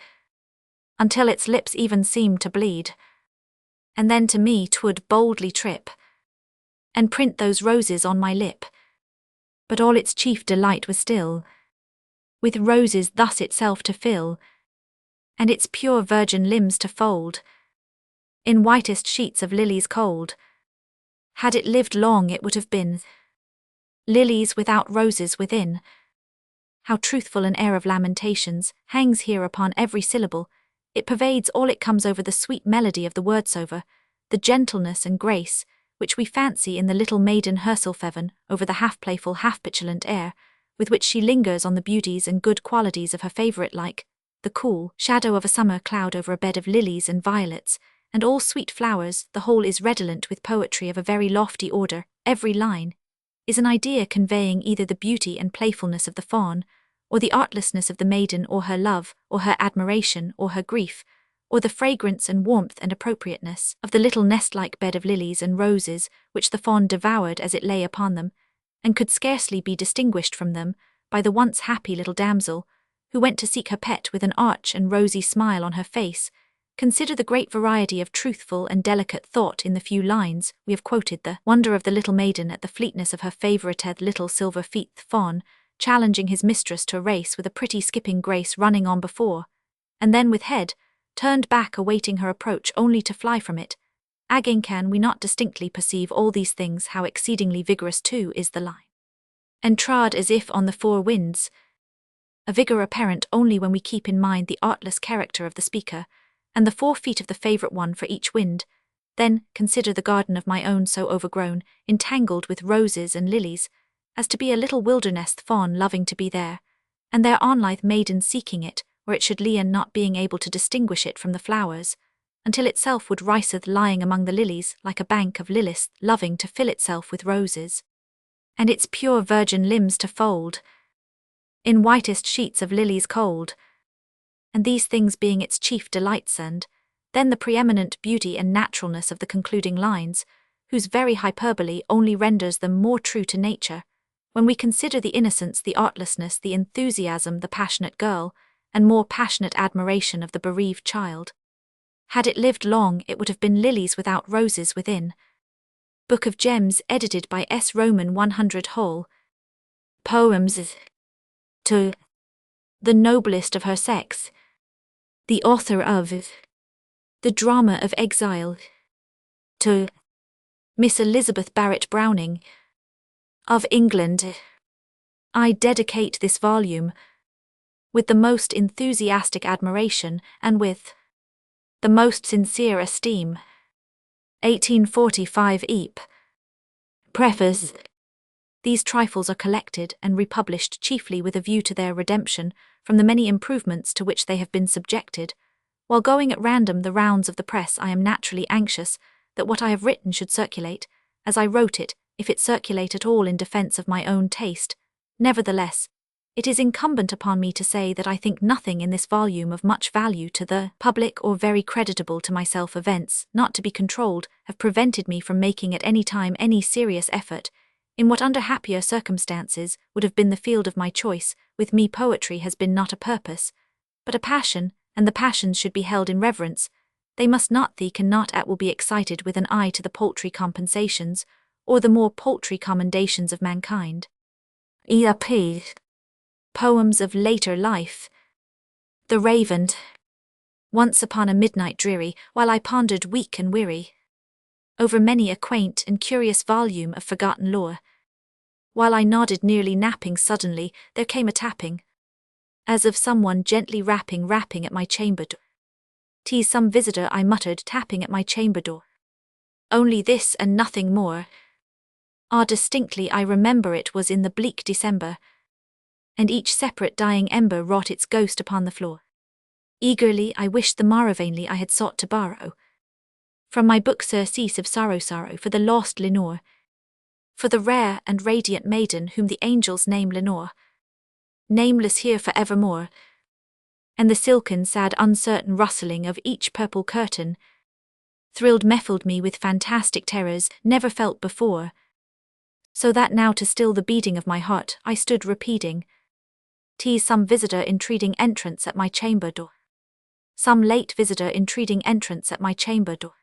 until its lips even seemed to bleed, and then to me 'twould boldly trip and print those roses on my lip. But all its chief delight was still with roses thus itself to fill, and its pure virgin limbs to fold in whitest sheets of lilies cold. Had it lived long it would have been lilies without roses within. How truthful an air of lamentations hangs here upon every syllable! It pervades all, it comes over the sweet melody of the words, over the gentleness and grace which we fancy in the little maiden Herselfeven, over the half-playful, half-petulant air with which she lingers on the beauties and good qualities of her favourite, like the cool shadow of a summer cloud over a bed of lilies and violets, and all sweet flowers. The whole is redolent with poetry of a very lofty order. Every line is an idea conveying either the beauty and playfulness of the fawn, or the artlessness of the maiden, or her love, or her admiration, or her grief, or the fragrance and warmth and appropriateness of the little nest-like bed of lilies and roses which the fawn devoured as it lay upon them, and could scarcely be distinguished from them by the once happy little damsel, who went to seek her pet with an arch and rosy smile on her face. Consider the great variety of truthful and delicate thought in the few lines we have quoted. The wonder of the little maiden at the fleetness of her favourited little silver feet, the fawn challenging his mistress to a race with a pretty skipping grace, running on before, and then with head turned back awaiting her approach, only to fly from it. Again, can we not distinctly perceive all these things? How exceedingly vigorous too is the line, and trod as if on the four winds, a vigour apparent only when we keep in mind the artless character of the speaker, and the 4 feet of the favourite one for each wind. Then consider the garden of my own, so overgrown, entangled with roses and lilies, as to be a little wilderness, the fawn loving to be there, and their onlithe maiden seeking it, where it should lie, and not being able to distinguish it from the flowers, until itself would riseth lying among the lilies, like a bank of lilies, loving to fill itself with roses, and its pure virgin limbs to fold in whitest sheets of lilies cold. and these things being its chief delights, and then the preeminent beauty and naturalness of the concluding lines, whose very hyperbole only renders them more true to nature, when we consider the innocence, the artlessness, the enthusiasm, the passionate girl, and more passionate admiration of the bereaved child. Had it lived long, it would have been lilies without roses within. Book of Gems, edited by S. Roman 100 Hall. Poems to the noblest of her sex. The author of The Drama of Exile. To Miss Elizabeth Barrett Browning of England. I dedicate this volume with the most enthusiastic admiration and with the most sincere esteem. 1845 Ep. Preface. These trifles are collected and republished chiefly with a view to their redemption from the many improvements to which they have been subjected. While going at random the rounds of the press, I am naturally anxious that what I have written should circulate, as I wrote it, if it circulate at all in defence of my own taste. Nevertheless, it is incumbent upon me to say that I think nothing in this volume of much value to the public or very creditable to myself. Events, not to be controlled, have prevented me from making at any time any serious effort in what under happier circumstances would have been the field of my choice. With me poetry has been not a purpose, but a passion, and the passions should be held in reverence. They must not, they cannot at will be excited with an eye to the paltry compensations, or the more paltry commendations of mankind. E.A.P. Poems of later life. The Raven. Once upon a midnight dreary, while I pondered weak and weary over many a quaint and curious volume of forgotten lore, while I nodded nearly napping, suddenly there came a tapping, as of someone gently rapping at my chamber door. "'Tis some visitor," I muttered, tapping at my chamber door. Only this and nothing more. Ah, distinctly I remember it was in the bleak December, and each separate dying ember wrought its ghost upon the floor. Eagerly I wished the morrow, vainly I had sought to borrow from my book surcease of sorrow for the lost Lenore, for the rare and radiant maiden whom the angels name Lenore, nameless here for evermore. And the silken, sad, uncertain rustling of each purple curtain muffled me with fantastic terrors never felt before, so that now, to still the beating of my heart, I stood repeating, "'Tis some visitor entreating entrance at my chamber door. Some late visitor entreating entrance at my chamber door.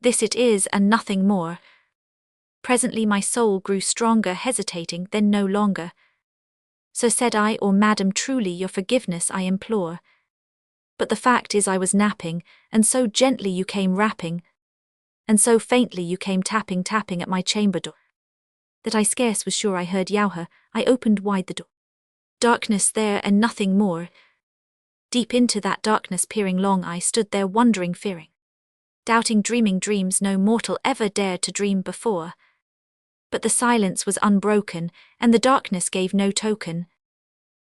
This it is and nothing more." Presently my soul grew stronger, hesitating, then no longer. "Sir," said I, "or madam, truly your forgiveness I implore. But the fact is I was napping, and so gently you came rapping, and so faintly you came tapping at my chamber door, that I scarce was sure I heard Yowher." I opened wide the door. Darkness there and nothing more. Deep into that darkness peering long, I stood there wondering, fearing, doubting, dreaming dreams no mortal ever dared to dream before. But the silence was unbroken, and the darkness gave no token,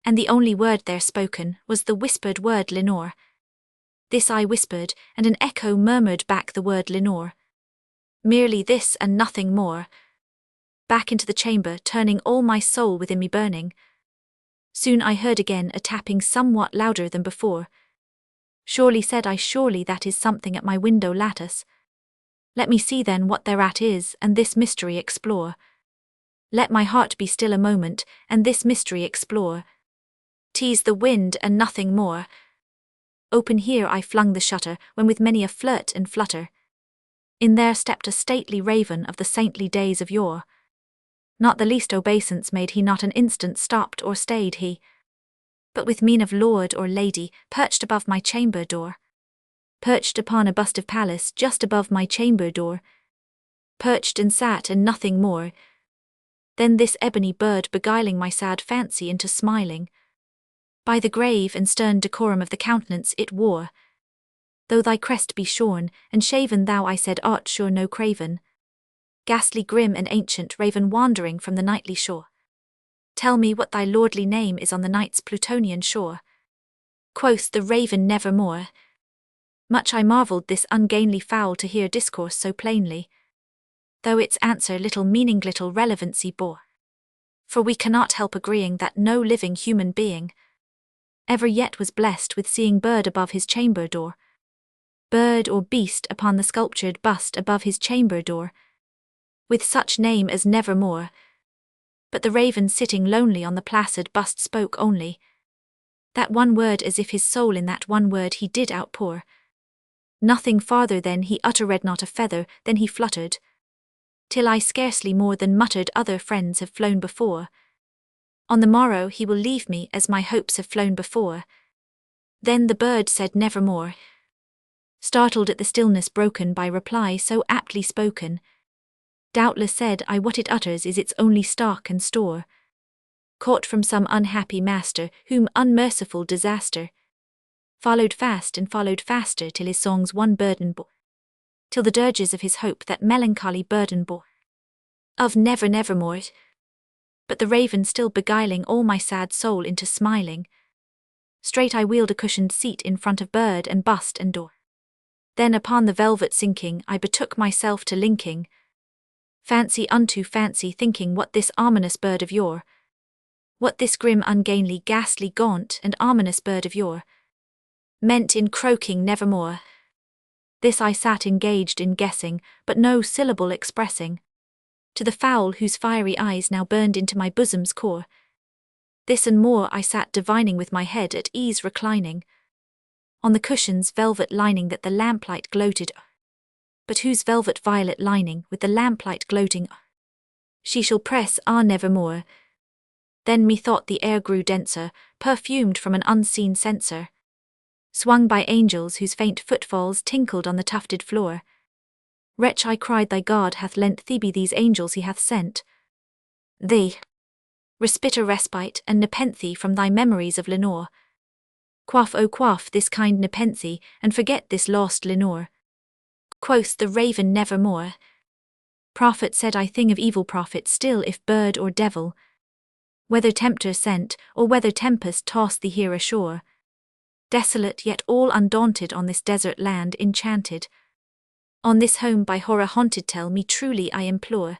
and the only word there spoken was the whispered word Lenore. This I whispered, and an echo murmured back the word Lenore. Merely this and nothing more. Back into the chamber, turning all my soul within me burning. Soon I heard again a tapping somewhat louder than before. "Surely," said I, "surely that is something at my window lattice. Let me see then what thereat is, and this mystery explore. Let my heart be still a moment, and this mystery explore. 'Tis the wind and nothing more." Open here I flung the shutter, when with many a flirt and flutter, in there stepped a stately raven of the saintly days of yore. Not the least obeisance made he, not an instant stopped or stayed he, but with mien of lord or lady, perched above my chamber door. Perched upon a bust of Pallas just above my chamber door. Perched and sat and nothing more. Then this ebony bird beguiling my sad fancy into smiling, by the grave and stern decorum of the countenance it wore. "Though thy crest be shorn and shaven, thou," I said, "art sure no craven, ghastly, grim, and ancient raven wandering from the nightly shore. Tell me what thy lordly name is on the night's Plutonian shore." Quoth the raven, "Nevermore." Much I marvelled this ungainly fowl to hear discourse so plainly, though its answer little meaning, little relevancy bore. For we cannot help agreeing that no living human being ever yet was blessed with seeing bird above his chamber door. Bird or beast upon the sculptured bust above his chamber door, with such name as nevermore. But the raven sitting lonely on the placid bust spoke only that one word, as if his soul in that one word he did outpour. Nothing farther then he uttered, not a feather then he fluttered, till I scarcely more than muttered, other friends have flown before. On the morrow he will leave me, as my hopes have flown before. Then the bird said nevermore, startled at the stillness broken by reply so aptly spoken. Doubtless, said I, what it utters is its only stock and store, caught from some unhappy master, whom unmerciful disaster followed fast and followed faster, till his songs one burden bore, till the dirges of his hope that melancholy burden bore, of never nevermore. But the raven still beguiling all my sad soul into smiling, straight I wheeled a cushioned seat in front of bird and bust and door. Then upon the velvet sinking, I betook myself to linking fancy unto fancy, thinking what this ominous bird of yore, what this grim, ungainly, ghastly, gaunt, and ominous bird of yore meant in croaking nevermore. This I sat engaged in guessing, but no syllable expressing, to the fowl whose fiery eyes now burned into my bosom's core. This and more I sat divining, with my head at ease reclining on the cushion's velvet lining that the lamplight gloated, but whose velvet violet lining with the lamplight gloating she shall press nevermore. Then methought the air grew denser, perfumed from an unseen censer, swung by angels whose faint footfalls tinkled on the tufted floor. Wretch, I cried, thy God hath lent Thebe these angels he hath sent thee respite, respite, and nepenthe from thy memories of Lenore. Quaff, O quaff this kind nepenthe, and forget this lost Lenore. Quoth the raven nevermore. Prophet, said I, thing of evil, prophet still, if bird or devil, whether tempter sent, or whether tempest tossed thee here ashore, desolate yet all undaunted on this desert land enchanted, on this home by horror haunted, tell me truly, I implore,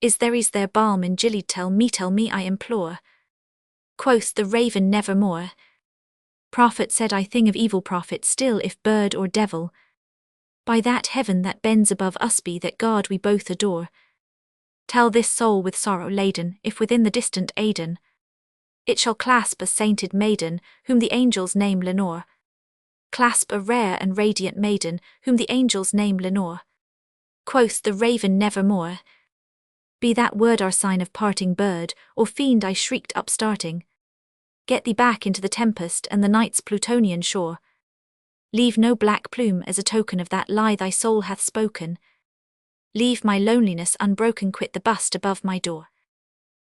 is there balm in Gilead, tell me, I implore. Quoth the raven nevermore. Prophet, said I, thing of evil, prophet still, if bird or devil, by that heaven that bends above us be, that God we both adore, tell this soul with sorrow laden, if within the distant Aidenn it shall clasp a sainted maiden, whom the angels name Lenore, clasp a rare and radiant maiden, whom the angels name Lenore. Quoth the raven nevermore. Be that word our sign of parting, bird or fiend, I shrieked upstarting, get thee back into the tempest and the night's Plutonian shore. Leave no black plume as a token of that lie thy soul hath spoken. Leave my loneliness unbroken, quit the bust above my door.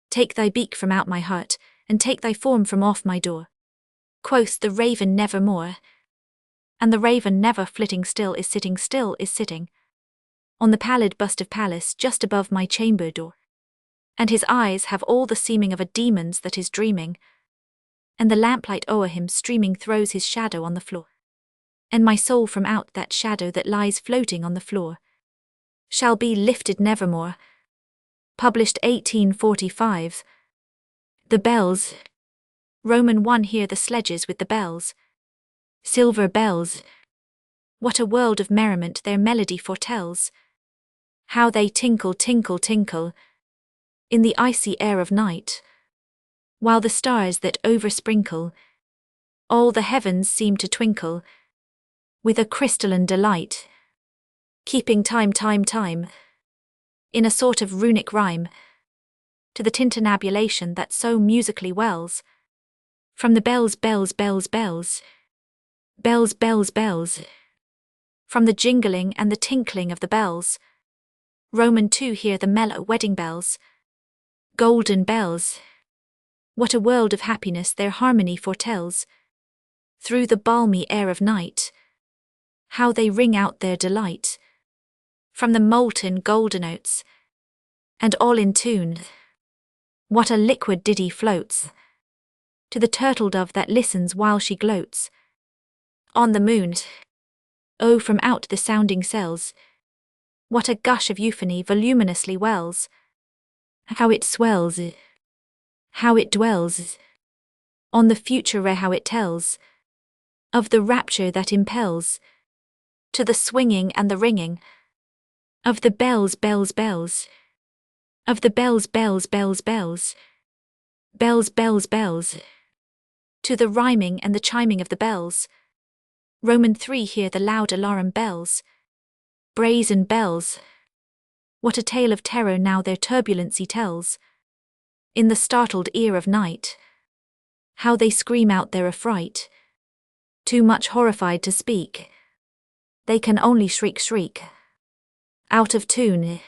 Take thy beak from out my heart, and take thy form from off my door. Quoth the raven nevermore. And the raven, never flitting, still is sitting on the pallid bust of Pallas just above my chamber door. And his eyes have all the seeming of a demon's that is dreaming, and the lamplight o'er him streaming throws his shadow on the floor. And my soul from out that shadow that lies floating on the floor shall be lifted nevermore. Published 1845. The bells. Roman 1. Hear the sledges with the bells. Silver bells. What a world of merriment their melody foretells. How they tinkle, tinkle, tinkle in the icy air of night, while the stars that oversprinkle all the heavens seem to twinkle with a crystalline delight, keeping time, in a sort of runic rhyme, to the tintinnabulation that so musically wells from the bells, bells, bells, bells, bells, bells, bells, from the jingling and the tinkling of the bells. Roman 2. Hear the mellow wedding bells, golden bells. What a world of happiness their harmony foretells, through the balmy air of night. How they ring out their delight from the molten golden notes, and all in tune. What a liquid ditty floats to the turtle dove that listens while she gloats on the moon. Oh, from out the sounding cells, what a gush of euphony voluminously wells. How it swells, how it dwells on the future how it tells, of the rapture that impels, to the swinging and the ringing, of the bells, bells, bells, of the bells, bells, bells, bells, bells, bells, bells, to the rhyming and the chiming of the bells. Roman 3 Hear the loud alarum bells, brazen bells. What a tale of terror now their turbulency tells, in the startled ear of night. How they scream out their affright, too much horrified to speak. They can only shriek, shriek, out of tune,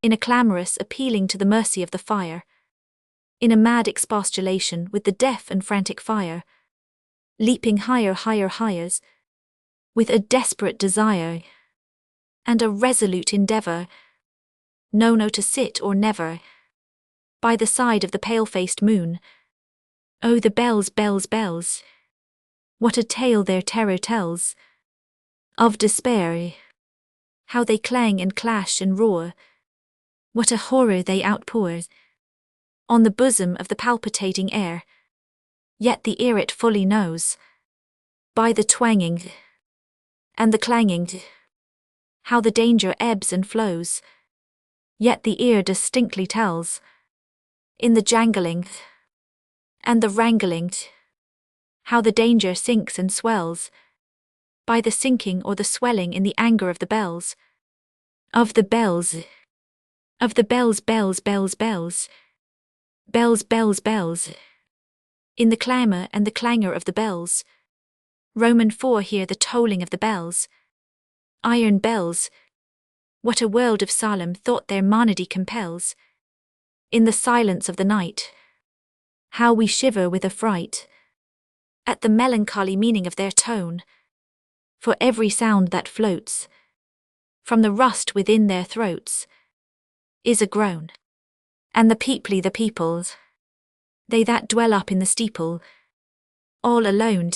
in a clamorous appealing to the mercy of the fire, in a mad expostulation with the deaf and frantic fire, leaping higher, higher, highers, with a desperate desire, and a resolute endeavour, no, no, to sit or never, by the side of the pale-faced moon. Oh, the bells, bells, bells, what a tale their terror tells, of despair, how they clang and clash and roar, what a horror they outpour, on the bosom of the palpitating air. Yet the ear it fully knows, by the twanging and the clanging, how the danger ebbs and flows. Yet the ear distinctly tells, in the jangling and the wrangling, how the danger sinks and swells, by the sinking or the swelling in the anger of the bells, of the bells, of the bells, bells, bells, bells, bells, bells, bells, in the clamour and the clangour of the bells. Roman 4 Hear the tolling of the bells, iron bells. What a world of solemn thought their monody compels, in the silence of the night. How we shiver with affright, at the melancholy meaning of their tone, for every sound that floats from the rust within their throats is a groan. And the peoply, the peoples, they that dwell up in the steeple, all alone,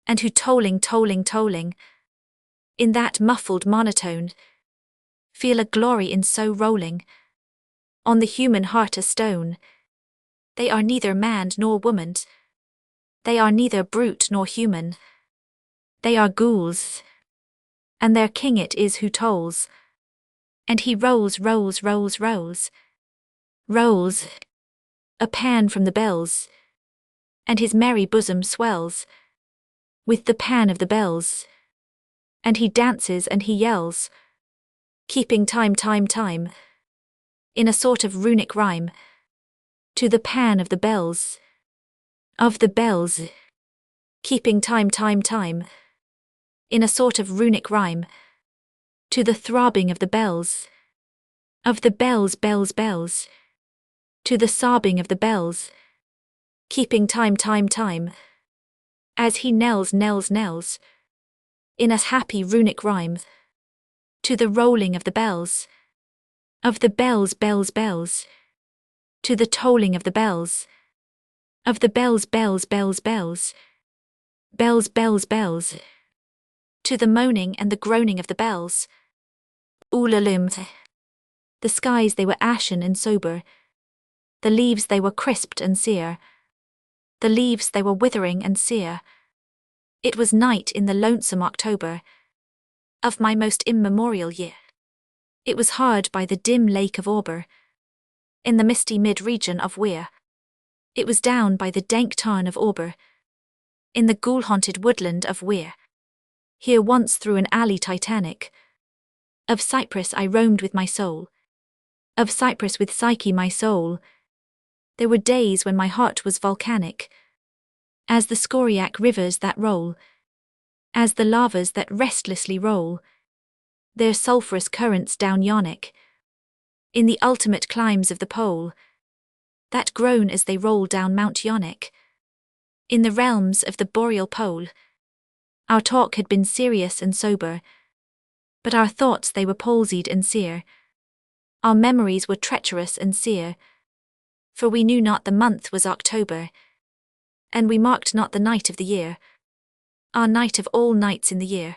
and who tolling, tolling, tolling, in that muffled monotone, feel a glory in so rolling on the human heart a stone. They are neither man nor woman, they are neither brute nor human, they are ghouls, and their king it is who tolls, and he rolls, rolls, rolls, rolls, rolls, a pan from the bells, and his merry bosom swells with the pan of the bells, and he dances and he yells, keeping time, time, time, in a sort of runic rhyme, to the pan of the bells, keeping time, time, time, in a sort of runic rhyme, to the throbbing of the bells, bells, bells, to the sobbing of the bells, keeping time, time, time, as he knells, knells, knells, in a happy runic rhyme, to the rolling of the bells, bells, bells, to the tolling of the bells, bells, bells, bells, bells, bells, bells, bells, to the moaning and the groaning of the bells. Oolalum. The skies they were ashen and sober, the leaves they were crisped and sere, the leaves they were withering and sere. It was night in the lonesome October of my most immemorial year. It was hard by the dim lake of Auber, in the misty mid-region of Weir. It was down by the dank tarn of Auber, in the ghoul-haunted woodland of Weir. Here once through an alley titanic, of Cyprus I roamed with my soul, of Cyprus with Psyche my soul. There were days when my heart was volcanic, as the scoriac rivers that roll, as the lavas that restlessly roll their sulphurous currents down Ionic, in the ultimate climes of the pole, that groan as they roll down Mount Ionic, in the realms of the boreal pole. Our talk had been serious and sober, but our thoughts they were palsied and sere. Our memories were treacherous and sere, for we knew not the month was October, and we marked not the night of the year, our night of all nights in the year.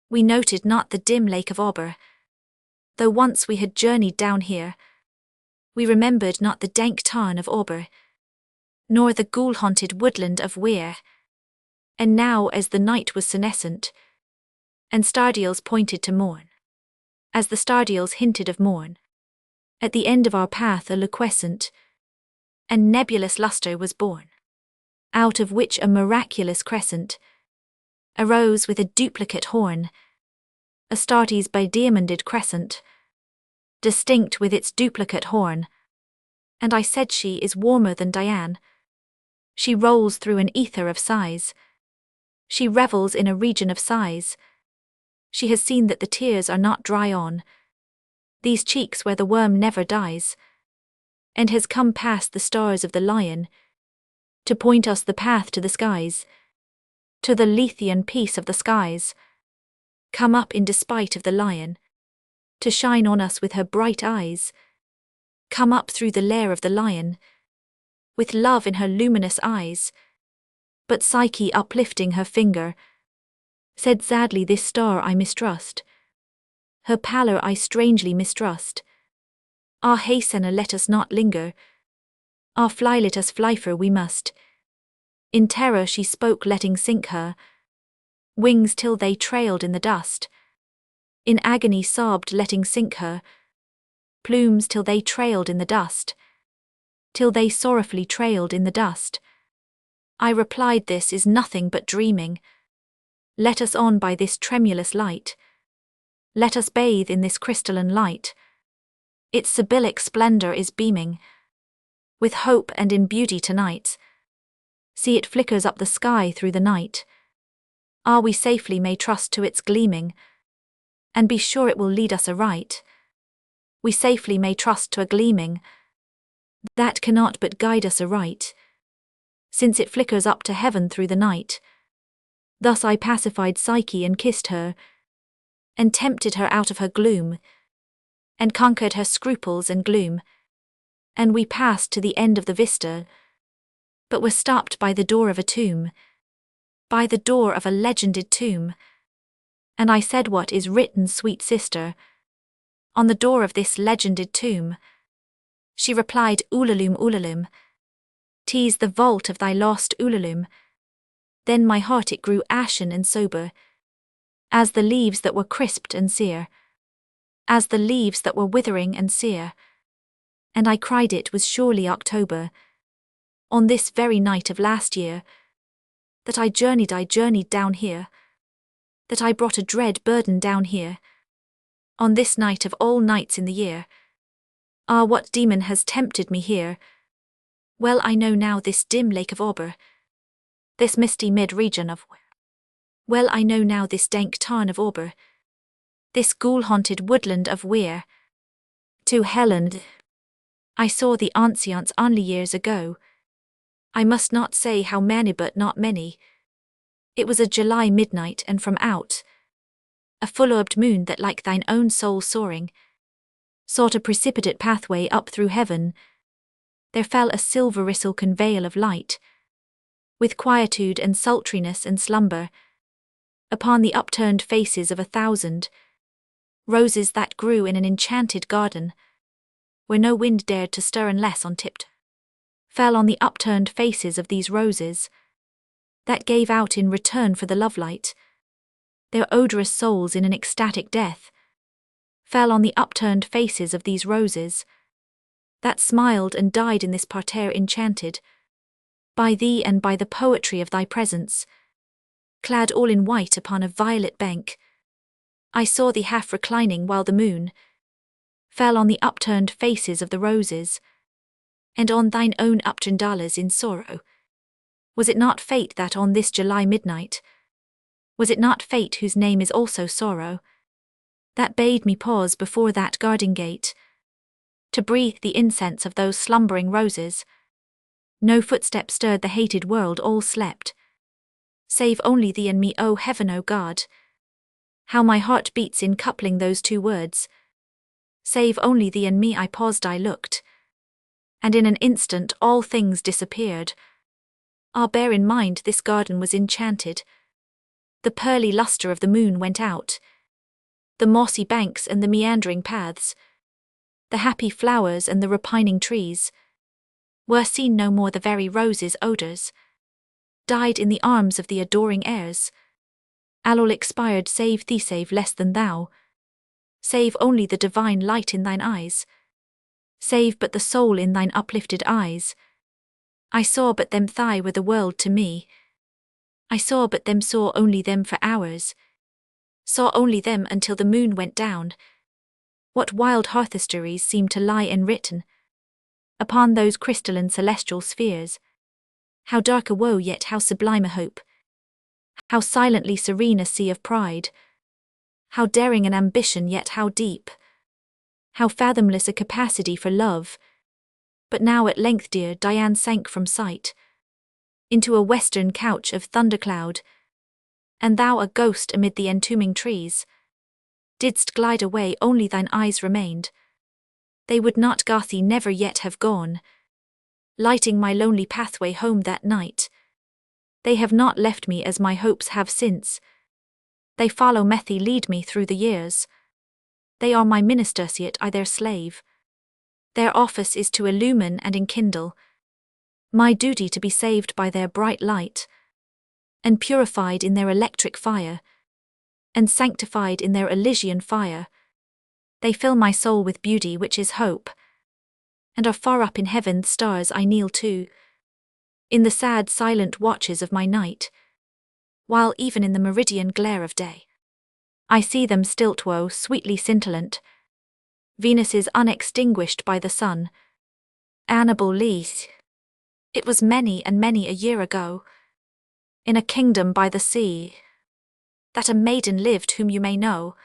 We noted not the dim lake of Auber, though once we had journeyed down here. We remembered not the dank tarn of Auber, nor the ghoul-haunted woodland of Weir. And now as the night was senescent, and stardials pointed to morn, as the stardials hinted of morn, at the end of our path a liquescent and nebulous lustre was born, out of which a miraculous crescent arose with a duplicate horn, Astartes by diamonded crescent, distinct with its duplicate horn. And I said, she is warmer than Diane. She rolls through an ether of sighs. She revels in a region of sighs. She has seen that the tears are not dry on these cheeks where the worm never dies, and has come past the stars of the lion to point us the path to the skies, to the Lethean peace of the skies, come up in despite of the lion, to shine on us with her bright eyes, come up through the lair of the lion, with love in her luminous eyes. But Psyche, uplifting her finger, said sadly, this star I mistrust, her pallor I strangely mistrust. Ah, hastener, let us not linger. Ah, fly, let us fly, for we must. In terror she spoke, letting sink her wings till they trailed in the dust. In agony sobbed, letting sink her plumes till they trailed in the dust, till they sorrowfully trailed in the dust. I replied, this is nothing but dreaming. Let us on by this tremulous light. Let us bathe in this crystalline light. Its sibyllic splendor is beaming with hope and in beauty tonight. See, it flickers up the sky through the night. Ah, we safely may trust to its gleaming, and be sure it will lead us aright. We safely may trust to a gleaming that cannot but guide us aright, since it flickers up to heaven through the night. Thus I pacified Psyche and kissed her, and tempted her out of her gloom, and conquered her scruples and gloom. And we passed to the end of the vista, but were stopped by the door of a tomb, by the door of a legended tomb. And I said, what is written, sweet sister, on the door of this legended tomb? She replied, Ulalume, Ulalume, 'tis the vault of thy lost Ulalume. Then my heart it grew ashen and sober, as the leaves that were crisped and sere, as the leaves that were withering and sere. And I cried, it was surely October, on this very night of last year, that I journeyed down here, that I brought a dread burden down here, on this night of all nights in the year. Ah, what demon has tempted me here? Well I know now this dim lake of Auber, this misty mid-region of well I know now this dank tarn of Auber, this ghoul-haunted woodland of Weir. To Helen I saw the ancients only years ago. I must not say how many, but not many. It was a July midnight, and from out a full-orbed moon that like thine own soul soaring sought a precipitate pathway up through heaven, there fell a silver-silken veil of light, with quietude and sultriness and slumber, upon the upturned faces of 1,000 roses that grew in an enchanted garden, where no wind dared to stir unless on tiptoe. Fell on the upturned faces of these roses, that gave out in return for the lovelight their odorous souls in an ecstatic death, fell on the upturned faces of these roses, that smiled and died in this parterre enchanted by thee and by the poetry of thy presence, clad all in white upon a violet bank. I saw thee half reclining while the moon fell on the upturned faces of the roses, and on thine own upturned in sorrow. Was it not fate that on this July midnight, was it not fate whose name is also sorrow, that bade me pause before that garden gate, to breathe the incense of those slumbering roses? No footstep stirred the hated world, all slept, save only thee and me. O heaven, O God, how my heart beats in coupling those two words, save only thee and me. I paused, I looked, and in an instant all things disappeared. Ah, bear in mind this garden was enchanted. The pearly lustre of the moon went out. The mossy banks and the meandering paths, the happy flowers and the repining trees, Were seen no more the very roses' odours, died in the arms of the adoring airs. All expired save thee, save less than thou, save only the divine light in thine eyes, save but the soul in thine uplifted eyes. I saw but them thy were the world to me. I saw but them, saw only them for hours, saw only them until the moon went down. What wild hearthstories seemed to lie enwritten upon those crystalline celestial spheres. How dark a woe, yet how sublime a hope. How silently serene a sea of pride. How daring an ambition, yet how deep. How fathomless a capacity for love. But now at length, dear Diane, sank from sight into a western couch of thundercloud, and thou, a ghost amid the entombing trees, didst glide away, only thine eyes remained. They would not, Gothy, never yet have gone, lighting my lonely pathway home that night. They have not left me as my hopes have since. They follow Methy, lead me through the years. They are my ministers, yet I their slave. Their office is to illumine and enkindle, my duty to be saved by their bright light, and purified in their electric fire, and sanctified in their Elysian fire. They fill my soul with beauty which is hope, and are far up in heaven stars I kneel to, in the sad silent watches of my night, while even in the meridian glare of day, I see them still woe sweetly scintillant. Venus is unextinguished by the sun. Annabel Lee. It was many and many a year ago, in a kingdom by the sea, that a maiden lived whom you may know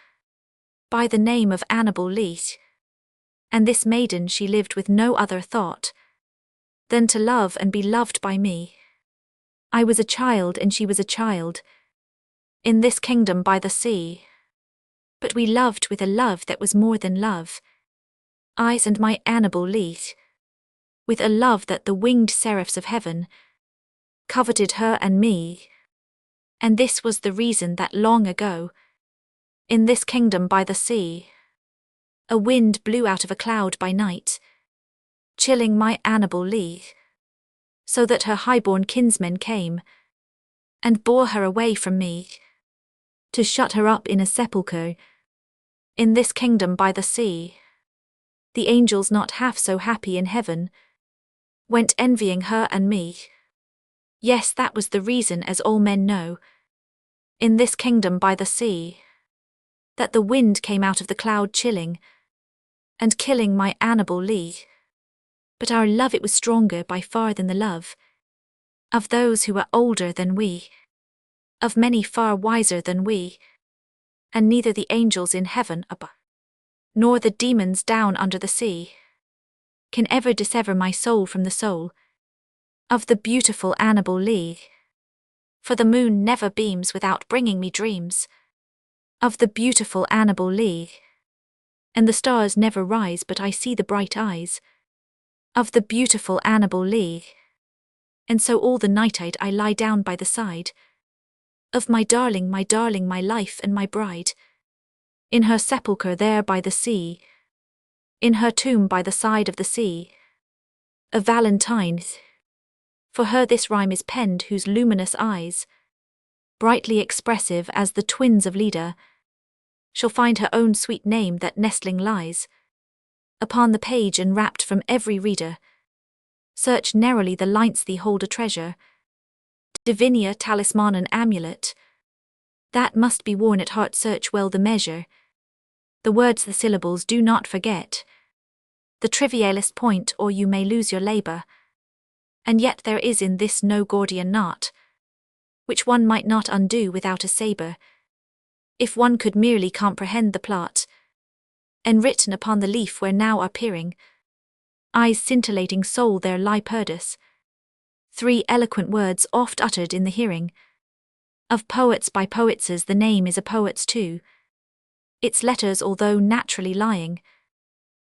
by the name of Annabel Lee. And this maiden, she lived with no other thought than to love and be loved by me. I was a child and she was a child, in this kingdom by the sea. But we loved with a love that was more than love, I and my Annabel Lee, with a love that the winged seraphs of heaven coveted her and me. And this was the reason that long ago, in this kingdom by the sea, a wind blew out of a cloud by night, chilling my Annabel Lee, so that her highborn kinsmen came and bore her away from me, to shut her up in a sepulchre, in this kingdom by the sea. The angels, not half so happy in heaven, went envying her and me. Yes, that was the reason, as all men know, in this kingdom by the sea, that the wind came out of the cloud chilling and killing my Annabel Lee. But our love, it was stronger by far than the love of those who were older than we, of many far wiser than we, and neither the angels in heaven above, nor the demons down under the sea, can ever dissever my soul from the soul of the beautiful Annabel Lee. For the moon never beams without bringing me dreams of the beautiful Annabel Lee, and the stars never rise but I see the bright eyes of the beautiful Annabel Lee. And so all the night I lie down by the side of my darling, my life and my bride, in her sepulchre there by the sea, in her tomb by the side of the sea, a Valentine. For her this rhyme is penned, whose luminous eyes, brightly expressive as the twins of Leda, shall find her own sweet name that nestling lies upon the page enwrapped from every reader. Search narrowly the lines, thee hold a treasure, divinia, talisman, and amulet, that must be worn at heart. Search well the measure, the words, the syllables, do not forget the trivialest point, or you may lose your labour. And yet there is in this no Gordian knot, which one might not undo without a sabre, if one could merely comprehend the plot, enwritten upon the leaf where now are peering eyes scintillating, soul there lie perdus, 3 eloquent words oft uttered in the hearing of poets by poetses. The name is a poet's too. Its letters, although naturally lying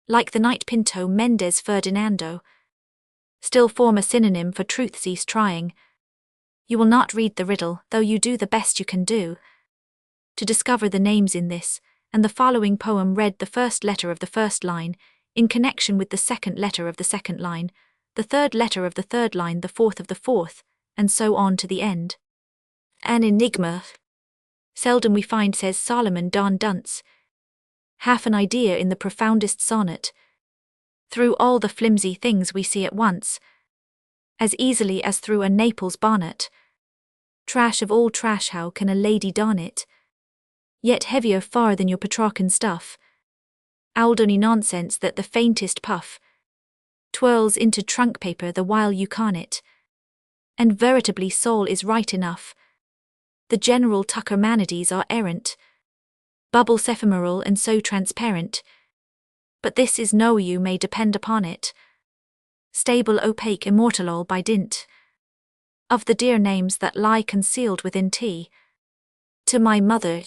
like the knight Pinto Mendez Ferdinando, still form a synonym for truth. Cease trying. You will not read the riddle, though you do the best you can do to discover the names in this and the following poem. Read the first letter of the first line in connection with the second letter of the second line. the third letter of the third line the fourth of the fourth, and so on to the end. An enigma. Seldom we find, says Solomon Don Dunce, half an idea in the profoundest sonnet. Through all the flimsy things we see at once, as easily as through a Naples bonnet. Trash of all trash, how can a lady don it? Yet heavier far than your Petrarchan stuff. Aldony nonsense that the faintest puff twirls into trunk paper the while you con it. And veritably Saul is right enough. The general tuckermanities are errant, bubbles ephemeral and so transparent. But this is no, you may depend upon it. Stable, opaque, immortal, all by dint of the dear names that lie concealed within tea. To my mother,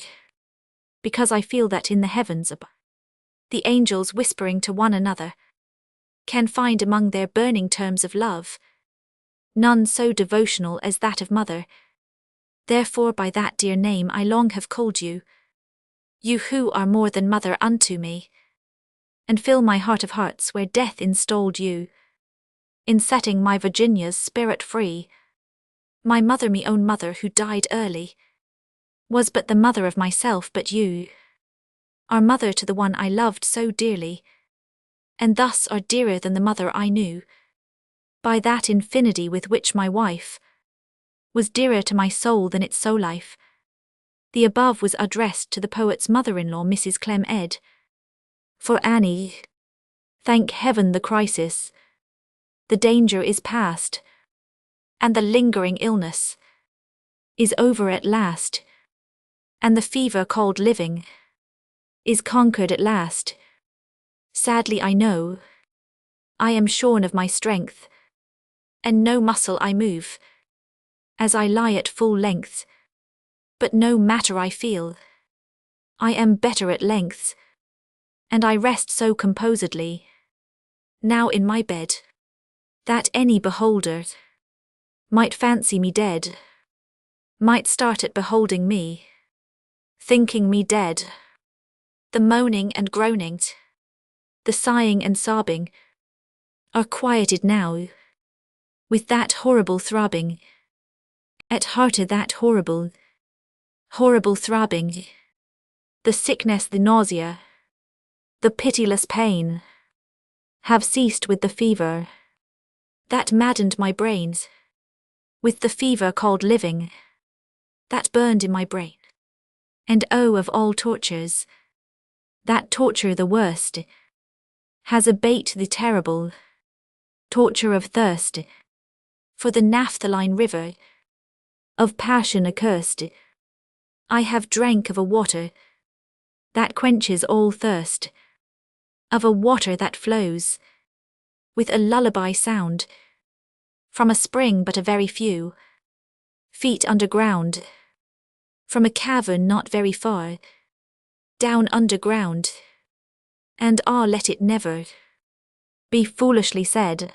because I feel that in the heavens above, the angels whispering to one another can find among their burning terms of love none so devotional as that of mother. Therefore by that dear name I long have called you, you who are more than mother unto me, and fill my heart of hearts where death installed you, in setting my Virginia's spirit free. My mother, me own mother, who died early, was but the mother of myself, but you are mother to the one I loved so dearly, and thus are dearer than the mother I knew, by that infinity with which my wife was dearer to my soul than its soul life. The above was addressed to the poet's mother-in-law, Mrs. Clem Ed. For Annie, thank heaven the crisis, the danger is past, and the lingering illness is over at last, and the fever called living is conquered at last. Sadly I know, I am shorn of my strength, and no muscle I move, as I lie at full length. But no matter, I feel I am better at length, and I rest so composedly now in my bed, that any beholder might fancy me dead, might start at beholding me, thinking me dead. The moaning and groaning, the sighing and sobbing, are quieted now with that horrible throbbing at heart, that horrible, horrible throbbing. The sickness, the nausea, the pitiless pain have ceased with the fever that maddened my brains, with the fever called living that burned in my brain. And oh, of all tortures, that torture the worst has abate the terrible torture of thirst for the naphthaline river of passion accursed. I have drank of a water that quenches all thirst, of a water that flows with a lullaby sound from a spring but a very few feet underground, from a cavern not very far down underground. And let it never be foolishly said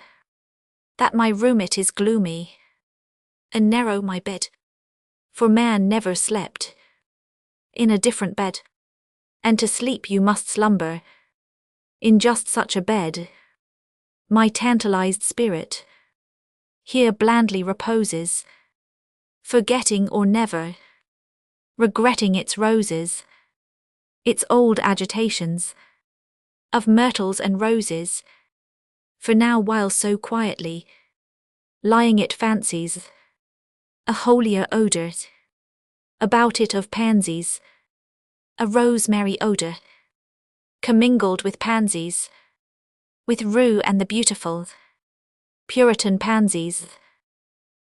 that my room it is gloomy and narrow my bed, for man never slept in a different bed, and to sleep you must slumber in just such a bed. My tantalized spirit here blandly reposes, forgetting or never regretting its roses, its old agitations of myrtles and roses. For now, while so quietly lying, it fancies a holier odour about it of pansies, a rosemary odour commingled with pansies, with rue and the beautiful Puritan pansies.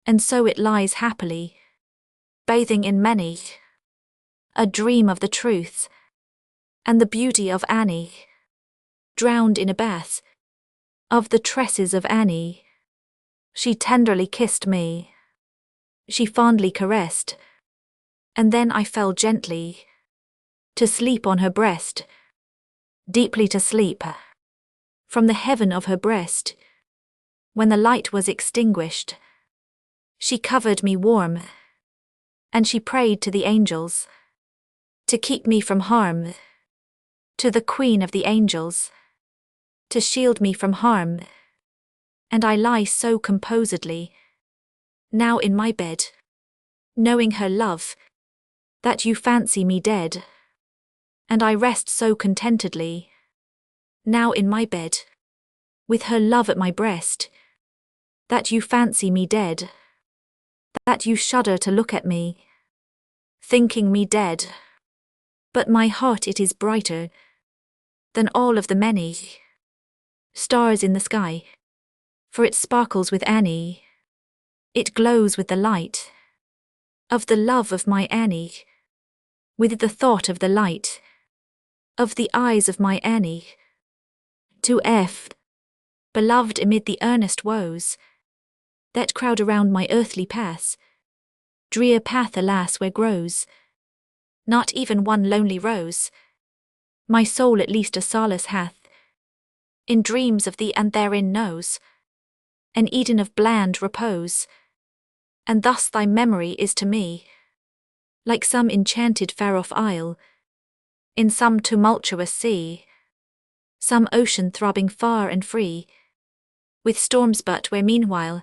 And so it lies happily, bathing in many a dream of the truth and the beauty of Annie, drowned in a bath of the tresses of Annie. She tenderly kissed me, she fondly caressed, and then I fell gently to sleep on her breast, deeply to sleep. From the heaven of her breast, when the light was extinguished, she covered me warm, and she prayed to the angels to keep me from harm, to the Queen of the angels to shield me from harm, and I lie so composedly, now in my bed, knowing her love, that you fancy me dead, and I rest so contentedly, now in my bed, with her love at my breast, that you fancy me dead, that you shudder to look at me, thinking me dead. But my heart it is brighter than all of the many stars in the sky, for it sparkles with Annie, it glows with the light of the love of my Annie, with the thought of the light of the eyes of my Annie. To F, beloved amid the earnest woes that crowd around my earthly paths, drear path alas where grows not even one lonely rose, my soul at least a solace hath, in dreams of thee and therein knows an Eden of bland repose, and thus thy memory is to me like some enchanted far-off isle, in some tumultuous sea, some ocean throbbing far and free, with storms but where meanwhile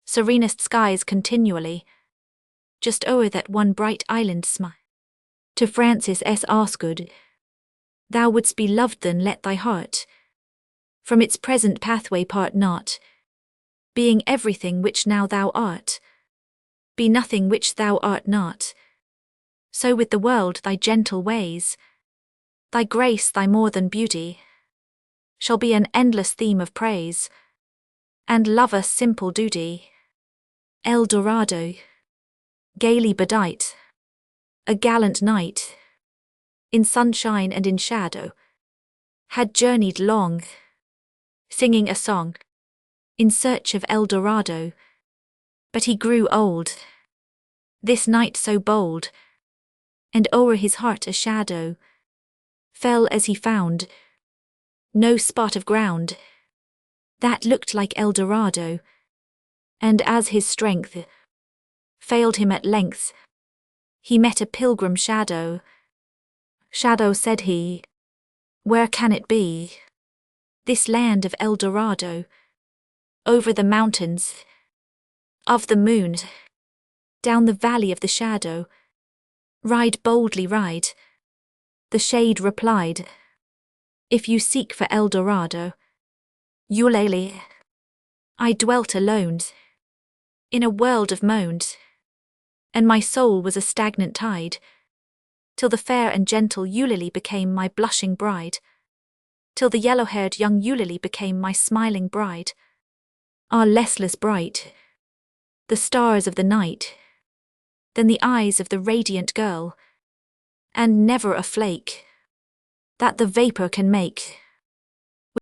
serenest skies continually, just o'er that one bright island smile. To Francis S. Osgood, thou wouldst be loved then let thy heart from its present pathway part not, being everything which now thou art, be nothing which thou art not. So with the world thy gentle ways, thy grace thy more than beauty, shall be an endless theme of praise, and lover's simple duty. El Dorado, gaily bedight, a gallant knight, in sunshine and in shadow, had journeyed long, singing a song, in search of El Dorado. But he grew old, this knight so bold, and o'er his heart a shadow fell as he found no spot of ground that looked like El Dorado, and as his strength failed him at length, he met a pilgrim shadow. Shadow, said he, where can it be, this land of El Dorado? Over the mountains of the moon, down the valley of the shadow, ride boldly ride. The shade replied, if you seek for El Dorado, Eulalie, I dwelt alone in a world of moans, and my soul was a stagnant tide, till the fair and gentle Eulalie became my blushing bride, till the yellow-haired young Eulalie became my smiling bride. Ah, less bright, the stars of the night, than the eyes of the radiant girl, and never a flake that the vapour can make,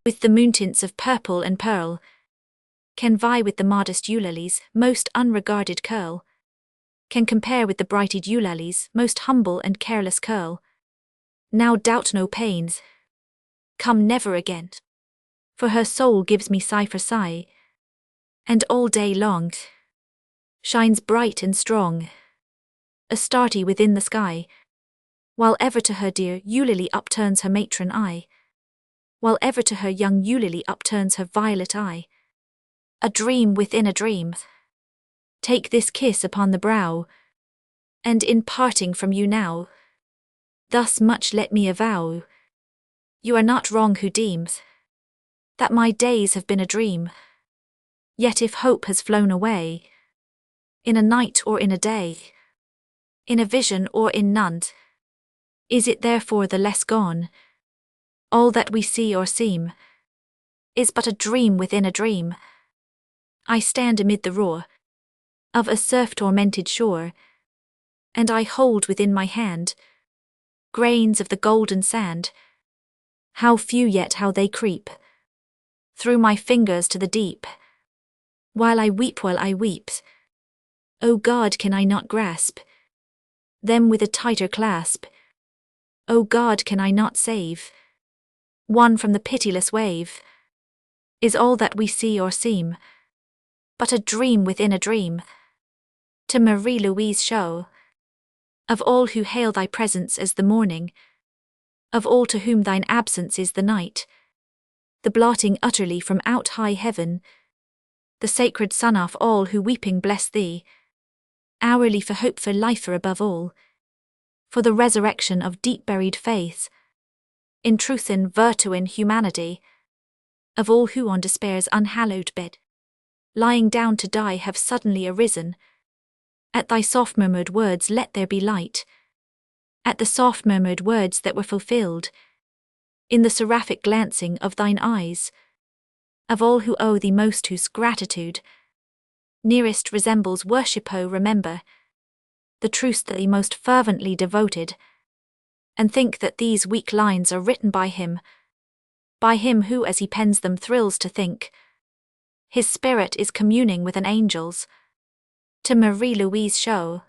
with the moontints of purple and pearl, can vie with the modest Eulalie's most unregarded curl, can compare with the brighted Eulalie's most humble and careless curl. Now doubt no pains come never again, for her soul gives me sigh for sigh, and all day long shines bright and strong, astarty within the sky, while ever to her dear Eulalie upturns her matron eye, while ever to her young Eulalie upturns her violet eye. A dream within a dream, take this kiss upon the brow, and in parting from you now, thus much let me avow, you are not wrong who deems that my days have been a dream. Yet if hope has flown away, in a night or in a day, in a vision or in none, is it therefore the less gone? All that we see or seem is but a dream within a dream. I stand amid the roar of a surf-tormented shore, and I hold within my hand grains of the golden sand. How few yet how they creep through my fingers to the deep, while I weep. O God, can I not grasp them with a tighter clasp? O God, can I not save one from the pitiless wave? Is all that we see or seem but a dream within a dream? To Marie-Louise show of all who hail thy presence as the morning, of all to whom thine absence is the night, the blotting utterly from out high heaven the sacred Son of all who weeping bless thee, hourly for hope for life above all, for the resurrection of deep-buried faiths, in truth and virtue in humanity, of all who on despair's unhallowed bed, lying down to die have suddenly arisen. At thy soft-murmured words let there be light, at the soft-murmured words that were fulfilled, in the seraphic glancing of thine eyes, of all who owe thee most whose gratitude nearest resembles worship. O remember the truths that he most fervently devoted, and think that these weak lines are written by him who as he pens them thrills to think his spirit is communing with an angel's. To Marie-Louise Shaw,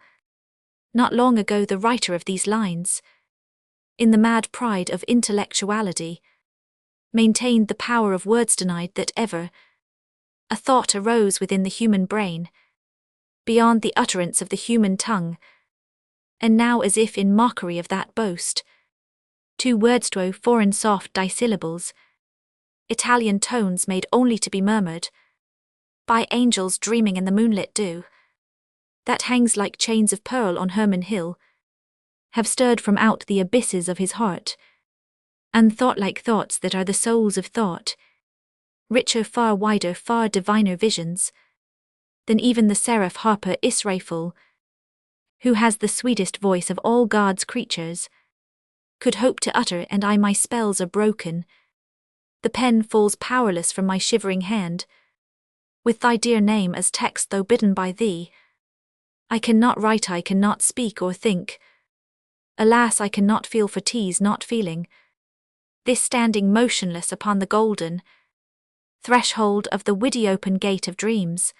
not long ago the writer of these lines, in the mad pride of intellectuality, maintained the power of words, denied that ever a thought arose within the human brain, beyond the utterance of the human tongue, and now as if in mockery of that boast, 2 words, 2 foreign soft dissyllables, Italian tones made only to be murmured by angels dreaming in the moonlit dew, that hangs like chains of pearl on Hermon Hill, have stirred from out the abysses of his heart, and thought like thoughts that are the souls of thought, richer, far wider, far diviner visions, than even the seraph harper Israfel, who has the sweetest voice of all God's creatures, could hope to utter. And my spells are broken, the pen falls powerless from my shivering hand, with thy dear name as text though bidden by thee, I cannot write, I cannot speak or think. Alas, I cannot feel for 'tis not feeling, this standing motionless upon the golden threshold of the widdy open gate of dreams,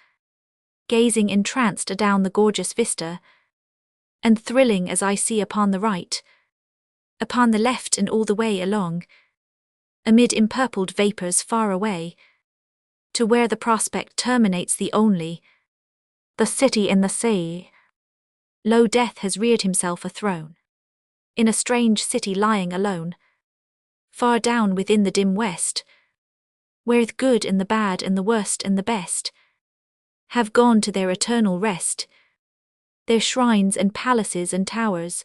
gazing entranced adown the gorgeous vista, and thrilling as I see upon the right, upon the left, and all the way along, amid empurpled vapours far away, to where the prospect terminates the city in the sea. Lo, death has reared himself a throne, in a strange city lying alone, far down within the dim west, where the good and the bad and the worst and the best have gone to their eternal rest, their shrines and palaces and towers,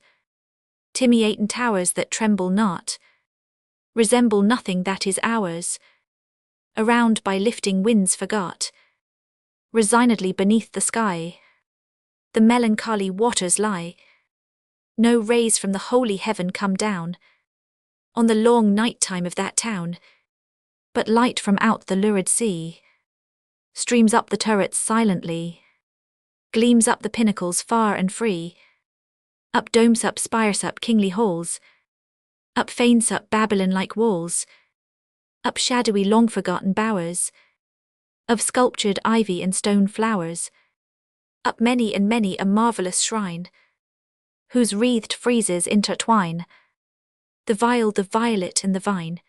Timaean towers that tremble not, resemble nothing that is ours, around by lifting winds forgot, resignedly beneath the sky, the melancholy waters lie, no rays from the holy heaven come down, on the long night time of that town, but light from out the lurid sea, streams up the turrets silently, gleams up the pinnacles far and free, up domes, up spires, up kingly halls, up fanes, up Babylon-like walls, up shadowy long-forgotten bowers, of sculptured ivy and stone flowers, up many and many a marvellous shrine, whose wreathed friezes intertwine the vial, the violet and the vine.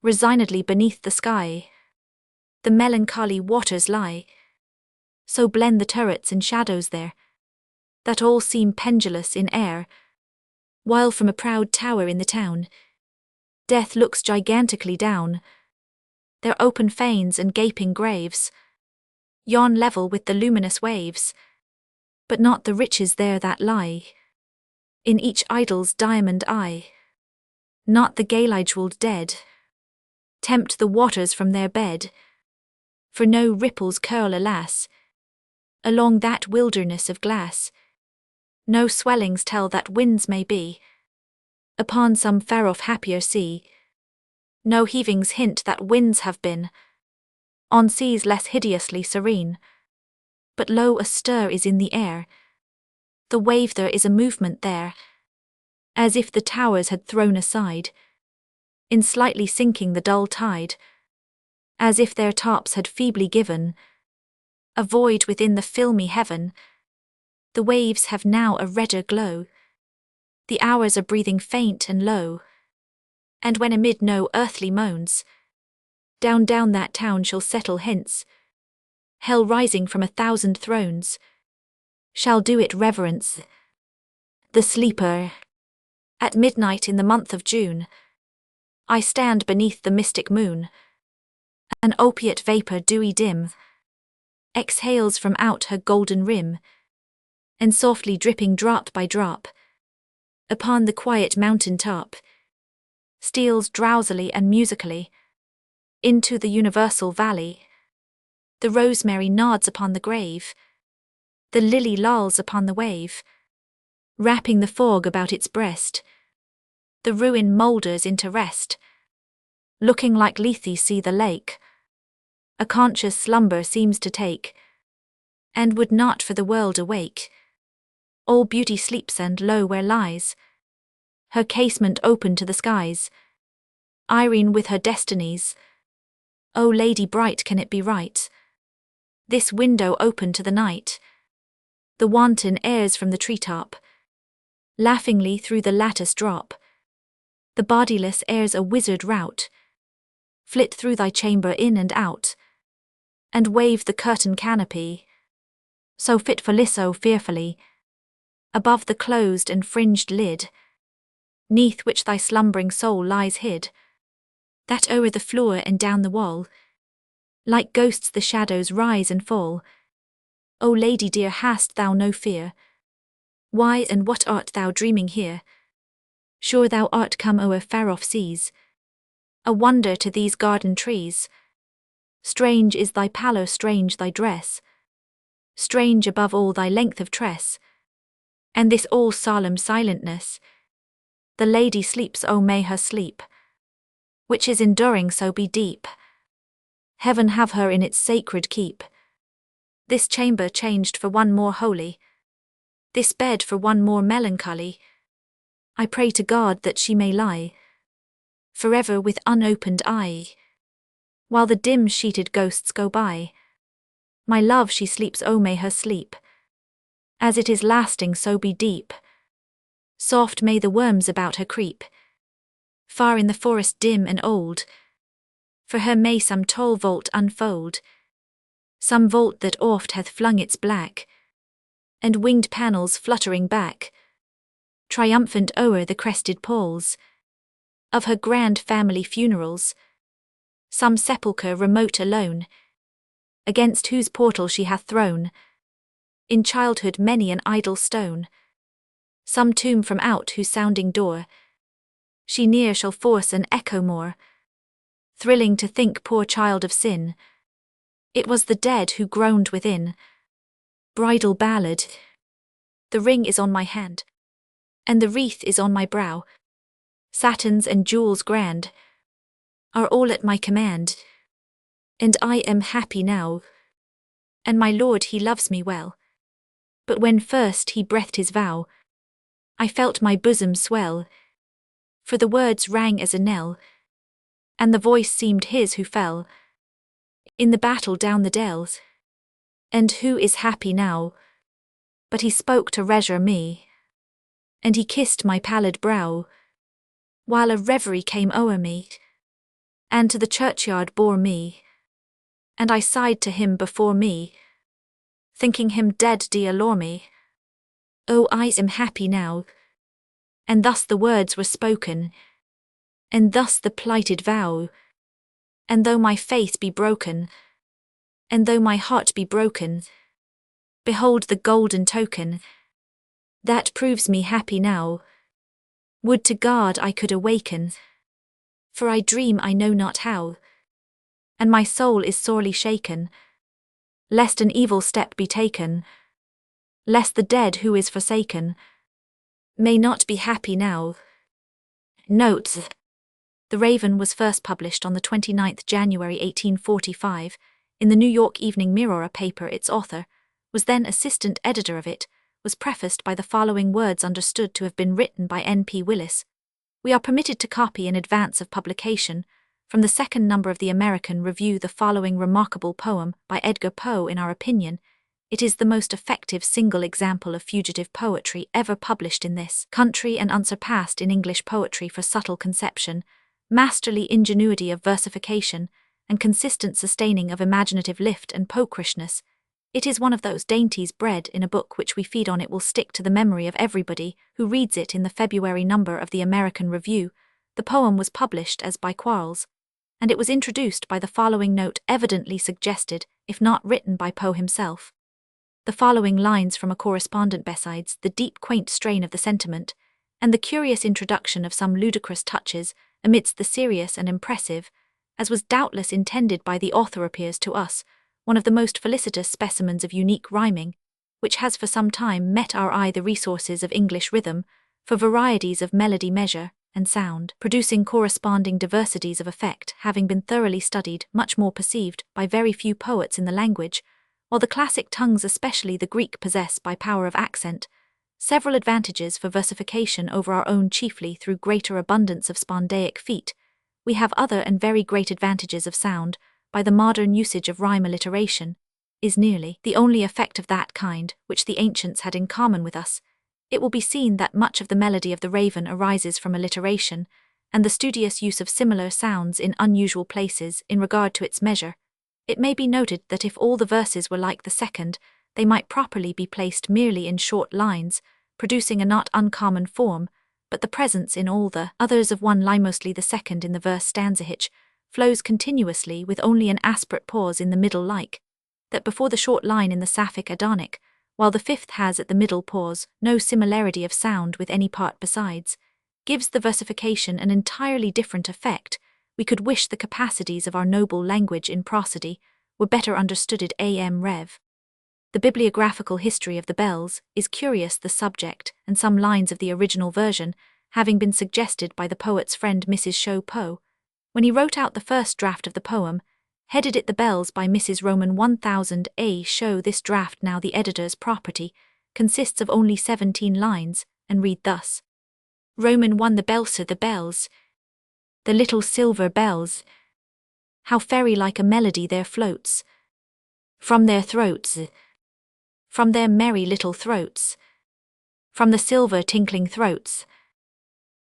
Resignedly beneath the sky, the melancholy waters lie, so blend the turrets and shadows there, that all seem pendulous in air, while from a proud tower in the town, death looks gigantically down, their open fanes and gaping graves, yawn level with the luminous waves, but not the riches there that lie in each idol's diamond eye, not the gay-jewelled dead tempt the waters from their bed, for no ripples curl, alas, along that wilderness of glass, no swellings tell that winds may be upon some far-off happier sea, no heavings hint that winds have been on seas less hideously serene, but lo, a stir is in the air, the wave there is a movement there, as if the towers had thrown aside, in slightly sinking the dull tide, as if their tops had feebly given a void within the filmy heaven. The waves have now a redder glow, the hours are breathing faint and low, and when amid no earthly moans, down that town shall settle hence, hell rising from 1,000 thrones, shall do it reverence. The sleeper. At midnight in the month of June, I stand beneath the mystic moon, an opiate vapour dewy dim, exhales from out her golden rim, and softly dripping drop by drop, upon the quiet mountain top, steals drowsily and musically into the universal valley. The rosemary nods upon the grave, the lily lolls upon the wave, wrapping the fog about its breast. The ruin moulders into rest, looking like Lethe see the lake. A conscious slumber seems to take, and would not for the world awake. All beauty sleeps, and lo, where lies her casement open to the skies, Irene with her destinies. O lady bright, can it be right, this window open to the night? The wanton airs from the treetop laughingly through the lattice drop. The bodiless airs a wizard rout flit through thy chamber in and out, and wave the curtain canopy, so fitfully, so fearfully, above the closed and fringed lid, neath which thy slumbering soul lies hid, that o'er the floor and down the wall, like ghosts the shadows rise and fall. O lady dear, hast thou no fear? Why and what art thou dreaming here? Sure thou art come o'er far-off seas, a wonder to these garden trees. Strange is thy pallor, strange thy dress, strange above all thy length of tress, and this all solemn silentness. The lady sleeps, oh may her sleep, which is enduring, so be deep. Heaven have her in its sacred keep. This chamber changed for one more holy, this bed for one more melancholy. I pray to God that she may lie forever with unopened eye, while the dim-sheeted ghosts go by. My love, she sleeps, oh may her sleep, as it is lasting, so be deep. Soft may the worms about her creep, far in the forest dim and old. For her may some tall vault unfold, some vault that oft hath flung its black and winged panels fluttering back, triumphant o'er the crested palls of her grand family funerals. Some sepulchre remote alone, against whose portal she hath thrown in childhood many an idle stone. Some tomb from out whose sounding door she ne'er shall force an echo more. Thrilling to think, poor child of sin, it was the dead who groaned within. Bridal ballad. The ring is on my hand, and the wreath is on my brow. Satins and jewels grand are all at my command, and I am happy now. And my lord, he loves me well, but when first he breathed his vow, I felt my bosom swell, for the words rang as a knell, and the voice seemed his who fell in the battle down the dells. And who is happy now? But he spoke to reassure me, and he kissed my pallid brow, while a reverie came o'er me, and to the churchyard bore me. And I sighed to him before me, thinking him dead dear lore me. Oh, I am happy now. And thus the words were spoken, and thus the plighted vow. And though my faith be broken, and though my heart be broken, behold the golden token that proves me happy now. Would to God I could awaken, for I dream I know not how, and my soul is sorely shaken, lest an evil step be taken, lest the dead who is forsaken may not be happy now. Notes: The Raven was first published on the 29th January 1845 in the New York Evening Mirror paper. Its author was then assistant editor of it, was prefaced by the following words understood to have been written by N.P. Willis. We are permitted to copy in advance of publication from the second number of the American Review the following remarkable poem by Edgar Poe. In our opinion, it is the most effective single example of fugitive poetry ever published in this country and unsurpassed in English poetry for subtle conception, masterly ingenuity of versification, and consistent sustaining of imaginative lift and pokerishness. It is one of those dainties bred in a book which we feed on. It will stick to the memory of everybody who reads it. In the February number of the American Review, the poem was published as by Quarles. and it was introduced by the following note, evidently suggested, if not written by Poe himself. The following lines from a correspondent besides the deep quaint strain of the sentiment, and the curious introduction of some ludicrous touches amidst the serious and impressive, as was doubtless intended by the author, appears to us one of the most felicitous specimens of unique rhyming, which has for some time met our eye the resources of English rhythm, for varieties of melody, measure, and sound, producing corresponding diversities of effect, having been thoroughly studied, much more perceived by very few poets in the language, while the classic tongues, especially the Greek, possess, by power of accent, several advantages for versification over our own, chiefly through greater abundance of spondaic feet. We have other and very great advantages of sound, by the modern usage of rhyme alliteration, is nearly the only effect of that kind which the ancients had in common with us. It will be seen that much of the melody of the Raven arises from alliteration, and the studious use of similar sounds in unusual places in regard to its measure. It may be noted that if all the verses were like the second, they might properly be placed merely in short lines, producing a not uncommon form, but the presence in all the others of one line, mostly the second in the verse stanza hitch, flows continuously with only an aspirate pause in the middle, like that before the short line in the Sapphic Adonic, while the fifth has at the middle pause no similarity of sound with any part besides, gives the versification an entirely different effect. We could wish the capacities of our noble language in prosody were better understood. Am Rev. The bibliographical history of the bells is curious, the subject and some lines of the original version having been suggested by the poet's friend Mrs. Shaw Poe, when he wrote out the first draft of the poem, headed it The Bells by Mrs. Roman 1000 A. Shaw. This draft, now the editor's property, consists of only 17 lines, and read thus. Roman 1. The bells are the bells, the little silver bells, how fairy-like a melody there floats from their throats, from their merry little throats, from the silver tinkling throats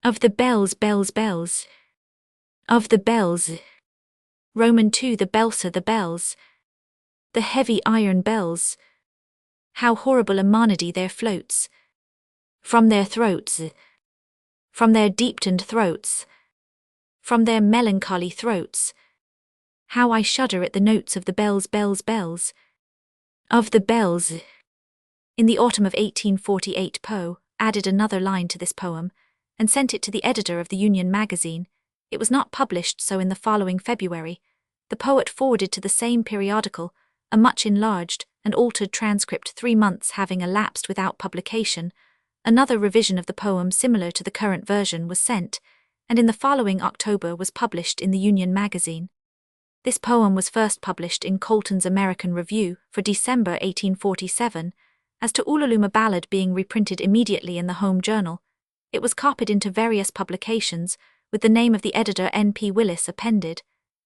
of the bells, bells, bells, of the bells. Roman 2. The bells are the bells, the heavy iron bells, how horrible a monody there floats from their throats, from their deep-toned throats, from their melancholy throats, how I shudder at the notes of the bells, bells, bells, of the bells. In the autumn of 1848 Poe added another line to this poem, and sent it to the editor of the Union magazine. It was not published, so in the following February, the poet forwarded to the same periodical a much enlarged and altered transcript. 3 months having elapsed without publication, another revision of the poem similar to the current version was sent, and in the following October was published in the Union magazine. This poem was first published in Colton's American Review for December 1847, as to Ullaluma Ballad being reprinted immediately in the Home Journal. It was copied into various publications, with the name of the editor N.P. Willis appended,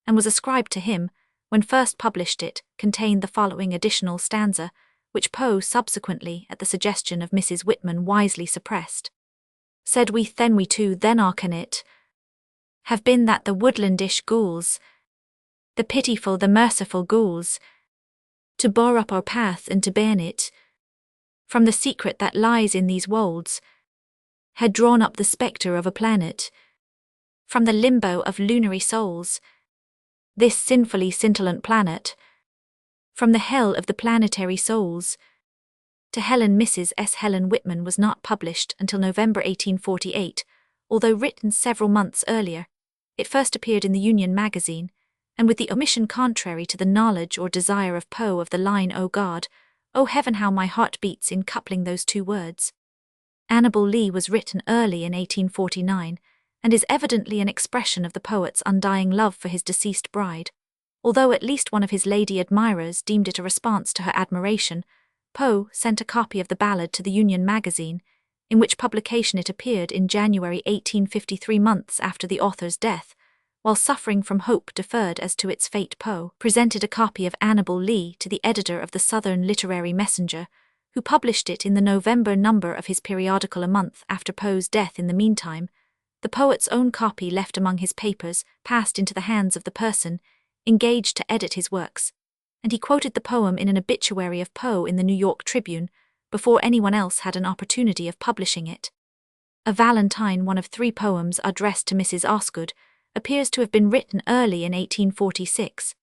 and was ascribed to him. When first published, it contained the following additional stanza, which Poe subsequently, at the suggestion of Mrs. Whitman, wisely suppressed. Said we then we too then are can it have been that the woodlandish ghouls, the pitiful, the merciful ghouls, to bar up our path and to ban it from the secret that lies in these wolds, had drawn up the spectre of a planet from the limbo of lunary souls, this sinfully scintillant planet, from the hell of the planetary souls, to Helen. Mrs. S. Helen Whitman was not published until November 1848, although written several months earlier. It first appeared in the Union magazine, and with the omission contrary to the knowledge or desire of Poe of the line, O God, O heaven, how my heart beats, in coupling those two words. Annabel Lee was written early in 1849, and is evidently an expression of the poet's undying love for his deceased bride. Although at least one of his lady admirers deemed it a response to her admiration, Poe sent a copy of the ballad to the Union magazine, in which publication it appeared in January 1853, months after the author's death. While suffering from hope deferred as to its fate, Poe presented a copy of Annabel Lee to the editor of the Southern Literary Messenger, who published it in the November number of his periodical a month after Poe's death. In the meantime, the poet's own copy, left among his papers, passed into the hands of the person engaged to edit his works, and he quoted the poem in an obituary of Poe in the New York Tribune before anyone else had an opportunity of publishing it. A Valentine, one of 3 poems addressed to Mrs. Osgood, appears to have been written early in 1846.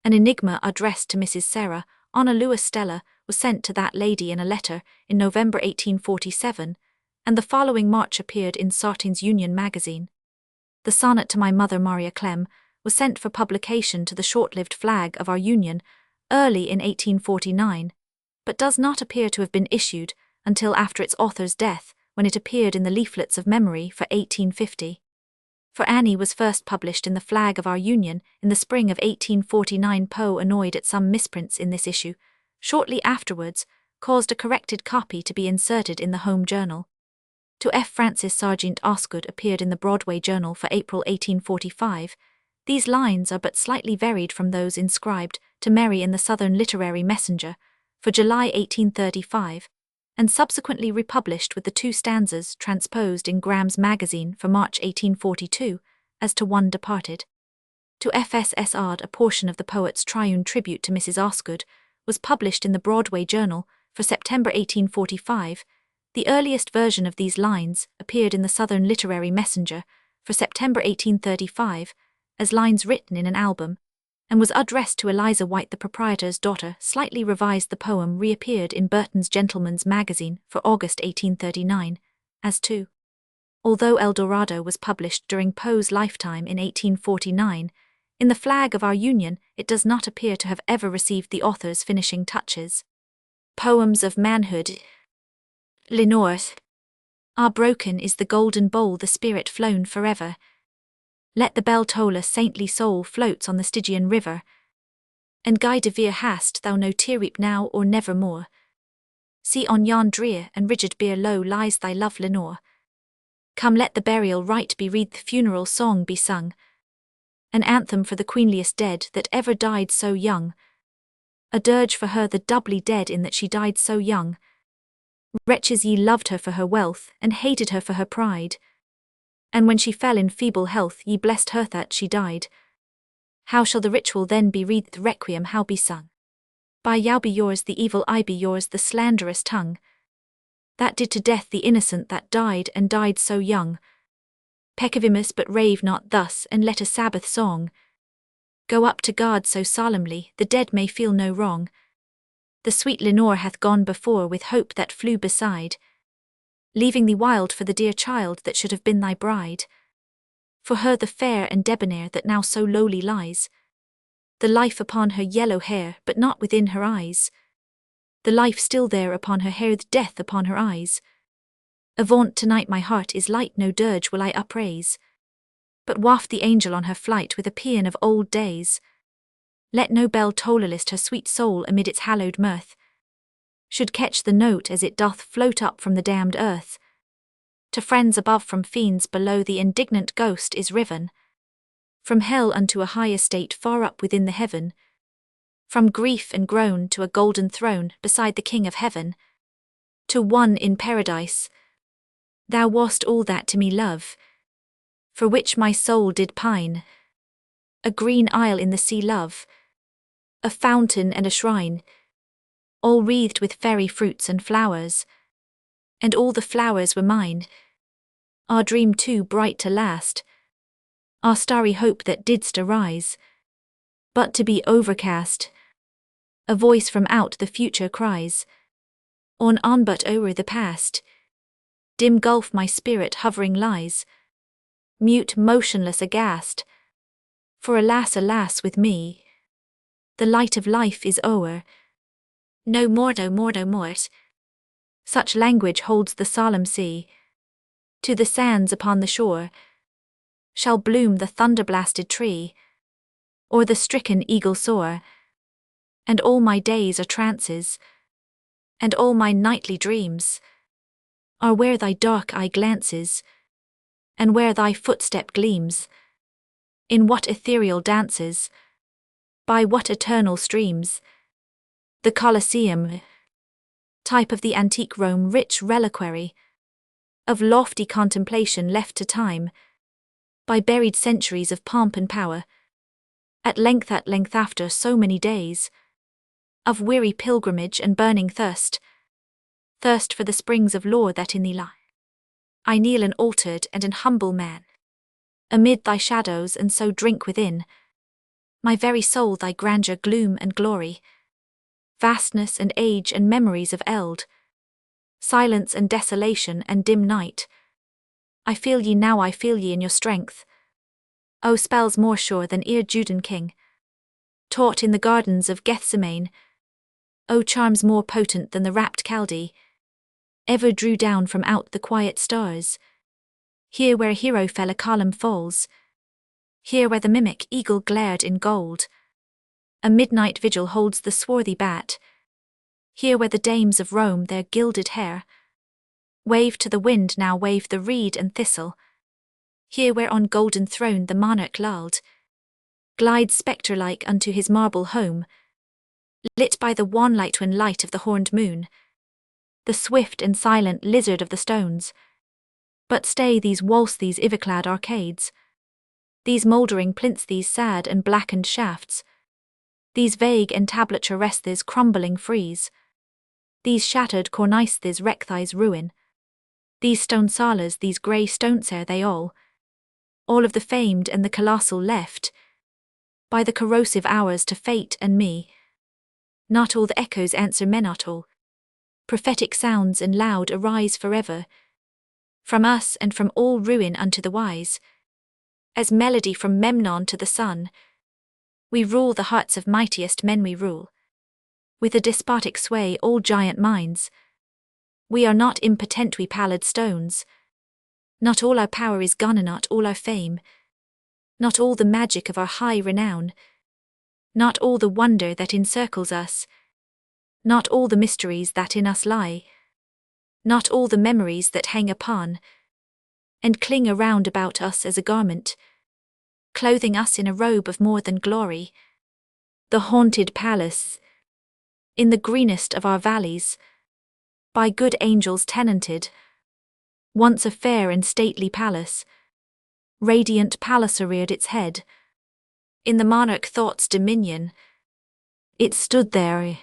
An enigma addressed to Mrs. Sarah Honolulu Stella was sent to that lady in a letter in November 1847, and the following March appeared in Sartines Union magazine. The sonnet to my mother Maria Clem was sent for publication to the short-lived Flag of Our Union early in 1849, but does not appear to have been issued until after its author's death, when it appeared in the leaflets of memory for 1850. For Annie was first published in the Flag of Our Union in the spring of 1849. Poe, annoyed at some misprints in this issue, shortly afterwards caused a corrected copy to be inserted in the home journal. To F. Francis Sargent Osgood appeared in the Broadway Journal for April 1845. These lines are but slightly varied from those inscribed to Mary in the Southern Literary Messenger for July 1835, and subsequently republished with the 2 stanzas transposed in Graham's Magazine for March 1842, as to one departed. To F.S.S. Ard, a portion of the poet's triune tribute to Mrs. Osgood was published in the Broadway Journal for September 1845. The earliest version of these lines appeared in the Southern Literary Messenger for September 1835 as lines written in an album, and was addressed to Eliza White, the proprietor's daughter. Slightly revised, the poem reappeared in Burton's Gentleman's Magazine for August 1839, as to. Although El Dorado was published during Poe's lifetime in 1849, in the Flag of Our Union it does not appear to have ever received the author's finishing touches. Poems of Manhood. Lenore. Ah, broken is the golden bowl, the spirit flown forever. Let the bell toll, a saintly soul floats on the Stygian river. And Guy de Vere, hast thou no tear-weep now or never more? See on yon drear and rigid bier low lies thy love, Lenore. Come, let the burial rite be read, the funeral song be sung, an anthem for the queenliest dead that ever died so young, a dirge for her the doubly dead in that she died so young. Wretches, ye loved her for her wealth and hated her for her pride, and when she fell in feeble health ye blessed her that she died. How shall the ritual then be read, the requiem how be sung? By Yao be yours the evil eye, be yours the slanderous tongue, that did to death the innocent that died and died so young. Peccavimus, but rave not thus, and let a Sabbath song go up to God so solemnly, the dead may feel no wrong. The sweet Lenore hath gone before with hope that flew beside, leaving thee wild for the dear child that should have been thy bride. For her the fair and debonair that now so lowly lies, the life upon her yellow hair, but not within her eyes, the life still there upon her hair, the death upon her eyes. Avaunt, tonight my heart is light, no dirge will I upraise, but waft the angel on her flight with a paean of old days. Let no bell toller lest her sweet soul amid its hallowed mirth should catch the note as it doth float up from the damned earth. To friends above, from fiends below, the indignant ghost is riven from hell unto a high estate far up within the heaven, from grief and groan to a golden throne beside the King of heaven. To one in paradise, thou wast all that to me, love, for which my soul did pine. A green isle in the sea, love, a fountain and a shrine, all wreathed with fairy fruits and flowers, and all the flowers were mine. Our dream too bright to last, our starry hope that didst arise, but to be overcast. A voice from out the future cries, on but o'er the past. Dim gulf my spirit hovering lies, mute, motionless, aghast. For alas, alas, with me, the light of life is o'er. No more, no more, no more. Such language holds the solemn sea. To the sands upon the shore shall bloom the thunder-blasted tree, or the stricken eagle soar. And all my days are trances, and all my nightly dreams are where thy dark eye glances, and where thy footstep gleams. In what ethereal dances, by what eternal streams, the Colosseum, type of the antique Rome, rich reliquary of lofty contemplation left to time by buried centuries of pomp and power, at length after so many days of weary pilgrimage and burning thirst for the springs of lore that in thee lie, I kneel an altered and an humble man, amid thy shadows, and so drink within my very soul thy grandeur, gloom and glory, vastness and age and memories of eld, silence and desolation and dim night. I feel ye now, I feel ye in your strength. O spells more sure than ere Judan king taught in the gardens of Gethsemane. O charms more potent than the rapt Chaldee ever drew down from out the quiet stars. Here where a hero fell a column falls, here where the mimic eagle glared in gold, a midnight vigil holds the swarthy bat, here where the dames of Rome their gilded hair wave to the wind, now wave the reed and thistle, here where on golden throne the monarch lulled glides spectre-like unto his marble home, lit by the wan light when light of the horned moon, the swift and silent lizard of the stones. But stay, these waltz, these ivy-clad arcades, these mouldering plinths, these sad and blackened shafts, these vague entablature rest, this crumbling frieze, these shattered cornices, this recthigh's ruin, these stone salas, these grey stones, ere they all of the famed and the colossal left by the corrosive hours to fate and me. Not all the echoes answer men, not all prophetic sounds and loud arise forever from us and from all ruin unto the wise, as melody from Memnon to the sun. We rule the hearts of mightiest men, we rule with a despotic sway all giant minds. We are not impotent, we pallid stones. Not all our power is gone, and not all our fame, not all the magic of our high renown, not all the wonder that encircles us, not all the mysteries that in us lie, not all the memories that hang upon and cling around about us as a garment, clothing us in a robe of more than glory. The haunted palace, in the greenest of our valleys, by good angels tenanted, once a fair and stately palace, radiant palace reared its head. In the monarch thought's dominion, it stood there.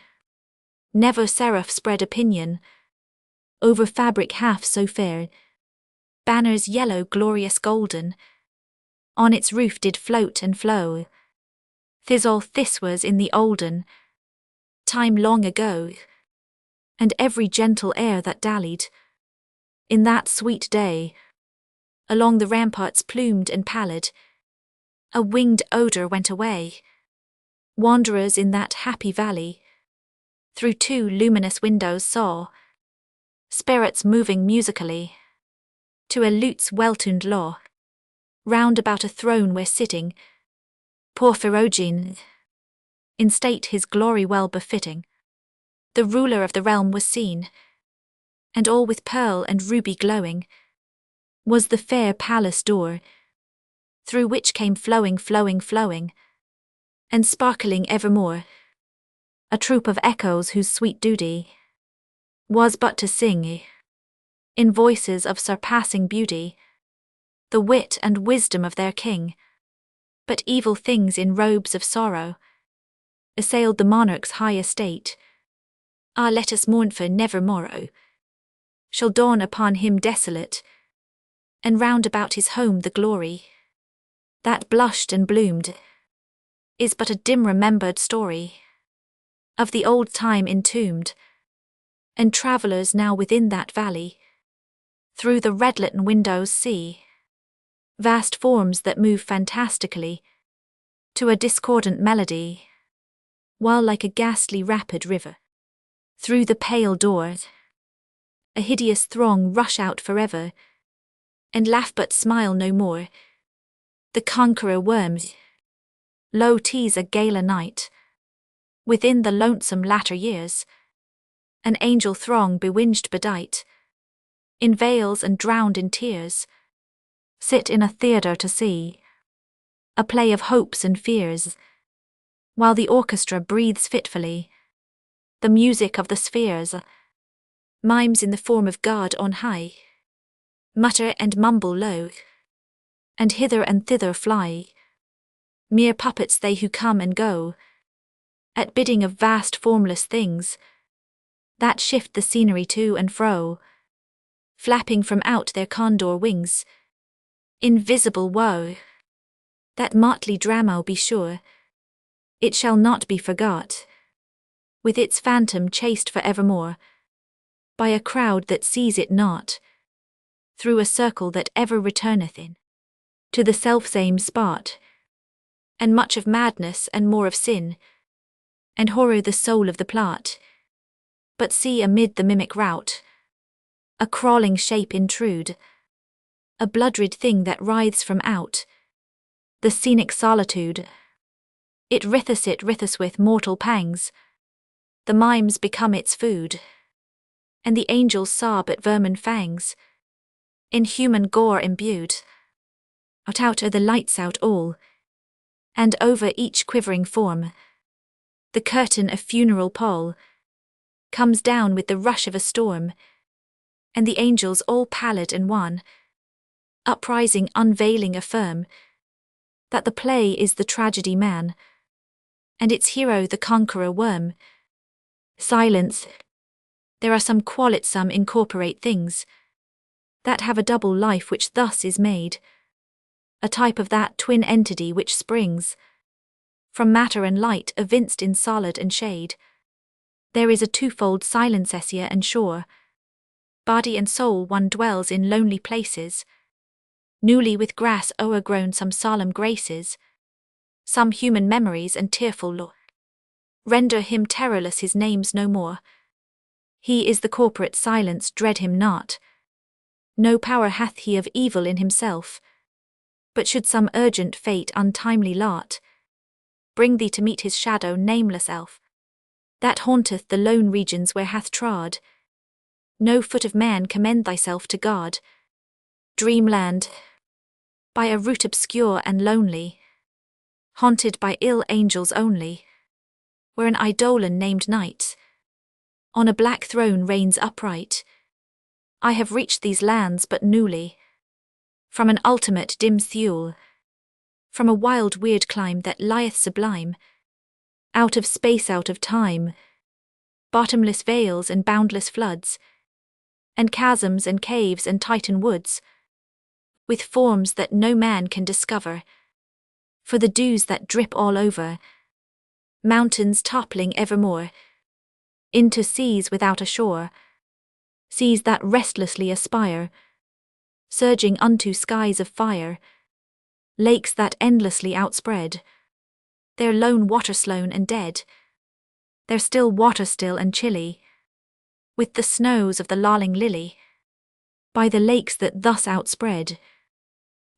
Never seraph spread opinion over fabric half so fair. Banners yellow, glorious golden, on its roof did float and flow. This was in the olden time long ago, and every gentle air that dallied in that sweet day along the ramparts plumed and pallid, a winged odour went away. Wanderers in that happy valley through two luminous windows saw spirits moving musically to a lute's well-tuned law, round about a throne where sitting poor Pharogen, in state his glory well befitting, the ruler of the realm was seen, and all with pearl and ruby glowing was the fair palace door, through which came flowing, and sparkling evermore, a troop of echoes whose sweet duty was but to sing, in voices of surpassing beauty, the wit and wisdom of their king. But evil things in robes of sorrow assailed the monarch's high estate. Ah, let us mourn, for never morrow shall dawn upon him desolate, and round about his home the glory that blushed and bloomed is but a dim remembered story of the old time entombed, and travellers now within that valley through the red-lit windows see vast forms that move fantastically to a discordant melody, while like a ghastly rapid river through the pale door a hideous throng rush out forever and laugh but smile no more. The conqueror worms low tease a gala night within the lonesome latter years, an angel throng bewinged bedight in veils and drowned in tears sit in a theatre to see a play of hopes and fears, while the orchestra breathes fitfully the music of the spheres. Mimes in the form of God on high mutter and mumble low, and hither and thither fly. Mere puppets they who come and go at bidding of vast formless things that shift the scenery to and fro, flapping from out their condor wings invisible woe. That motley drama, be sure, it shall not be forgot, with its phantom chased for evermore, by a crowd that sees it not, through a circle that ever returneth in, to the selfsame spot, and much of madness and more of sin, and horror the soul of the plot. But see amid the mimic rout, a crawling shape intrude, a blood-red thing that writhes from out the scenic solitude. It writheth with mortal pangs, the mimes become its food, and the angels sob at vermin fangs, in human gore imbued. Out are the lights out all, and over each quivering form, the curtain of funeral pall comes down with the rush of a storm, and the angels all pallid and wan, uprising unveiling affirm that the play is the tragedy man, and its hero the conqueror worm. Silence. There are some some incorporate things that have a double life which thus is made, a type of that twin entity which springs from matter and light evinced in solid and shade. There is a twofold silence essere and sure, body and soul one dwells in lonely places, newly with grass o'ergrown some solemn graces, some human memories and tearful lore render him terrorless, his name's no more. He is the corporate silence, dread him not. No power hath he of evil in himself, but should some urgent fate untimely lot bring thee to meet his shadow, nameless elf, that haunteth the lone regions where hath trod no foot of man, commend thyself to God. Dreamland, by a route obscure and lonely, haunted by ill angels only, where an eidolon named Night on a black throne reigns upright. I have reached these lands but newly, from an ultimate dim thule, from a wild weird clime that lieth sublime, out of space, out of time, bottomless vales and boundless floods, and chasms and caves and Titan woods, with forms that no man can discover, for the dews that drip all over, mountains toppling evermore, into seas without a shore, seas that restlessly aspire, surging unto skies of fire, lakes that endlessly outspread their lone water slown and dead, their still water still and chilly, with the snows of the lolling lily, by the lakes that thus outspread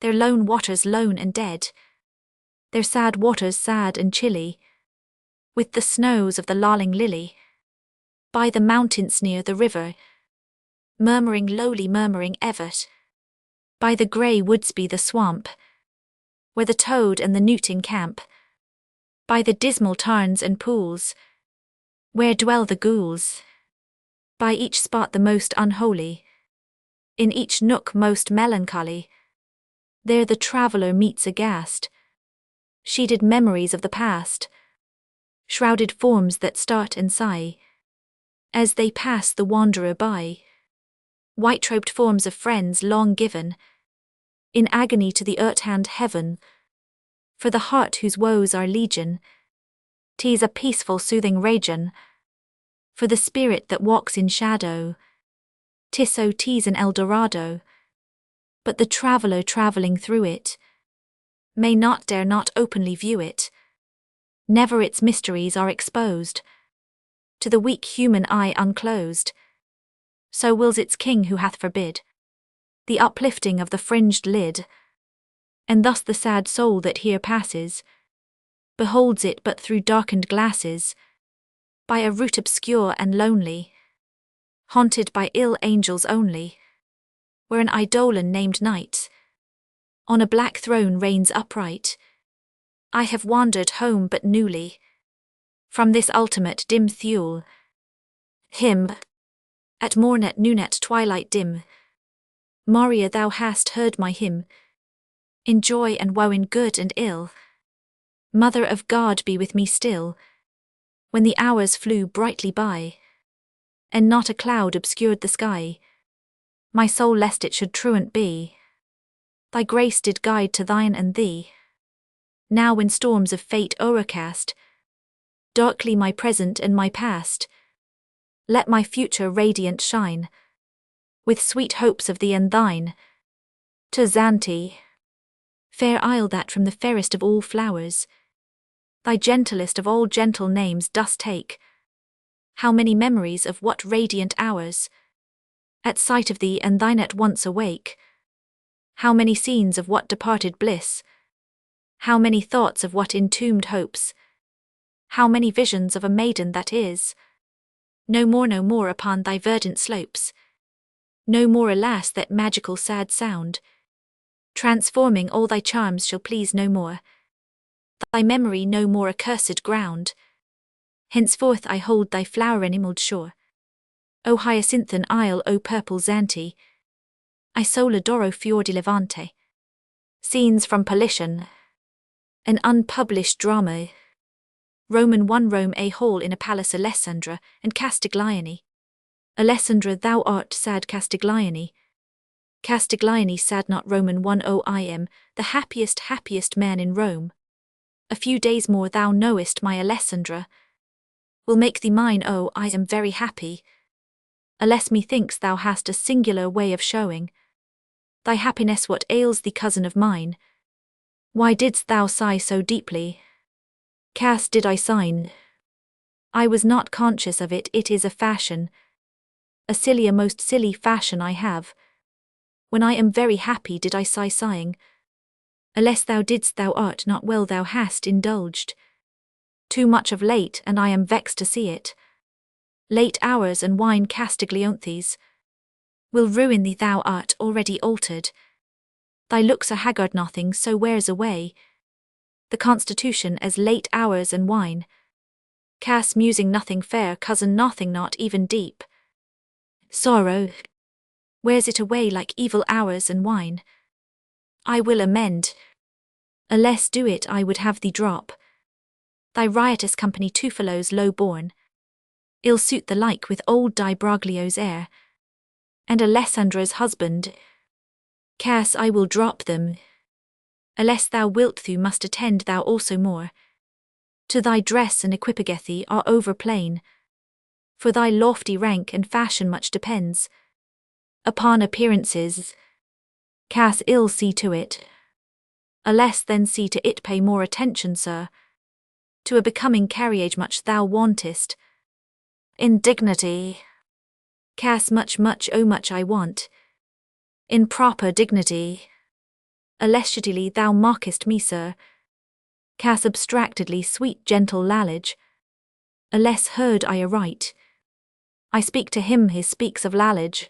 their lone waters lone and dead, their sad waters sad and chilly, with the snows of the lolling lily, by the mountains near the river, murmuring lowly murmuring ever, by the grey woods be the swamp, where the toad and the newt encamp, by the dismal tarns and pools, where dwell the ghouls, by each spot the most unholy, in each nook most melancholy, there the traveller meets aghast, sheeted memories of the past, shrouded forms that start and sigh, as they pass the wanderer by, white-robed forms of friends long given, in agony to the earth-hand heaven, for the heart whose woes are legion, 'tis a peaceful soothing region, for the spirit that walks in shadow, 'tis an Eldorado, but the traveller travelling through it may not dare not openly view it, never its mysteries are exposed, to the weak human eye unclosed, so wills its king who hath forbid the uplifting of the fringed lid, and thus the sad soul that here passes beholds it but through darkened glasses, by a route obscure and lonely, haunted by ill angels only, where an eidolon named Night on a black throne reigns upright. I have wandered home but newly from this ultimate dim thule, hymn at morn at noon at twilight dim, Maria, thou hast heard my hymn, in joy and woe, in good and ill. Mother of God, be with me still, when the hours flew brightly by, and not a cloud obscured the sky, my soul lest it should truant be Thy grace did guide to thine and thee. Now when storms of fate o'ercast darkly my present and my past, let my future radiant shine, with sweet hopes of thee and thine. To Zante, fair isle that from the fairest of all flowers, thy gentlest of all gentle names dost take, how many memories of what radiant hours, at sight of thee and thine at once awake, how many scenes of what departed bliss, how many thoughts of what entombed hopes, how many visions of a maiden that is no more upon thy verdant slopes, no more alas that magical sad sound, transforming all thy charms shall please no more, thy memory no more accursed ground. Henceforth I hold thy flower-enamelled shore, O hyacinthan isle, O purple Zante, I sole adoro fior di Levante. Scenes from Politian, an unpublished drama. Roman 1 Rome a hall in a palace Alessandra and Castiglione. Alessandra thou art sad Castiglione. Castiglione sad not Roman 1 O I am the happiest man in Rome. A few days more thou knowest my Alessandra will make thee mine. Oh, I am very happy. Unless methinks thou hast a singular way of showing thy happiness. What ails thee, cousin of mine? Why didst thou sigh so deeply? Cas did I sign? I was not conscious of it. It is a fashion, a most silly fashion I have. When I am very happy did I sigh sighing. Unless thou didst, thou art not well, thou hast indulged too much of late, and I am vexed to see it. Late hours and wine Castiglionthes will ruin thee, thou art already altered. Thy looks are haggard, nothing so wears away the constitution as late hours and wine. Cas musing nothing fair, cousin, nothing, not even deep sorrow wears it away like evil hours and wine. I will amend, unless do it I would have thee drop thy riotous company to fellows low born, ill suit the like with old Di Broglio's air, and Alessandra's husband. Cas I will drop them, unless thou wilt thou must attend thou also more to thy dress and equipagethy are over plain, for thy lofty rank and fashion much depends upon appearances. Cas ill see to it, unless then see to it pay more attention, sir, to a becoming carriage much thou wantest. Indignity. Cas much oh much I want. In proper dignity. Allegedly thou mockest me, sir. Cas abstractedly sweet gentle lalage. Unless heard I aright. I speak to him, he speaks of lalage.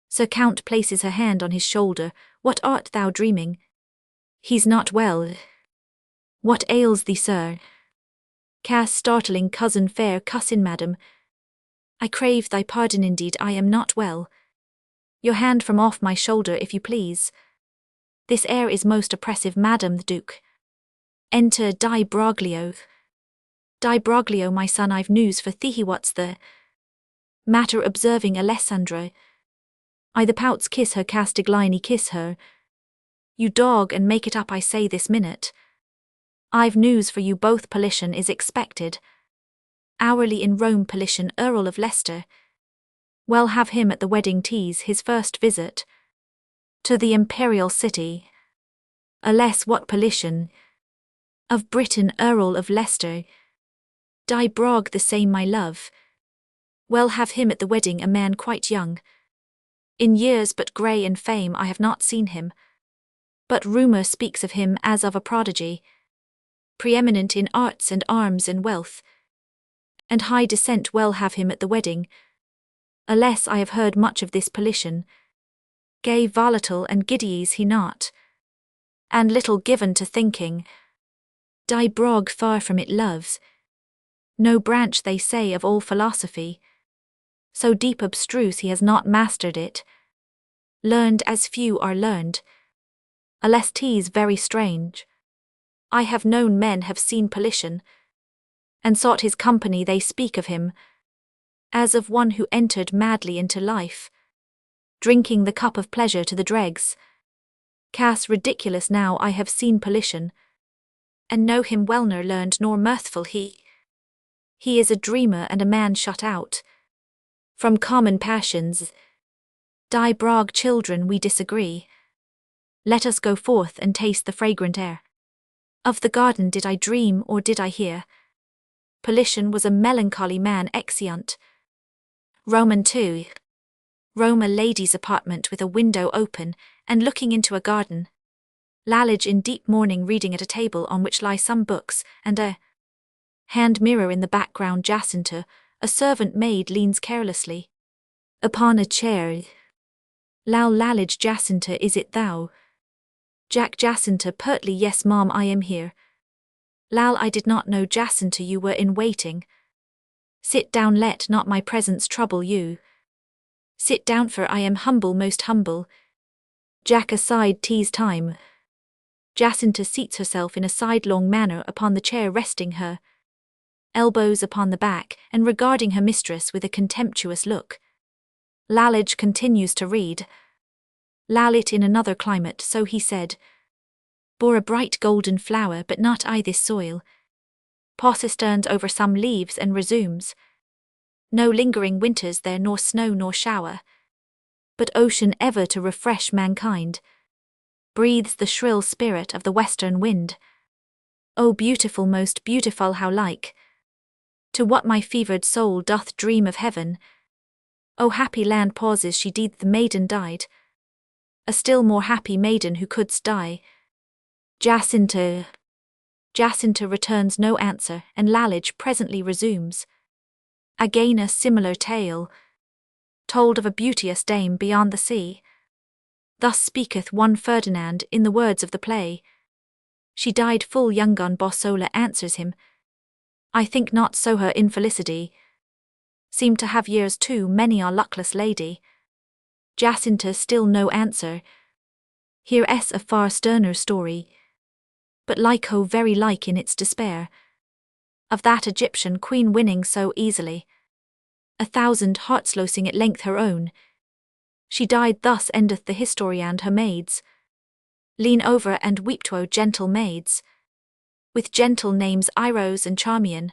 Sir Count places her hand on his shoulder. What art thou dreaming? He's not well. What ails thee, sir? Cas startling cousin, fair cousin, madam. I crave thy pardon, indeed I am not well. Your hand from off my shoulder, if you please. This air is most oppressive, madam the Duke. Enter Di Broglio. Di Broglio, my son, I've news for thee. What's the matter? Observing Alessandra. I the pouts kiss her, Castiglione kiss her. You dog, and make it up I say this minute. I've news for you both. Politian is expected hourly in Rome. Politian, Earl of Leicester. Well have him at the wedding tease, his first visit to the imperial city. Alas, what Politian of Britain, Earl of Leicester. Di Brog the same, my love. Well have him at the wedding, a man quite young in years, but grey in fame. I have not seen him, but rumour speaks of him as of a prodigy, preeminent in arts and arms and wealth, and high descent. Well have him at the wedding. Alas, I have heard much of this Politian. Gay, volatile, and giddy is he not, and little given to thinking. Di Brog far from it loves no branch, they say, of all philosophy. So deep abstruse he has not mastered it, learned as few are learned. Alas, 'tis very strange. I have known men have seen Politian, and sought his company. They speak of him as of one who entered madly into life, drinking the cup of pleasure to the dregs. Cass ridiculous now I have seen pollution, and know him well nor learned nor mirthful he. He is a dreamer and a man shut out from common passions. Die brag children we disagree. Let us go forth and taste the fragrant air. Of the garden did I dream or did I hear? Pollution was a melancholy man exeunt. Roman 2. Rome a lady's apartment with a window open and looking into a garden. Lalage in deep mourning reading at a table on which lie some books and a hand mirror in the background. Jacinta, a servant maid, leans carelessly upon a chair. Lalage Jacinta, is it thou? Jacinta pertly, yes ma'am, I am here. I did not know Jacinta you were in waiting. Sit down, let not my presence trouble you. Sit down, for I am humble, most humble. Aside, 'tis time. Jacinta seats herself in a sidelong manner upon the chair, resting her elbows upon the back and regarding her mistress with a contemptuous look. Lalage continues to read. It in another climate, so he said, bore a bright golden flower, but not I this soil. Pauses turns over some leaves and resumes. No lingering winters there, nor snow nor shower, but ocean ever to refresh mankind. Breathes the shrill spirit of the western wind. O beautiful, most beautiful, how like to what my fevered soul doth dream of heaven. O happy land, pauses she did, the maiden died. A still more happy maiden who couldst die. Jacinta returns no answer, and Lalage presently resumes. Again a similar tale, told of a beauteous dame beyond the sea. Thus speaketh one Ferdinand in the words of the play. She died full young. Bossola answers him, I think not so, her infelicity seemed to have years too many, our luckless lady. Jacinta still no answer. Here a far sterner story, but like, oh very like in its despair, of that Egyptian queen winning so easily 1,000 hearts, losing at length her own. She died thus, endeth the history, and her maids lean over and weep to, O gentle maids, with gentle names Irose and Charmian,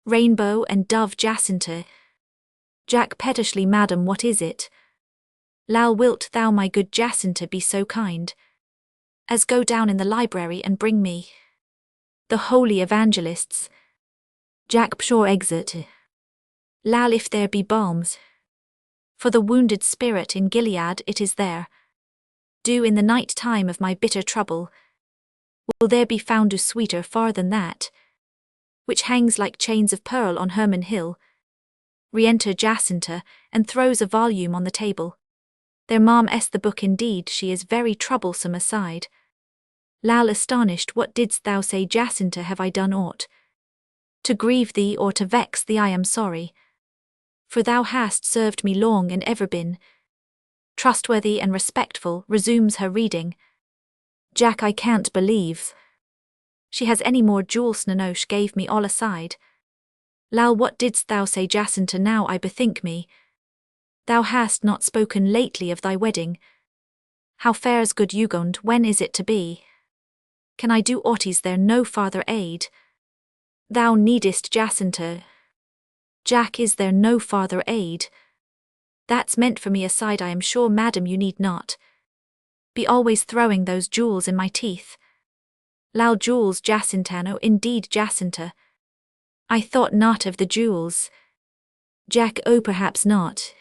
Rainbow and Dove. Jacinta, pettishly, madam, what is it? Wilt thou, my good Jacinta, be so kind as go down in the library and bring me the holy evangelists? Pshaw, exit. If there be balms for the wounded spirit in Gilead, it is there. Do in the night time of my bitter trouble, will there be found a sweeter far than that, which hangs like chains of pearl on Hermon Hill? Re-enter Jacinta, and throws a volume on the table. There, ma'am, the book indeed, she is very troublesome. Aside. Astonished, what didst thou say? Jacinta, have I done aught to grieve thee or to vex thee? I am sorry, for thou hast served me long and ever been trustworthy and respectful. Resumes her reading. I can't believe she has any more jewels. Nanosh gave me all aside. What didst thou say? Jacinta, now I bethink me, thou hast not spoken lately of thy wedding. How fares good Ugond? When is it to be? Can I do aught? Is there no farther aid thou needest? Jacinta, is there no farther aid that's meant for me? Aside, I am sure, madam, you need not be always throwing those jewels in my teeth. Jewels, Jacintano, indeed, Jacinta, I thought not of the jewels. Oh, perhaps not,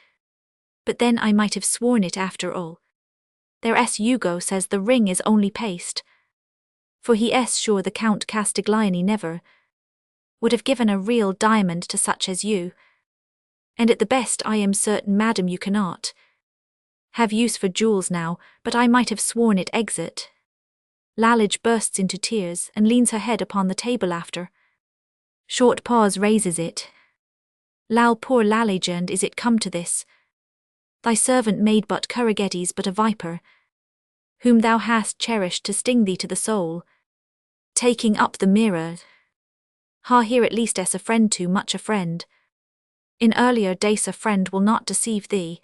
but then I might have sworn it after all. There's Hugo says the ring is only paste, for he's sure the Count Castiglione never would have given a real diamond to such as you. And at the best, I am certain, madam, you cannot have use for jewels now, but I might have sworn it. Exit. Lalage bursts into tears and leans her head upon the table. After short pause, raises it. Poor Lalage, and is it come to this? Thy servant maid but Currigedes, but a viper, whom thou hast cherished to sting thee to the soul. Taking up the mirror. Here at least a friend, too much a friend. In earlier days a friend will not deceive thee.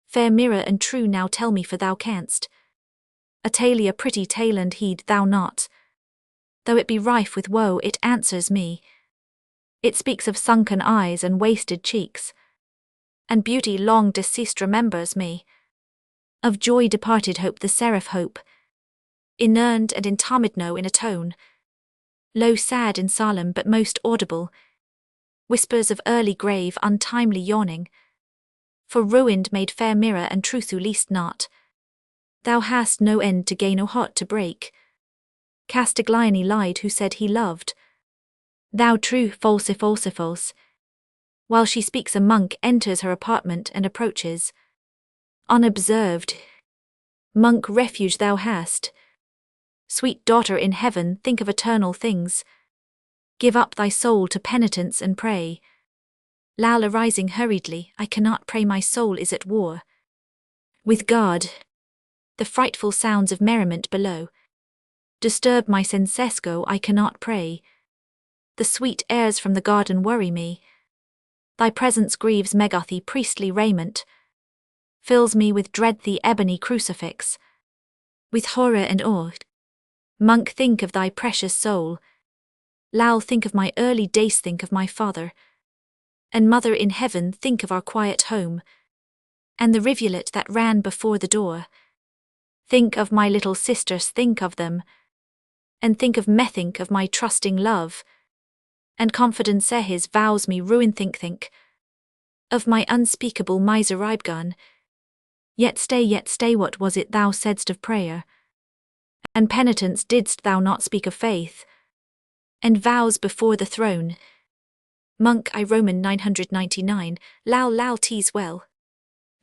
Fair mirror and true, now tell me, for thou canst A tale, a pretty tale, and heed thou not. Though it be rife with woe, it answers me. It speaks of sunken eyes and wasted cheeks, and beauty long deceased remembers me. Of joy departed hope, the seraph hope, inurned and intomed no in a tone, low, sad, and solemn, but most audible, whispers of early grave, untimely yawning. For ruined made fair mirror, and truth who least not. Thou hast no end to gain, O heart to break. Castiglione lied who said he loved. Thou true, false, false, false. While she speaks, a monk enters her apartment and approaches. Unobserved. Monk, refuge thou hast. Sweet daughter in heaven, think of eternal things. Give up thy soul to penitence and pray. Lal, arising hurriedly, I cannot pray, my soul is at war with God. The frightful sounds of merriment below disturb my sensesco, I cannot pray. The sweet airs from the garden worry me. Thy presence grieves Megothi, priestly raiment fills me with dread, the ebony crucifix, with horror and awe. Monk, think of thy precious soul. Lal, think of my early days, think of my father and mother in heaven, think of our quiet home, and the rivulet that ran before the door. Think of my little sisters, think of them, and think of me, think of my trusting love, and confidence his vows me ruin, think of my unspeakable miser Ibgun. Yet stay, what was it thou saidst of prayer and penitence? Didst thou not speak of faith and vows before the throne? Monk, I Roman 999, Lal, tease well.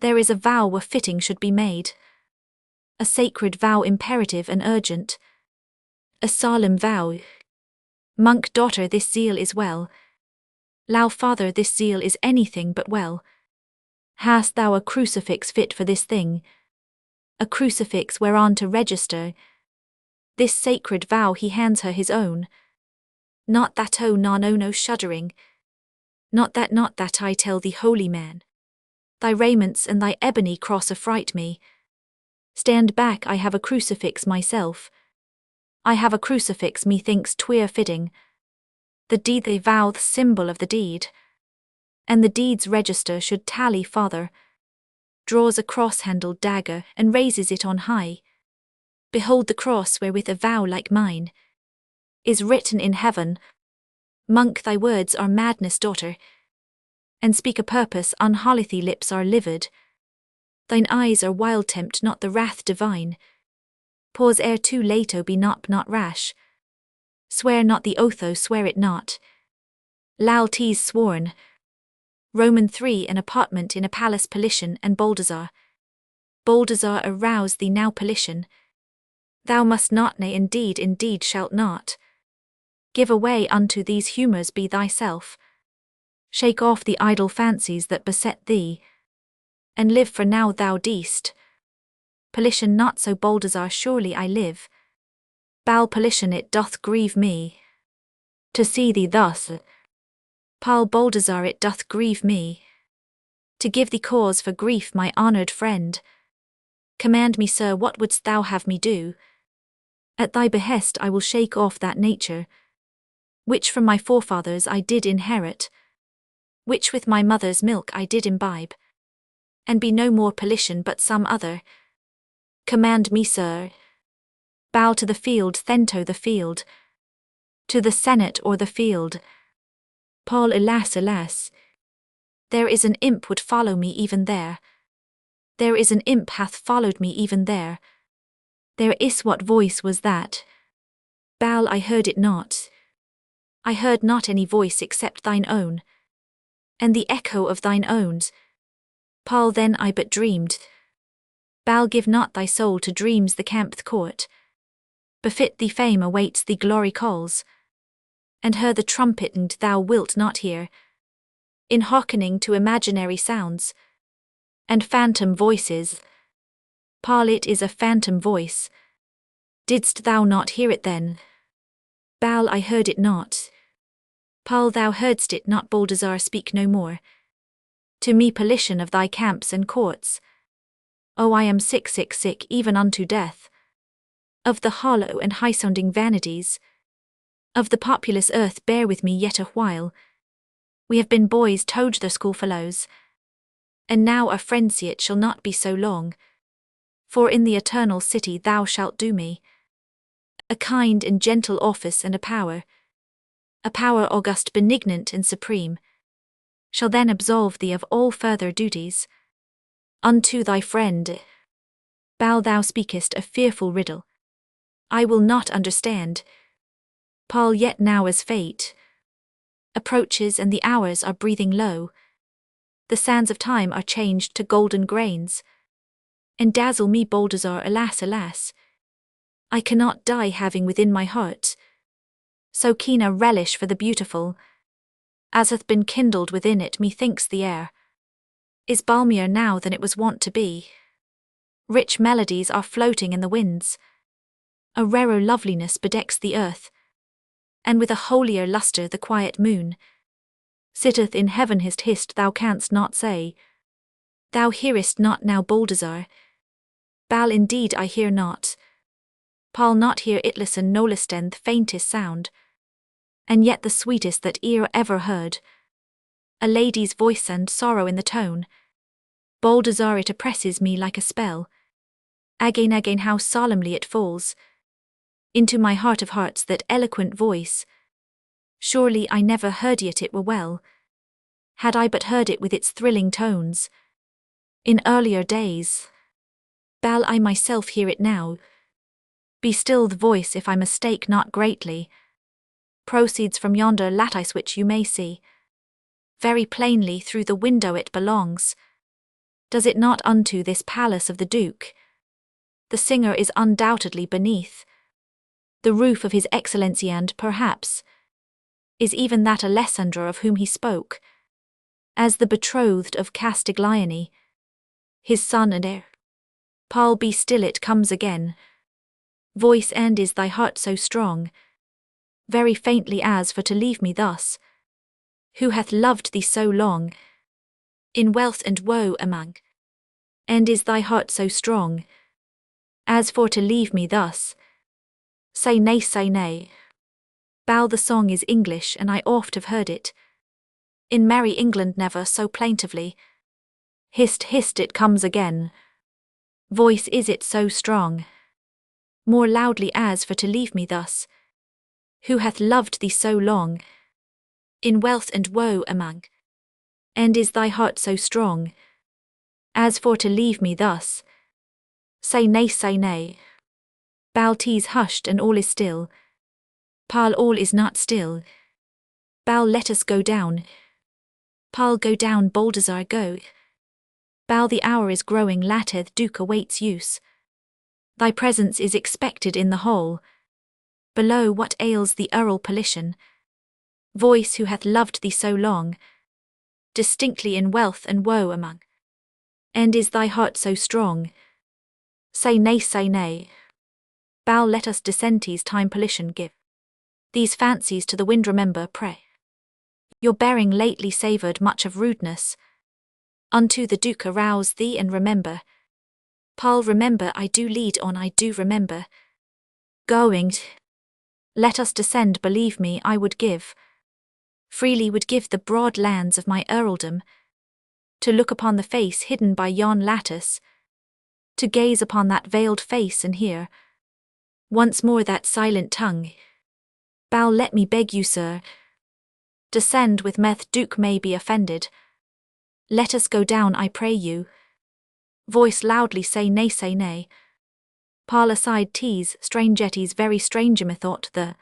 There is a vow were fitting should be made. A sacred vow, imperative and urgent. A solemn vow. Monk, daughter, this zeal is well. Lal, father, this zeal is anything but well. Hast thou a crucifix fit for this thing? A crucifix whereon to register this sacred vow? He hands her his own. Not that, oh, no, shuddering. Not that, I tell thee, holy man. Thy raiments and thy ebony cross affright me. Stand back, I have a crucifix myself. I have a crucifix, methinks 'twere fitting. The deed they vow, the symbol of the deed, and the deed's register should tally. Father draws a cross-handled dagger and raises it on high. Behold the cross wherewith a vow like mine is written in heaven. Monk, thy words are madness, daughter, and speak a purpose unholy. Thy lips are livid, thine eyes are wild, tempt not the wrath divine. Pause ere too late, oh, be not rash. Swear not the oath, oh, swear it not. Lal, 'tis sworn. Roman 3, an apartment in a palace. Politian and Baldassar. Baldassar, arouse thee now, Politian. Thou must not, nay, indeed shalt not. Give away unto these humours, be thyself. Shake off the idle fancies that beset thee, and live for now thou deest. Politian, not so, Baldassar, surely I live. Bal, Politian, it doth grieve me to see thee thus. Pal, Baldassar, it doth grieve me to give thee cause for grief, my honoured friend. Command me, sir, what wouldst thou have me do? At thy behest I will shake off that nature which from my forefathers I did inherit, which with my mother's milk I did imbibe, and be no more Politian but some other. Command me, sir. Bow to the field, Thento, the field, to the Senate or the field. Paul, alas, there is an imp would follow me even there. There is an imp hath followed me even there. There is, what voice was that? Bal, I heard it not. I heard not any voice except thine own, and the echo of thine own's. Paul, then I but dreamed. Bal, give not thy soul to dreams, the campth court. Befit thee fame awaits thee, glory calls, and her the trumpet, and thou wilt not hear. In hearkening to imaginary sounds and phantom voices. Paul, it is a phantom voice. Didst thou not hear it then? Bal, I heard it not. Paul, thou heardst it not. Baldassar, speak no more to me, Politian, of thy camps and courts. Oh, I am sick, even unto death. Of the hollow and high-sounding vanities of the populous earth bear with me yet a while. We have been boys told their schoolfellows, and now our frenzy it shall not be so long, for in the eternal city thou shalt do me a kind and gentle office, and a power august, benignant, and supreme, shall then absolve thee of all further duties. Unto thy friend Paul thou speakest a fearful riddle, I will not understand. Paul, yet now as fate approaches and the hours are breathing low, the sands of time are changed to golden grains, and dazzle me, Baldassar, alas, alas, I cannot die having within my heart so keen a relish for the beautiful, as hath been kindled within it. Methinks the air is balmier now than it was wont to be. Rich melodies are floating in the winds, a rarer loveliness bedecks the earth, and with a holier lustre the quiet moon sitteth in heaven. Hist, thou canst not say, thou hearest not now, Baldassar. Paul, indeed I hear not. Paul, not hear it, listen, no listen, the faintest sound, and yet the sweetest that ear ever heard, a lady's voice and sorrow in the tone. Baldassar, it oppresses me like a spell. Again, how solemnly it falls into my heart of hearts, that eloquent voice. Surely I never heard yet, it were well had I but heard it with its thrilling tones in earlier days. Paul, I myself hear it now. Be still, the voice, if I mistake not greatly, proceeds from yonder lattice which you may see very plainly through the window. It belongs, does it not, unto this palace of the Duke? The singer is undoubtedly beneath the roof of his Excellency, and perhaps is even that Alessandro of whom he spoke, as the betrothed of Castiglione, his son and heir. Paul, be still, it comes again. Voice, and is thy heart so strong, very faintly, as for to leave me thus, who hath loved thee so long, in wealth and woe among? And is thy heart so strong, as for to leave me thus? Say nay, say nay. Paul, the song is English, and I oft have heard it in merry England never so plaintively. Hist, it comes again. Voice, is it so strong, more loudly, as for to leave me thus, who hath loved thee so long, in wealth and woe among? And is thy heart so strong, as for to leave me thus? Say nay, say nay. Paul, 'tis hushed, and all is still. Paul, all is not still. Paul, let us go down. Paul, go down, Baldassar, go. Paul, the hour is growing later, the Duke awaits use. Thy presence is expected in the hall. Below, what ails the aural pollution? Voice, who hath loved thee so long, distinctly in wealth and woe among? And is thy heart so strong? Say nay, say nay. Paul, let us descend, 'tis time pollution give these fancies to the wind. Remember, pray, your bearing lately savoured much of rudeness. Unto the Duke arouse thee, and remember. Paul, remember, I do lead on, I do remember. Going, let us descend, believe me, I would give, freely would give the broad lands of my earldom, to look upon the face hidden by yon lattice, to gaze upon that veiled face and hear once more that silent tongue. Paul, let me beg you, sir, descend with me, Duke may be offended. Let us go down, I pray you. Voice, loudly, say nay, say nay. Paul, aside, 'tis strange, 'tis very strange, methought the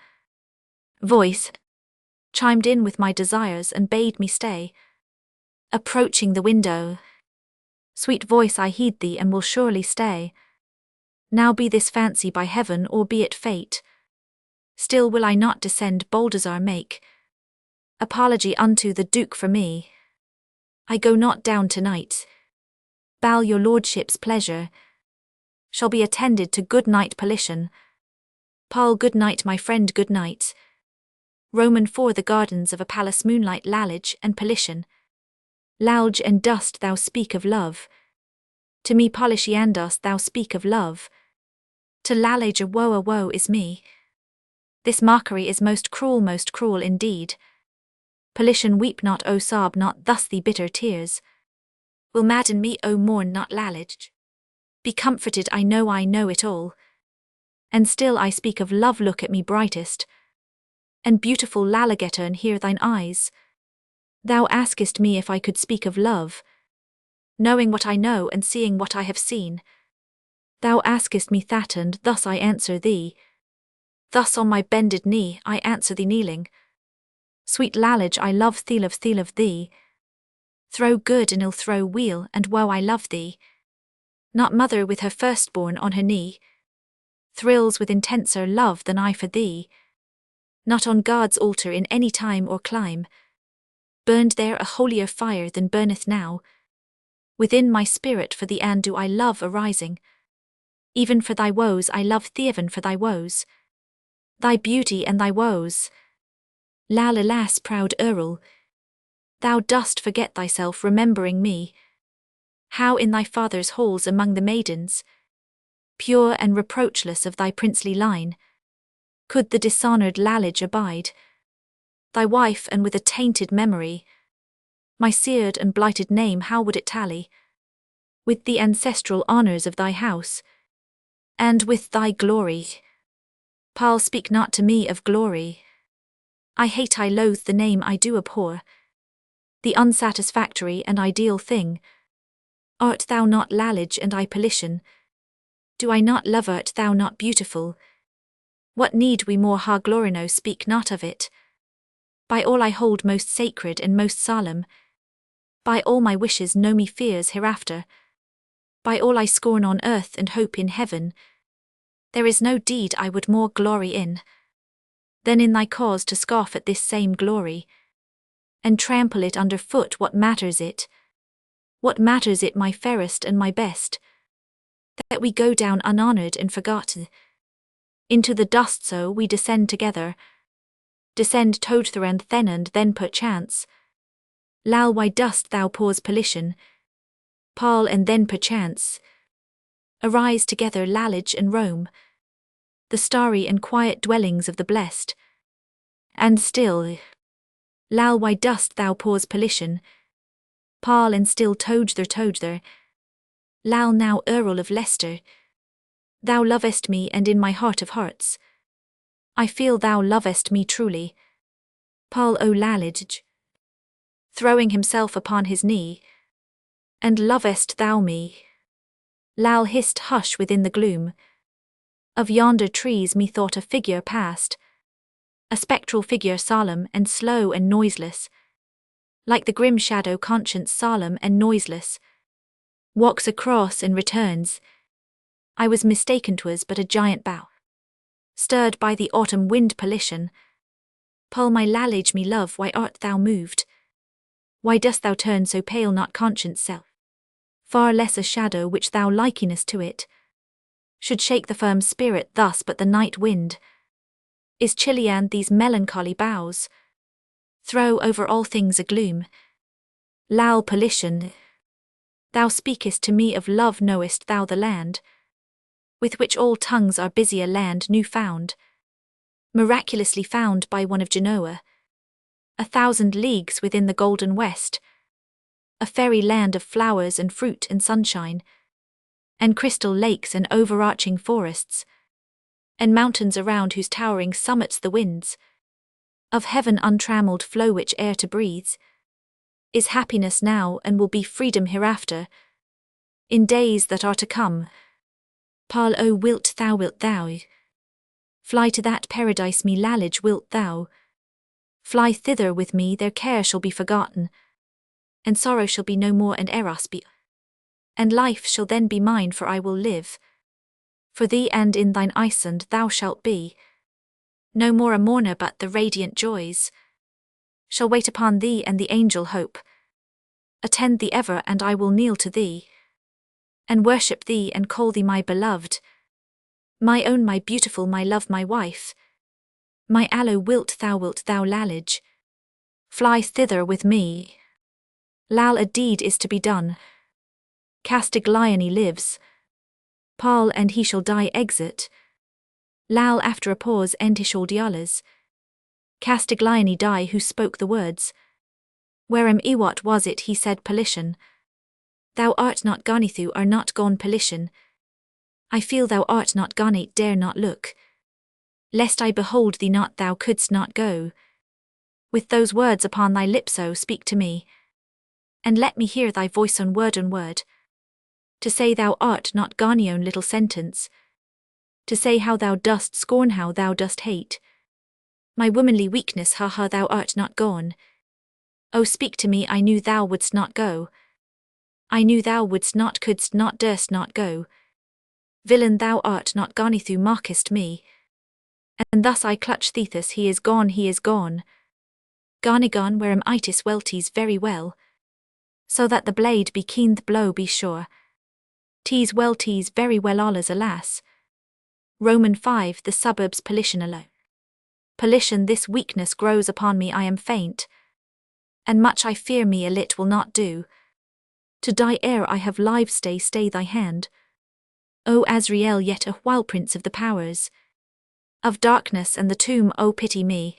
voice chimed in with my desires and bade me stay. Approaching the window, sweet voice, I heed thee and will surely stay. Now be this fancy by heaven, or be it fate, still will I not descend. Baldassar, make apology unto the Duke for me. I go not down tonight. Paul, your lordship's pleasure shall be attended to. Good night, pollution. Paul, good night, my friend, good night. Roman 4. The gardens of a palace, moonlight, lalage and pollution. Lalge and dust, thou speak of love. To me, Polician, dost thou speak of love? To lalage a woe is me. This mockery is most cruel indeed. Pollution, weep not, O sob not thus, the bitter tears will madden me, O mourn not, lalage. Be comforted, I know it all. And still I speak of love, look at me brightest and beautiful Lalagetta, and hear thine eyes. Thou askest me if I could speak of love, knowing what I know and seeing what I have seen. Thou askest me that, and thus I answer thee. Thus on my bended knee I answer thee kneeling. Sweet Lalage, I love thee. Through good and ill, through weal and woe, I love thee. Not mother with her firstborn on her knee thrills with intenser love than I for thee. Not on God's altar in any time or clime burned there a holier fire than burneth now within my spirit for thee, and do I love arising. Even for thy woes I love thee, even for thy woes, thy beauty and thy woes. Lal, alas, proud Earl, thou dost forget thyself, remembering me, how in thy father's halls among the maidens, pure and reproachless of thy princely line, could the dishonoured Lalage abide, thy wife, and with a tainted memory, my seared and blighted name, how would it tally with the ancestral honours of thy house, and with thy glory? Paul, speak not to me of glory. I hate, I loathe the name, I do abhor the unsatisfactory and ideal thing. Art thou not Lalage, and I pollution? Do I not love? Art thou not beautiful? What need we more? Ha glorino, speak not of it. By all I hold most sacred and most solemn, by all my wishes know me fears hereafter, by all I scorn on earth and hope in heaven, there is no deed I would more glory in than in thy cause to scoff at this same glory, and trample it under foot. What matters it? What matters it, my fairest and my best, that we go down unhonoured and forgotten into the dust? So we descend together, descend tother and then perchance. Lal, why dost thou pause pollution? Paul, and then perchance arise together, Lalage and Rome, the starry and quiet dwellings of the blessed. And still, Lal, why dost thou pause pollution? Paul, and still tother, Lal, now Earl of Leicester, thou lovest me, and in my heart of hearts I feel thou lovest me truly. Paul, O Lalage, throwing himself upon his knee, and lovest thou me? Lal, hist, hush, within the gloom of yonder trees methought a figure passed, a spectral figure, solemn and slow and noiseless, like the grim shadow conscience, solemn and noiseless, walks across and returns. I was mistaken, 'twas but a giant bough, stirred by the autumn wind pollution. Paul, my Lalage, me love, why art thou moved? Why dost thou turn so pale? Not conscience self, far less a shadow which thou likenest to it, should shake the firm spirit thus, but the night wind is chilly, and these melancholy boughs throw over all things a gloom. Lal, pollution, thou speakest to me of love. Knowest thou the land with which all tongues are busy, a land new found, miraculously found by one of Genoa, 1,000 leagues within the golden west, a fairy land of flowers and fruit and sunshine, and crystal lakes and overarching forests, and mountains around whose towering summits the winds of heaven untrammeled flow, which air to breathe is happiness now, and will be freedom hereafter, in days that are to come. Paul, O wilt thou fly to that paradise? Me Lalage, wilt thou fly thither with me? Their care shall be forgotten, and sorrow shall be no more, and eros be, and life shall then be mine, for I will live for thee, and in thine Iceland thou shalt be no more a mourner, but the radiant joys shall wait upon thee, and the angel hope attend thee ever, and I will kneel to thee and worship thee, and call thee my beloved, my own, my beautiful, my love, my wife, my aloe. Wilt thou, Lalage, fly thither with me? Lal, a deed is to be done. Castiglione lives, Paul and he shall die exit. Lal after a pause and he shall dialas. Castiglione die who spoke the words. Wheream what was it he said Pelitian. Thou art not gonithu are not gone Pelitian. I feel thou art not gonate dare not look. Lest I behold thee not thou couldst not go. With those words upon thy lips O speak to me. And let me hear thy voice on word. To say thou art not gone own little sentence. To say how thou dost scorn how thou dost hate. My womanly weakness ha thou art not gone. O speak to me I knew thou wouldst not go. I knew thou wouldst not couldst not durst not go. Villain thou art not gonithu mockest me. And thus I clutch Thetis he is gone he is gone. Gone wheream itis welties very well. So that the blade be keen the blow be sure. Tease well tease very well allas alas. Roman 5 the suburbs Pelitian alone. Pelitian this weakness grows upon me I am faint. And much I fear me a lit will not do. To die ere I have live stay thy hand. O Azrael yet a while prince of the powers. Of darkness and the tomb O pity me.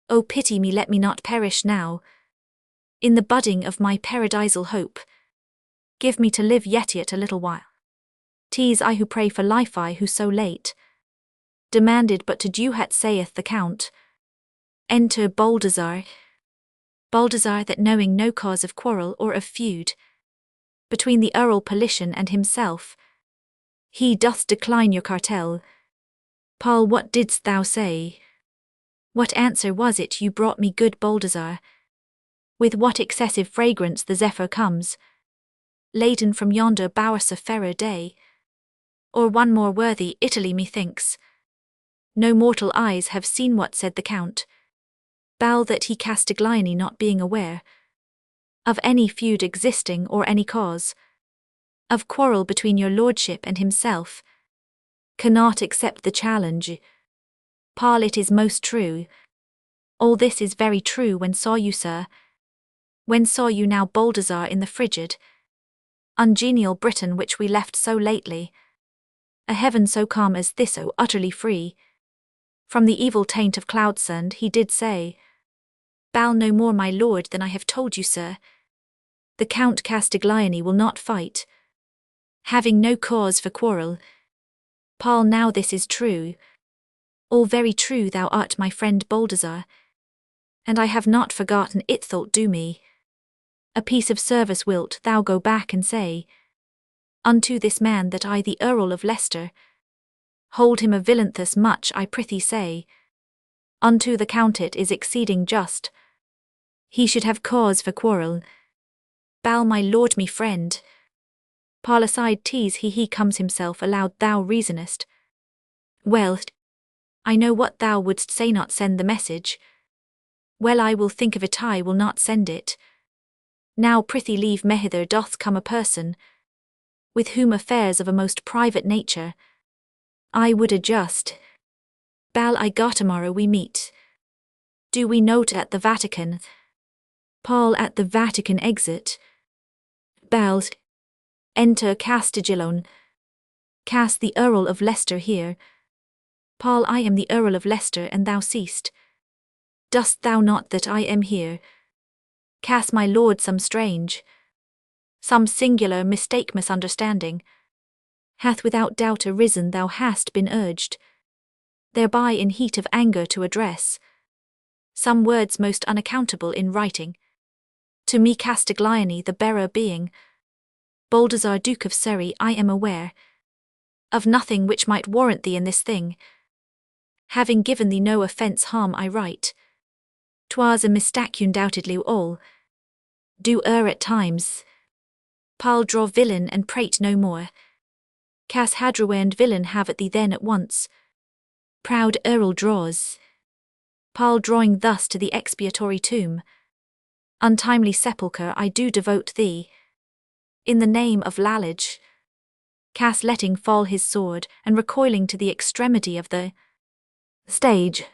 O pity me let me not perish now. In the budding of my paradisal hope. Give me to live yet a little while. Tease I who pray for life I who so late. Demanded but to Duhat saith the Count. Enter Baldassar. Baldassar that knowing no cause of quarrel or of feud. Between the Earl Pelitian and himself. He doth decline your cartel. Paul what didst thou say? What answer was it you brought me good Baldassar? With what excessive fragrance the zephyr comes, laden from yonder bowers of fairer day? Or one more worthy Italy methinks. No mortal eyes have seen what said the Count. Bal that he Castiglione not being aware of any feud existing or any cause of quarrel between your lordship and himself, cannot accept the challenge. Paul it is most true. All this is very true when saw you sir. When saw you now Baldassar in the frigid, ungenial Britain which we left so lately. A heaven so calm as this O utterly free. From the evil taint of cloudsand he did say. Bal no more my lord than I have told you sir. The Count Castiglione will not fight. Having no cause for quarrel. Paul now this is true. All very true thou art my friend Baldassar. And I have not forgotten it thought do me. A piece of service wilt thou go back and say. Unto this man that I the Earl of Leicester. Hold him a villain thus much I prithee say. Unto the Count it is exceeding just. He should have cause for quarrel. Bal my lord me friend. Paul aside tease he comes himself aloud thou reasonest. Well, I know what thou wouldst say not send the message. Well I will think of it I will not send it. Now prithee leave me hither doth come a person, with whom affairs of a most private nature I would adjust. Bal I got tomorrow we meet. Do we note at the Vatican? Paul at the Vatican exit. Bal enter Castiglione. Cast the Earl of Leicester here. Paul I am the Earl of Leicester and thou seest. Dost thou not that I am here? Cast my lord some strange, some singular mistake misunderstanding, hath without doubt arisen thou hast been urged, thereby in heat of anger to address, some words most unaccountable in writing, to me Castiglione the bearer being, Baldassar Duke of Surrey I am aware, of nothing which might warrant thee in this thing, having given thee no offence harm I write. 'Twas a mistake undoubtedly all. Do err at times. Paul draw villain and prate no more. Cas Hadraway and villain have at thee then at once. Proud Earl draws. Paul drawing thus to the expiatory tomb. Untimely sepulchre I do devote thee. In the name of Lalage. Cas letting fall his sword and recoiling to the extremity of the stage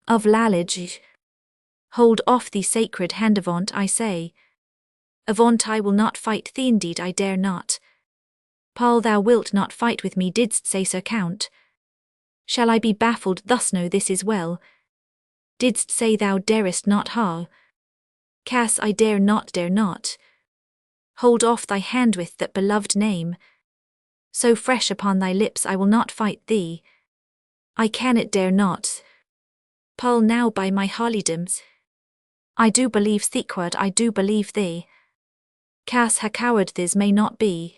of Lalage. Hold off the sacred hand avaunt I say. Avaunt I will not fight thee indeed I dare not. Paul, thou wilt not fight with me, didst say, Sir Count? Shall I be baffled thus? No, this is well. Didst say thou darest not, ha? Cass, I dare not, dare not. Hold off thy hand with that beloved name. So fresh upon thy lips I will not fight thee. I can it, dare not. Paul, now by my harleydams, I do believe theequard, I do believe thee. Cass, ha coward this may not be.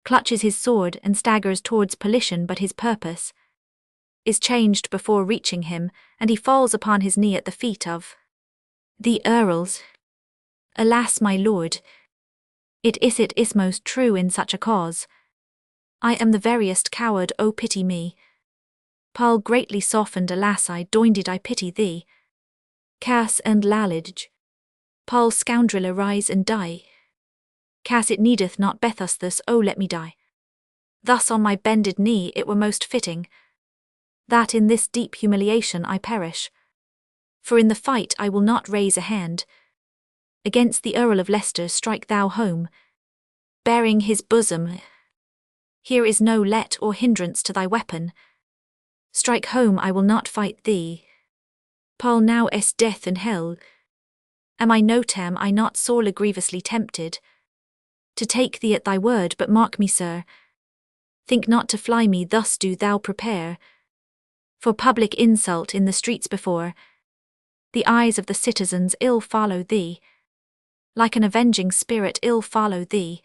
Clutches his sword and staggers towards Politian, but his purpose is changed before reaching him, and he falls upon his knee at the feet of the earls. Alas, my lord, it is most true in such a cause. I am the veriest coward, oh pity me. Paul, greatly softened, alas, I did I pity thee. Cass and lalage. Paul, scoundrel, arise and die. Cass, it needeth not Bethus thus, oh let me die. Thus on my bended knee it were most fitting that in this deep humiliation I perish. For in the fight I will not raise a hand. Against the Earl of Leicester strike thou home, bearing his bosom. Here is no let or hindrance to thy weapon. Strike home, I will not fight thee. Paul, now es death and hell. Am I not sorely grievously tempted to take thee at thy word, but mark me, sir. Think not to fly me, thus do thou prepare for public insult in the streets before the eyes of the citizens. Ill follow thee, like an avenging spirit, ill follow thee,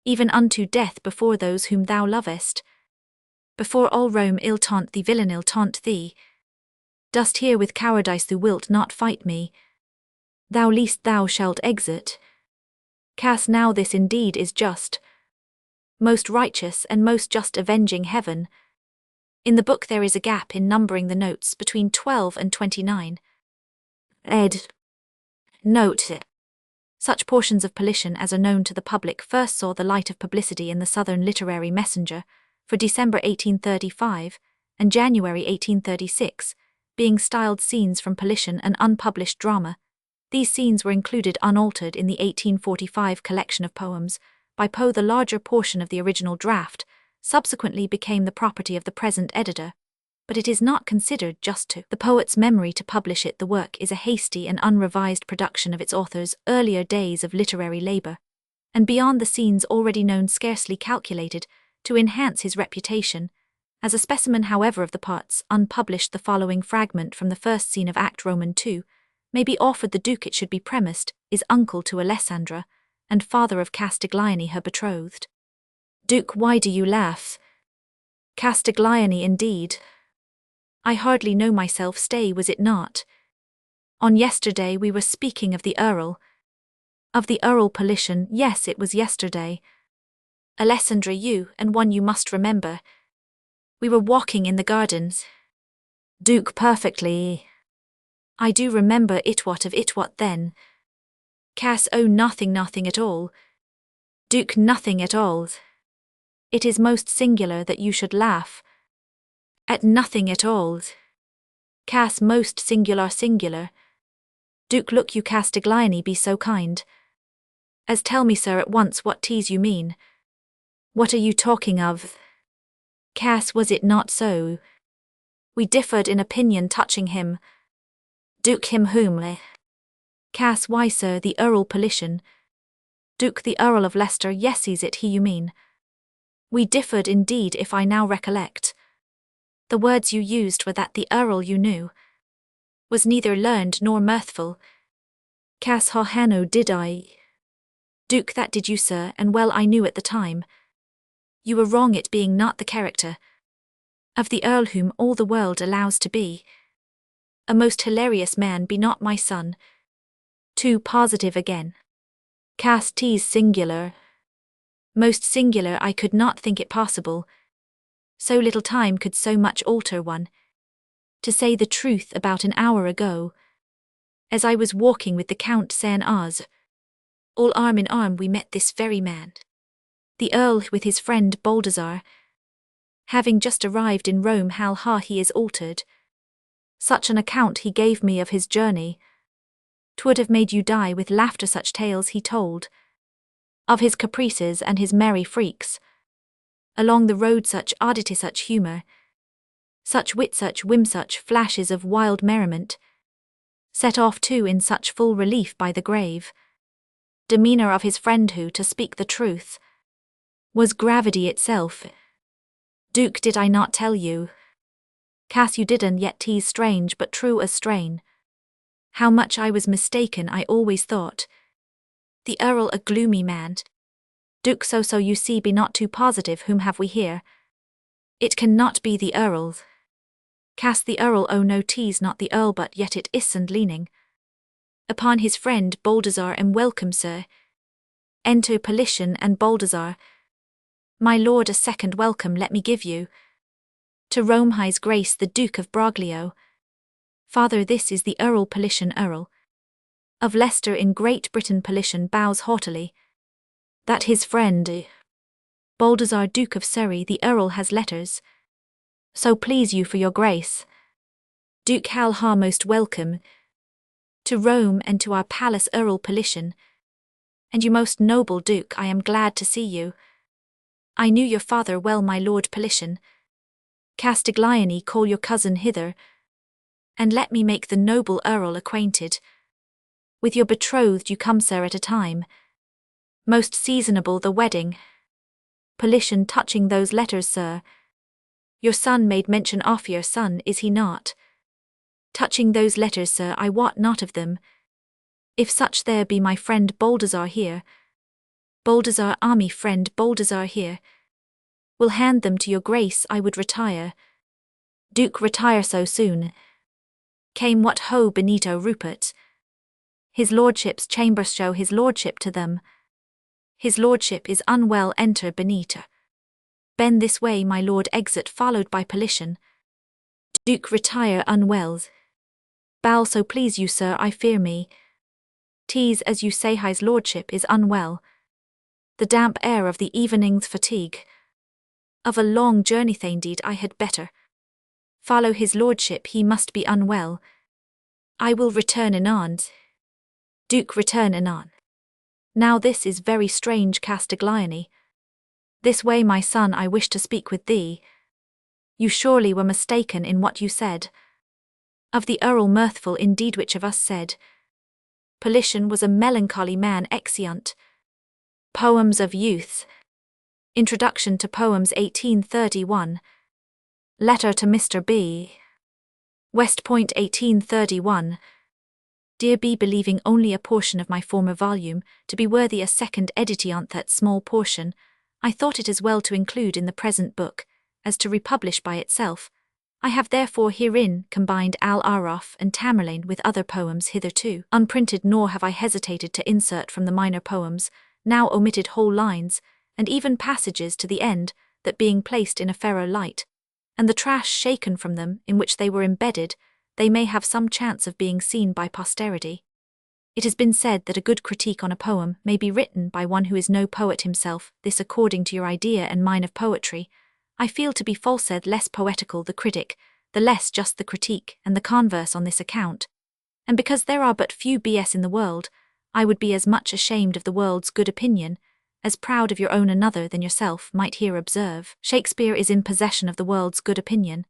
even unto death before those whom thou lovest. Before all Rome ill taunt thee, villain, ill taunt thee. Dost hear with cowardice thou wilt not fight me, thou least thou shalt exit. Cass, now this indeed is just, most righteous and most just, avenging heaven. In the book there is a gap in numbering the notes between 12 and 29. Ed. Note. Such portions of Politian as are known to the public first saw the light of publicity in the Southern Literary Messenger for December 1835 and January 1836, being styled Scenes from Politian, an unpublished drama. These scenes were included unaltered in the 1845 collection of poems by Poe. The larger portion of the original draft subsequently became the property of the present editor, but it is not considered just to the poet's memory to publish it. The work is a hasty and unrevised production of its author's earlier days of literary labor, and beyond the scenes already known scarcely calculated to enhance his reputation. As a specimen, however, of the parts unpublished, the following fragment from the first scene of Act Roman II may be offered. The Duke, it should be premised, is uncle to Alessandra, and father of Castiglione, her betrothed. Duke, why do you laugh? Castiglione, indeed. I hardly know myself. Stay, was it not on yesterday we were speaking of the Earl? Of the Earl Politian, yes, it was yesterday. Alessandra, you, and one you must remember. We were walking in the gardens. Duke, perfectly. I do remember it. What of it? What then? Cass, oh, nothing at all. Duke, nothing at all. It is most singular that you should laugh at nothing at all. Cass, most singular. Duke, look you, Castiglione, be so kind as tell me, sir, at once what tease you mean. What are you talking of? Cass, was it not so? We differed in opinion touching him. Duke, him whom? Cass, why, sir, the Earl Politian. Duke, the Earl of Leicester, yes, is it he you mean? We differed indeed, if I now recollect. The words you used were that the Earl you knew was neither learned nor mirthful. Cass, ha Hanno, did I? Duke, that did you, sir, and well I knew at the time. You were wrong, it being not the character of the Earl whom all the world allows to be a most hilarious man, be not my son. Too positive again. Cass, 'tis singular. Most singular, I could not think it possible. So little time could so much alter one. To say the truth, about an hour ago, as I was walking with the Count Saint Oz, all arm in arm we met this very man, the Earl with his friend Baldassar. Having just arrived in Rome, how he is altered. Such an account he gave me of his journey, 'twould have made you die with laughter. Such tales he told of his caprices and his merry freaks. Along the road such oddity, such humour, such wit, such whim, such flashes of wild merriment, set off too in such full relief by the grave demeanour of his friend who, to speak the truth, was gravity itself. Duke, did I not tell you? Cass, you didn't, yet 'tis strange but true as strain. How much I was mistaken, I always thought the Earl a gloomy man. Duke, so you see, be not too positive. Whom have we here? It cannot be the Earl. Cass, the Earl, oh no, 'tis not the Earl, but yet it is, and leaning upon his friend Baldassar, and welcome, sir. Enter Politian and Baldassar. My lord, a second welcome let me give you. To Rome his grace the Duke of Broglio. Father, this is the Earl Politian, Earl of Leicester in Great Britain. Politian bows haughtily. That his friend Baldassar, Duke of Surrey, the Earl has letters. So please you for your grace. Duke Hal ha, most welcome to Rome and to our palace, Earl Politian. And you, most noble Duke, I am glad to see you. I knew your father well, my lord Politian. Castiglione, call your cousin hither, and let me make the noble Earl acquainted with your betrothed. You come, sir, at a time most seasonable, the wedding. Politian, touching those letters, sir, your son made mention of. Your son, is he not? Touching those letters, sir, I wot not of them. If such there be, my friend Baldassar here, Baldassar, army friend Baldassar here, will hand them to your grace. I would retire. Duke, retire so soon? Came what, ho, Benito, Rupert? His lordship's chambers, show his lordship to them. His lordship is unwell, enter Benito. Bend this way, my lord, exit, followed by Politian. Duke, retire, unwell. Bow, so please you, sir, I fear me. 'Tis as you say, his lordship is unwell. The damp air of the evening's fatigue of a long journey, indeed I had better follow his lordship, he must be unwell. I will return anon. Duke, return anon. Now this is very strange, Castiglione. This way, my son, I wish to speak with thee. You surely were mistaken in what you said of the Earl. Mirthful indeed, which of us said? Politian was a melancholy man. Exeunt. Poems of Youth. Introduction to Poems 1831. Letter to Mr. B. West Point 1831. Dear B, believing only a portion of my former volume to be worthy a second edition, that small portion, I thought it as well to include in the present book, as to republish by itself. I have therefore herein combined Al-Araf and Tamerlane with other poems hitherto unprinted, nor have I hesitated to insert from the minor poems, now omitted, whole lines, and even passages to the end, that being placed in a fairer light, and the trash shaken from them in which they were embedded, they may have some chance of being seen by posterity. It has been said that a good critique on a poem may be written by one who is no poet himself. This, according to your idea and mine of poetry, I feel to be false. Said less poetical the critic, the less just the critique, and the converse on this account. And because there are but few BS in the world, I would be as much ashamed of the world's good opinion, as proud of your own another than yourself might here observe. Shakespeare is in possession of the world's good opinion,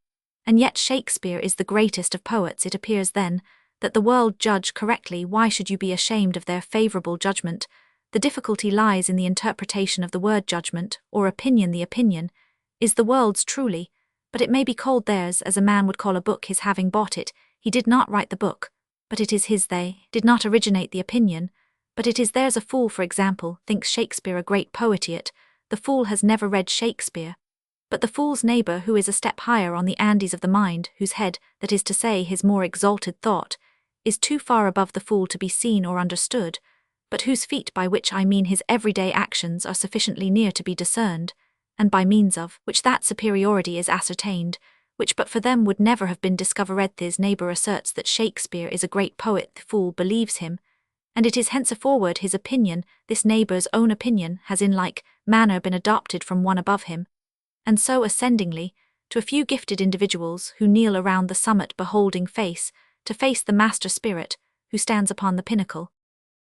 and yet Shakespeare is the greatest of poets. It appears then, that the world judge correctly. Why should you be ashamed of their favourable judgment? The difficulty lies in the interpretation of the word judgment, or opinion. The opinion is the world's truly, but it may be called theirs, as a man would call a book his, having bought it. He did not write the book, but it is his. They did not originate the opinion, but it is theirs. A fool, for example, thinks Shakespeare a great poet, yet the fool has never read Shakespeare. But the fool's neighbour, who is a step higher on the Andes of the mind, whose head, that is to say his more exalted thought, is too far above the fool to be seen or understood, but whose feet, by which I mean his everyday actions, are sufficiently near to be discerned, and by means of which that superiority is ascertained, which but for them would never have been discovered. His neighbour asserts that Shakespeare is a great poet. The fool believes him, and it is henceforward his opinion. This neighbour's own opinion has in like manner been adopted from one above him, and so ascendingly, to a few gifted individuals who kneel around the summit beholding face to face the master spirit, who stands upon the pinnacle.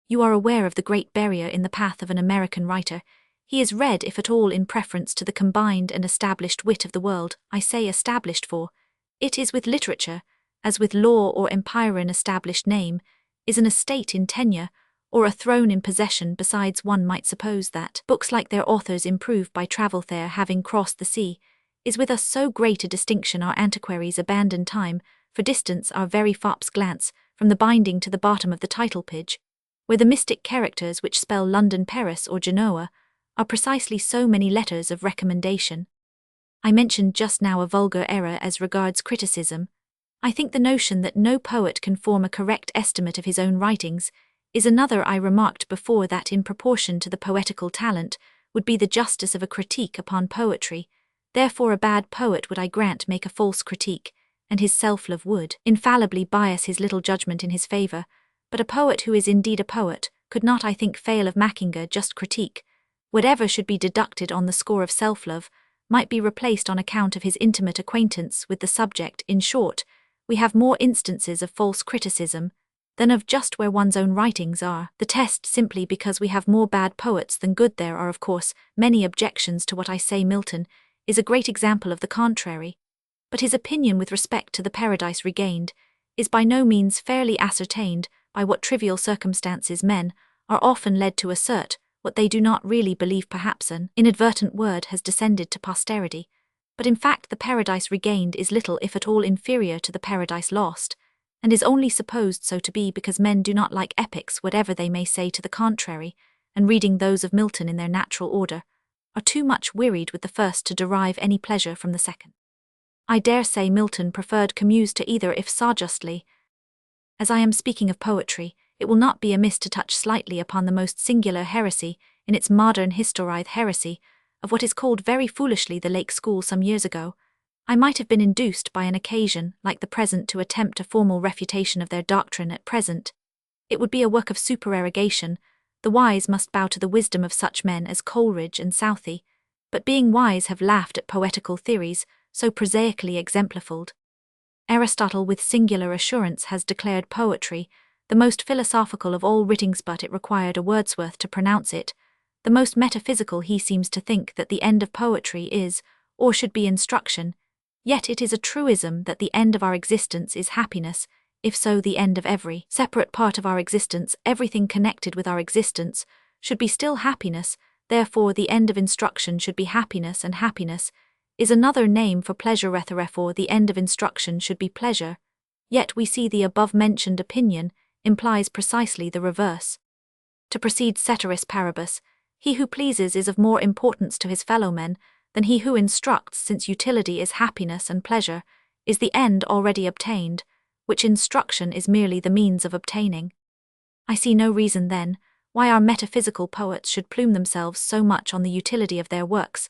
You are aware of the great barrier in the path of an American writer. He is read, if at all, in preference to the combined and established wit of the world. I say established, for it is with literature, as with law or empire. An established name is an estate in tenure, or a throne in possession. Besides, one might suppose that books like their authors improve by travel there, having crossed the sea, is with us so great a distinction our antiquaries abandon time, for distance our very fops glance, from the binding to the bottom of the title page, where the mystic characters which spell London, Paris, or Genoa, are precisely so many letters of recommendation. I mentioned just now a vulgar error as regards criticism. I think the notion that no poet can form a correct estimate of his own writings is another. I remarked before that in proportion to the poetical talent would be the justice of a critique upon poetry. Therefore a bad poet would, I grant, make a false critique, and his self-love would infallibly bias his little judgment in his favour. But a poet who is indeed a poet could not, I think, fail of making a just critique. Whatever should be deducted on the score of self-love might be replaced on account of his intimate acquaintance with the subject. In short, we have more instances of false criticism than of just where one's own writings are the test. Simply because we have more bad poets than good, there are of course many objections to what I say. Milton is a great example of the contrary, but his opinion with respect to the Paradise Regained is by no means fairly ascertained by what trivial circumstances men are often led to assert what they do not really believe. Perhaps an inadvertent word has descended to posterity, but in fact the Paradise Regained is little if at all inferior to the Paradise Lost, and is only supposed so to be because men do not like epics, whatever they may say to the contrary, and reading those of Milton in their natural order, are too much wearied with the first to derive any pleasure from the second. I dare say Milton preferred Camus to either, if sagely. As I am speaking of poetry, it will not be amiss to touch slightly upon the most singular heresy in its modern history, the heresy of what is called very foolishly the Lake School. Some years ago, I might have been induced by an occasion like the present to attempt a formal refutation of their doctrine. At present, it would be a work of supererogation. The wise must bow to the wisdom of such men as Coleridge and Southey, but being wise have laughed at poetical theories so prosaically exemplified. Aristotle with singular assurance has declared poetry the most philosophical of all writings, but it required a Wordsworth to pronounce it the most metaphysical. He seems to think that the end of poetry is, or should be, instruction, yet it is a truism that the end of our existence is happiness. If so, the end of every separate part of our existence, everything connected with our existence, should be still happiness. Therefore the end of instruction should be happiness, and happiness is another name for pleasure. Therefore the end of instruction should be pleasure. Yet we see the above-mentioned opinion implies precisely the reverse. To proceed ceteris paribus, he who pleases is of more importance to his fellow-men than he who instructs, since utility is happiness and pleasure is the end already obtained, which instruction is merely the means of obtaining. I see no reason, then, why our metaphysical poets should plume themselves so much on the utility of their works,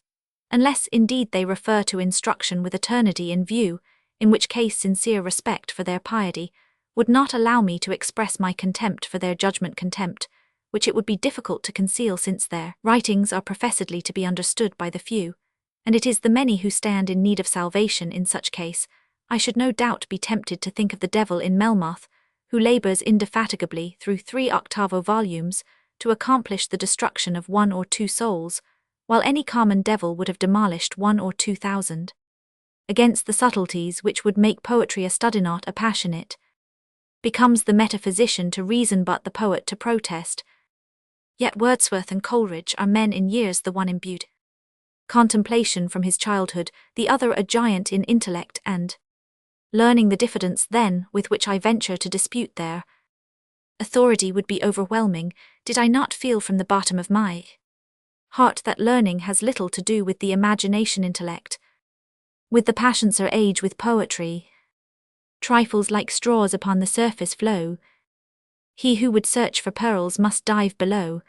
unless indeed they refer to instruction with eternity in view, in which case sincere respect for their piety would not allow me to express my contempt for their judgment, contempt which it would be difficult to conceal, since their writings are professedly to be understood by the few, and it is the many who stand in need of salvation. In such case, I should no doubt be tempted to think of the devil in Melmoth, who labours indefatigably through 3 octavo volumes to accomplish the destruction of 1 or 2 souls, while any common devil would have demolished 1 or 2,000. Against the subtleties which would make poetry a study, not a passion, it becomes the metaphysician to reason, but the poet to protest. Yet Wordsworth and Coleridge are men in years, the one imbued contemplation from his childhood, the other a giant in intellect and learning. The diffidence, then, with which I venture to dispute their authority would be overwhelming, did I not feel from the bottom of my heart that learning has little to do with the imagination. Intellect, with the passions, or age with poetry, trifles like straws upon the surface flow. He who would search for pearls must dive below,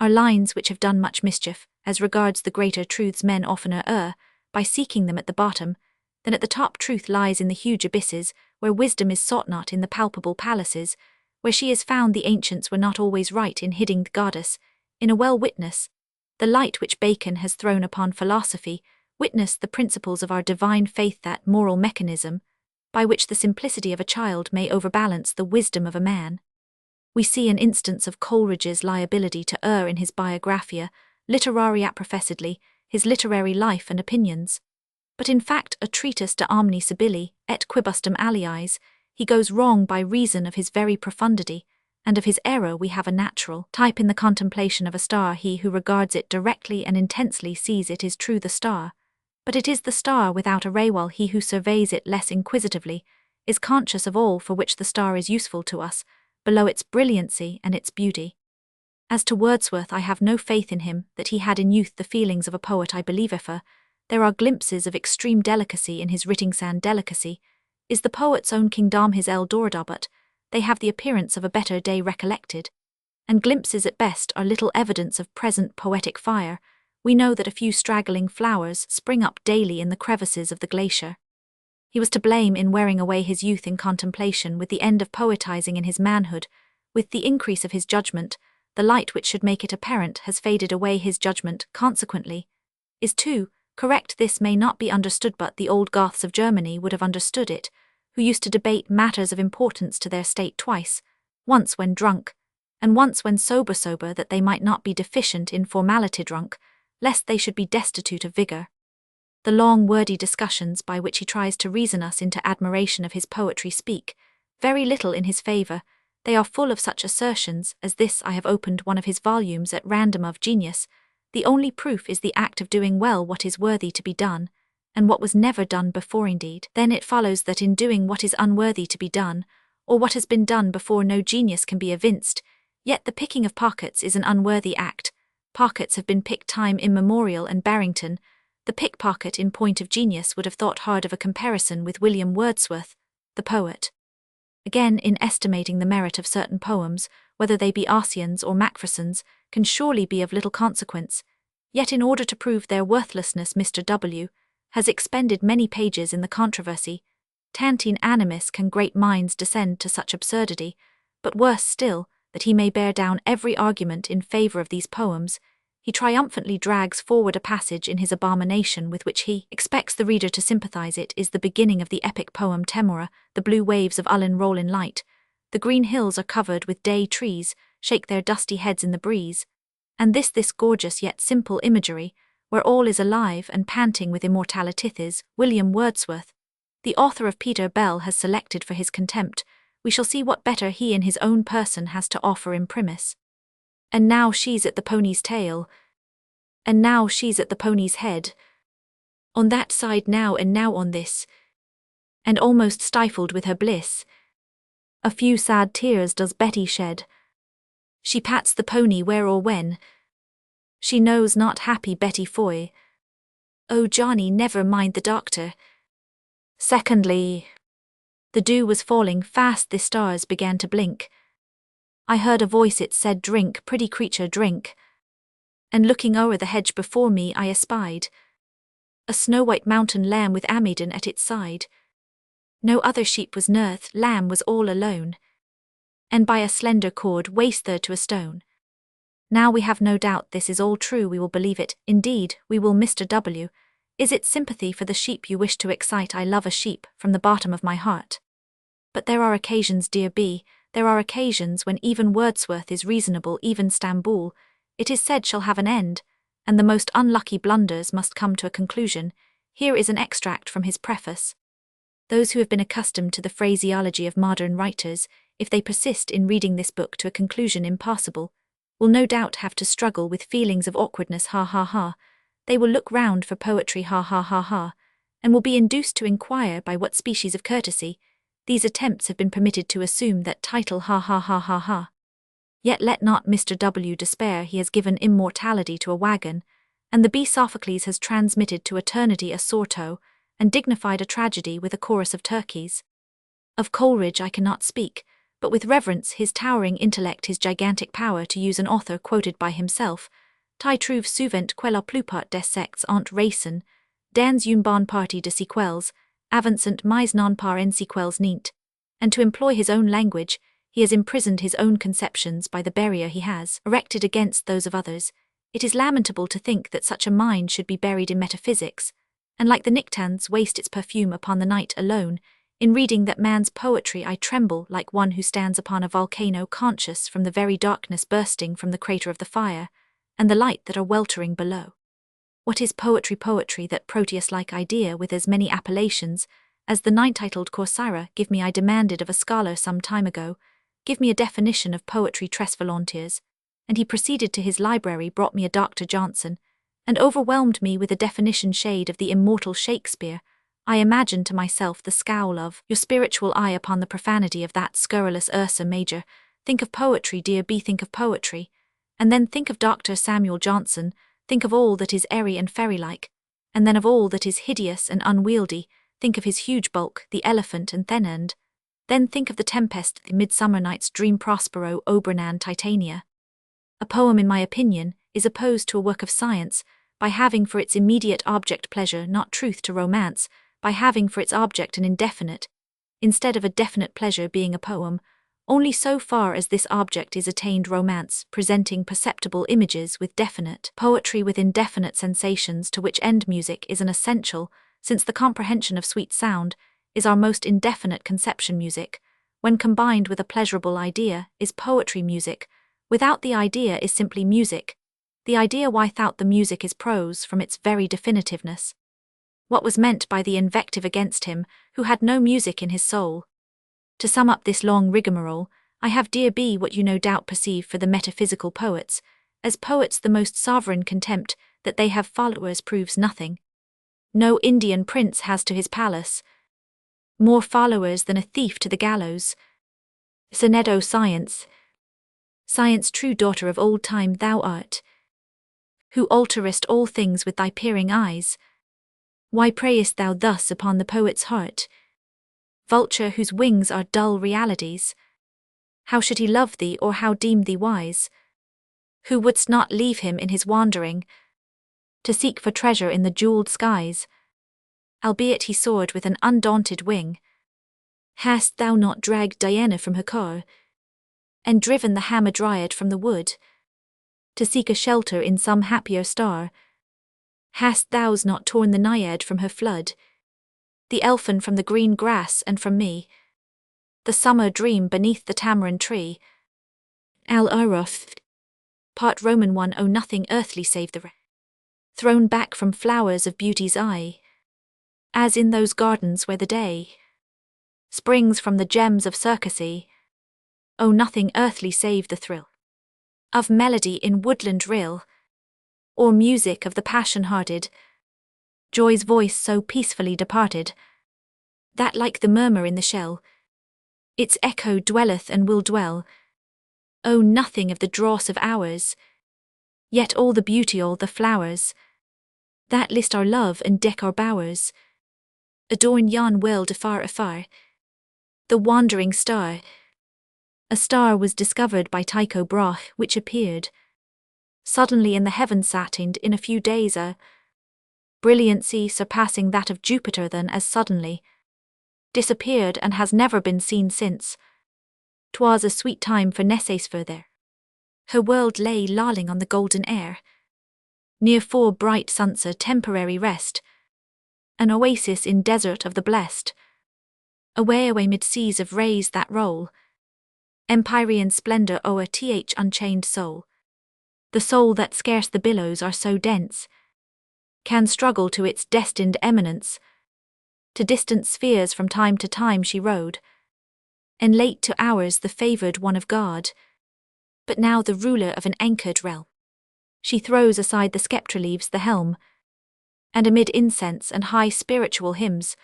are lines which have done much mischief. As regards the greater truths, men oftener err by seeking them at the bottom than at the top. Truth lies in the huge abysses, where wisdom is sought, not in the palpable palaces where she is found. The ancients were not always right in hiding the goddess in a well. Witness the light which Bacon has thrown upon philosophy, witness the principles of our divine faith, that moral mechanism by which the simplicity of a child may overbalance the wisdom of a man. We see an instance of Coleridge's liability to err in his Biographia Literaria professedly, his literary life and opinions. But in fact a treatise de omni Sibylli, et quibusdam aliis, he goes wrong by reason of his very profundity, and of his error we have a natural type in the contemplation of a star. He who regards it directly and intensely sees it is true the star, but it is the star without a ray, while he who surveys it less inquisitively is conscious of all for which the star is useful to us, below its brilliancy and its beauty. As to Wordsworth, I have no faith in him that he had in youth the feelings of a poet. I believe there are glimpses of extreme delicacy in his writing. Sand delicacy is the poet's own kingdom, his Eldorado, but they have the appearance of a better day recollected, and glimpses at best are little evidence of present poetic fire. We know that a few straggling flowers spring up daily in the crevices of the glacier. He was to blame in wearing away his youth in contemplation, with the end of poetizing in his manhood. With the increase of his judgment, the light which should make it apparent has faded away. His judgment, consequently, is too correct. This may not be understood, but the old Goths of Germany would have understood it, who used to debate matters of importance to their state twice, once when drunk, and once when sober, that they might not be deficient in formality drunk, lest they should be destitute of vigor. The long wordy discussions by which he tries to reason us into admiration of his poetry speak very little in his favor. They are full of such assertions as this: I have opened one of his volumes at random of genius. The only proof is the act of doing well what is worthy to be done, and what was never done before. Indeed, then it follows that in doing what is unworthy to be done, or what has been done before, no genius can be evinced. Yet the picking of pockets is an unworthy act. Pockets have been picked time immemorial, and Barrington, the pickpocket in point of genius, would have thought hard of a comparison with William Wordsworth, the poet. Again, in estimating the merit of certain poems, whether they be Ossian's or Macpherson's, can surely be of little consequence. Yet in order to prove their worthlessness, Mr. W. has expended many pages in the controversy. Tantine animis can great minds descend to such absurdity, but worse still, that he may bear down every argument in favor of these poems, he triumphantly drags forward a passage in his abomination with which he expects the reader to sympathize. It is the beginning of the epic poem Temora. The blue waves of Allan roll in light, the green hills are covered with day trees, shake their dusty heads in the breeze, and this gorgeous yet simple imagery, where all is alive and panting with immortality, is William Wordsworth, the author of Peter Bell, has selected for his contempt. We shall see what better he in his own person has to offer imprimis. And now she's at the pony's tail, and now she's at the pony's head, on that side now and now on this, and almost stifled with her bliss, a few sad tears does Betty shed. She pats the pony where or when, she knows not, happy Betty Foy. Oh Johnny, never mind the doctor. Secondly, the dew was falling fast, the stars began to blink. I heard a voice, it said, drink, pretty creature, drink. And looking o'er the hedge before me I espied a snow-white mountain lamb with Amidon at its side. No other sheep was nearth, lamb was all alone, and by a slender cord wastered to a stone. Now we have no doubt this is all true, we will believe it, indeed, we will. Mr. W. Is it sympathy for the sheep you wish to excite? I love a sheep from the bottom of my heart. But there are occasions, dear B., there are occasions when even Wordsworth is reasonable, even Stamboul, it is said, shall have an end, and the most unlucky blunders must come to a conclusion. Here is an extract from his preface. Those who have been accustomed to the phraseology of modern writers, if they persist in reading this book to a conclusion impossible, will no doubt have to struggle with feelings of awkwardness. Ha ha ha. They will look round for poetry. Ha ha ha ha. And will be induced to inquire by what species of courtesy these attempts have been permitted to assume that title. Ha ha ha ha ha. Yet let not Mr. W. despair. He has given immortality to a wagon, and the bee Sophocles has transmitted to eternity a sorto, and dignified a tragedy with a chorus of turkeys. Of Coleridge I cannot speak, but with reverence his towering intellect, his gigantic power, to use an author quoted by himself, "Ti trouve souvent que la plupart des sectes ont raison, dans une bonne partie de sequels, avancent mais non par en sequels nint," and to employ his own language, he has imprisoned his own conceptions by the barrier he has erected against those of others. It is lamentable to think that such a mind should be buried in metaphysics, and like the Nyctans waste its perfume upon the night alone. In reading that man's poetry I tremble like one who stands upon a volcano conscious from the very darkness bursting from the crater of the fire, and the light that are weltering below. What is poetry? Poetry, that Proteus-like idea with as many appellations, as the nine-titled Coursera give me. I demanded of a scholar some time ago, give me a definition of poetry tres volontiers, and he proceeded to his library, brought me a Dr. Johnson, and overwhelmed me with a definition shade of the immortal Shakespeare. I imagined to myself the scowl of your spiritual eye upon the profanity of that scurrilous Ursa Major. Think of poetry, dear B, think of poetry, and then think of Dr. Samuel Johnson, think of all that is airy and fairy-like, and then of all that is hideous and unwieldy, think of his huge bulk, the elephant and Thenand, then think of the tempest, the Midsummer Night's Dream. Prospero Obernan Titania. A poem, in my opinion, is opposed to a work of science, by having for its immediate object pleasure, not truth to romance, by having for its object an indefinite, instead of a definite pleasure being a poem, only so far as this object is attained. Romance, presenting perceptible images with definite poetry with indefinite sensations, to which end music is an essential, since the comprehension of sweet sound is our most indefinite conception. Music, when combined with a pleasurable idea, is poetry. Music, without the idea, is simply music. The idea without the music is prose from its very definitiveness. What was meant by the invective against him who had no music in his soul? To sum up this long rigmarole, I have, dear B, what you no doubt perceive for the metaphysical poets. As poets, the most sovereign contempt that they have followers proves nothing. No Indian prince has to his palace more followers than a thief to the gallows. Sonedo science. Science, true daughter of old time thou art, who alterest all things with thy peering eyes. Why preyest thou thus upon the poet's heart? Vulture whose wings are dull realities. How should he love thee, or how deem thee wise, who wouldst not leave him in his wandering, to seek for treasure in the jewelled skies? Albeit he soared with an undaunted wing, hast thou not dragged Diana from her car, and driven the Hamadryad from the wood, to seek a shelter in some happier star? Hast thou not torn the Naiad from her flood, the elfin from the green grass, and from me, the summer dream beneath the tamarind tree? Al-Aroth, Part Roman 1. Oh, nothing earthly save the thrown back from flowers of beauty's eye, as in those gardens where the day springs from the gems of Circassy. Oh, nothing earthly save the thrill of melody in woodland rill, or music of the passion-hearted, joy's voice so peacefully departed, that like the murmur in the shell, its echo dwelleth and will dwell. Oh, nothing of the dross of hours, yet all the beauty, all the flowers, that list our love and deck our bowers, adorn yon world afar afar. The wandering star. A star was discovered by Tycho Brahe, which appeared suddenly in the heavens, attained in a few days a brilliancy surpassing that of Jupiter, then as suddenly disappeared and has never been seen since. 'Twas a sweet time for Nessus further. Her world lay lolling on the golden air, near 4 bright suns, a temporary rest, an oasis in desert of the blessed, away mid seas of rays that roll, empyrean splendor o'er th unchained soul. The soul that scarce the billows are so dense can struggle to its destined eminence. To distant spheres from time to time she rode, and late to hours the favoured one of God, but now the ruler of an anchored realm. She throws aside the sceptre, leaves the helm, and amid incense and high spiritual hymns,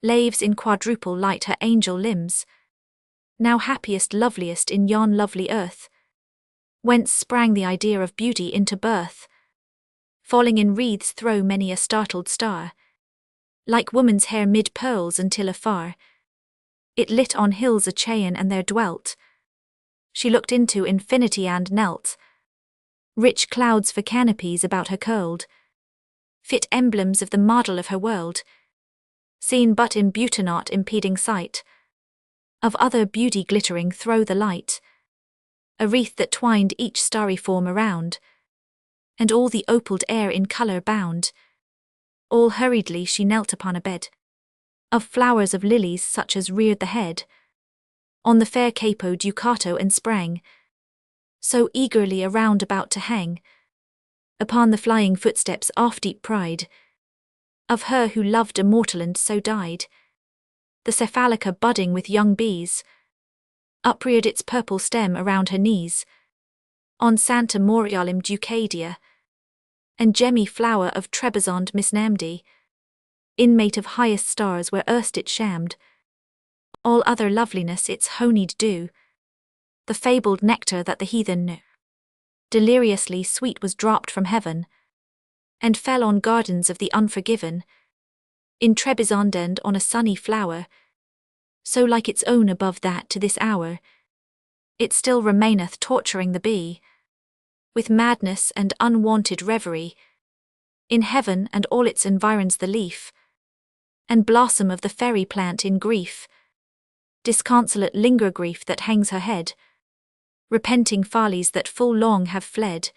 laves in quadruple light her angel limbs, now happiest, loveliest in yon lovely earth, whence sprang the idea of beauty into birth. Falling in wreaths throw many a startled star, like woman's hair mid pearls, until afar it lit on hills a Chaean, and there dwelt. She looked into infinity and knelt. Rich clouds for canopies about her curled, fit emblems of the model of her world, seen but in beauty not impeding sight, of other beauty glittering through the light, a wreath that twined each starry form around, and all the opaled air in colour bound. All hurriedly she knelt upon a bed, of flowers of lilies such as reared the head on the fair capo ducato and sprang so eagerly around about to hang upon the flying footsteps of deep pride of her who loved immortal and so died. The cephalica budding with young bees upreared its purple stem around her knees on Santa Morialim Ducadia, and gemmy flower of Trebizond misnamed, inmate of highest stars where erst it shammed all other loveliness its honeyed dew, the fabled nectar that the heathen knew. Deliriously sweet was dropped from heaven, and fell on gardens of the unforgiven, in Trebizond and on a sunny flower, so like its own above that to this hour it still remaineth torturing the bee, with madness and unwonted reverie, in heaven and all its environs the leaf, and blossom of the fairy plant in grief, disconsolate linger grief that hangs her head, repenting follies that full long have fled,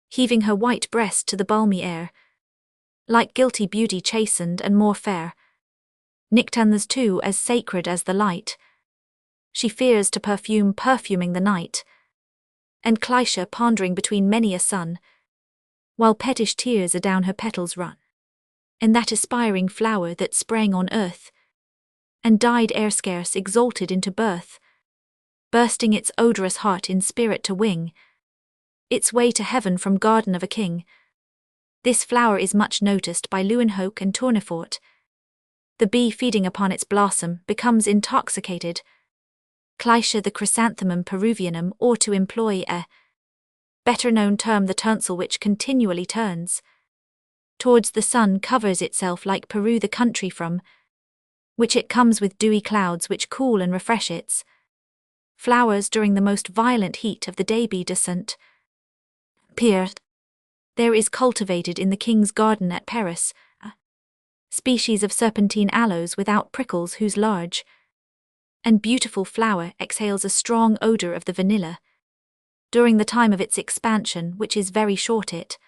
heaving her white breast to the balmy air, like guilty beauty chastened and more fair, Nictanthus too as sacred as the light, she fears to perfuming the night, and Clytia pondering between many a sun, while pettish tears adown her petals run, and that aspiring flower that sprang on earth, and died ere scarce exalted into birth, bursting its odorous heart in spirit to wing its way to heaven from garden of a king. This flower is much noticed by Leeuwenhoek and Tournefort. The bee feeding upon its blossom becomes intoxicated. Clytia the chrysanthemum peruvianum, or to employ a better known term the turnsel which continually turns towards the sun covers itself like Peru the country from which it comes with dewy clouds which cool and refresh its flowers during the most violent heat of the day. Be descent. Pierre. There is cultivated in the king's garden at Paris a species of serpentine aloes without prickles whose large and beautiful flower exhales a strong odor of the vanilla. During the time of its expansion, which is very short, it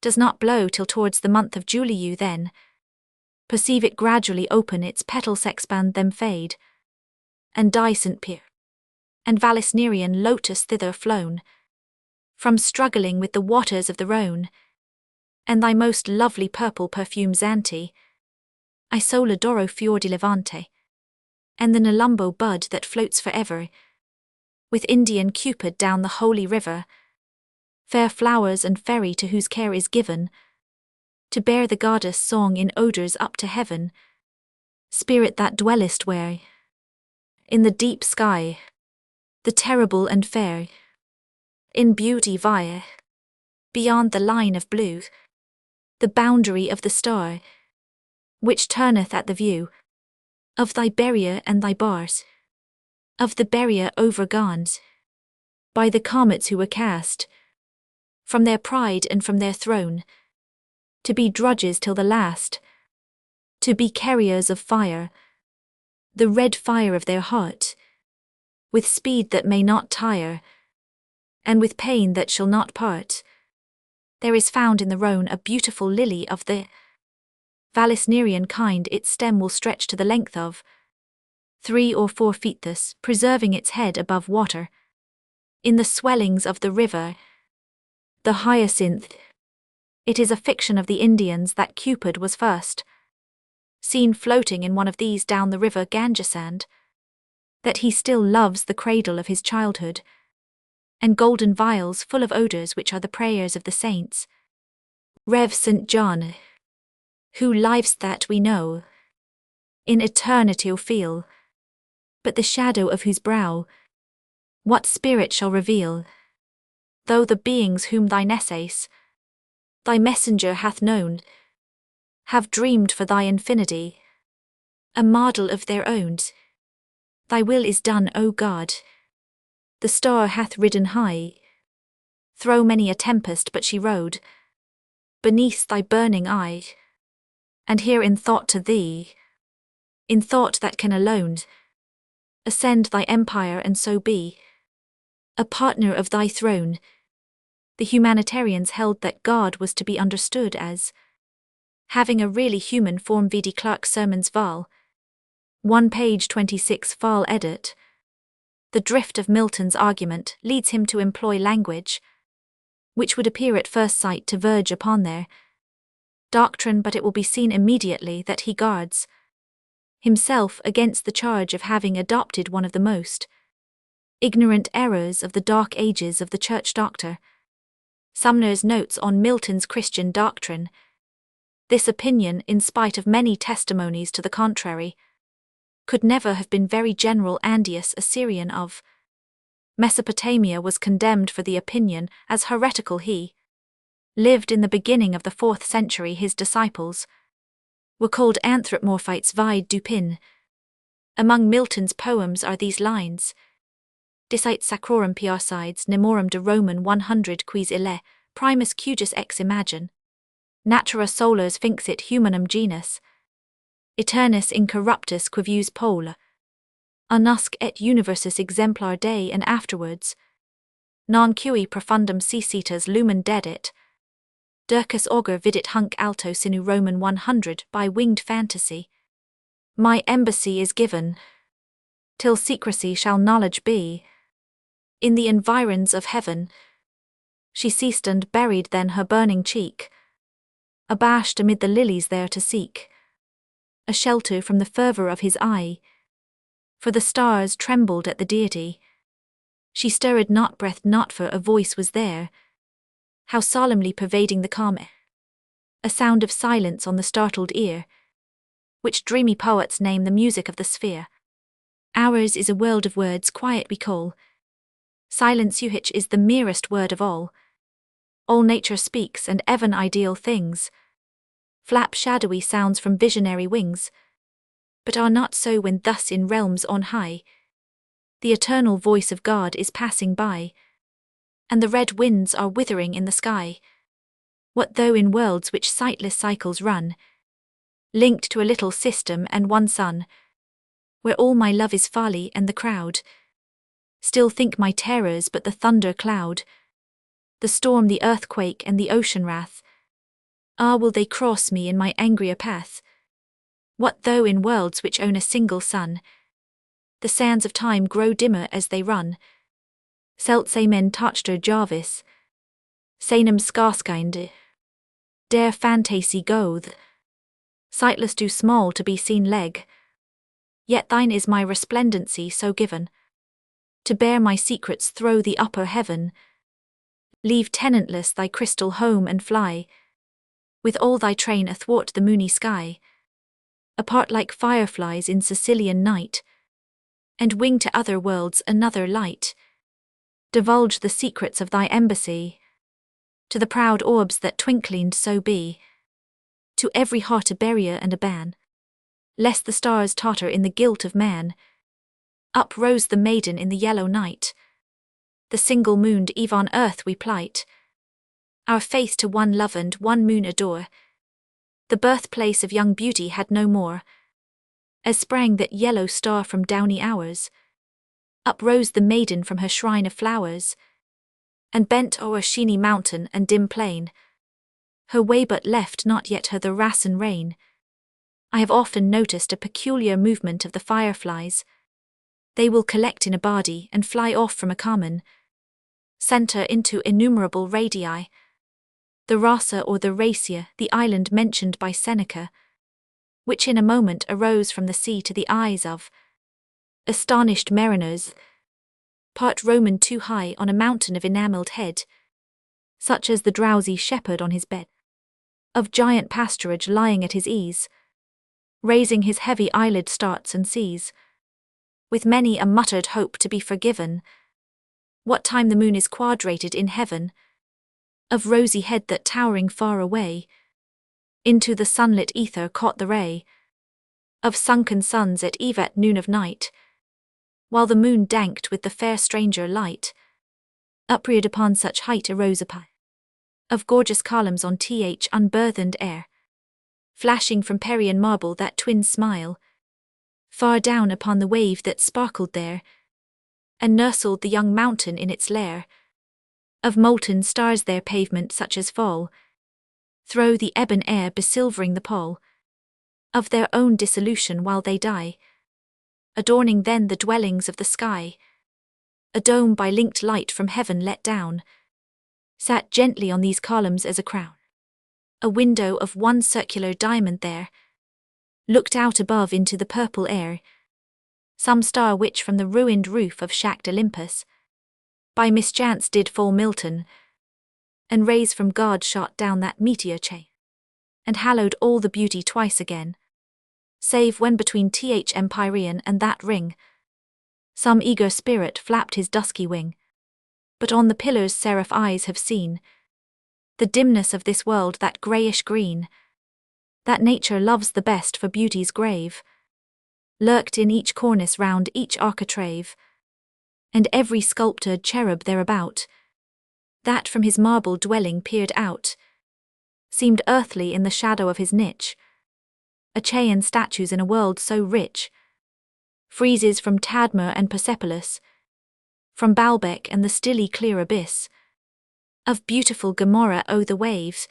does not blow till towards the month of July. You then perceive it gradually open its petals, expand them, fade, and die. St. Pierre and Vallisnerian lotus thither flown, from struggling with the waters of the Rhone, and thy most lovely purple perfume Zante, Isola d'oro fior di Levante, and the Nelumbo bud that floats forever, with Indian Cupid down the holy river, fair flowers and fairy to whose care is given to bear the goddess song in odors up to heaven, spirit that dwellest where in the deep sky, the terrible and fair, in beauty vie, beyond the line of blue, the boundary of the star, which turneth at the view of thy barrier and thy bars, of the barrier overgone by the comets who were cast from their pride and from their throne, to be drudges till the last, to be carriers of fire, the red fire of their heart, with speed that may not tire, and with pain that shall not part. There is found in the Rhone a beautiful lily of the Vallisnerian kind. Its stem will stretch to the length of 3 or 4 feet, thus preserving its head above water. In the swellings of the river, the hyacinth, it is a fiction of the Indians that Cupid was first seen floating in one of these down the river Gangesand, that he still loves the cradle of his childhood, and golden vials full of odors which are the prayers of the saints. Rev. St. John, who lives that we know in eternity feel, but the shadow of whose brow what spirit shall reveal, though the beings whom thine essays, thy messenger hath known, have dreamed for thy infinity a model of their own. Thy will is done, O God. The star hath ridden high through many a tempest, but she rode beneath thy burning eye, and here in thought to thee, in thought that can alone ascend thy empire and so be a partner of thy throne. The humanitarians held that God was to be understood as having a really human form vidi Clark's Sermons Val. 1 page 26 Val edit. The drift of Milton's argument leads him to employ language which would appear at first sight to verge upon their doctrine, but it will be seen immediately that he guards himself against the charge of having adopted one of the most ignorant errors of the dark ages of the church doctor. Sumner's notes on Milton's Christian doctrine. This opinion, in spite of many testimonies to the contrary, could never have been very general. Andius, a Syrian of Mesopotamia, was condemned for the opinion as heretical. He lived in the beginning of the 4th century. His disciples were called anthropomorphites vide Dupin. Among Milton's poems are these lines: Dicite sacrorum piarsides nemorum de Roman 100 quis ille, primus cujus ex imagine. Natura solars finxit humanum genus. Eternus incorruptus quivus pola. Anusc et universis exemplar Dei, and afterwards. Non cui profundum cecitas lumen dedit. Durcus augur vidit hunc alto sinu Roman 100 by winged fantasy. My embassy is given, till secrecy shall knowledge be. In the environs of heaven, she ceased and buried then her burning cheek, abashed amid the lilies there to seek a shelter from the fervour of his eye, for the stars trembled at the deity. She stirred not, breathed not, for a voice was there, how solemnly pervading the calm air, a sound of silence on the startled ear, which dreamy poets name the music of the sphere. Ours is a world of words quiet we call, silence which is the merest word of all. All nature speaks, and even ideal things flap shadowy sounds from visionary wings, but are not so when thus in realms on high the eternal voice of God is passing by, and the red winds are withering in the sky. What though in worlds which sightless cycles run, linked to a little system and one sun, where all my love is folly and the crowd still think my terrors but the thunder cloud, the storm, the earthquake, and the ocean wrath. Ah, will they cross me in my angrier path? What though in worlds which own a single sun, the sands of time grow dimmer as they run? Seltse men touchter Jarvis, sanum scarskind, der fantasy goth, sightless too small to be seen leg, yet thine is my resplendency so given, to bear my secrets thro' the upper heaven. Leave tenantless thy crystal home and fly, with all thy train athwart the moony sky, apart like fireflies in Sicilian night, and wing to other worlds another light. Divulge the secrets of thy embassy to the proud orbs that twinklinged so be, to every heart a barrier and a ban, lest the stars totter in the guilt of man. Up rose the maiden in the yellow night, the single-mooned eve on earth we plight, our faith to one love and one moon adore. The birthplace of young beauty had no more, as sprang that yellow star from downy hours. Up rose the maiden from her shrine of flowers, and bent o'er sheeny mountain and dim plain, her way but left not yet her the Racine rain. I have often noticed a peculiar movement of the fireflies. They will collect in a body and fly off from a common centre into innumerable radii. The Rasa or the Racia, the island mentioned by Seneca, which in a moment arose from the sea to the eyes of astonished mariners, part Roman too high on a mountain of enamelled head, such as the drowsy shepherd on his bed of giant pasturage lying at his ease, raising his heavy eyelid starts and sees, with many a muttered hope to be forgiven, what time the moon is quadrated in heaven, of rosy head that towering far away, into the sunlit ether caught the ray of sunken suns at eve at noon of night, while the moon danked with the fair stranger light, upreared upon such height arose a pie of gorgeous columns on th unburthened air, flashing from Parian marble that twin smile, far down upon the wave that sparkled there, and nursed the young mountain in its lair, of molten stars their pavement such as fall throw the ebon air besilvering the pole of their own dissolution while they die, adorning then the dwellings of the sky. A dome by linked light from heaven let down, sat gently on these columns as a crown. A window of one circular diamond there looked out above into the purple air, some star which from the ruined roof of shacked Olympus by mischance did fall Milton, and rays from God shot down that meteor chain, and hallowed all the beauty twice again, save when between Empyrean and that ring some eager spirit flapped his dusky wing. But on the pillars seraph eyes have seen the dimness of this world, that greyish green, that nature loves the best for beauty's grave, lurked in each cornice round each architrave, and every sculptured cherub thereabout, that from his marble dwelling peered out, seemed earthly in the shadow of his niche, Achaean statues in a world so rich, friezes from Tadmor and Persepolis, from Baalbek and the stilly clear abyss of beautiful Gomorrah. Oh, the waves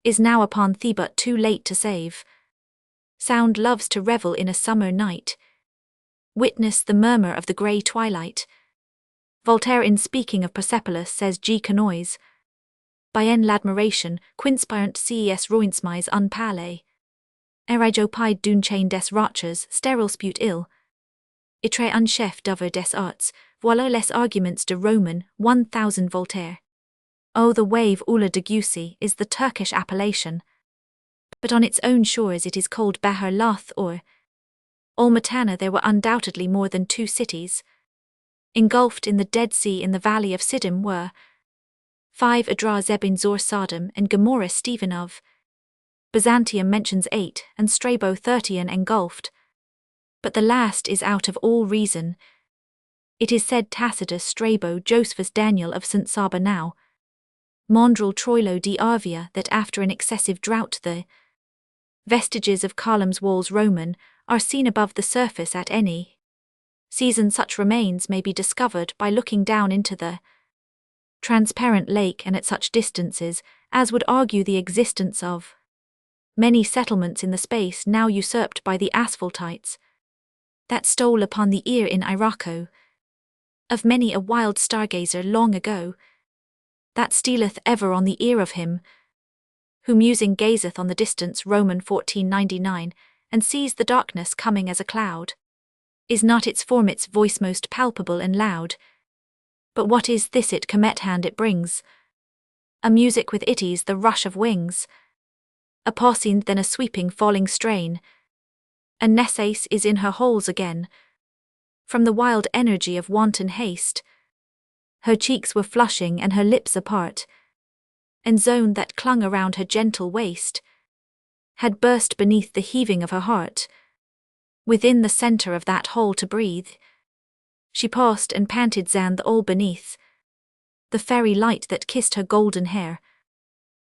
is now upon thee, but too late to save. Sound loves to revel in a summer night, witness the murmur of the grey twilight. Voltaire in speaking of Persepolis says G. Canois, by en l'admiration, quinspirant ces ruinsmais un palais, erigopide d'une chaîne des roches, sterile spute ill, itre un chef d'oeuvre des arts, voilà les arguments de Roman 1000. Voltaire. Oh, the wave Ula de Gusi is the Turkish appellation, but on its own shores it is called Bahar Lath or Olmatana. There were undoubtedly more than two cities. Engulfed in the Dead Sea in the valley of Siddim were 5 Adra Zebin Zor Sodom and Gomorrah. Stephen of Byzantium mentions 8 and Strabo 30 and engulfed, but the last is out of all reason. It is said Tacitus, Strabo, Josephus, Daniel of St. Saba now, Mondrel Troilo di Arvia, that after an excessive drought the vestiges of Carlem's walls Roman are seen above the surface at any season. Such remains may be discovered by looking down into the transparent lake, and at such distances as would argue the existence of many settlements in the space now usurped by the asphaltites that stole upon the ear in Irako of many a wild stargazer long ago, that stealeth ever on the ear of him who musing gazeth on the distance. Roman 1499, and sees the darkness coming as a cloud. Is not its form, its voice most palpable and loud? But what is this it comet hand it brings? A music with it is the rush of wings, a passing then a sweeping falling strain, and Nessace is in her holes again, from the wild energy of wanton haste. Her cheeks were flushing and her lips apart, and zone that clung around her gentle waist had burst beneath the heaving of her heart. Within the centre of that hole to breathe, she paused and panted Zan the all beneath the fairy light that kissed her golden hair,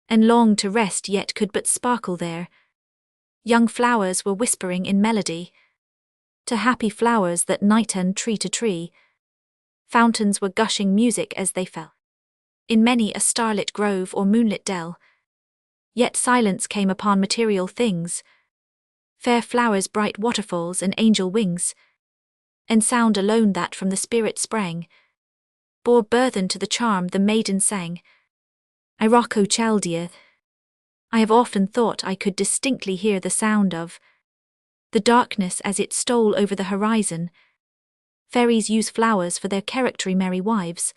and longed to rest yet could but sparkle there. Young flowers were whispering in melody to happy flowers that nighten tree to tree. Fountains were gushing music as they fell in many a starlit grove or moonlit dell. Yet silence came upon material things, fair flowers, bright waterfalls, and angel wings, and sound alone that from the spirit sprang bore burthen to the charm the maiden sang. Irako Chaldea, I have often thought I could distinctly hear the sound of the darkness as it stole over the horizon. Fairies use flowers for their charactery merry wives.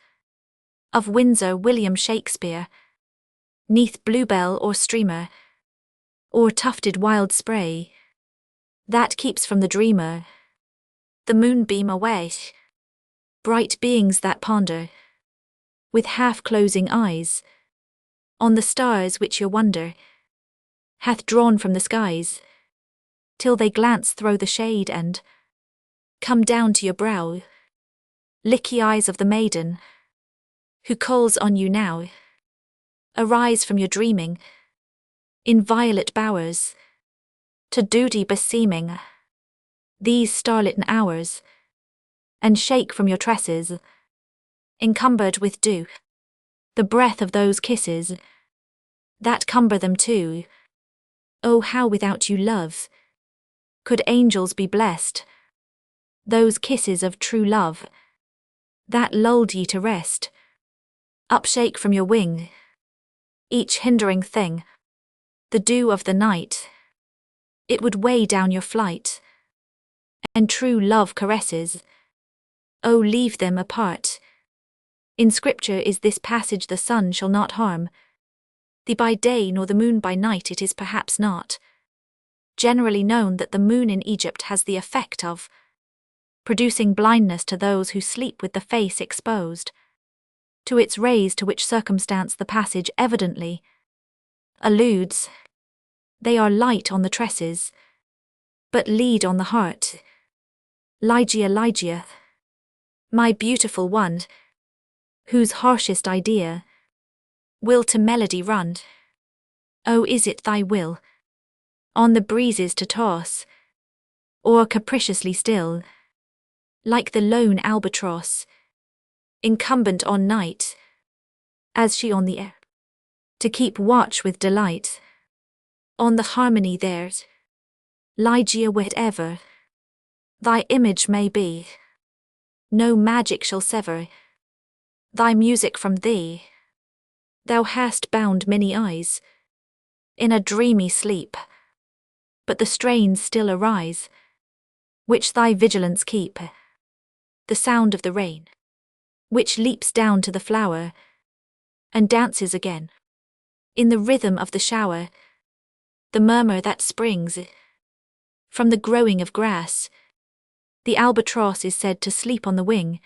Of Windsor, William Shakespeare, neath bluebell or streamer, or tufted wild spray, that keeps from the dreamer the moonbeam away. Bright beings that ponder, with half-closing eyes, on the stars which your wonder hath drawn from the skies, till they glance through the shade and come down to your brow. Licky eyes of the maiden who calls on you now, arise from your dreaming in violet bowers, to duty beseeming these starlit hours, and shake from your tresses, encumbered with dew, the breath of those kisses that cumber them too. Oh, how without you, love, could angels be blessed? Those kisses of true love, that lulled ye to rest. Upshake from your wing each hindering thing, the dew of the night, it would weigh down your flight. And true love caresses, oh, leave them apart. In Scripture is this passage: the sun shall not harm thee by day, nor the moon by night. It is perhaps not generally known that the moon in Egypt has the effect of producing blindness to those who sleep with the face exposed to its rays, to which circumstance the passage evidently alludes. They are light on the tresses, but lead on the heart. Ligeia, Ligeia, my beautiful one, whose harshest idea will to melody run. Oh, is it thy will on the breezes to toss, or capriciously still, like the lone albatross, incumbent on night, as she on the air, to keep watch with delight on the harmony there? Ligeia, whatever thy image may be, no magic shall sever thy music from thee. Thou hast bound many eyes in a dreamy sleep, but the strains still arise which thy vigilance keep. The sound of the rain, which leaps down to the flower and dances again in the rhythm of the shower, the murmur that springs from the growing of grass. The albatross is said to sleep on the wing.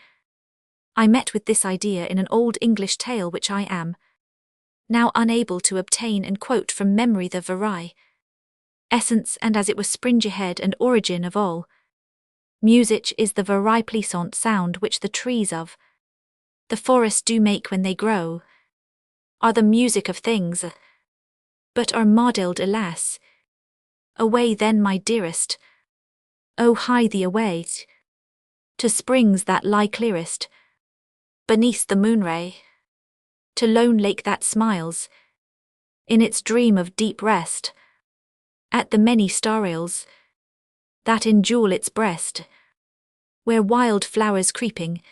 I met with this idea in an old English tale which I am now unable to obtain and quote from memory the very essence and as it were springy head and origin of all music is the very pleasant sound which the trees of the forest do make when they grow, are the music of things, but are modelled, alas. Away then, my dearest, oh, hie thee away to springs that lie clearest beneath the moonray, to lone lake that smiles in its dream of deep rest at the many starrels that enjewel its breast, where wild flowers creeping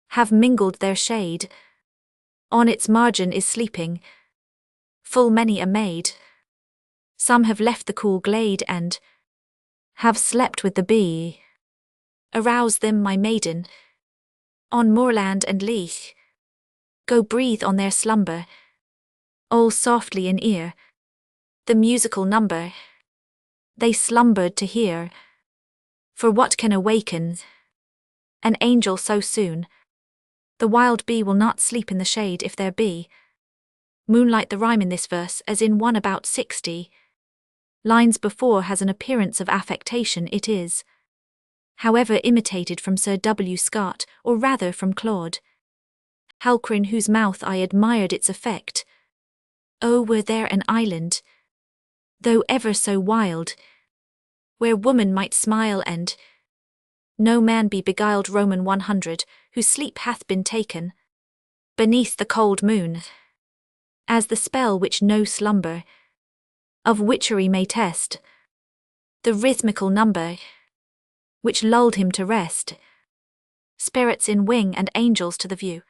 have mingled their shade. On its margin is sleeping full many a maid. Some have left the cool glade and have slept with the bee. Arouse them, my maiden, on moorland and lea. Go breathe on their slumber, all softly in ear, the musical number they slumbered to hear. For what can awaken an angel so soon? The wild bee will not sleep in the shade if there be moonlight. The rhyme in this verse, as in one about 60 lines before, has an appearance of affectation. It is, however, imitated from Sir W. Scott, or rather from Claude Halcrin, whose mouth I admired its effect. Oh, were there an island, though ever so wild, where woman might smile and no man be beguiled. Roman 100, whose sleep hath been taken beneath the cold moon, as the spell which no slumber of witchery may test, the rhythmical number which lulled him to rest. Spirits in wing and angels to the view,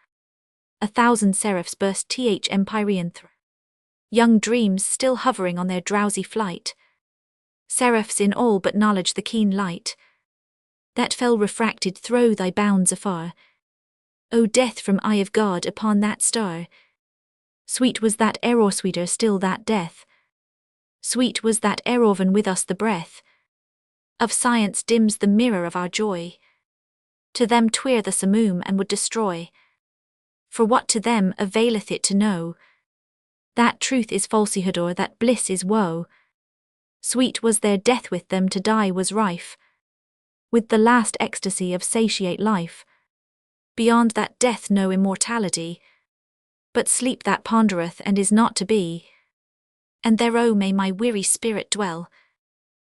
1,000 seraphs burst th empyrean young dreams still hovering on their drowsy flight. Seraphs in all but knowledge the keen light that fell refracted thro' thy bounds afar. O death from eye of God upon that star! Sweet was that error, sweeter still that death. Sweet was that error when with us the breath of science dims the mirror of our joy. To them 'twere the samum and would destroy. For what to them availeth it to know that truth is falsehood or that bliss is woe? Sweet was their death, with them to die was rife with the last ecstasy of satiate life. Beyond that death no immortality, but sleep that pondereth and is not to be. And thereo may my weary spirit dwell,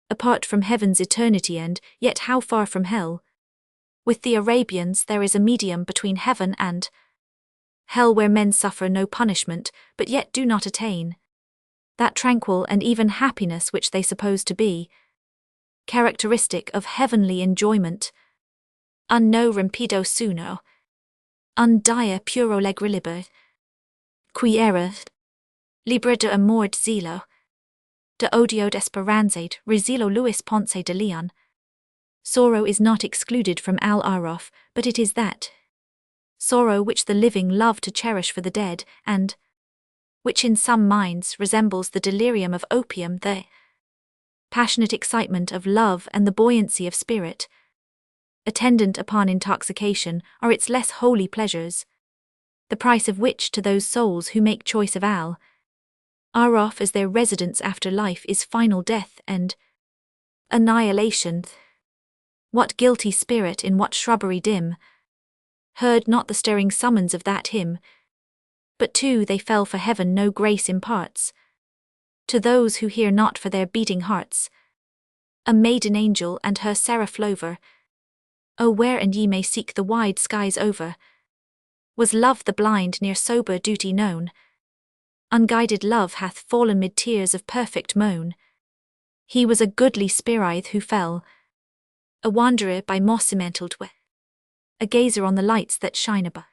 apart from heaven's eternity, and yet how far from hell. With the Arabians there is a medium between heaven and hell where men suffer no punishment, but yet do not attain that tranquil and even happiness which they suppose to be characteristic of heavenly enjoyment. Un no rempido suno, un dia puro legriliber, qui era libra de amor de zelo, de odio de esperanzade, rezilo Luis Ponce de Leon. Sorrow is not excluded from al-araf, but it is that sorrow which the living love to cherish for the dead, and which in some minds resembles the delirium of opium, the passionate excitement of love and the buoyancy of spirit, attendant upon intoxication, are its less holy pleasures, the price of which to those souls who make choice of al-araf as their residence after life is final death and annihilation. What guilty spirit in what shrubbery dim heard not the stirring summons of that hymn? But too they fell for heaven no grace imparts to those who hear not for their beating hearts. A maiden angel and her seraph lover, oh where and ye may seek the wide skies over, was love the blind near sober duty known? Unguided love hath fallen mid tears of perfect moan. He was a goodly spirith who fell, a wanderer by moss-cemented way, a gazer on the lights that shine above,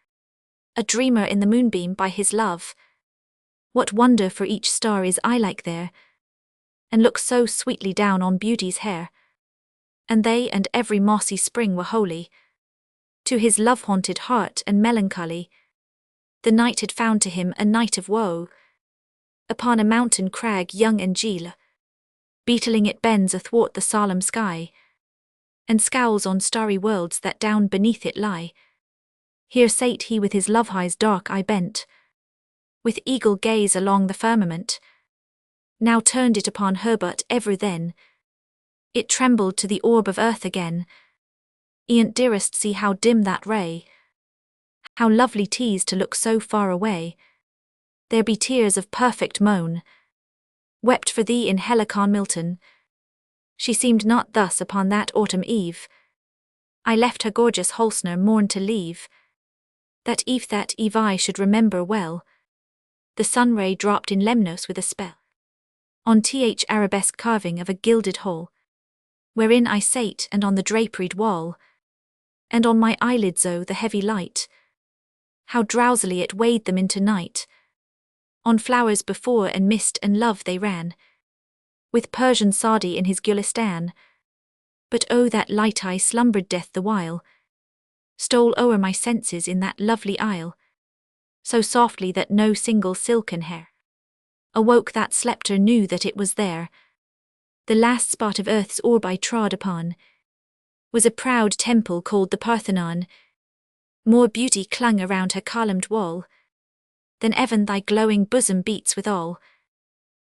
a dreamer in the moonbeam by his love. What wonder for each star is eye like there, and looks so sweetly down on beauty's hair. And they and every mossy spring were holy to his love-haunted heart and melancholy. The night had found to him a night of woe. Upon a mountain crag young Angela, beetling it bends athwart the solemn sky, and scowls on starry worlds that down beneath it lie. Here sate he with his love-high's dark eye bent, with eagle gaze along the firmament. Now turned it upon her, but ever then it trembled to the orb of earth again. E'en dearest, see how dim that ray, how lovely 'tis to look so far away. There be tears of perfect moan, wept for thee in Helicon Milton. She seemed not thus upon that autumn eve. I left her gorgeous Holsner mourn to leave. That eve I should remember well. The sun-ray dropped in Lemnos with a spell, on th arabesque carving of a gilded hall, wherein I sate, and on the draperied wall, and on my eyelids the heavy light, how drowsily it weighed them into night. On flowers before and mist and love they ran, with Persian Sadi in his Gulistan. But oh, that light eye slumbered death the while, stole o'er my senses in that lovely isle, so softly that no single silken hair awoke that slept or knew that it was there. The last spot of earth's orb I trod upon was a proud temple called the Parthenon. More beauty clung around her columned wall than even thy glowing bosom beats withal.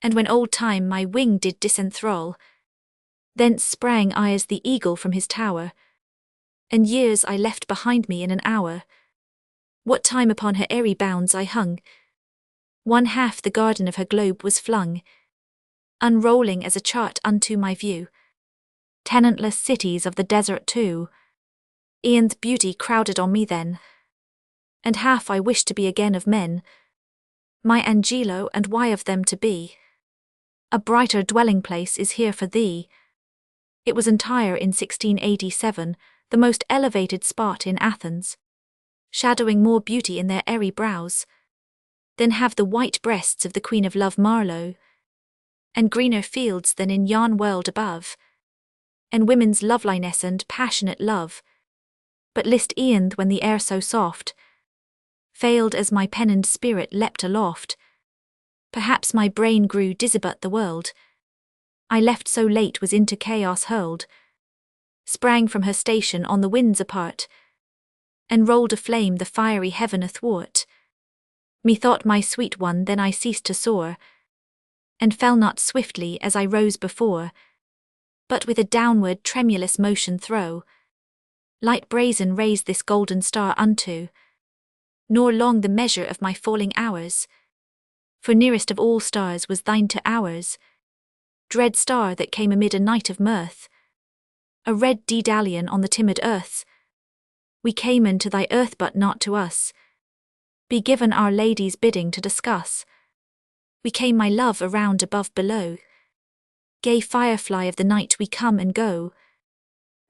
And when old time my wing did disenthrall, thence sprang I as the eagle from his tower, and years I left behind me in an hour. What time upon her airy bounds I hung, one half the garden of her globe was flung, unrolling as a chart unto my view, tenantless cities of the desert too. E'en's beauty crowded on me then, and half I wished to be again of men, my Angelo, and why of them to be a brighter dwelling place is here for thee. It was entire in 1687, the most elevated spot in Athens, shadowing more beauty in their airy brows than have the white breasts of the Queen of Love Marlowe, and greener fields than in yon world above, and women's loveliness and passionate love. But list e'en when the air so soft failed as my pennoned spirit leapt aloft, perhaps my brain grew dizzy, but the world I left so late was into chaos hurled, sprang from her station on the winds apart, and rolled aflame the fiery heaven athwart. Methought my sweet one then I ceased to soar, and fell not swiftly as I rose before, but with a downward tremulous motion throw, light brazen raised this golden star unto, nor long the measure of my falling hours, for nearest of all stars was thine to ours, dread star that came amid a night of mirth, a red daedalion on the timid earth. We came into thy earth but not to us, be given Our Lady's bidding to discuss. We came, my love, around above below. Gay firefly of the night, we come and go,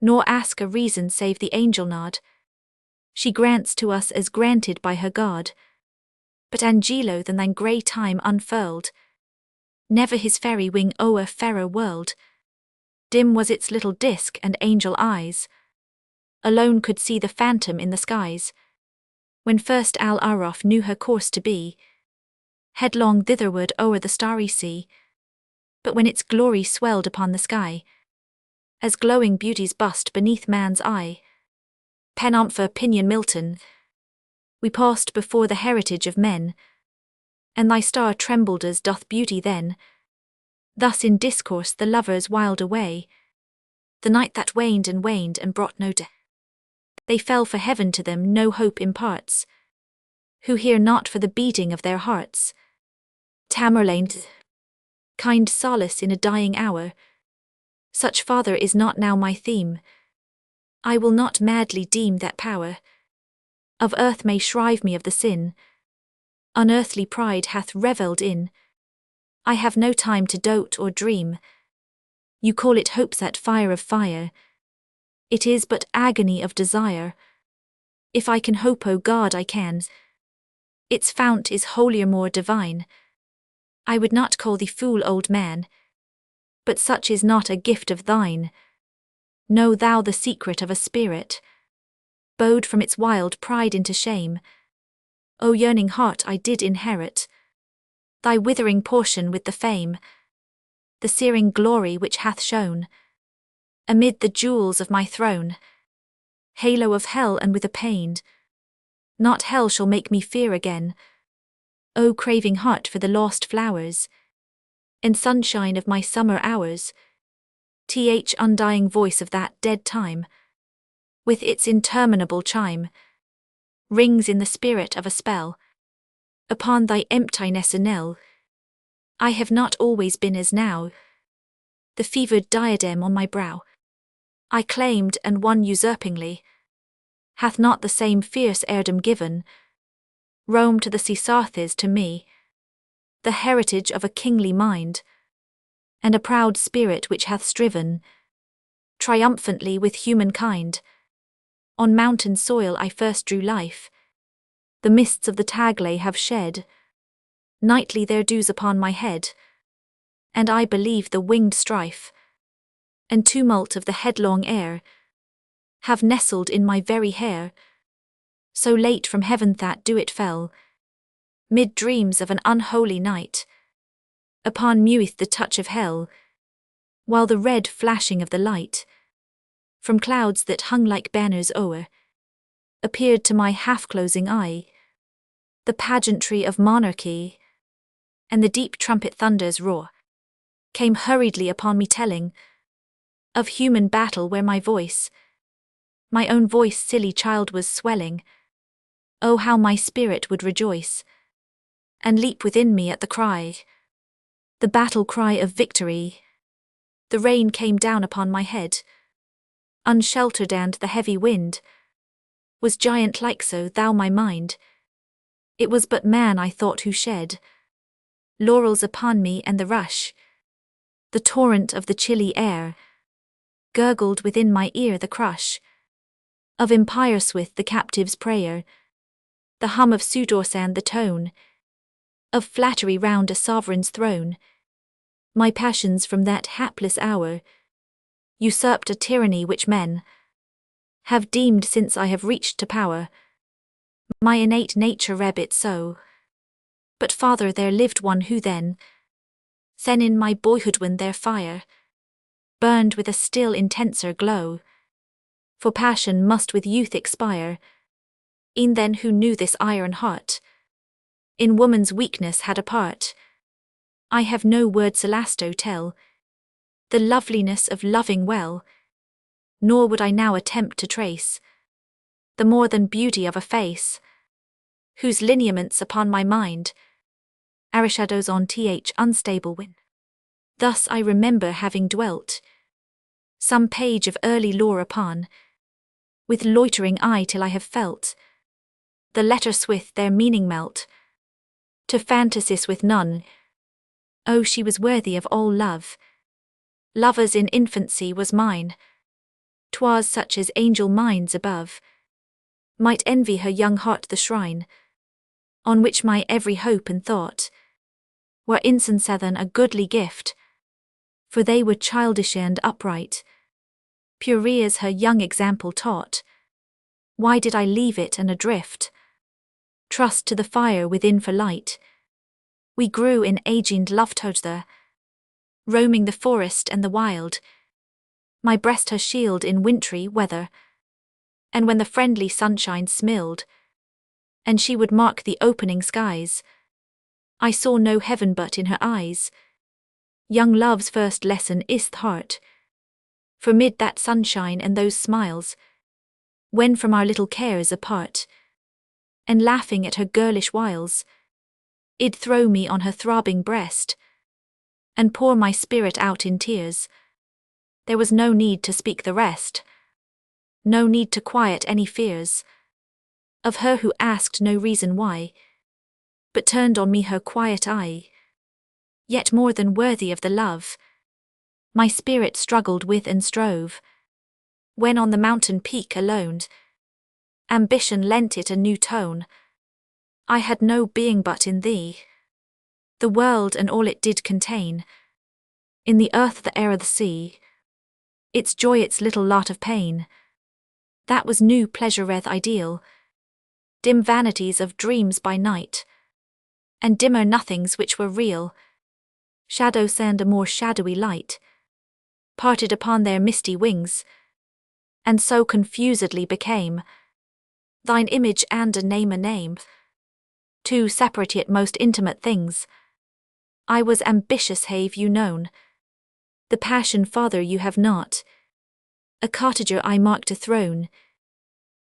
nor ask a reason save the angel nod. She grants to us as granted by her God. But Angelo than thine grey time unfurled, never his fairy wing o'er fairer world. Dim was its little disk, and angel eyes alone could see the phantom in the skies. When first Al-Araf knew her course to be headlong thitherward o'er the starry sea. But when its glory swelled upon the sky, as glowing beauty's bust beneath man's eye, Penampher, Pinion, Milton, we paused before the heritage of men, and thy star trembled as doth beauty then. Thus in discourse the lovers whiled away the night that waned and brought no day. They fell, for heaven to them no hope imparts, who hear not for the beating of their hearts. Tamerlane, kind solace in a dying hour, such father is not now my theme. I will not madly deem that power of earth may shrive me of the sin unearthly pride hath revelled in. I have no time to dote or dream. You call it hope's that fire of fire, it is but agony of desire. If I can hope, O God, I can. Its fount is holier, more divine. I would not call thee fool, old man, but such is not a gift of thine. Know thou the secret of a spirit bowed from its wild pride into shame. O yearning heart, I did inherit thy withering portion with the fame, the searing glory which hath shone amid the jewels of my throne. Halo of hell, and with a pain not hell shall make me fear again. O craving heart for the lost flowers and sunshine of my summer hours, undying voice of that dead time, with its interminable chime, rings in the spirit of a spell upon thy emptiness a knell. I have not always been as now, the fevered diadem on my brow I claimed and won usurpingly, hath not the same fierce heirdom given Rome to the Sesarthes to me, the heritage of a kingly mind, and a proud spirit which hath striven triumphantly with humankind. On mountain soil I first drew life, the mists of the Taglay have shed nightly their dews upon my head, and I believe the winged strife and tumult of the headlong air have nestled in my very hair, so late from heaven that dew it fell, mid dreams of an unholy night, upon meweth the touch of hell, while the red flashing of the light from clouds that hung like banners o'er appeared to my half-closing eye the pageantry of monarchy, and the deep trumpet thunder's roar came hurriedly upon me, telling of human battle where my voice, my own voice, silly child, was swelling. Oh, how my spirit would rejoice and leap within me at the cry, the battle cry of victory. The rain came down upon my head, unsheltered, and the heavy wind was giant-like, so thou my mind, it was but man I thought who shed laurels upon me, and the rush, the torrent of the chilly air, gurgled within my ear the crush of empires with the captive's prayer, the hum of Sudors and the tone of flattery round a sovereign's throne. My passions from that hapless hour usurped a tyranny which men have deemed since I have reached to power. My innate nature rabbit so. But father, there lived one who then in my boyhood, when their fire burned with a still intenser glow, for passion must with youth expire, e'en then who knew this iron heart in woman's weakness had a part. I have no word Celasto tell the loveliness of loving well, nor would I now attempt to trace the more than beauty of a face, whose lineaments upon my mind are shadows on unstable wind. Thus I remember having dwelt some page of early lore upon, with loitering eye, till I have felt the letters with their meaning melt, to fantasies with none. Oh, she was worthy of all love. Lovers in infancy was mine. 'Twas such as angel minds above might envy her young heart the shrine, on which my every hope and thought were incisive a goodly gift, for they were childish and upright, pure as her young example taught. Why did I leave it and adrift? Trust to the fire within for light. We grew in aging love together, roaming the forest and the wild, my breast her shield in wintry weather, and when the friendly sunshine smiled, and she would mark the opening skies, I saw no heaven but in her eyes. Young love's first lesson is the heart, for mid that sunshine and those smiles, when from our little cares apart, and laughing at her girlish wiles, I'd throw me on her throbbing breast, and pour my spirit out in tears. There was no need to speak the rest, no need to quiet any fears of her who asked no reason why, but turned on me her quiet eye. Yet more than worthy of the love my spirit struggled with and strove, when on the mountain peak alone ambition lent it a new tone. I had no being but in thee, the world and all it did contain, in the earth, the air, the sea, its joy, its little lot of pain. That was new pleasure reth ideal, dim vanities of dreams by night, and dimmer nothings which were real, shadows and a more shadowy light, parted upon their misty wings, and so confusedly became thine image and a name, two separate yet most intimate things. I was ambitious, have you known the passion, father, you have not. A cottager I marked a throne,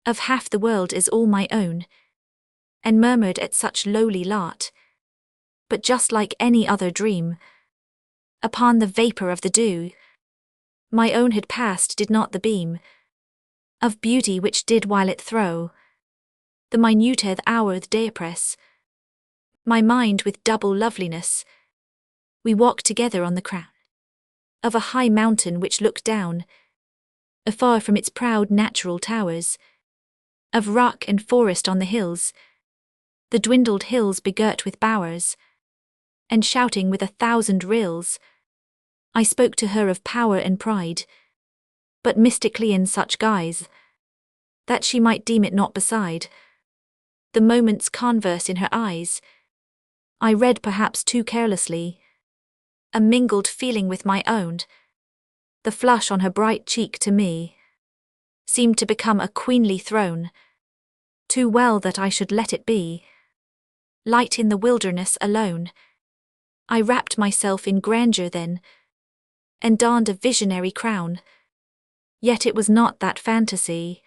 of half the world is all my own, and murmured at such lowly lot, but just like any other dream, upon the vapour of the dew, my own had passed, did not the beam of beauty which did while it throw the minuteth hour the day oppress my mind with double loveliness. We walked together on the crown of a high mountain which looked down afar from its proud natural towers of rock and forest on the hills, the dwindled hills begirt with bowers, and shouting with 1,000 rills. I spoke to her of power and pride, but mystically in such guise that she might deem it not beside the moment's converse in her eyes. I read perhaps too carelessly a mingled feeling with my own. The flush on her bright cheek to me seemed to become a queenly throne, too well that I should let it be. Light in the wilderness alone, I wrapped myself in grandeur then, and donned a visionary crown. Yet it was not that fantasy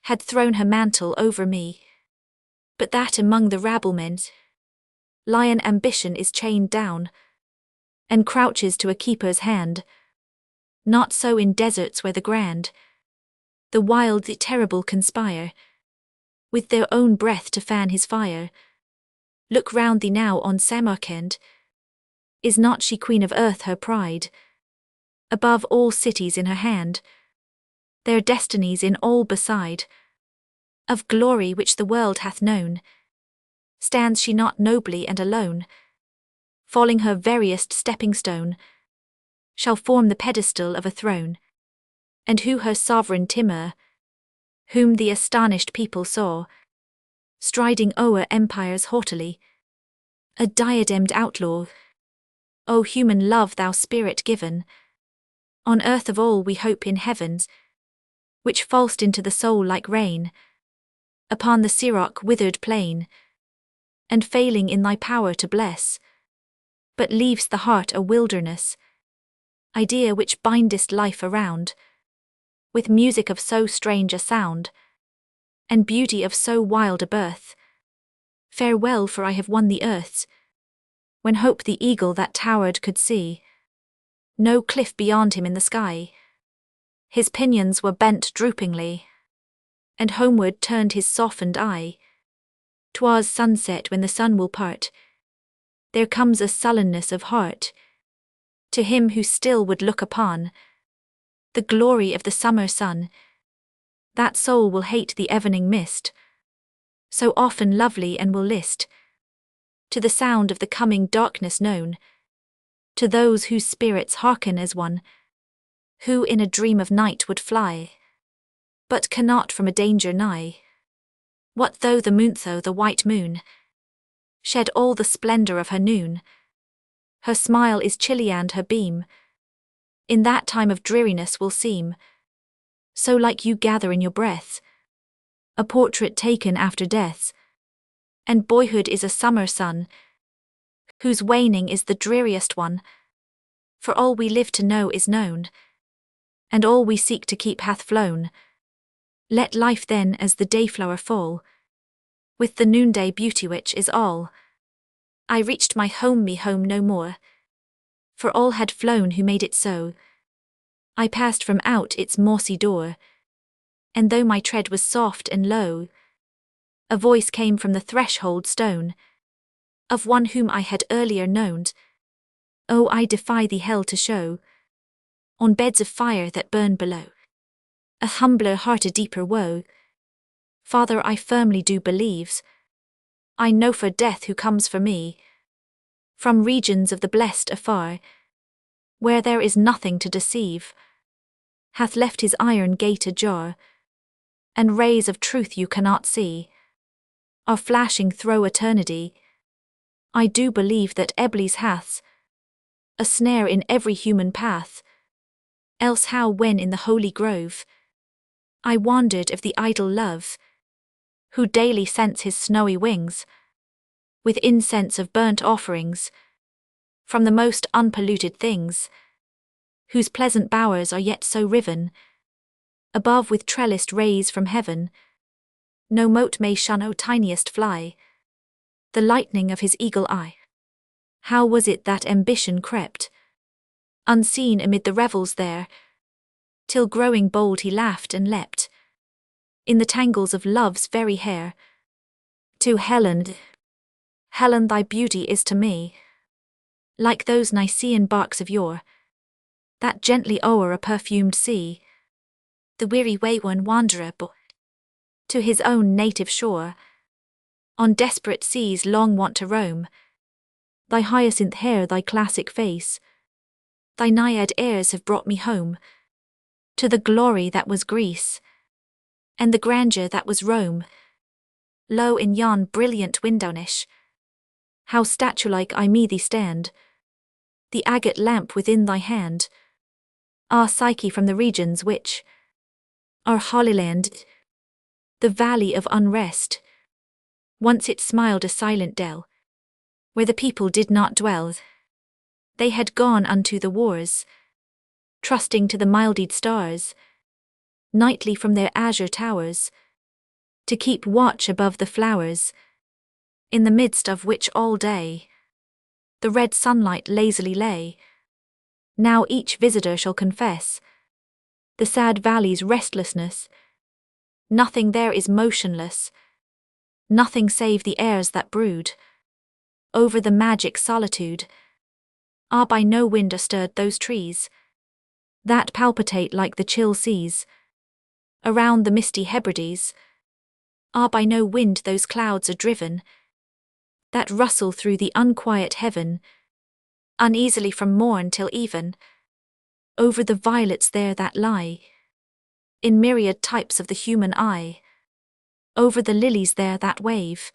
had thrown her mantle over me, but that among the rabblemen lion ambition is chained down, and crouches to a keeper's hand. Not so in deserts where the grand, the wild, the terrible conspire with their own breath to fan his fire. Look round thee now on Samarkand, is not she queen of earth her pride, above all cities in her hand, their destinies in all beside, of glory which the world hath known, stands she not nobly and alone, falling her veriest stepping stone, shall form the pedestal of a throne, and who her sovereign Timur, whom the astonished people saw, striding o'er empires haughtily, a diademed outlaw. O human love, thou spirit given, on earth of all we hope in heavens, which fall'st into the soul like rain, upon the siroc withered plain, and failing in thy power to bless, but leaves the heart a wilderness, idea which bindest life around, with music of so strange a sound, and beauty of so wild a birth. Farewell, for I have won the earth's, when hope the eagle that towered could see no cliff beyond him in the sky. His pinions were bent droopingly, and homeward turned his softened eye. 'Twas sunset when the sun will part. There comes a sullenness of heart to him who still would look upon the glory of the summer sun. That soul will hate the evening mist, so often lovely, and will list to the sound of the coming darkness known to those whose spirits hearken as one who in a dream of night would fly, but cannot from a danger nigh. What though the white moon shed all the splendor of her noon? Her smile is chilly, and her beam in that time of dreariness will seem so like you gather in your breath a portrait taken after death. And boyhood is a summer sun whose waning is the dreariest one, for all we live to know is known, and all we seek to keep hath flown. Let life then as the dayflower fall with the noonday beauty which is all. I reached my home, me home no more, for all had flown who made it so. I passed from out its mossy door, and though my tread was soft and low, a voice came from the threshold stone of one whom I had earlier known. Oh, I defy thee hell to show on beds of fire that burn below a humbler heart, a deeper woe. Father, I firmly do believes I know for death who comes for me from regions of the blessed afar, where there is nothing to deceive, hath left his iron gate ajar, and rays of truth you cannot see are flashing thro' eternity. I do believe that Eblis hath a snare in every human path, else how, when in the holy grove I wandered of the idol love, who daily scents his snowy wings with incense of burnt offerings from the most unpolluted things, whose pleasant bowers are yet so riven above with trellised rays from heaven, no mote may shun, O tiniest fly, the lightning of his eagle eye. How was it that ambition crept unseen amid the revels there, till growing bold he laughed and leapt in the tangles of love's very hair? To Helen, Helen, thy beauty is to me like those Nicean barks of yore, that gently o'er a perfumed sea the weary wayworn wanderer bore to his own native shore. On desperate seas long wont to roam, thy hyacinth hair, thy classic face, thy naiad airs have brought me home to the glory that was Greece, and the grandeur that was Rome. Lo, in yon brilliant window niche, how statue-like I me thee stand, the agate lamp within thy hand. Ah, Psyche, from the regions which are Holy Land, the valley of unrest, once it smiled a silent dell, where the people did not dwell. They had gone unto the wars, trusting to the mildied stars, nightly from their azure towers, to keep watch above the flowers, in the midst of which all day the red sunlight lazily lay. Now each visitor shall confess the sad valley's restlessness. Nothing there is motionless, nothing save the airs that brood over the magic solitude. Ah, by no wind are stirred those trees that palpitate like the chill seas around the misty Hebrides. Ah, by no wind those clouds are driven that rustle through the unquiet heaven, uneasily from morn till even, over the violets there that lie in myriad types of the human eye, over the lilies there that wave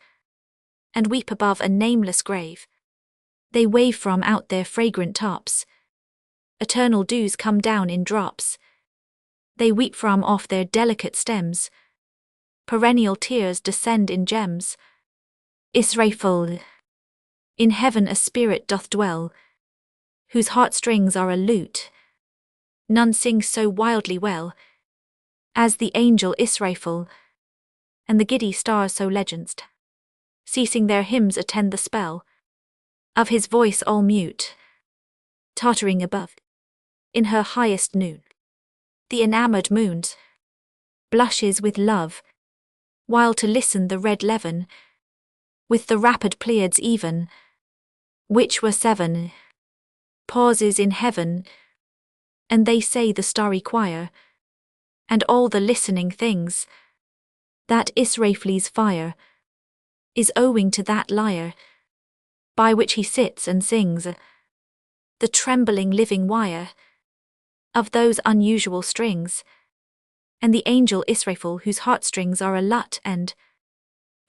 and weep above a nameless grave. They wave from out their fragrant tops, eternal dews come down in drops. They weep from off their delicate stems, perennial tears descend in gems. Israfel, in heaven a spirit doth dwell, whose heartstrings are a lute. None sings so wildly well as the angel Israfel, and the giddy stars so legended, ceasing their hymns attend the spell of his voice all mute, tottering above in her highest noon. The enamoured moon blushes with love, while to listen the red levin with the rapid Pleiads even, which were 7 pauses in heaven, and they say the starry choir, and all the listening things, that Israfeli's fire is owing to that lyre, by which he sits and sings, the trembling living wire of those unusual strings, and the angel Israfel whose heartstrings are a lut and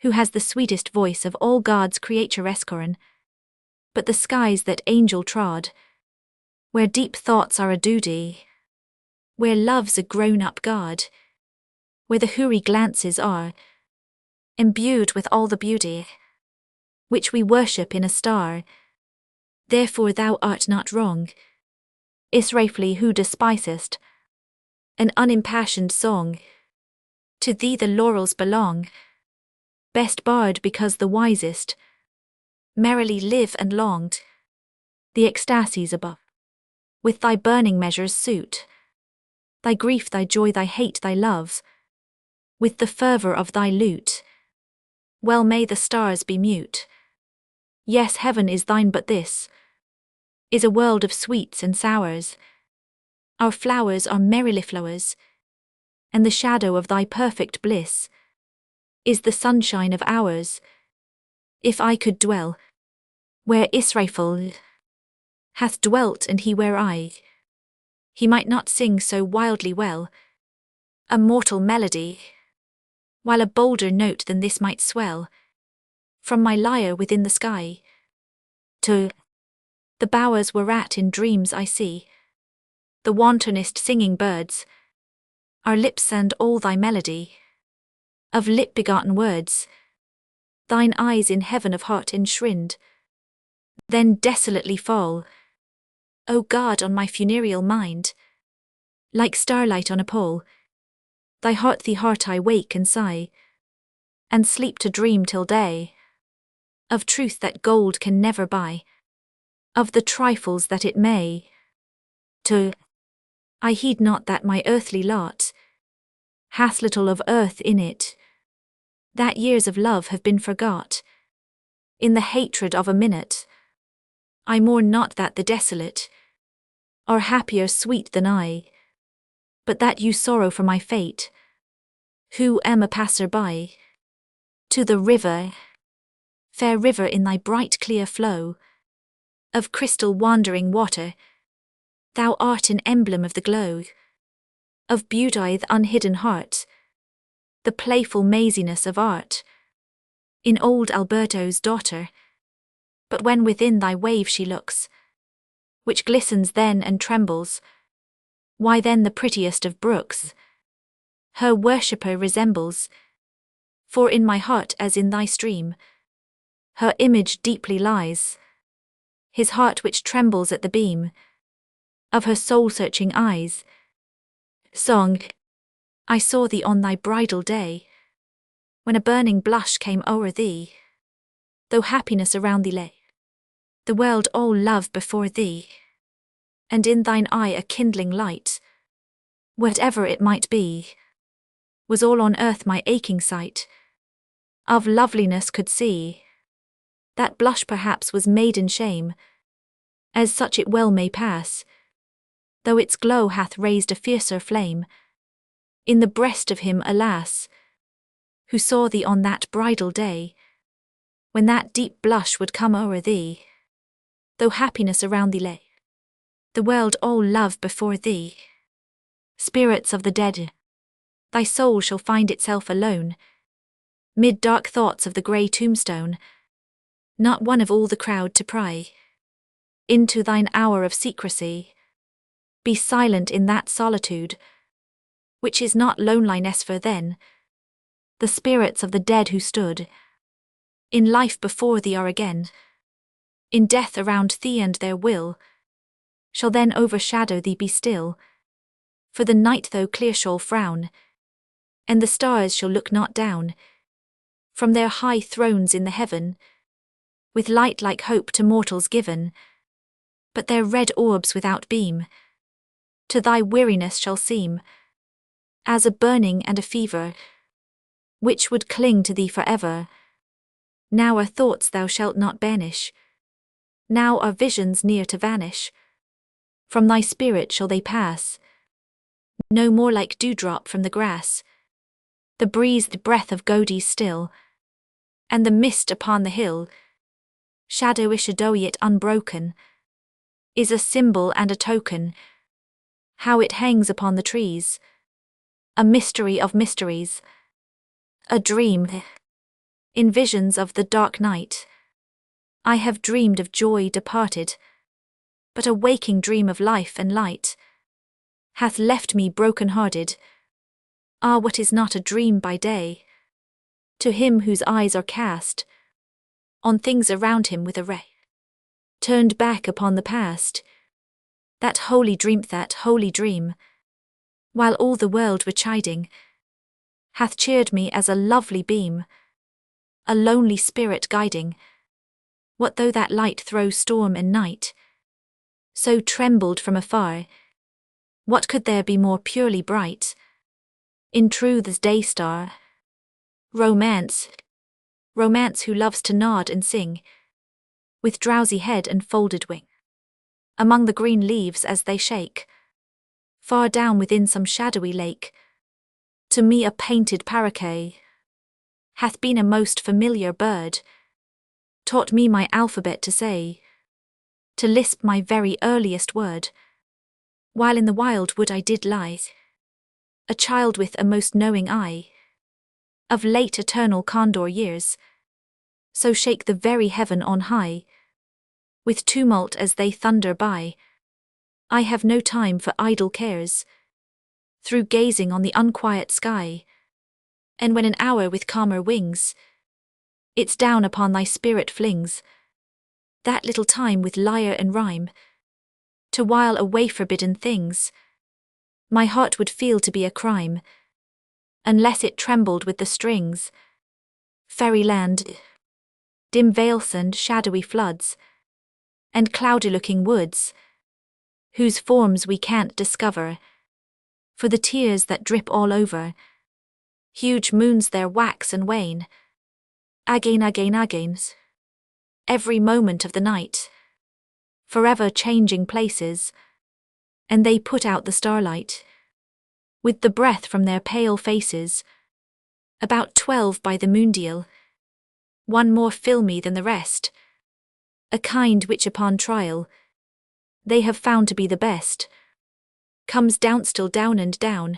who has the sweetest voice of all God's creaturesque, but the skies that angel trod, where deep thoughts are a duty, where love's a grown-up God, where the houri glances are imbued with all the beauty, which we worship in a star. Therefore thou art not wrong, Israfeli, who despisest an unimpassioned song. To thee the laurels belong, best bard because the wisest merrily live and longed the ecstasies above. With thy burning measures suit thy grief, thy joy, thy hate, thy love, with the fervour of thy lute. Well may the stars be mute. Yes, heaven is thine, but this is a world of sweets and sours. Our flowers are merrily flowers, and the shadow of thy perfect bliss is the sunshine of ours. If I could dwell where Israfel hath dwelt, and he where I, he might not sing so wildly well a mortal melody, while a bolder note than this might swell from my lyre within the sky. To the bowers whereat in dreams I see the wantonest singing birds, our lips and all thy melody of lip-begotten words, thine eyes in heaven of heart enshrined, then desolately fall, O God, on my funereal mind, like starlight on a pole. Thy heart, the heart, I wake and sigh, and sleep to dream till day, of truth that gold can never buy, of the trifles that it may. To I heed not that my earthly lot hath little of earth in it, that years of love have been forgot in the hatred of a minute. I mourn not that the desolate are happier sweet than I, but that you sorrow for my fate, who am a passer-by. To the river, fair river, in thy bright clear flow of crystal wandering water, thou art an emblem of the glow of beauty, unhidden heart, the playful maziness of art in old Alberto's daughter. But when within thy wave she looks, which glistens then and trembles, why then the prettiest of brooks her worshipper resembles. For in my heart, as in thy stream, her image deeply lies, his heart which trembles at the beam of her soul-searching eyes. Song, I saw thee on thy bridal day, when a burning blush came o'er thee, though happiness around thee lay, the world all love before thee, and in thine eye a kindling light, whatever it might be, was all on earth my aching sight of loveliness could see. That blush perhaps was maiden shame, as such it well may pass, though its glow hath raised a fiercer flame in the breast of him, alas, who saw thee on that bridal day, when that deep blush would come o'er thee, though happiness around thee lay, the world all love before thee. Spirits of the dead, thy soul shall find itself alone, mid dark thoughts of the grey tombstone, not one of all the crowd to pry into thine hour of secrecy. Be silent in that solitude, which is not loneliness, for then the spirits of the dead who stood in life before thee are again in death around thee, and their will shall then overshadow thee. Be still, for the night though clear shall frown, and the stars shall look not down from their high thrones in the heaven, with light like hope to mortals given, but their red orbs without beam to thy weariness shall seem as a burning and a fever, which would cling to thee forever. Now are thoughts thou shalt not banish. Now are visions near to vanish. From thy spirit shall they pass. No more like dewdrop from the grass. The breathed breath of Godie's still, and the mist upon the hill, shadowy yet unbroken, is a symbol and a token. How it hangs upon the trees, a mystery of mysteries, a dream. In visions of the dark night, I have dreamed of joy departed, but a waking dream of life and light hath left me broken-hearted. Ah, what is not a dream by day, to him whose eyes are cast on things around him with a ray turned back upon the past. That holy dream, while all the world were chiding, hath cheered me as a lovely beam, a lonely spirit guiding. What though that light throw storm and night, so trembled from afar? What could there be more purely bright, in truth's day star? Romance who loves to nod and sing, with drowsy head and folded wing, among the green leaves as they shake, far down within some shadowy lake. To me a painted paroquet hath been a most familiar bird, taught me my alphabet to say, to lisp my very earliest word. While in the wild wood I did lie, a child with a most knowing eye, of late eternal condor years, so shake the very heaven on high, with tumult as they thunder by. I have no time for idle cares, through gazing on the unquiet sky, and when an hour with calmer wings its down upon thy spirit flings, that little time with lyre and rhyme, to while away forbidden things, my heart would feel to be a crime, unless it trembled with the strings. Fairyland, dim vales and shadowy floods, and cloudy-looking woods, whose forms we can't discover, for the tears that drip all over. Huge moons there wax and wane, agains, every moment of the night, forever changing places, and they put out the starlight, with the breath from their pale faces. About 12 by the moondial, one more filmy than the rest, a kind which upon trial they have found to be the best, comes down still down and down,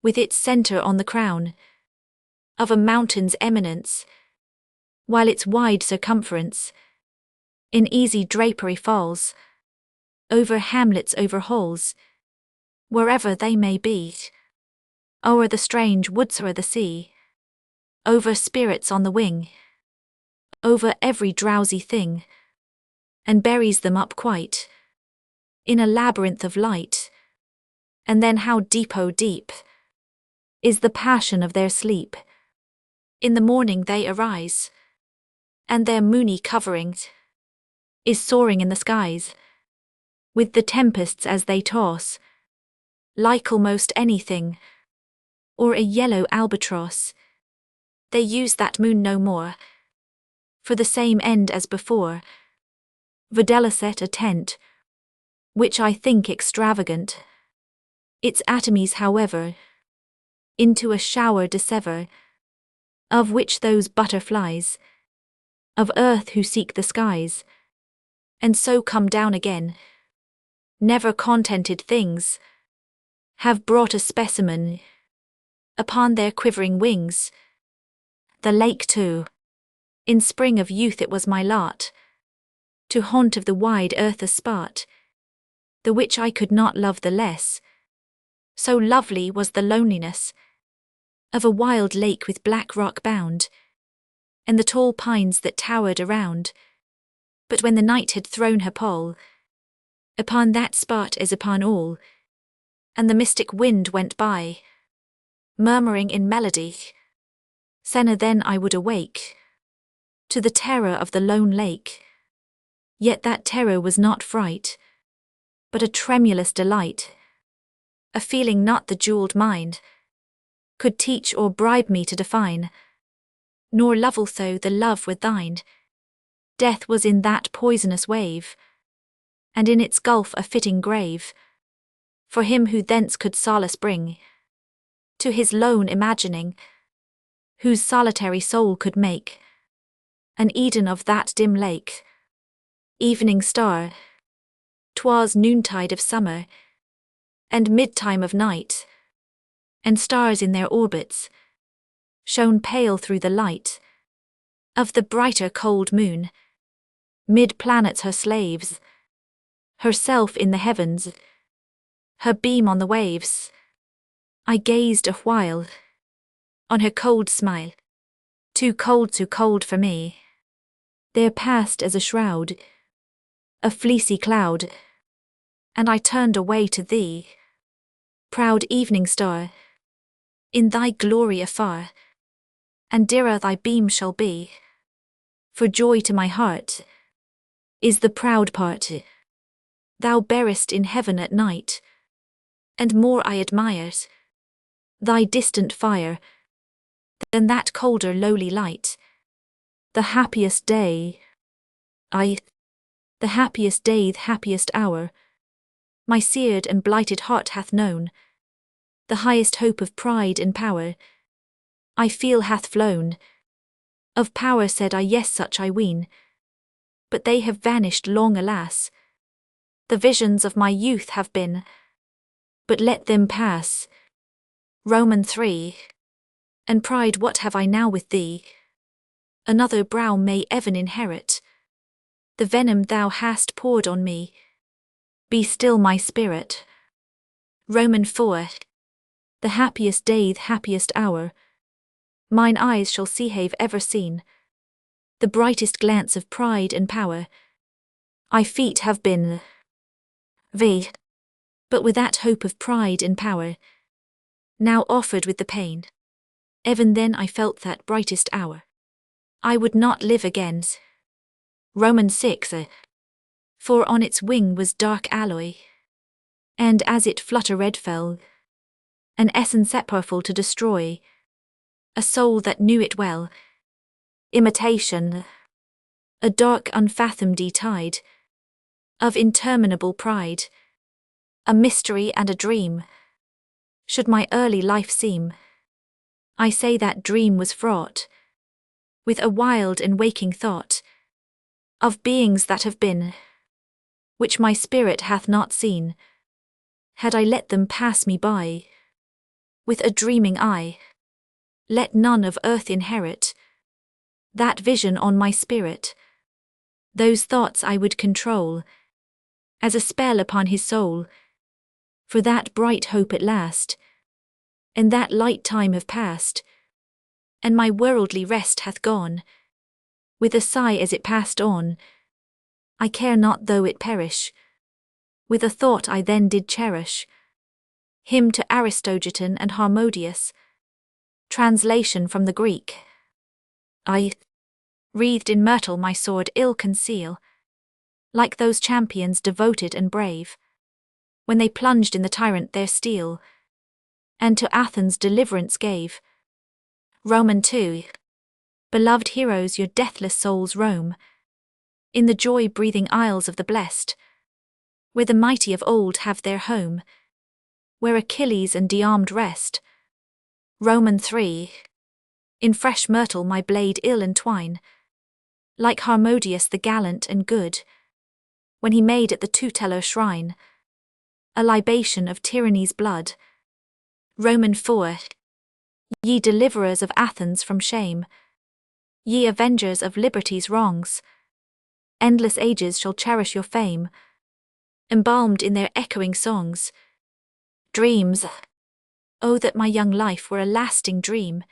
with its centre on the crown of a mountain's eminence, while its wide circumference in easy drapery falls over hamlets, over halls, wherever they may be, o'er the strange woods or the sea, over spirits on the wing, over every drowsy thing, and buries them up quite in a labyrinth of light. And then how deep, oh deep, is the passion of their sleep. In the morning they arise, and their moony covering is soaring in the skies, with the tempests as they toss, like almost anything, or a yellow albatross. They use that moon no more, for the same end as before, set a tent, which I think extravagant, its atomies however, into a shower dissever, of which those butterflies of earth who seek the skies, and so come down again, never contented things, have brought a specimen upon their quivering wings. The lake too, in spring of youth it was my lot, to haunt of the wide earth a spot, the which I could not love the less, so lovely was the loneliness of a wild lake with black rock bound, and the tall pines that towered around. But when the night had thrown her pall upon that spot as upon all, and the mystic wind went by, murmuring in melody, Senna then I would awake to the terror of the lone lake. Yet that terror was not fright, but a tremulous delight, a feeling not the jeweled mind could teach or bribe me to define. nor love although the love were thine. Death was in that poisonous wave, and in its gulf a fitting grave, for him who thence could solace bring to his lone imagining, whose solitary soul could make an Eden of that dim lake. Evening star, 'twas noontide of summer, and mid-time of night, and stars in their orbits shone pale through the light of the brighter cold moon, mid planets her slaves, herself in the heavens, her beam on the waves. I gazed a while on her cold smile, too cold for me. There passed as a shroud, a fleecy cloud, and I turned away to thee, proud evening star, in thy glory afar, and dearer thy beam shall be, for joy to my heart is the proud part thou bearest in heaven at night, and more I admires thy distant fire than that colder lowly light. The happiest day, the happiest day, the happiest hour, my seared and blighted heart hath known, the highest hope of pride and power, I feel hath flown. Of power said I, yes, such I ween, but they have vanished long, alas. The visions of my youth have been, but let them pass. Roman 3. And pride, what have I now with thee? Another brow may even inherit the venom thou hast poured on me. Be still my spirit. Roman 4. The happiest day, the happiest hour, mine eyes shall see have ever seen, the brightest glance of pride and power. I feet have been but with that hope of pride and power, now offered with the pain, even then I felt that brightest hour I would not live again. Romans 6. For on its wing was dark alloy, and as it fluttered fell an essence powerful to destroy a soul that knew it well. Imitation, a dark unfathomed tide of interminable pride, a mystery and a dream, should my early life seem. I say that dream was fraught with a wild and waking thought of beings that have been, which my spirit hath not seen. Had I let them pass me by with a dreaming eye, let none of earth inherit that vision on my spirit. Those thoughts I would control as a spell upon his soul, for that bright hope at last, and that light time have passed, and my worldly rest hath gone. With a sigh as it passed on, I care not though it perish, with a thought I then did cherish. Hymn to Aristogiton and Harmodius. Translation from the Greek. I, wreathed in myrtle my sword ill conceal, like those champions devoted and brave, when they plunged in the tyrant their steel, and to Athens deliverance gave. Roman 2. Beloved heroes, your deathless souls roam in the joy-breathing isles of the blest, where the mighty of old have their home, where Achilles and Diarmed rest. Roman 3. In fresh myrtle my blade ill entwine, like Harmodius the gallant and good, when he made at the tutelar shrine a libation of tyranny's blood. Roman 4. Ye deliverers of Athens from shame, ye avengers of liberty's wrongs, endless ages shall cherish your fame, embalmed in their echoing songs. Dreams, oh that my young life were a lasting dream,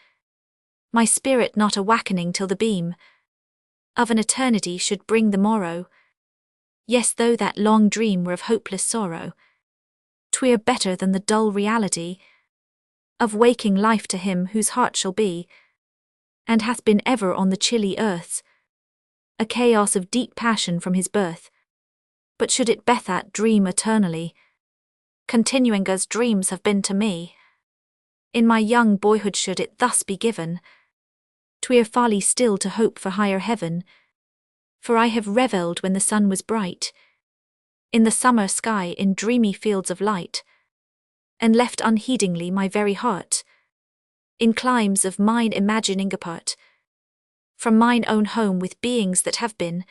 my spirit not awakening till the beam of an eternity should bring the morrow. Yes, though that long dream were of hopeless sorrow, 'twere better than the dull reality of waking life to him whose heart shall be, and hath been ever on the chilly earth, a chaos of deep passion from his birth. But should it that dream eternally, continuing as dreams have been to me, in my young boyhood should it thus be given, 'Twere folly still to hope for higher heaven, for I have revelled when the sun was bright, in the summer sky in dreamy fields of light, and left unheedingly my very heart, in climes of mine imagining apart, from mine own home with beings that have been,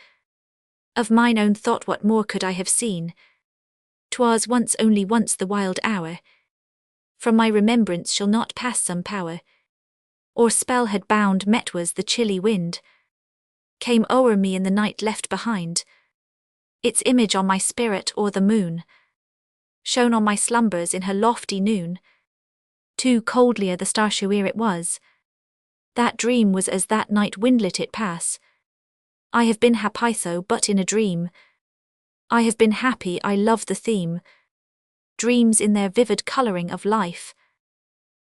of mine own thought what more could I have seen? 'Twas once only once the wild hour, from my remembrance shall not pass some power, or spell had bound met was the chilly wind, came o'er me in the night left behind, its image on my spirit or the moon, shone on my slumbers in her lofty noon, too coldlier the star-show ere it was, that dream was as that night wind let it pass, I have been happy so but in a dream, I have been happy I love the theme, dreams in their vivid colouring of life,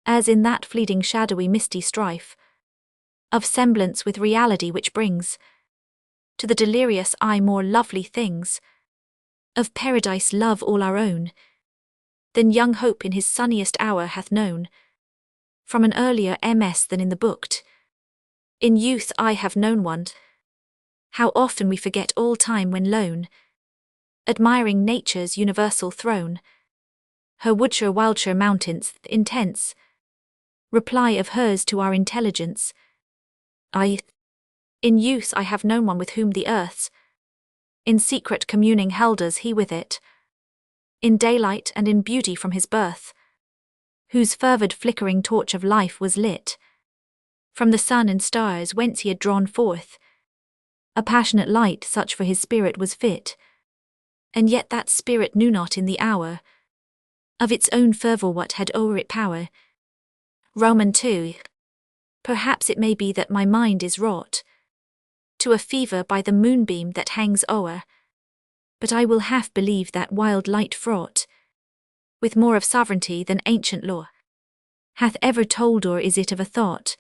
as in that fleeting shadowy misty strife, of semblance with reality which brings, to the delirious eye more lovely things, of paradise love all our own, than young hope in his sunniest hour hath known, from an earlier ms than in the booked. In youth I have known one. How often we forget all time when lone, admiring nature's universal throne, her woodshire wildshire mountains, intense reply of hers to our intelligence. In youth I have known one with whom the earth's, in secret communing held us he with it, in daylight and in beauty from his birth, whose fervid flickering torch of life was lit, from the sun and stars whence he had drawn forth, a passionate light such for his spirit was fit, and yet that spirit knew not in the hour, of its own fervour what had o'er it power. Roman 2. Perhaps it may be that my mind is wrought to a fever by the moonbeam that hangs o'er, but I will half believe that wild light fraught with more of sovereignty than ancient law hath ever told, or is it of a thought,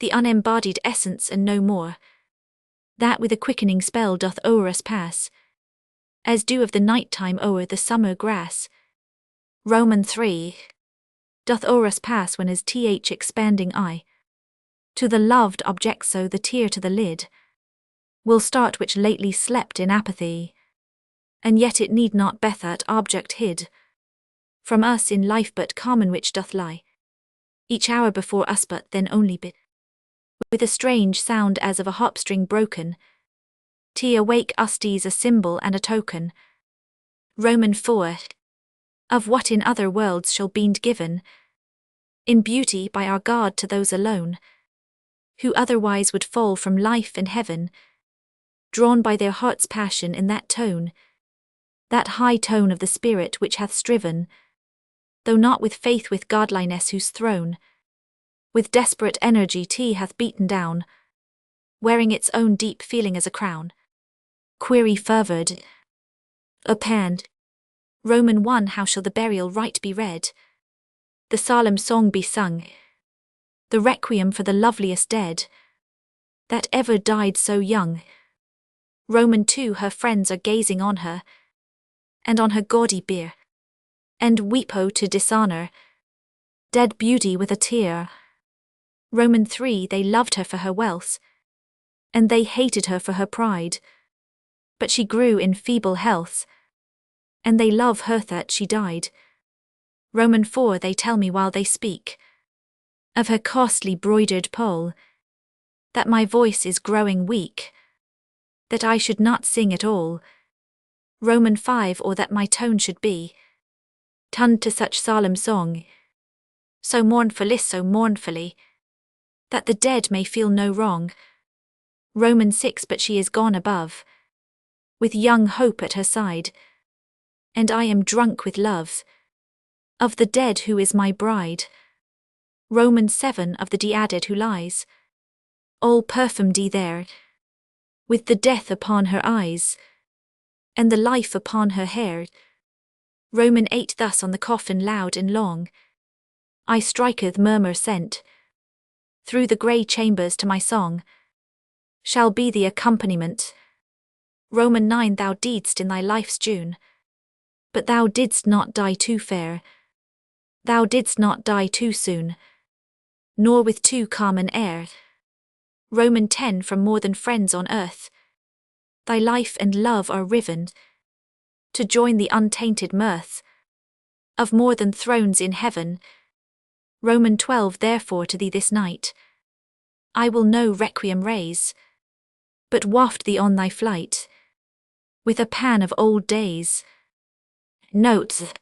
the unembodied essence and no more, that with a quickening spell doth o'er us pass, as dew of the night time o'er the summer grass. Roman 3. Doth o'er us pass when as th expanding eye to the loved object so the tear to the lid will start which lately slept in apathy, and yet it need not be that object hid from us in life but common which doth lie each hour before us but then only bid, with a strange sound as of a harp-string broken, t awake us tease a symbol and a token. Roman 4. Of what in other worlds shall be given in beauty by our God to those alone, who otherwise would fall from life and heaven, drawn by their heart's passion in that tone, that high tone of the spirit which hath striven, though not with faith with godliness whose throne, with desperate energy hath beaten down, wearing its own deep feeling as a crown. Query fervid. Append. Roman 1. How shall the burial rite be read? The solemn song be sung, the requiem for the loveliest dead that ever died so young. Roman 2. Her friends are gazing on her, and on her gaudy bier, and weep to dishonour dead beauty with a tear. Roman 3. They loved her for her wealth, and they hated her for her pride, but she grew in feeble health, and they love her that she died. Roman 4. They tell me while they speak of her costly broidered pole, that my voice is growing weak, that I should not sing at all. Roman 5. Or that my tone should be tuned to such solemn song, so mournfully, that the dead may feel no wrong. Roman 6. But she is gone above, with young hope at her side, and I am drunk with love of the dead who is my bride. Roman 7. Of the dead who lies, all perfumed there, with the death upon her eyes, and the life upon her hair. Roman 8. Thus on the coffin loud and long, I striketh murmur sent, through the grey chambers to my song, shall be the accompaniment. Roman 9. Thou didst in thy life's June, but thou didst not die too fair, thou didst not die too soon, nor with too calm an air. Roman 10 from more than friends on earth. Thy life and love are riven to join the untainted mirth of more than thrones in heaven. Roman 12 therefore to thee this night I will no requiem raise, but waft thee on thy flight with a pan of old days. Notes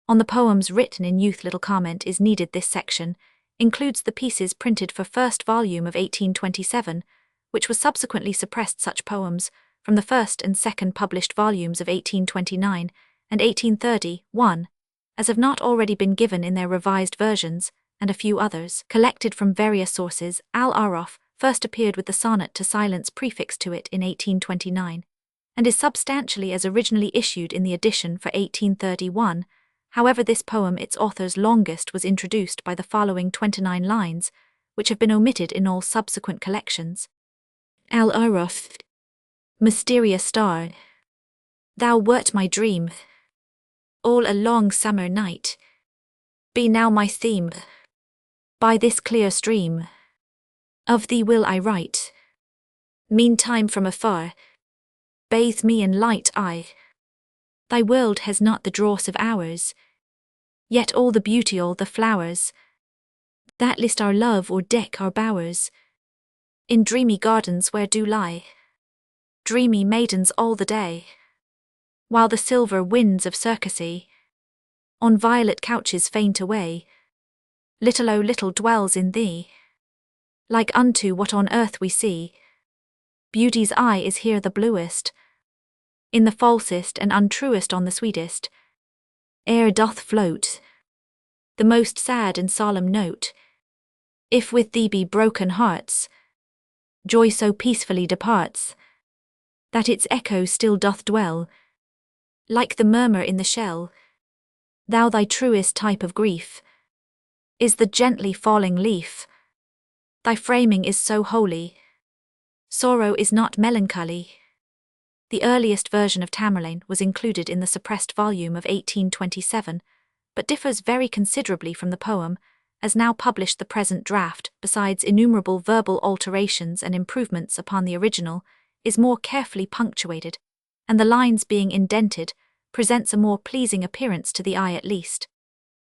on the poems written in youth. Little comment is needed. This section includes the pieces printed for first volume of 1827, which was subsequently suppressed. Such poems from the first and second published volumes of 1829 and 1831, as have not already been given in their revised versions, and a few others, collected from various sources. Al-Araf first appeared with the sonnet to silence prefixed to it in 1829, and is substantially as originally issued in the edition for 1831. However, this poem, its author's longest, was introduced by the following 29 lines, which have been omitted in all subsequent collections. Al-Araf. Mysterious star, thou wert my dream all a long summer night. Be now my theme. By this clear stream of thee will I write. Meantime from afar, bathe me in light eye. Thy world has not the dross of ours, yet all the beauty, all the flowers that list our love or deck our bowers, in dreamy gardens where do lie dreamy maidens all the day, while the silver winds of Circassy on violet couches faint away. Little, oh little dwells in thee, like unto what on earth we see. Beauty's eye is here the bluest, in the falsest and untruest on the sweetest air doth float the most sad and solemn note. If with thee be broken hearts, joy so peacefully departs, that its echo still doth dwell, like the murmur in the shell. Thou thy truest type of grief is the gently falling leaf. Thy framing is so holy, sorrow is not melancholy. The earliest version of Tamerlane was included in the suppressed volume of 1827, but differs very considerably from the poem, as now published. The present draft, besides innumerable verbal alterations and improvements upon the original, is more carefully punctuated, and the lines being indented, presents a more pleasing appearance to the eye at least.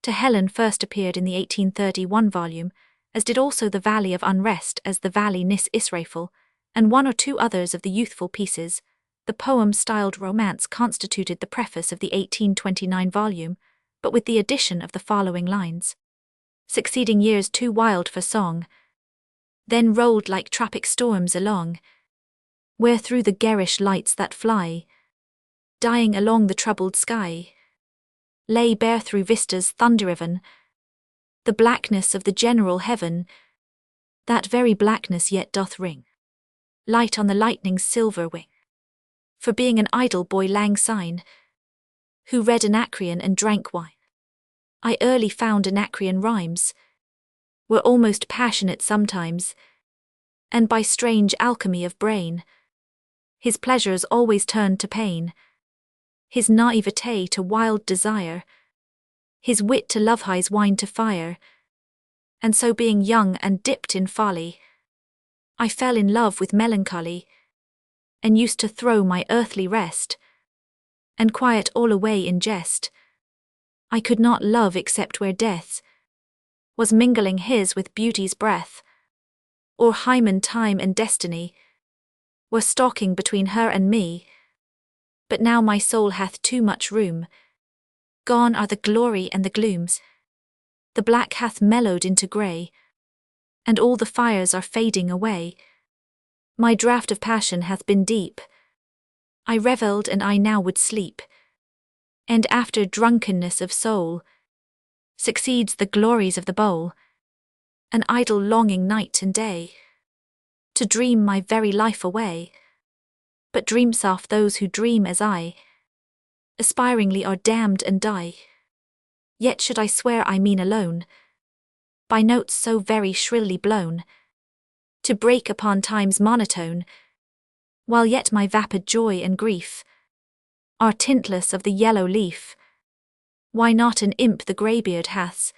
To Helen first appeared in the 1831 volume, as did also the Valley of Unrest as the Valley Nis Israfel, and one or two others of the youthful pieces. The poem styled romance constituted the preface of the 1829 volume, but with the addition of the following lines. Succeeding years too wild for song, then rolled like tropic storms along, where through the garish lights that fly, dying along the troubled sky, lay bare through vistas thunder-riven, the blackness of the general heaven. That very blackness yet doth ring light on the lightning's silver wing. For being an idle boy lang syne, who read Anacreon and drank wine, I early found Anacreon rhymes were almost passionate sometimes, and by strange alchemy of brain, his pleasures always turned to pain, his naivete to wild desire, his wit to love-high's wine to fire. And so being young and dipped in folly, I fell in love with melancholy, and used to throw my earthly rest, and quiet all away in jest. I could not love except where death was mingling his with beauty's breath, or Hymen time and destiny were stalking between her and me. But now my soul hath too much room, gone are the glory and the glooms, the black hath mellowed into grey, and all the fires are fading away. My draught of passion hath been deep, I revelled and I now would sleep, and after drunkenness of soul succeeds the glories of the bowl, an idle longing night and day, to dream my very life away. But dream soft those who dream as I, aspiringly are damned and die. Yet should I swear I mean alone, by notes so very shrilly blown, to break upon time's monotone, while yet my vapid joy and grief are tintless of the yellow leaf. Why not an imp the greybeard hath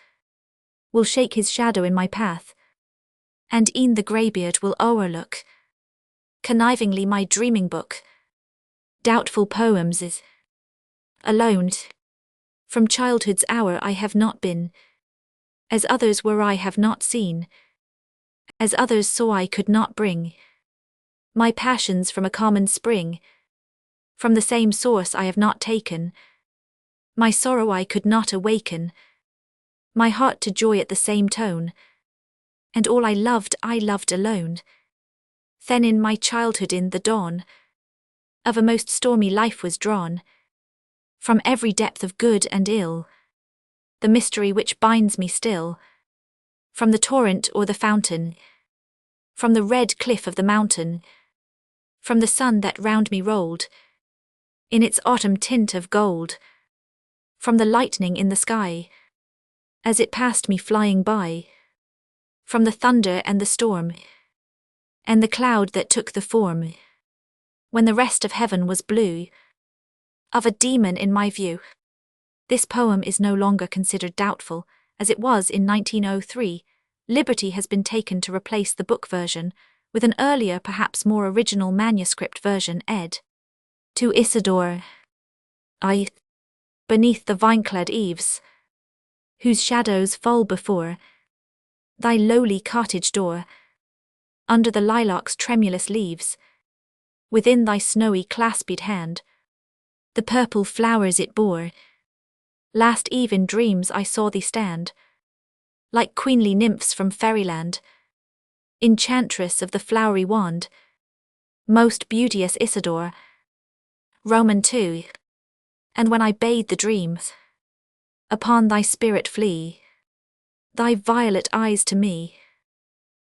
will shake his shadow in my path, and e'en the greybeard will o'erlook connivingly my dreaming book. Doubtful poems is alone. From childhood's hour I have not been as others were, I have not seen as others saw, I could not bring my passions from a common spring. From the same source I have not taken my sorrow, I could not awaken my heart to joy at the same tone. And all I loved alone. Then in my childhood, in the dawn of a most stormy life, was drawn from every depth of good and ill the mystery which binds me still. From the torrent or the fountain, from the red cliff of the mountain, from the sun that round me rolled in its autumn tint of gold, from the lightning in the sky as it passed me flying by, from the thunder and the storm and the cloud that took the form, when the rest of heaven was blue, of a demon in my view. This poem is no longer considered doubtful, as it was in 1903. Liberty has been taken to replace the book version with an earlier, perhaps more original manuscript version, ed. To Isidore. I, beneath the vine-clad eaves, whose shadows fall before thy lowly cottage door, under the lilac's tremulous leaves, within thy snowy clasped hand, the purple flowers it bore. Last eve in dreams I saw thee stand, like queenly nymphs from fairyland, enchantress of the flowery wand, most beauteous Isidore. Roman 2. And when I bade the dreams upon thy spirit flee, thy violet eyes to me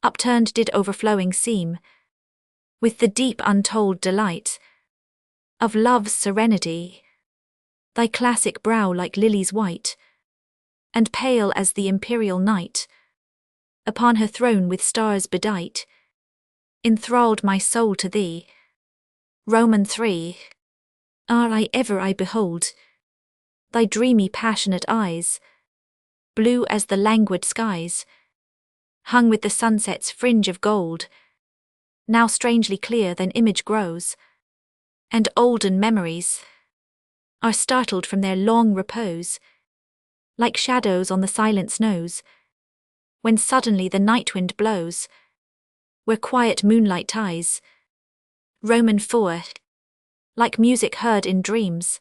upturned did overflowing seem, with the deep untold delight of love's serenity. Thy classic brow like lilies white, and pale as the imperial night, upon her throne with stars bedight, enthralled my soul to thee. Roman 3. I behold thy dreamy passionate eyes, blue as the languid skies, hung with the sunset's fringe of gold, now strangely clear than image grows, and olden memories are startled from their long repose, like shadows on the silent snows, when suddenly the night wind blows, where quiet moonlight ties. Roman 4. Like music heard in dreams,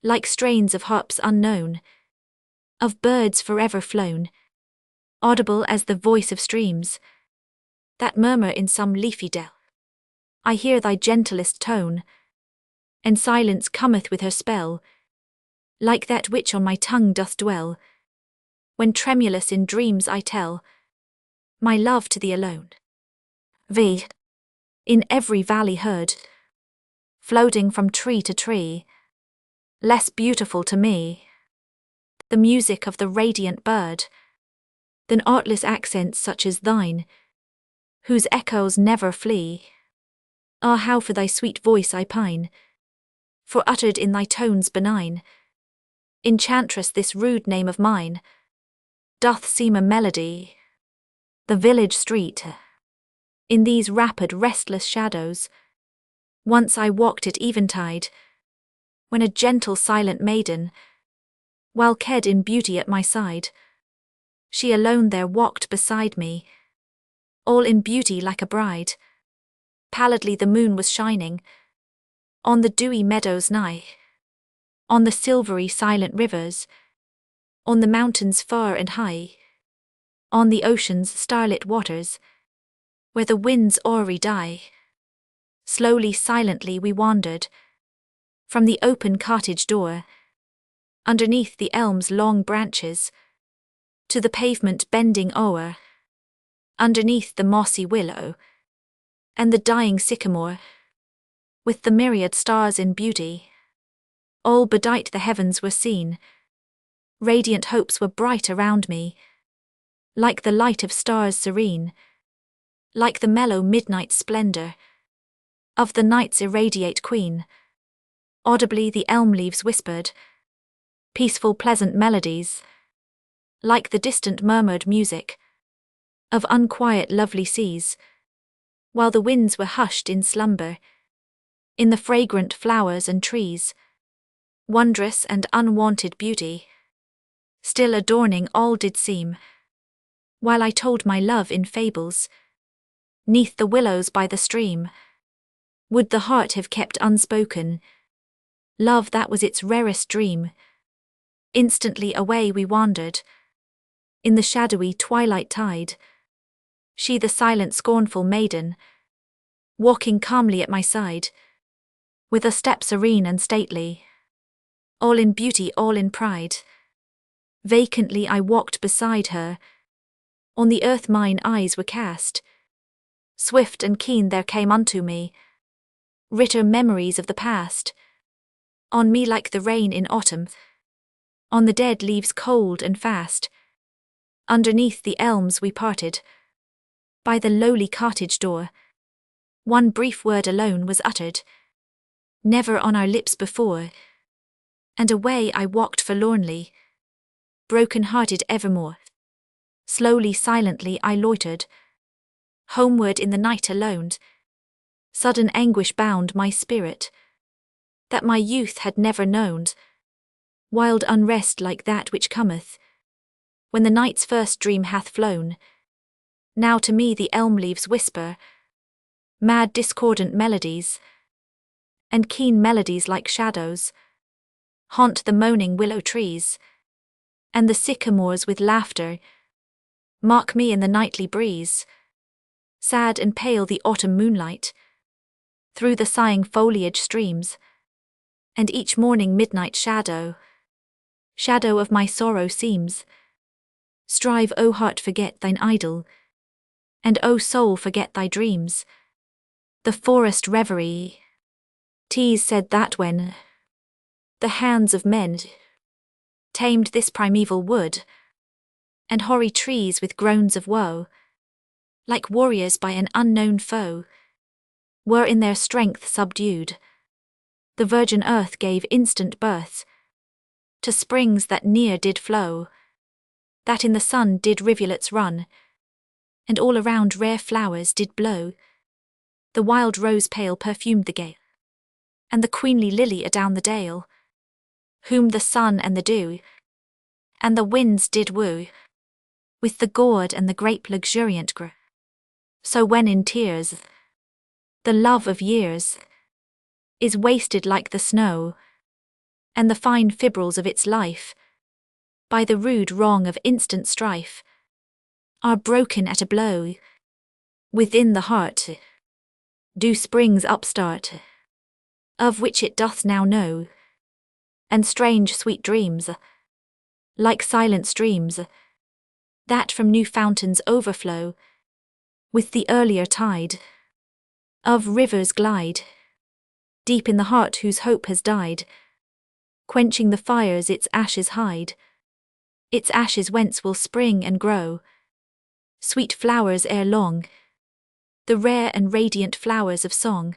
like strains of harps unknown, of birds forever flown, audible as the voice of streams that murmur in some leafy dell. I hear thy gentlest tone, and silence cometh with her spell, like that which on my tongue doth dwell, when tremulous in dreams I tell my love to thee alone. V. In every valley heard, floating from tree to tree, less beautiful to me, the music of the radiant bird, than artless accents such as thine, whose echoes never flee. Ah, how for thy sweet voice I pine, for uttered in thy tones benign, enchantress, this rude name of mine doth seem a melody. The village street, in these rapid restless shadows, once I walked at eventide, when a gentle silent maiden, while ked in beauty at my side, she alone there walked beside me, all in beauty like a bride. Pallidly the moon was shining on the dewy meadows nigh, on the silvery silent rivers, on the mountains far and high, on the ocean's starlit waters, where the winds hoary die. Slowly, silently we wandered from the open cottage door, underneath the elm's long branches, to the pavement bending o'er, underneath the mossy willow and the dying sycamore, with the myriad stars in beauty, all bedight the heavens were seen. Radiant hopes were bright around me, like the light of stars serene, like the mellow midnight splendor of the night's irradiate queen. Audibly the elm leaves whispered peaceful pleasant melodies, like the distant murmured music of unquiet lovely seas, while the winds were hushed in slumber, in the fragrant flowers and trees, wondrous and unwonted beauty, still adorning all did seem, while I told my love in fables, 'neath the willows by the stream. Would the heart have kept unspoken love that was its rarest dream? Instantly away we wandered, in the shadowy twilight tide, she the silent scornful maiden, walking calmly at my side, with a step serene and stately, all in beauty, all in pride. Vacantly I walked beside her, on the earth mine eyes were cast, swift and keen there came unto me ritter memories of the past, on me like the rain in autumn, on the dead leaves cold and fast. Underneath the elms we parted, by the lowly cottage door, one brief word alone was uttered, never on our lips before, and away I walked forlornly, broken-hearted evermore. Slowly, silently I loitered, homeward in the night alone. Sudden anguish bound my spirit, that my youth had never known, wild unrest like that which cometh, when the night's first dream hath flown. Now to me the elm leaves whisper, mad discordant melodies, and keen melodies like shadows, haunt the moaning willow trees, and the sycamores with laughter, mark me in the nightly breeze. Sad and pale the autumn moonlight, through the sighing foliage streams, and each morning midnight shadow, shadow of my sorrow seems. Strive, O heart, forget thine idol, and O soul, forget thy dreams. The forest reverie, 'tis said that when the hands of men tamed this primeval wood, and hoary trees with groans of woe, like warriors by an unknown foe, were in their strength subdued, the virgin earth gave instant birth to springs that near did flow, that in the sun did rivulets run, and all around rare flowers did blow. The wild rose pale perfumed the gale, and the queenly lily adown the dale, whom the sun and the dew and the winds did woo, with the gourd and the grape luxuriant grew. So when in tears the love of years is wasted like the snow, and the fine fibrils of its life, by the rude wrong of instant strife, are broken at a blow, within the heart do springs upstart, of which it doth now know, and strange sweet dreams, like silent streams, that from new fountains overflow, with the earlier tide of rivers glide, deep in the heart whose hope has died, quenching the fires its ashes hide, its ashes whence will spring and grow sweet flowers ere long, the rare and radiant flowers of song.